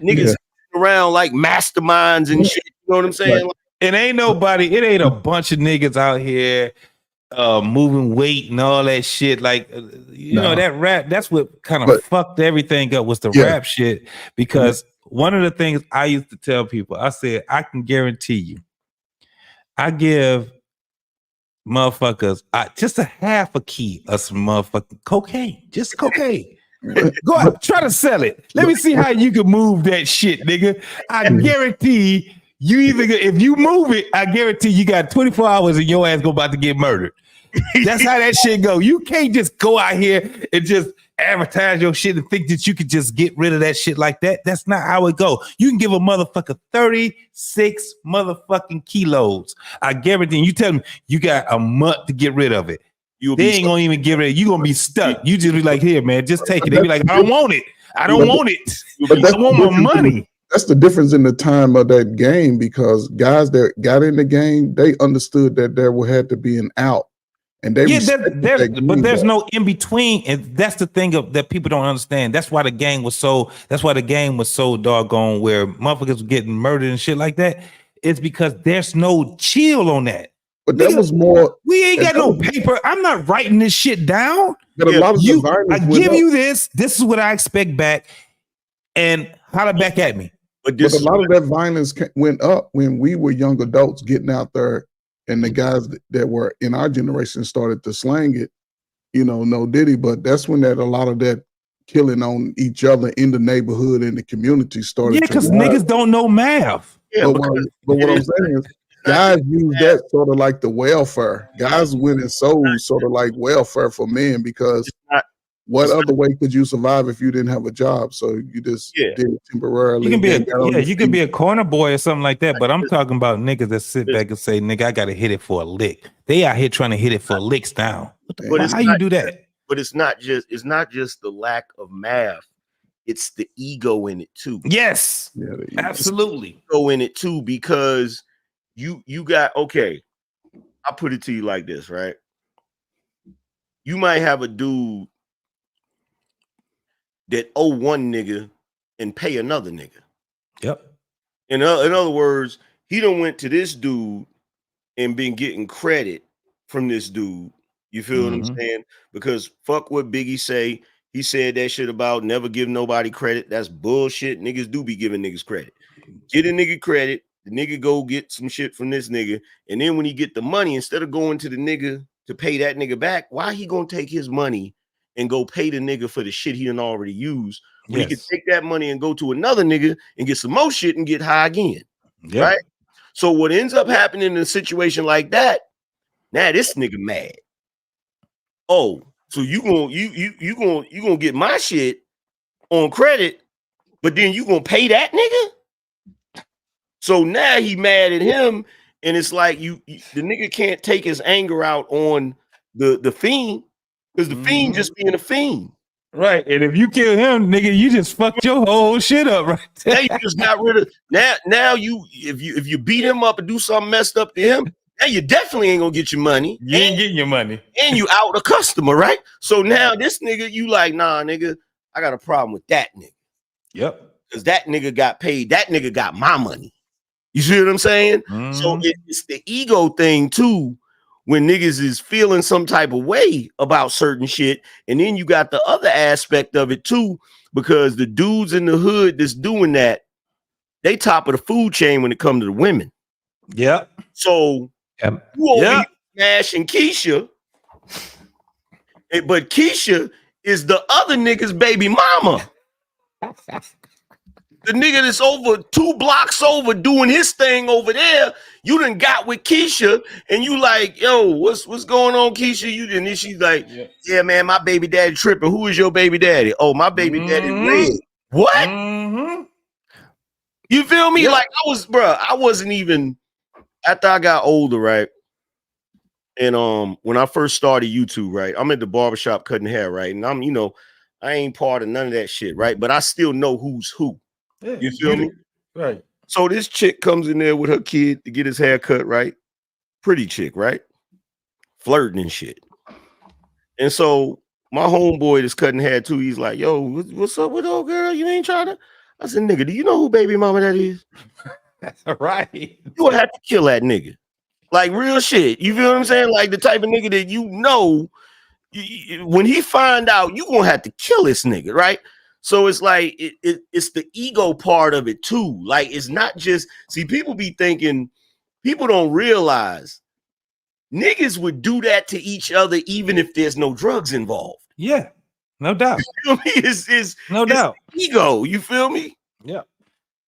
niggas around like masterminds and shit. You know what I'm saying? Like, it ain't a bunch of niggas out here moving weight and all that shit. Like you know, that rap, that's what kind of fucked everything up was the rap shit. Because one of the things I used to tell people, I said, I can guarantee you, I give motherfuckers just a half a key of some motherfucking cocaine, just cocaine. Go out, try to sell it. Let me see how you can move that shit, nigga. I guarantee you if you move it, I guarantee you got 24 hours and your ass about to get murdered. That's how that shit go. You can't just go out here and just advertise your shit and think that you could just get rid of that shit like that. That's not how it go. You can give a motherfucker 36 motherfucking kilos. I guarantee you tell them you got a month to get rid of it. They ain't gonna even give it. You gonna be stuck. You just be like, here, man, just take it. They be like, I don't want it. I don't want it. I want my money. That's the difference in the time of that game, because guys that got in the game, they understood that there had to be an out. And they but there's no in between, and that's the thing that people don't understand. That's why the game was so doggone where motherfuckers were getting murdered and shit like that. It's because there's no chill on that. But that was more. We ain't got no paper. I'm not writing this shit down. But a lot of I give you this. This is what I expect back, and holler back at me. But a lot of that violence went up when we were young adults getting out there, and the guys that were in our generation started to slang it. No Diddy, but that's when a lot of that killing on each other in the neighborhood and the community started. Yeah, because niggas don't know math. Yeah, but what I'm saying is, guys use that sort of like the welfare. Guys went and sold sort of like welfare for men, because what other way could you survive if you didn't have a job? So you just did it temporarily. You can be a corner boy or something like that. But I'm talking about niggas that sit back and say, "Nigga, I gotta hit it for a lick." They out here trying to hit it for licks down. How you do that? But it's not just the lack of math. It's the ego in it too. Yes, absolutely. Ego in it too, because you got, okay, I'll put it to you like this, right? You might have a dude that owe one nigga and pay another nigga. Yep. In other words, he done went to this dude and been getting credit from this dude. You feel what I'm saying? Because fuck what Biggie say. He said that shit about never give nobody credit. That's bullshit. Niggas do be giving niggas credit. Get a nigga credit. The nigga go get some shit from this nigga. And then when he get the money, instead of going to the nigga to pay that nigga back, why he gonna take his money and go pay the nigga for the shit he done already used? When he could take that money and go to another nigga and get some more shit and get high again. Yep. Right? So what ends up happening in a situation like that, now this nigga mad. Oh, so you gonna get my shit on credit, but then you gonna pay that nigga? So now he mad at him, and it's like the nigga can't take his anger out on the fiend, because the fiend just being a fiend. Right. And if you kill him, nigga, you just fucked your whole shit up right there. Now you just got rid of now you if you beat him up and do something messed up to him, now you definitely ain't gonna get your money. You ain't getting your money. And you out a customer, right? So now this nigga, you like, nah, nigga, I got a problem with that nigga. Yep. Because that nigga got paid. That nigga got my money. You see what I'm saying? So it's the ego thing too, when niggas is feeling some type of way about certain shit. And then you got the other aspect of it too, because the dudes in the hood that's doing that, they top of the food chain when it comes to the women. Yep. So you over here smashing Keisha, but Keisha is the other nigga's baby mama. The nigga that's over 2 blocks over doing his thing over there, you done got with Keisha, and you like, yo, what's going on, Keisha? And then she's like, yeah, man, my baby daddy tripping. Who is your baby daddy? Oh, my baby daddy red. What? You feel me? Like I wasn't even, after I got older, right? And when I first started YouTube, right, I'm at the barbershop cutting hair, right? And I'm, I ain't part of none of that shit, right? But I still know who's who. Yeah, you feel me? Right. So this chick comes in there with her kid to get his hair cut, right? Pretty chick, right? Flirting and shit. And so my homeboy that's cutting hair too, he's like, yo, what's up with old girl? You ain't trying to? I said, nigga, do you know who baby mama that is? That's right. You would have to kill that nigga. Like real shit. You feel what I'm saying? Like the type of nigga that when he find out, you gonna have to kill this nigga, right? So it's like it's the ego part of it too. Like it's not just people be thinking, people don't realize niggas would do that to each other even if there's no drugs involved. Yeah, no doubt. You feel me? It's no doubt. Ego, you feel me? Yeah.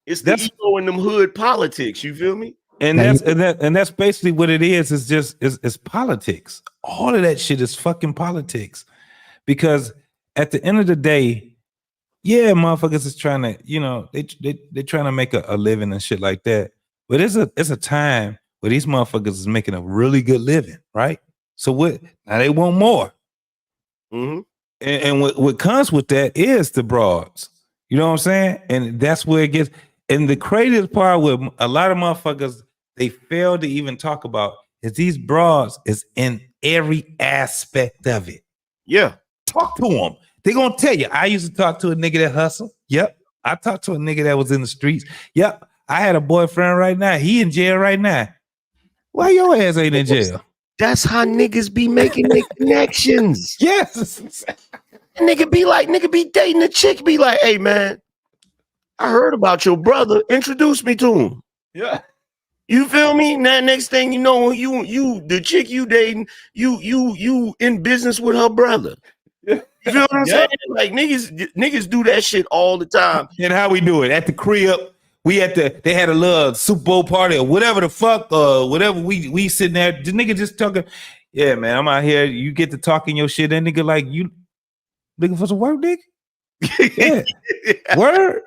It's the ego in them hood politics, you feel me? And that's basically what it is. It's just it's politics. All of that shit is fucking politics. Because at the end of the day, yeah, motherfuckers is trying to, they trying to make a living and shit like that. But it's a time where these motherfuckers is making a really good living, right? So what? Now they want more. Mm-hmm. And what comes with that is the broads. You know what I'm saying? And that's where it gets. And the craziest part with a lot of motherfuckers, they fail to even talk about is these broads is in every aspect of it. Yeah. Talk to them. They're going to tell you. I used to talk to a nigga that hustled. Yep. I talked to a nigga that was in the streets. Yep. I had a boyfriend right now. He in jail right now. Why your ass ain't in jail? That's how niggas be making their connections. Yes. Nigga be dating a chick, be like, hey man, I heard about your brother. Introduce me to him. Yeah. You feel me? Now next thing you know, you the chick you dating, you in business with her brother. You feel what I'm saying? Like niggas do that shit all the time. And how we do it at the crib? They had a little Super Bowl party or whatever the fuck, whatever we sitting there. The nigga just talking. Yeah, man, I'm out here. You get to talking your shit. That nigga like you looking for some work, nigga. Yeah, word.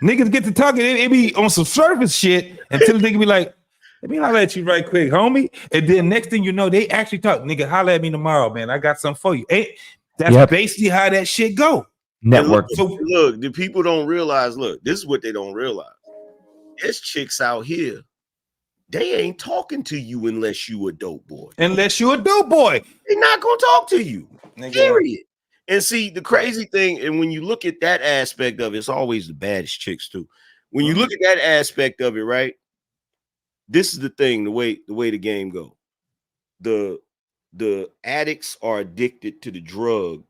Niggas get to talking. It be on some surface shit until the nigga be like, let me holler at you right quick, homie. And then next thing you know, they actually talk. Nigga, holler at me tomorrow, man. I got something for you. That's basically how that shit go. Network. Look, the people don't realize. Look, this is what they don't realize. There's chicks out here. They ain't talking to you unless you a dope boy. Unless you a dope boy, they're not gonna talk to you. Nigga. Period. And see, the crazy thing, and when you look at that aspect of it, it's always the baddest chicks too. When you look at that aspect of it, right? This is the thing, the way the game go. The addicts are addicted to the drug.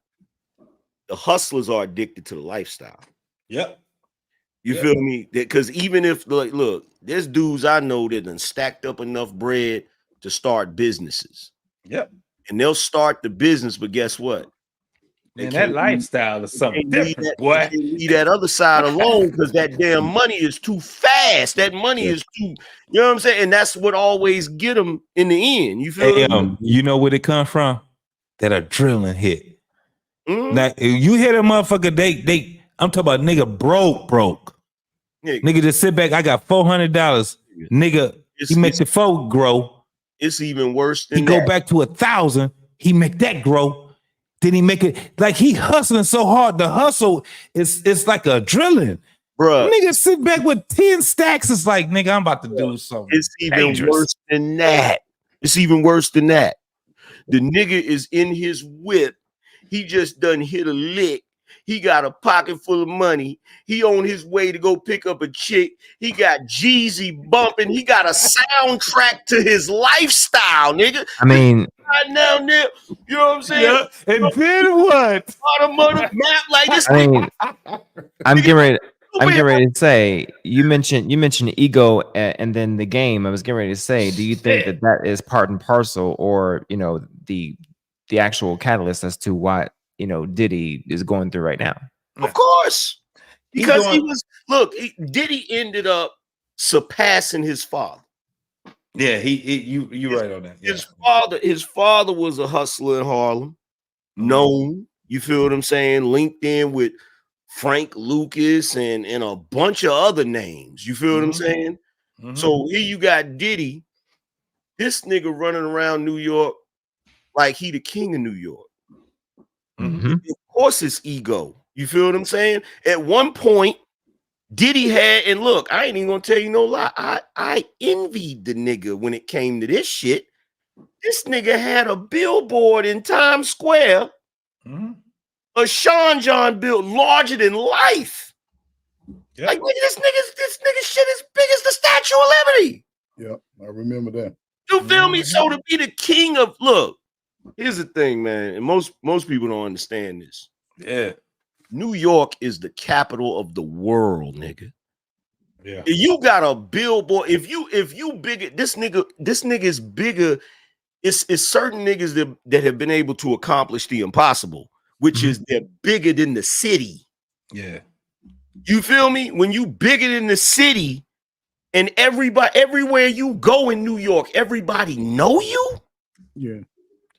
The hustlers are addicted to the lifestyle. Yep. You feel me? Because even if look, there's dudes I know that done stacked up enough bread to start businesses. Yep. And they'll start the business, but guess what? And that lifestyle is something different, boy. Leave that other side alone because that damn money is too fast. That money is too, you know what I'm saying? And that's what always get them in the end. You feel me? You know where they come from? That adrenaline hit. Now, you hit a motherfucker, I'm talking about nigga broke. Nigga just sit back, I got $400. Nigga, he makes the folk grow. It's even worse than he go back to 1,000, he make that grow. Then he make it like he hustling so hard. The hustle is like a drilling. Bruh. Nigga sit back with 10 stacks. It's like, nigga, I'm about to do something. It's even dangerous. Worse than that. It's even worse than that. The nigga is in his whip. He just done hit a lick. He got a pocket full of money. He on his way to go pick up a chick. He got Jeezy bumping. He got a soundtrack to his lifestyle, nigga. I mean, now, you know what I'm saying? Yeah. And then what? Automotive map like this. I mean, I'm getting ready to say, you mentioned ego and then the game. I was getting ready to say, do you think that is part and parcel, or the actual catalyst as to what Diddy is going through right now? Of course, because Diddy ended up surpassing his father. Yeah, you right on that. Yeah. His father was a hustler in Harlem, known. You feel what I'm saying? Linked in with Frank Lucas and a bunch of other names. You feel what I'm saying? Mm-hmm. So here you got Diddy, this nigga running around New York like he the king of New York. Mm-hmm. Of course, it's ego. You feel what I'm saying? At one point, Diddy had, and look, I ain't even gonna tell you no lie. I envied the nigga when it came to this shit. This nigga had a billboard in Times Square, a Sean John built larger than life. Yep. Like, nigga, this nigga shit is big as the Statue of Liberty. Yep, I remember that. You feel me? So to be the king of, look, here's the thing, man, and most people don't understand this. Yeah. New York is the capital of the world, nigga. Yeah. You got a billboard. If you bigger, this nigga is bigger. It's certain niggas that have been able to accomplish the impossible, which is they're bigger than the city. Yeah. You feel me? When you bigger than the city, and everywhere you go in New York, everybody know you. Yeah.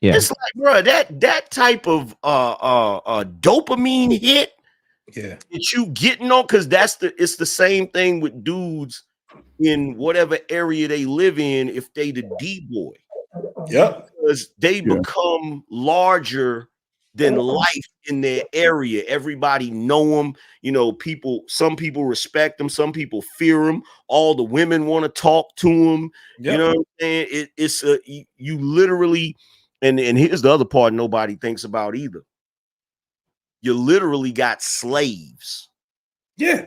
Yeah. It's like, bro, that type of dopamine hit. Yeah. That you getting on, because it's the same thing with dudes in whatever area they live in if they the D-boy. Yep. Because they become larger than life in their area. Everybody know them. You know, some people respect them. Some people fear them. All the women want to talk to them. Yep. You know what I'm saying? It's you literally, and here's the other part nobody thinks about either. You literally got slaves. Yeah.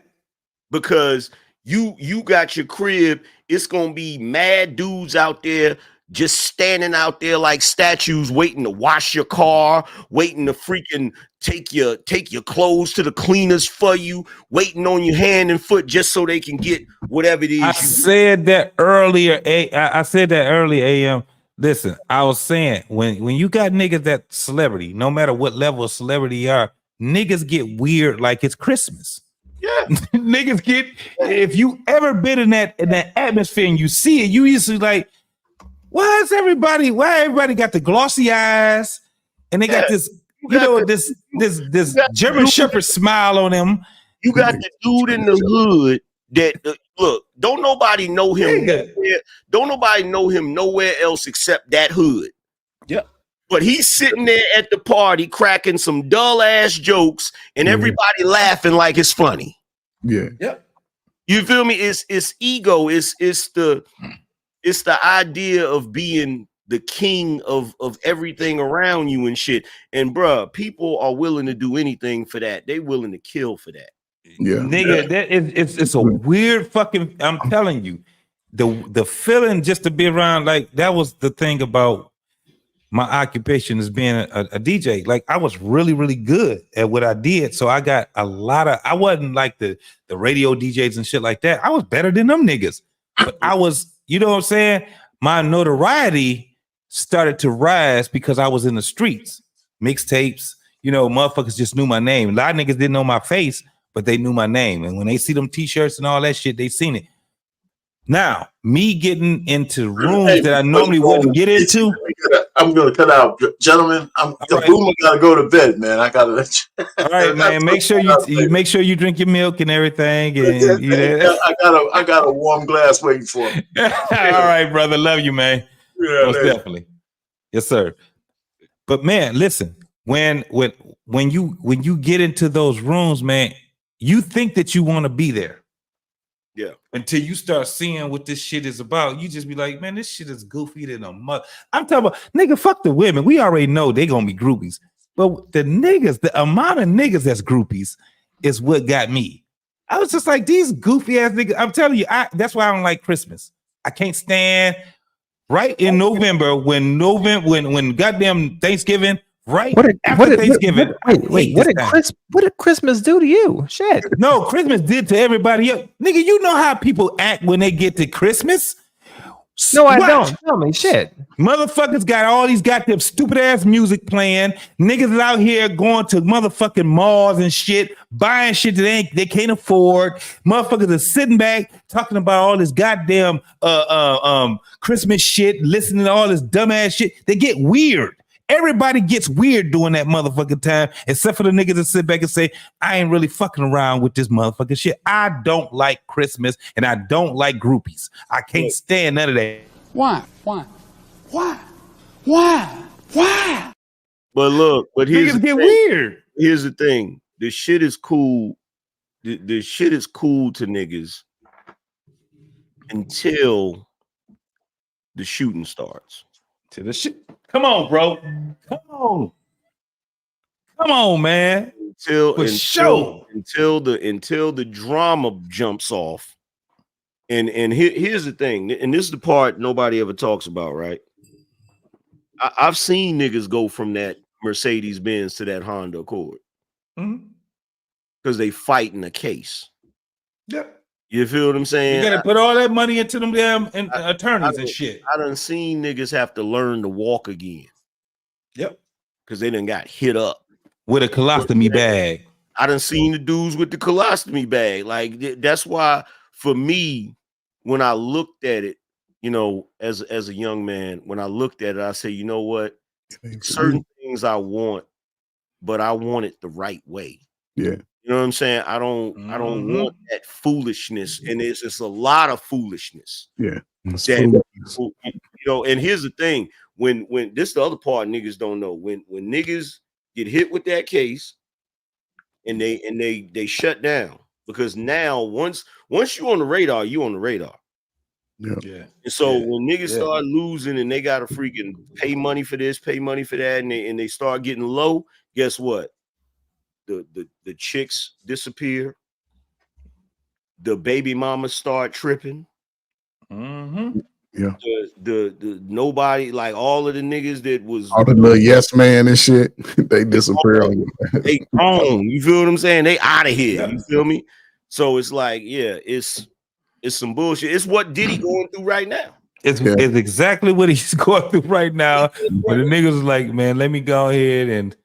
Because you got your crib, it's gonna be mad dudes out there just standing out there like statues, waiting to wash your car, waiting to freaking take your clothes to the cleaners for you, waiting on your hand and foot just so they can get whatever it is. I said that earlier. I said that earlier. AM. Listen, I was saying when you got niggas that celebrity, no matter what level of celebrity you are, niggas get weird like it's Christmas. Yeah. Niggas get, if you ever been in that atmosphere and you see it, you usually like, why everybody got the glossy eyes and they got this, this German Shepherd smile on them. You got the dude in the hood that look, don't nobody know him. Don't nobody know him nowhere else except that hood. Yep. But he's sitting there at the party cracking some dull ass jokes and everybody laughing like it's funny. Yeah. Yep. You feel me? It's ego. It's the idea of being the king of everything around you and shit. And bruh, people are willing to do anything for that. They willing to kill for that. Yeah. Nigga, that is it's a weird fucking, I'm telling you, the feeling just to be around, like that was the thing about my occupation as being a DJ. Like I was really, really good at what I did. So I got a lot of, I wasn't like the radio DJs and shit like that. I was better than them niggas. But I was, you know what I'm saying? My notoriety started to rise because I was in the streets, mixtapes, you know, motherfuckers just knew my name. A lot of niggas didn't know my face, but they knew my name. And when they see them t-shirts and all that shit, they seen it. Now, me getting into rooms that I normally wouldn't get into. I'm going to cut out, gentlemen. The boomer got to go to bed, man. I got to let you. All right, man. Make sure you drink your milk and everything. And I got a warm glass waiting for me. All right, brother. Love you, man. Yeah, most definitely. Yes, sir. But man, listen. When you get into those rooms, man, you think that you want to be there. Yeah. Until you start seeing what this shit is about, you just be like, man, this shit is goofy than a mother. I'm talking about, nigga, fuck the women. We already know they gonna be groupies. But the niggas, the amount of niggas that's groupies is what got me. I was just like, these goofy ass niggas. I'm telling you, that's why I don't like Christmas. I can't stand right in November when goddamn Thanksgiving. Right after Thanksgiving. What did Christmas do to you? Shit. No, Christmas did to everybody else. Nigga, you know how people act when they get to Christmas? No, I don't. Tell me shit. Motherfuckers got all these goddamn stupid ass music playing. Niggas is out here going to motherfucking malls and shit, buying shit that they can't afford. Motherfuckers are sitting back talking about all this goddamn Christmas shit, listening to all this dumbass shit. They get weird. Everybody gets weird during that motherfucking time, except for the niggas that sit back and say, I ain't really fucking around with this motherfucking shit. I don't like Christmas and I don't like groupies. I can't stand none of that. Why? But look, here's niggas get weird. Here's the thing. The shit is cool. The shit is cool to niggas until the shooting starts. To the shit. Come on, bro. Come on, man. Until the drama jumps off. And here's the thing, and this is the part nobody ever talks about, right? I've seen niggas go from that Mercedes Benz to that Honda Accord. Mm-hmm. because they fighting a case. Yep. You feel what I'm saying? You gotta put all that money into them damn attorneys and shit. I done seen niggas have to learn to walk again. Yep. Because they done got hit up with a colostomy bag. I done seen the dudes with the colostomy bag. Like that's why for me, when I looked at it, you know, as a young man, when I looked at it, I say, you know what? Certain things I want, but I want it the right way. Yeah. You know what I'm saying? I don't want that foolishness. And it's just a lot of foolishness. Yeah. That, you know, and here's the thing. When this is the other part niggas don't know. When niggas get hit with that case and they shut down, because now once you on the radar, you on the radar. Yeah. And so when niggas start losing and they gotta freaking pay money for this, pay money for that, and they start getting low, guess what? The chicks disappear. The baby mamas start tripping. Yeah. The nobody, like all of the niggas that was all the little yes man and shit, they disappear on you. They gone. You feel what I'm saying? They out of here. You feel me? So it's like, yeah, it's some bullshit. It's what Diddy going through right now. It's exactly what he's going through right now. But the niggas was like, man, let me go ahead and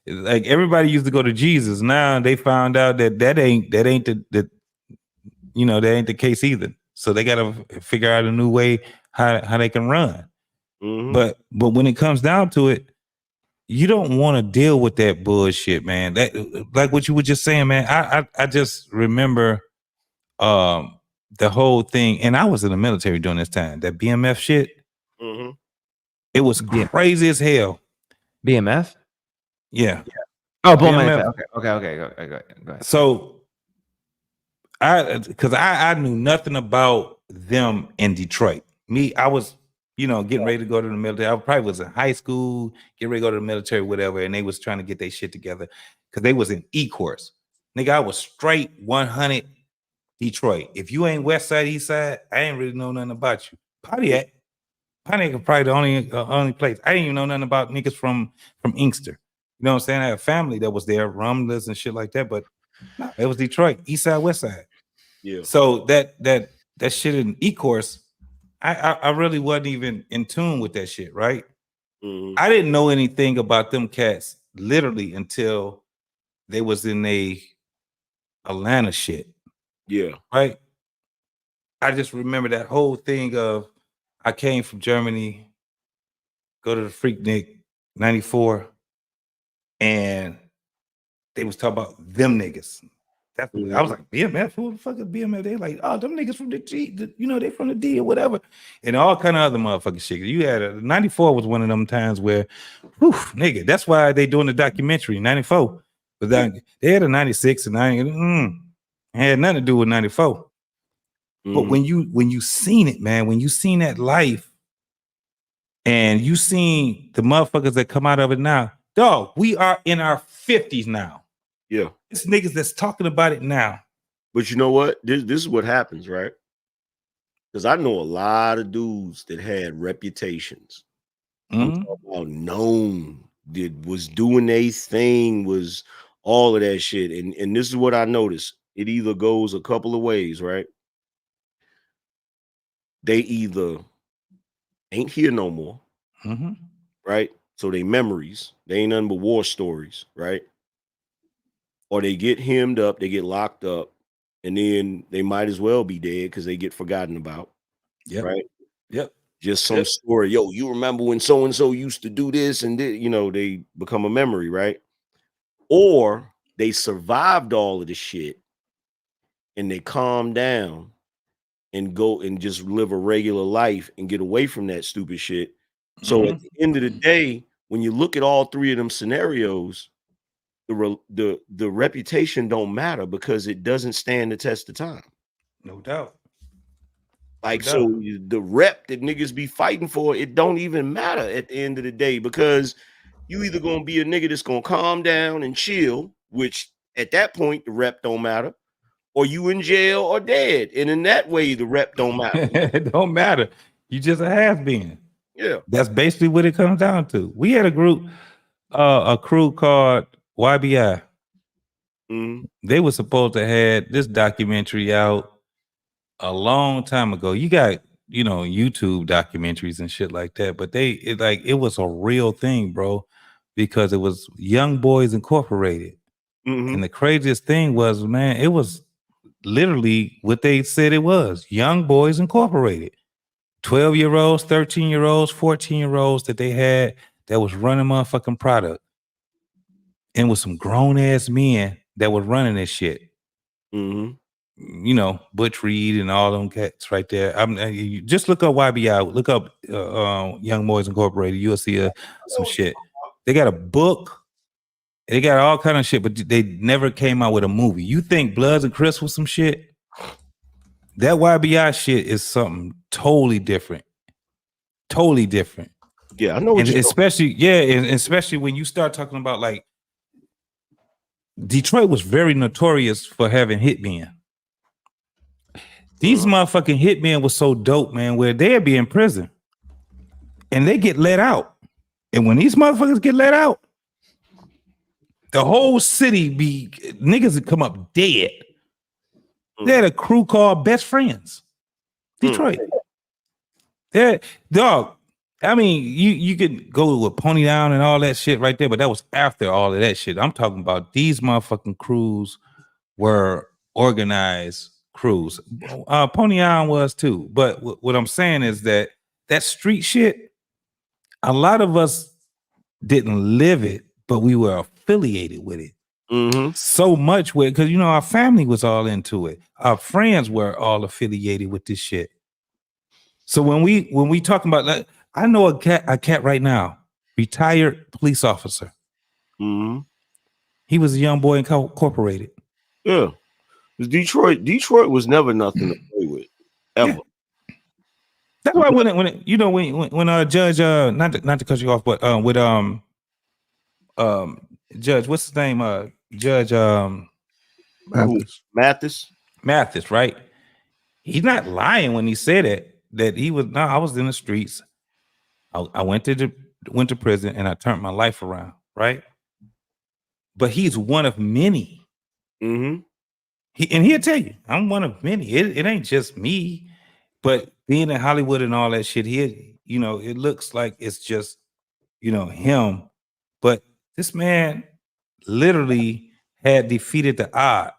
like everybody used to go to Jesus. Now they found out that ain't the you know, that ain't the case either. So they gotta figure out a new way how they can run. But when it comes down to it, you don't want to deal with that bullshit, man. That like what you were just saying, man. I just remember the whole thing, and I was in the military during this time. That BMF shit, it was crazy as hell. BMF? Yeah. Oh, bull manufacturer. Okay. Go ahead. So because I knew nothing about them in Detroit. I was, you know, getting ready to go to the military. I probably was in high school, getting ready to go to the military, whatever, and they was trying to get their shit together because they was in E-course. Nigga, I was straight 100 Detroit. If you ain't West Side, East Side, I ain't really know nothing about you. Pontiac is probably the only place. I didn't even know nothing about niggas from Inkster. You know what I'm saying? I had a family that was there, Rumblers and shit like that, but no, it was Detroit, East Side, West Side. Yeah. So that shit in E-course, I really wasn't even in tune with that shit, right? I didn't know anything about them cats literally until they was in a Atlanta shit. Yeah. Right? I just remember that whole thing of I came from Germany, go to the Freaknik 94, and they was talking about them niggas. That's what I was like, BMF, who the fuck is BMF? They like, oh, them niggas from the G, you know, they from the D or whatever. And all kind of other motherfucking shit. You had 94 was one of them times where, whew, nigga, that's why they doing the documentary, 94. But then they had a 96 and 90. Had nothing to do with 94. But when you seen it, man, when you seen that life and you seen the motherfuckers that come out of it now, dog, we are in our 50s now. Yeah. It's niggas that's talking about it now. But you know what? This is what happens, right? Because I know a lot of dudes that had reputations. I'm talking about known, was doing their thing, was all of that shit. And this is what I noticed. It either goes a couple of ways, right? They either ain't here no more, right? So they memories, they ain't nothing but war stories, right? Or they get hemmed up, they get locked up, and then they might as well be dead because they get forgotten about. Yep. Right? Yep. Just some story. Yo, you remember when so-and-so used to do this and this, you know, they become a memory, right? Or they survived all of the shit and they calm down and go and just live a regular life and get away from that stupid shit. So at the end of the day, when you look at all three of them scenarios, the reputation don't matter because it doesn't stand the test of time. No doubt. Like, so the rep that niggas be fighting for, it don't even matter at the end of the day because you either gonna be a nigga that's gonna calm down and chill, which at that point the rep don't matter, or you in jail or dead. And in that way, the rep don't matter. It don't matter. You just a has-been. Yeah. That's basically what it comes down to. We had a group, a crew called YBI. They were supposed to have this documentary out a long time ago. You got, you know, YouTube documentaries and shit like that, but it was a real thing, bro, because it was Young Boys Incorporated. And the craziest thing was, man, it was literally what they said it was, Young Boys Incorporated. 12-year-olds, 13-year-olds, 14-year-olds that they had that was running motherfucking product. And with some grown-ass men that was running this shit. You know, Butch Reed and all them cats right there. You just look up YBI, look up Young Boys Incorporated. You'll see some shit. They got a book. They got all kind of shit, but they never came out with a movie. You think Bloods and Crips was some shit? That YBI shit is something totally different. Totally different. Yeah, I know. And especially, and especially when you start talking about like Detroit was very notorious for having hitmen. These motherfucking hitmen was so dope, man, where they'd be in prison and they get let out. And when these motherfuckers get let out, the whole city niggas would come up dead. They had a crew called Best Friends. Detroit. Dog. I mean, you could go with Pony Down and all that shit right there, but that was after all of that shit. I'm talking about these motherfucking crews were organized crews. Pony Down was too. But what I'm saying is that street shit, a lot of us didn't live it, but we were affiliated with it. So much with, because you know our family was all into it. Our friends were all affiliated with this shit. So when we talking about, like, I know a cat right now, retired police officer. He was a Young Boy Incorporated. Yeah, Detroit was never nothing to play with ever. Yeah. That's why when a judge, not to cut you off, but with Judge, what's his name? Judge Mathis, right? He's not lying when he said it, that he was, no, I was in the streets. I went to prison and I turned my life around, right? But he's one of many. He'll tell you, I'm one of many. It ain't just me, but being in Hollywood and all that shit, it looks like it's just, him. But this man literally had defeated the odds.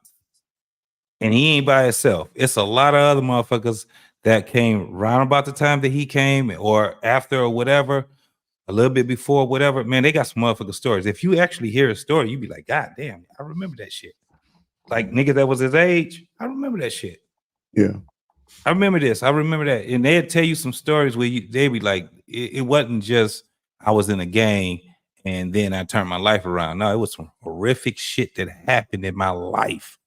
And he ain't by himself. It's a lot of other motherfuckers that came round about the time that he came or after or whatever, a little bit before, whatever. Man, they got some motherfucking stories. If you actually hear a story, you'd be like, God damn, I remember that shit. Like nigga that was his age, I remember that shit. Yeah. I remember this. I remember that. And they'd tell you some stories where they'd be like, it wasn't just I was in a gang and then I turned my life around. No, it was some horrific shit that happened in my life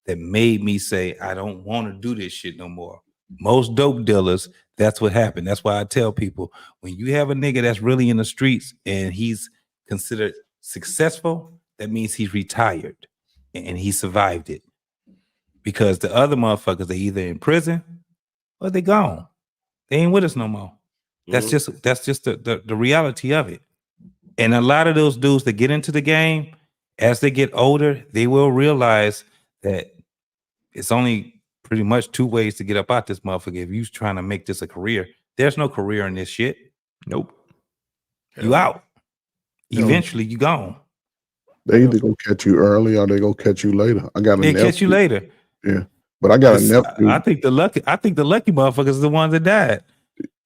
that made me say, I don't want to do this shit no more. Most dope dealers, that's what happened. That's why I tell people, when you have a nigga that's really in the streets and he's considered successful, that means he's retired and he survived it. Because the other motherfuckers, they either in prison or they gone. They ain't with us no more. That's just the reality of it. And a lot of those dudes that get into the game, as they get older, they will realize that it's only pretty much two ways to get up out this motherfucker. If you're trying to make this a career, there's no career in this shit. Nope. You out. Eventually, you gone. They either gonna catch you early or they gonna catch you later. I got a nephew. Catch you later. Yeah, but I got a nephew. I think the lucky motherfuckers are the ones that died.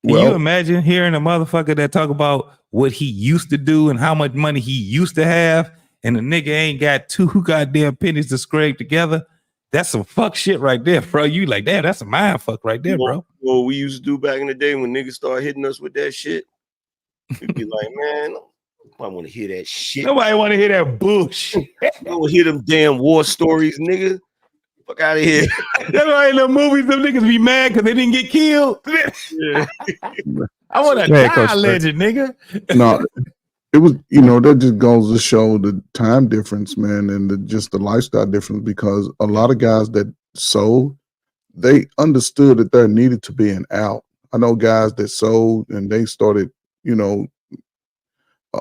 Can you imagine hearing a motherfucker that talk about what he used to do and how much money he used to have, and the nigga ain't got two goddamn pennies to scrape together? That's some fuck shit right there, bro. You like, damn, that's a mind fuck right there, bro. What we used to do back in the day when niggas started hitting us with that shit, we'd be like, man, I want to hear that shit. Nobody want to hear that bullshit. I want to hear them damn war stories, nigga. Fuck out of here. That's why in the movies, them niggas be mad because they didn't get killed. Yeah. I want to die legend, nigga. No, it was, that just goes to show the time difference, man, and just the lifestyle difference, because a lot of guys that sold, they understood that there needed to be an out. I know guys that sold and they started,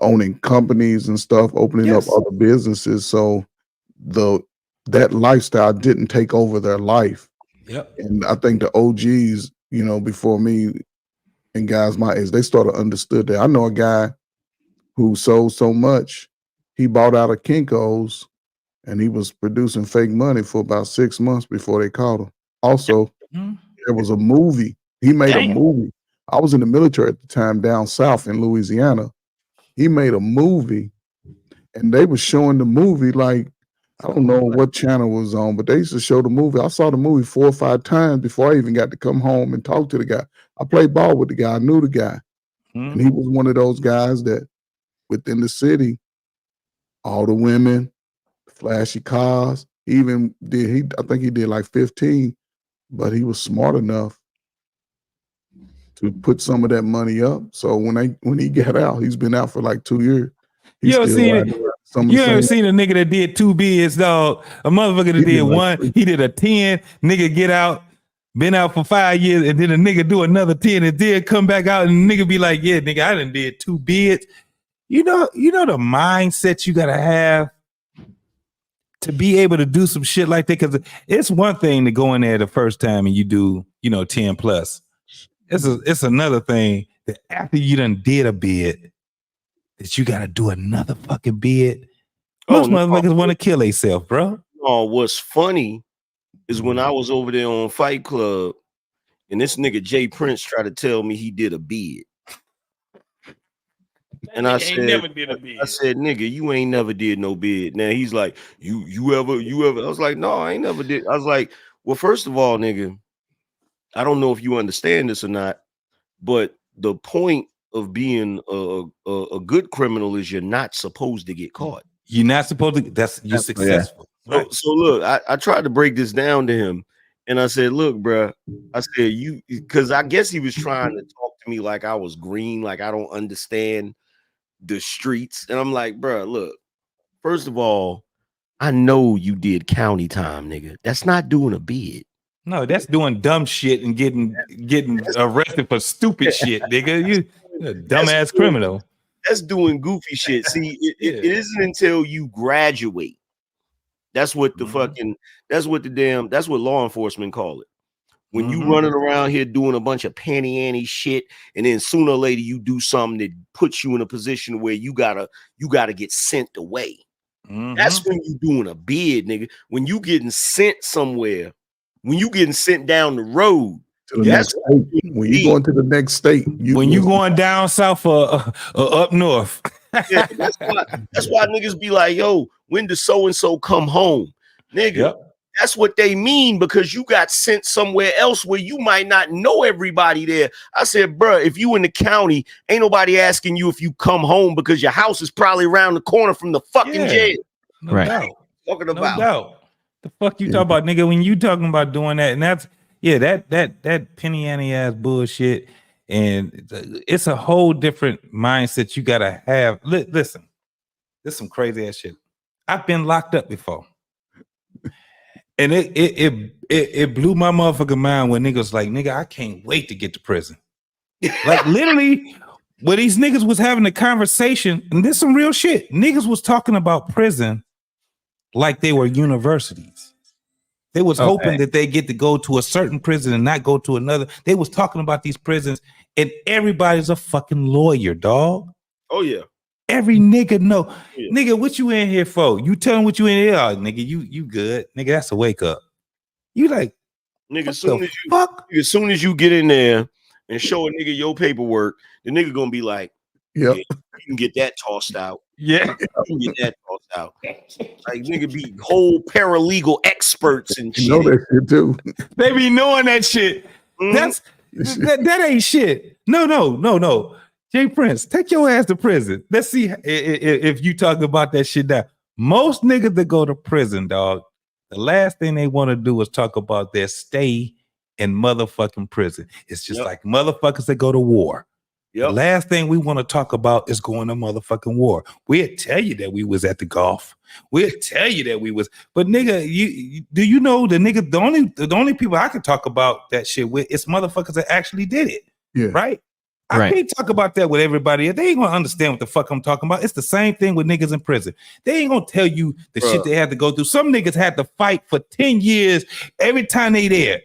owning companies and stuff, opening up other businesses. So that lifestyle didn't take over their life. Yep. And I think the OGs, you know, before me and guys my age, they sort of understood that. I know a guy who sold so much, he bought out of Kinko's and he was producing fake money for about 6 months before they caught him. Also, there was a movie. He made a movie. I was in the military at the time down south in Louisiana. He made a movie and they were showing the movie like, I don't know what channel was on, but they used to show the movie. I saw the movie 4 or 5 times before I even got to come home and talk to the guy. I played ball with the guy. I knew the guy. And he was one of those guys that within the city, all the women, flashy cars, I think he did like 15, but he was smart enough to put some of that money up. So when he got out, he's been out for like 2 years. You ever seen it? You ever seen a nigga that did 2 bids, dog? A motherfucker that did one, he did a 10, nigga get out, been out for 5 years, and then a nigga do another 10 and then come back out and nigga be like, yeah, nigga, I done did 2 bids. You know the mindset you gotta have to be able to do some shit like that, because it's one thing to go in there the first time and you do, 10 plus. It's another thing that after you done did a bid, that you gotta do another fucking bid. Most motherfuckers want to kill themselves, bro. Oh, what's funny is when I was over there on Fight Club and this nigga Jay Prince tried to tell me he did a bid. And I said, nigga, you ain't never did no bid. Now he's like, you ever? I was like, no, I ain't never did. I was like, well, first of all, nigga, I don't know if you understand this or not, but the point of being a good criminal is you're not supposed to get caught. You're not supposed to. You're successful. Yeah. So look, I tried to break this down to him, and I said, look, bro, I said because I guess he was trying to talk to me like I was green, like I don't understand the streets, and I'm like, bro, look, first of all, I know you did county time, nigga. That's not doing a bid. No, that's doing dumb shit and getting arrested for stupid shit, nigga. You a dumbass criminal. That's doing goofy shit. See, it isn't until you graduate. That's what the that's what law enforcement call it. When you running around here doing a bunch of panty-anty shit, and then sooner or later you do something that puts you in a position where you gotta get sent away. That's when you doing a bid, nigga. When you getting sent somewhere, when you getting sent down the road, that's when you going to the next state. When you going down south or up north. Yeah, that's why niggas be like, yo, when does so-and-so come home? Nigga, that's what they mean, because you got sent somewhere else where you might not know everybody there. I said, bro, if you in the county, ain't nobody asking you if you come home, because your house is probably around the corner from the fucking jail. No doubt. Talking about. No doubt. The fuck you talking about, nigga, when you talking about doing that, and that's that penny ante ass bullshit, and it's a whole different mindset you gotta have. Listen, this is some crazy ass shit. I've been locked up before, and it blew my motherfucking mind when niggas like, nigga, I can't wait to get to prison. Like literally, when these niggas was having a conversation, and this some real shit. Niggas was talking about prison like they were universities. They was hoping that they get to go to a certain prison and not go to another. They was talking about these prisons, and everybody's a fucking lawyer, dog. Oh yeah. Every nigga know. Yeah. Nigga, what you in here for? You tell them what you in here. Oh, nigga, you good. Nigga, that's a wake up. You like, nigga, as soon as you get in there and show a nigga your paperwork, the nigga gonna be like, yeah, you can get that tossed out. Yeah, you can get that tossed out. Like nigga be whole paralegal experts and shit. You know that shit too. They be knowing that shit. That ain't shit. No. Jay Prince, take your ass to prison. Let's see if you talk about that shit now. Most niggas that go to prison, dog, the last thing they want to do is talk about their stay in motherfucking prison. It's just like motherfuckers that go to war. The last thing we want to talk about is going to motherfucking war. We'll tell you that we was at the Gulf. We'll tell you that we was, but nigga, do you know the nigga? The only people I can talk about that shit with is motherfuckers that actually did it. Yeah. Right. I can't talk about that with everybody. They ain't gonna understand what the fuck I'm talking about. It's the same thing with niggas in prison. They ain't gonna tell you the shit they had to go through. Some niggas had to fight for 10 years every time they there.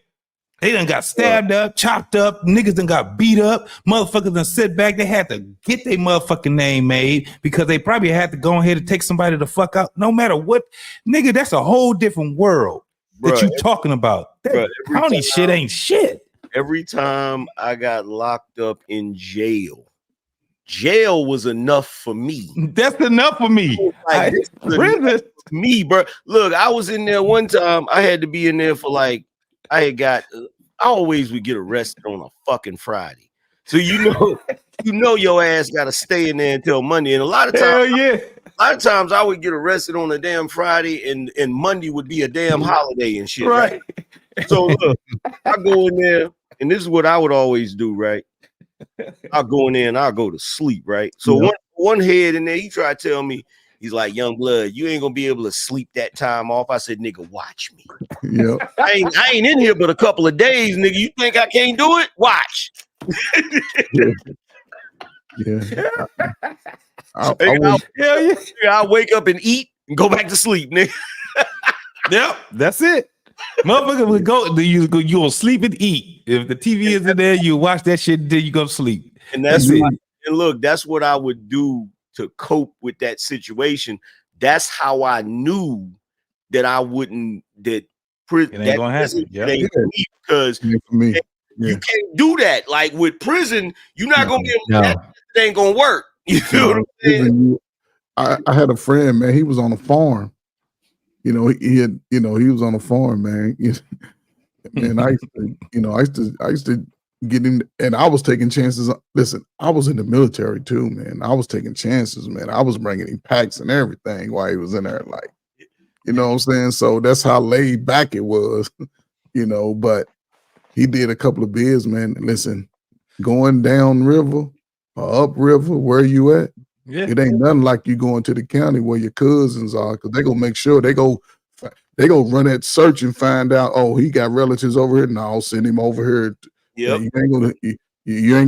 They done got stabbed up, chopped up, niggas done got beat up, motherfuckers done sit back. They had to get their motherfucking name made because they probably had to go ahead and take somebody the fuck out. No matter what, nigga, that's a whole different world that you talking about. That county shit ain't shit. Every time I got locked up in jail was enough for me. That's enough for me. Like, prison for me, bro. Look, I was in there one time. I had to be in there for like, I always would get arrested on a fucking Friday. So you know your ass got to stay in there until Monday. And a lot of times I would get arrested on a damn Friday and Monday would be a damn holiday and shit. Right. So look, I go in there and this is what I would always do, right? I'll go in there and I'll go to sleep, right? So one head in there, he tried to tell me, he's like, young blood, you ain't gonna be able to sleep that time off. I said, nigga, watch me. Yeah. I ain't in here but a couple of days, nigga. You think I can't do it? Watch. I'll wake up and eat and go back to sleep, nigga. Yep, that's it. Motherfucker would go, you will sleep and eat. If the TV isn't there, you watch that shit until you go to sleep. And that's it. And look, that's what I would do to cope with that situation. That's how I knew that I wouldn't, that it ain't gonna happen. Because you can't do that. Like with prison, you're not gonna be able to, it ain't gonna work. You feel what I'm saying? I had a friend, man, he was on a farm. He was on a farm, man. And I used to get him, and I was taking chances. Listen, I was in the military too, man. I was taking chances, man. I was bringing him packs and everything while he was in there, like, you know what I'm saying? So that's how laid back it was, but he did a couple of bids, man. Listen, going down river or up river, where you at? Yeah. It ain't nothing like you going to the county where your cousins are, because they gonna make sure they go run that search and find out, oh, he got relatives over here. No, send him over here. Yeah, you ain't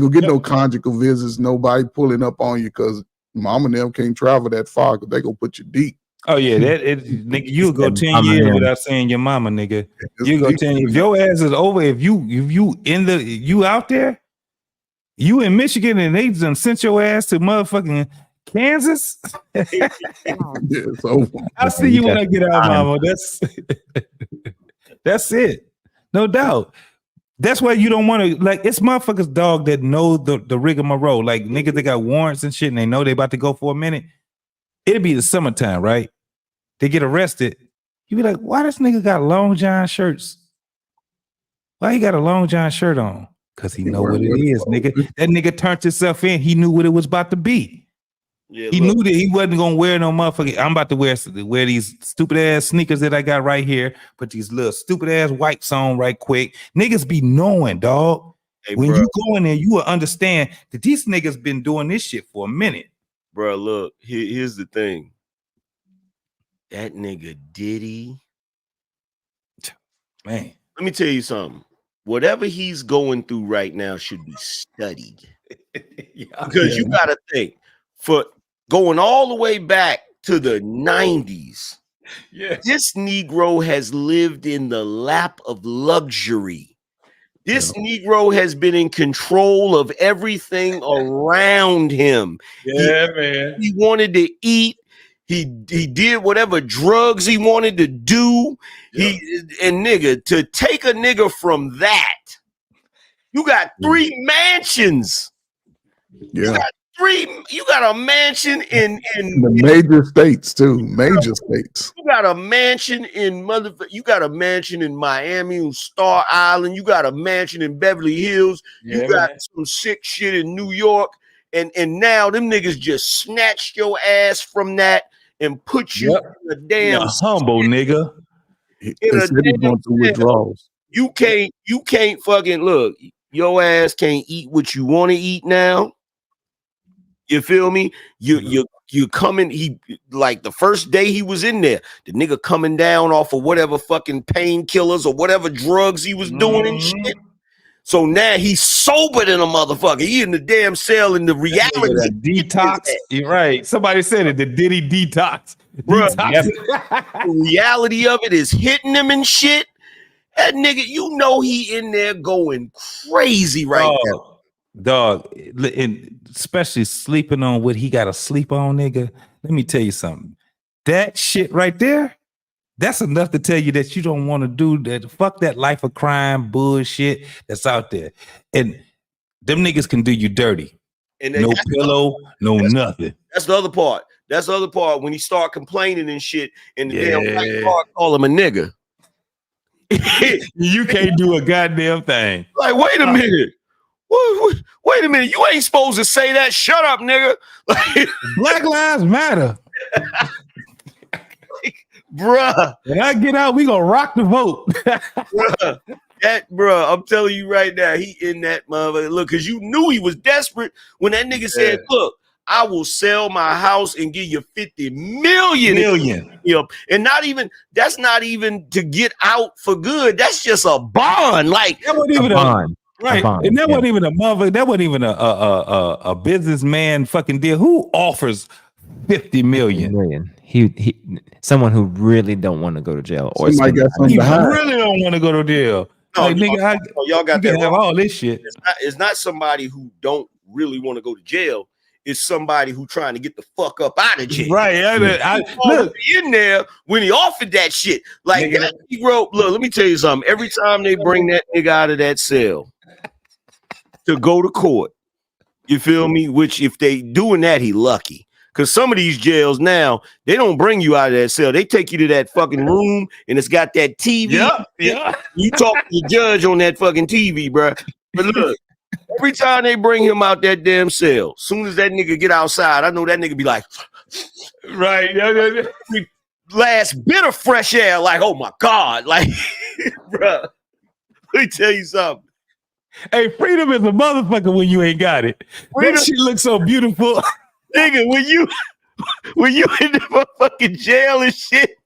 gonna get no conjugal visits, nobody pulling up on you, because mom and them can't travel that far because they gonna put you deep. Oh yeah, nigga, you go 10 years without seeing your mama, nigga. You go 10 years. If your ass is over, if you out there, you in Michigan and they done sent your ass to motherfucking Kansas. I'll see you when I get out, mama. That's it. No doubt. That's why you don't want to, like, it's motherfuckers, dog, that know the rigmarole. Like niggas that got warrants and shit and they know they about to go for a minute. It'll be the summertime, right? They get arrested. You be like, why this nigga got long john shirts? Why he got a long john shirt on? Because he know what it is, nigga. That nigga turned himself in. He knew what it was about to be. Yeah, he knew that he wasn't gonna wear no motherfucking. I'm about to wear these stupid ass sneakers that I got right here. Put these little stupid ass whites on right quick. Niggas be knowing, dog. Hey, when you go in there, you will understand that these niggas been doing this shit for a minute. Bro, look, here's the thing. That nigga Diddy, man. Let me tell you something. Whatever he's going through right now should be studied. Because you gotta think, for going all the way back to the 90s, this Negro has lived in the lap of luxury. This Negro has been in control of everything around him. Yeah, man. He wanted to eat. He did whatever drugs he wanted to do. And nigga, to take a nigga from that, you got 3 mansions. Yeah. You got a mansion in the major states too. Major states. You got a mansion in you got a mansion in Miami on Star Island. You got a mansion in Beverly Hills. You got some sick shit in New York. And now them niggas just snatched your ass from that and put you in a damn humble nigga. In a damn going through withdrawals. You can't fucking look. Your ass can't eat what you want to eat now. You feel me? You coming, he like the first day he was in there, the nigga coming down off of whatever fucking painkillers or whatever drugs he was doing and shit. So now he's sober than a motherfucker. He in the damn cell in the reality. Detox. You're right. Somebody said it. The Diddy detox. Bruh, Detox. the reality of it is hitting him and shit. That nigga, you know he in there going crazy right now. Dog, and especially sleeping on what he got to sleep on, nigga. Let me tell you something. That shit right there, that's enough to tell you that you don't want to do that. Fuck that life of crime bullshit that's out there. And them niggas can do you dirty. And no pillow, no nothing. That's the other part. That's the other part when he start complaining and shit, and the damn white car call him a nigga. You can't do a goddamn thing. Like, wait a minute. Wait a minute. You ain't supposed to say that. Shut up, nigga. Black Lives Matter. Bruh. When I get out, we gonna rock the vote. Bruh, I'm telling you right now, he in that motherfucker. Look, because you knew he was desperate when that nigga said, look, I will sell my house and give you 50 million. And that's not even to get out for good. That's just a bond. Like that wasn't even a bond. Right. And that wasn't even a mother, that wasn't even a businessman fucking deal. Who offers 50 million? He someone who really don't want to go to jail, or he really don't want to go to jail. No, like, nigga, y'all got that have all this shit. It's not somebody who don't really want to go to jail. It's somebody who trying to get the fuck up out of jail. Right. Look in there when he offered that shit. Like that Negro, look, let me tell you something. Every time they bring that nigga out of that cell to go to court, you feel me? Which if they doing that, he lucky. Because some of these jails now, they don't bring you out of that cell. They take you to that fucking room and it's got that TV. Yeah. You talk to the judge on that fucking TV, bro. But look, every time they bring him out that damn cell, soon as that nigga get outside, I know that nigga be like, right. Last bit of fresh air, like, oh my God. Like, bro, let me tell you something. Hey, freedom is a motherfucker when you ain't got it. That shit looks so beautiful. Nigga, when you in the fucking jail and shit,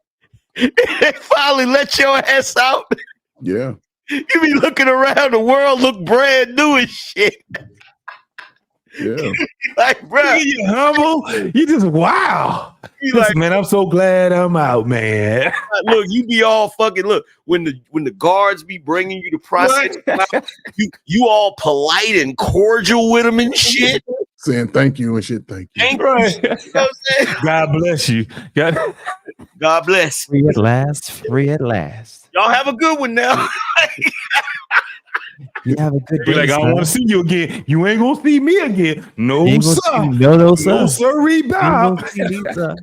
they finally let your ass out. Yeah. You be looking around, the world look brand new and shit. Yeah. Like, bro, you humble. You just wow. Listen, man, I'm so glad I'm out, man. Look, you be all fucking look when the guards be bringing you to process, you all polite and cordial with them and shit. Saying thank you and shit. Thank you. You know what I'm saying? God bless you. God bless. Free at last. Free at last. Y'all have a good one now. You have a good day. Be like, I don't want to see you again. You ain't gonna see me again. No, sir. No, sir. No, sir. Rebound. Yo,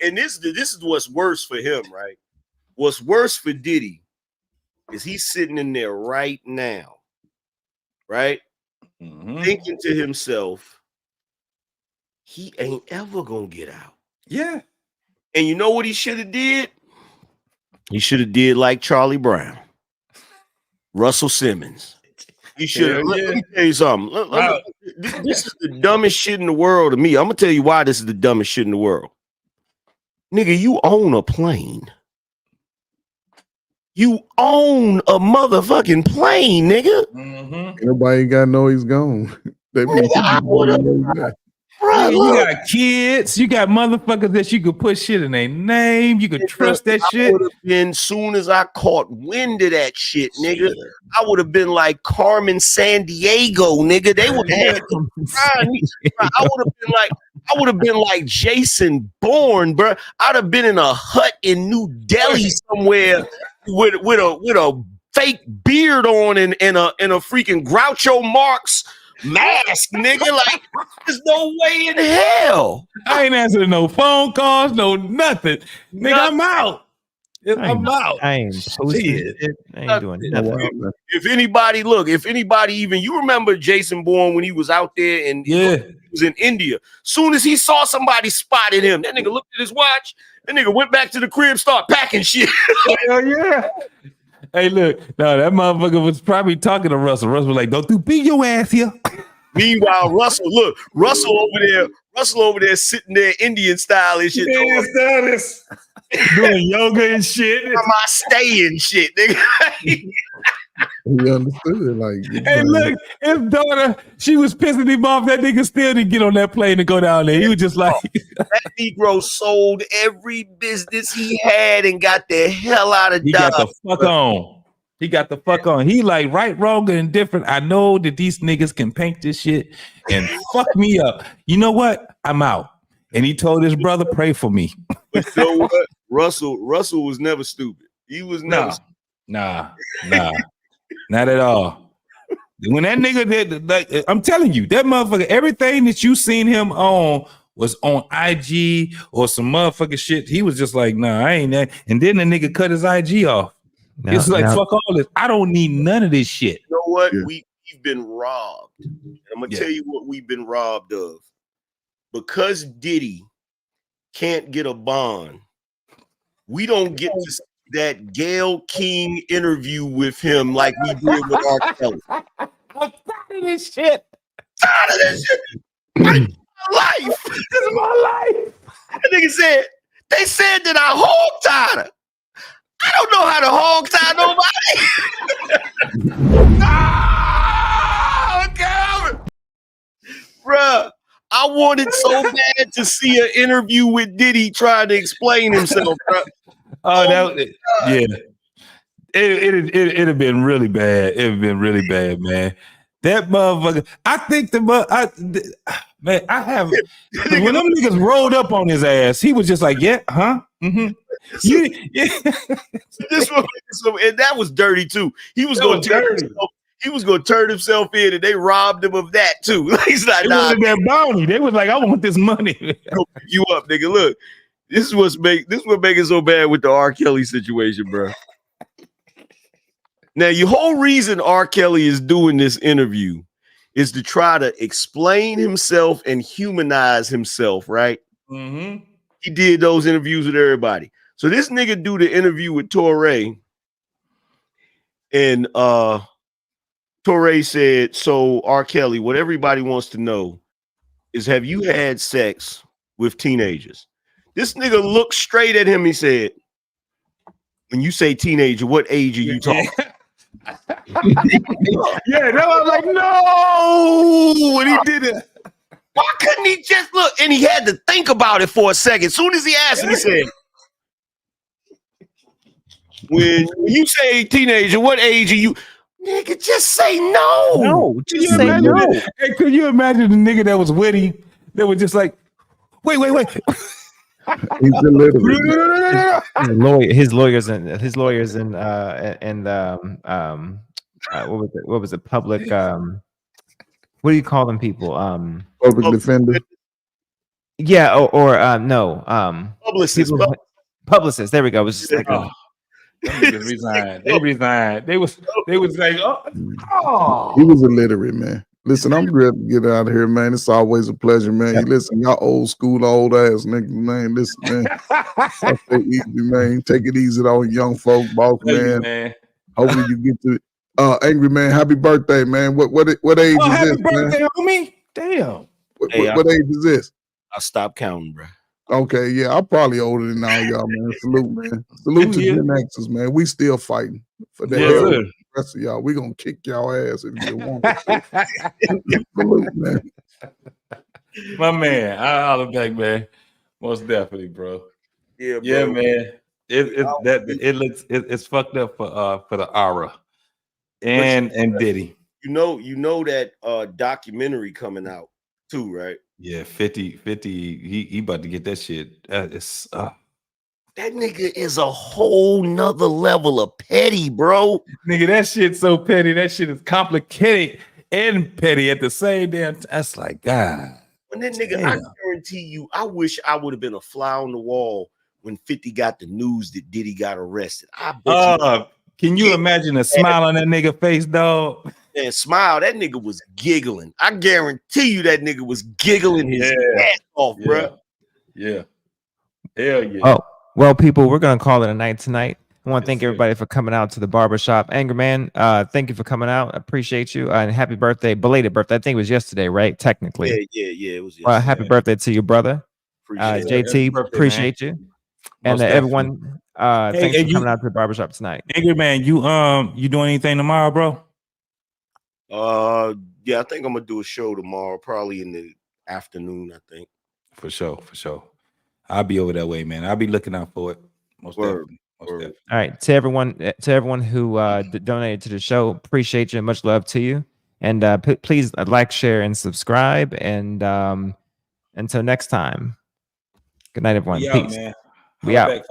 and this is what's worse for him, right? What's worse for Diddy is he's sitting in there right now, right? Thinking to himself, he ain't ever gonna get out. Yeah. And you know what he should have did? He should have did like Charlie Brown, Russell Simmons. He should have. Let me tell you something. This is the dumbest shit in the world to me. I'm gonna tell you why this is the dumbest shit in the world. Nigga, you own a plane. You own a motherfucking plane, nigga. Everybody got to know he's gone. They be Nigga, you got kids, you got motherfuckers that you could put shit in their name. You could trust that shit. Then soon as I caught wind of that shit, nigga, I would have been like Carmen San Diego, nigga. They would have. I would have been like Jason Bourne, bro. I'd have been in a hut in New Delhi somewhere with a fake beard on and a freaking Groucho Marx mask, nigga. Like, there's no way in hell. I ain't answering no phone calls, no nothing. Nigga, I'm out. I'm out. I ain't posting shit. I ain't doing nothing. If anybody even, you remember Jason Bourne when he was out there and he was in India. Soon as he saw somebody spotted him, that nigga looked at his watch. That nigga went back to the crib, started packing shit. Hell yeah. Hey, look, no, that motherfucker was probably talking to Russell. Russell was like, don't do beat your ass here. Meanwhile, Russell over there sitting there Indian style and shit. Doing yoga and shit. Namaste and shit, nigga. He understood. Like, Hey, look, his daughter, she was pissing him off. That nigga still didn't get on that plane and go down there. He was just like, that Negro sold every business he had and got the hell out of he Dodge. got the fuck on. He got the fuck on. He like right, wrong, and indifferent. I know that these niggas can paint this shit and fuck me up. You know what? I'm out. And he told his brother, pray for me. But you know what? Russell was never stupid. He was never stupid. Nah, not at all. When that nigga did, like, I'm telling you, that motherfucker, everything that you seen him on was on IG or some motherfucking shit. He was just like, nah, I ain't that. And then the nigga cut his IG off. It's like, fuck all this. I don't need none of this shit. You know what? We've been robbed. And I'm gonna tell you what we've been robbed of. Because Diddy can't get a bond, we don't get to see that Gayle King interview with him like we did with R. Kelly. I'm tired of this shit. Tired of this shit. My life. This is my life. That nigga said, they said that I hog tied her. I don't know how to hog tie nobody. Oh, God. Bruh, I wanted so bad to see an interview with Diddy trying to explain himself, bruh. It'd have been really bad. It'd have been really bad, man. That motherfucker. I think I have when them niggas rolled up on his ass, he was just like, yeah, huh? Mm-hmm. This one, and that was dirty too. He was going to turn himself in, and they robbed him of that too. He's like, they wanted that bounty. They was like, I want this money. Go pick you up, nigga. Look, this is what make it so bad with the R. Kelly situation, bro. Now, your whole reason R. Kelly is doing this interview is to try to explain himself and humanize himself, right? Mm-hmm. He did those interviews with everybody. So this nigga do the interview with Torre, and Torre said, so R. Kelly, what everybody wants to know is, have you had sex with teenagers? This nigga looked straight at him. He said, when you say teenager, what age are you talking? Yeah, that was like, no, when he did it. Why couldn't he just look? And he had to think about it for a second. As soon as he asked him, he said, when you say teenager, what age are you? Nigga, just say no. No, just say no. Hey, could you imagine the nigga that was witty? That was just like, wait. He's illiterate. His lawyers and what was it? Public what do you call them people? Public defender. Yeah, or no. Publicists. There we go. It was just like They resigned. They was like, oh. He was illiterate, man. Listen, I'm glad to get out of here, man. It's always a pleasure, man. You listen, y'all old school, old ass niggas, man. Listen, man. Stay easy, man. Take it easy on young folk, boss, man. Hopefully you get to Angry Man, happy birthday, man. What age is this, happy birthday, man? homie. Damn. What age is this? I stopped counting, bro. Okay, yeah, I'm probably older than all y'all, man. Salute, man. Salute to Gen Xers, man. We still fighting for that. The rest of y'all, we gonna kick y'all ass if you want to. Salute, man. My man, I'll be back, man. Most definitely, bro. Yeah, man. It's fucked up for the aura and Diddy. You know that documentary coming out too, right? Yeah, 50. He about to get that shit. That nigga is a whole nother level of petty, bro. Nigga, that shit's so petty. That shit is complicated and petty at the same damn time. That's like, God. When that nigga, I guarantee you, I wish I would have been a fly on the wall when 50 got the news that Diddy got arrested. I bet can you imagine a smile on that nigga face, dog? And smile, that nigga was giggling. I guarantee you that nigga was giggling his ass off, bro. Yeah. Hell yeah. Oh, well, people, we're gonna call it a night tonight. I want to thank everybody for coming out to the barbershop. Angry Man, thank you for coming out. I appreciate you. And happy birthday, belated birthday. I think it was yesterday, right? Technically. Yeah, it was yesterday. Happy birthday to your brother. JT, appreciate you. And everyone, Thanks for coming out to the barbershop tonight. Angry Man, you doing anything tomorrow, bro? Yeah, I think I'm gonna do a show tomorrow, probably in the afternoon. I think. For sure. I'll be over that way, man. I'll be looking out for it. Most definitely. All right, to everyone who donated to the show, appreciate you. Much love to you, and please like, share, and subscribe. And until next time, good night, everyone. We out, Peace. man. We out.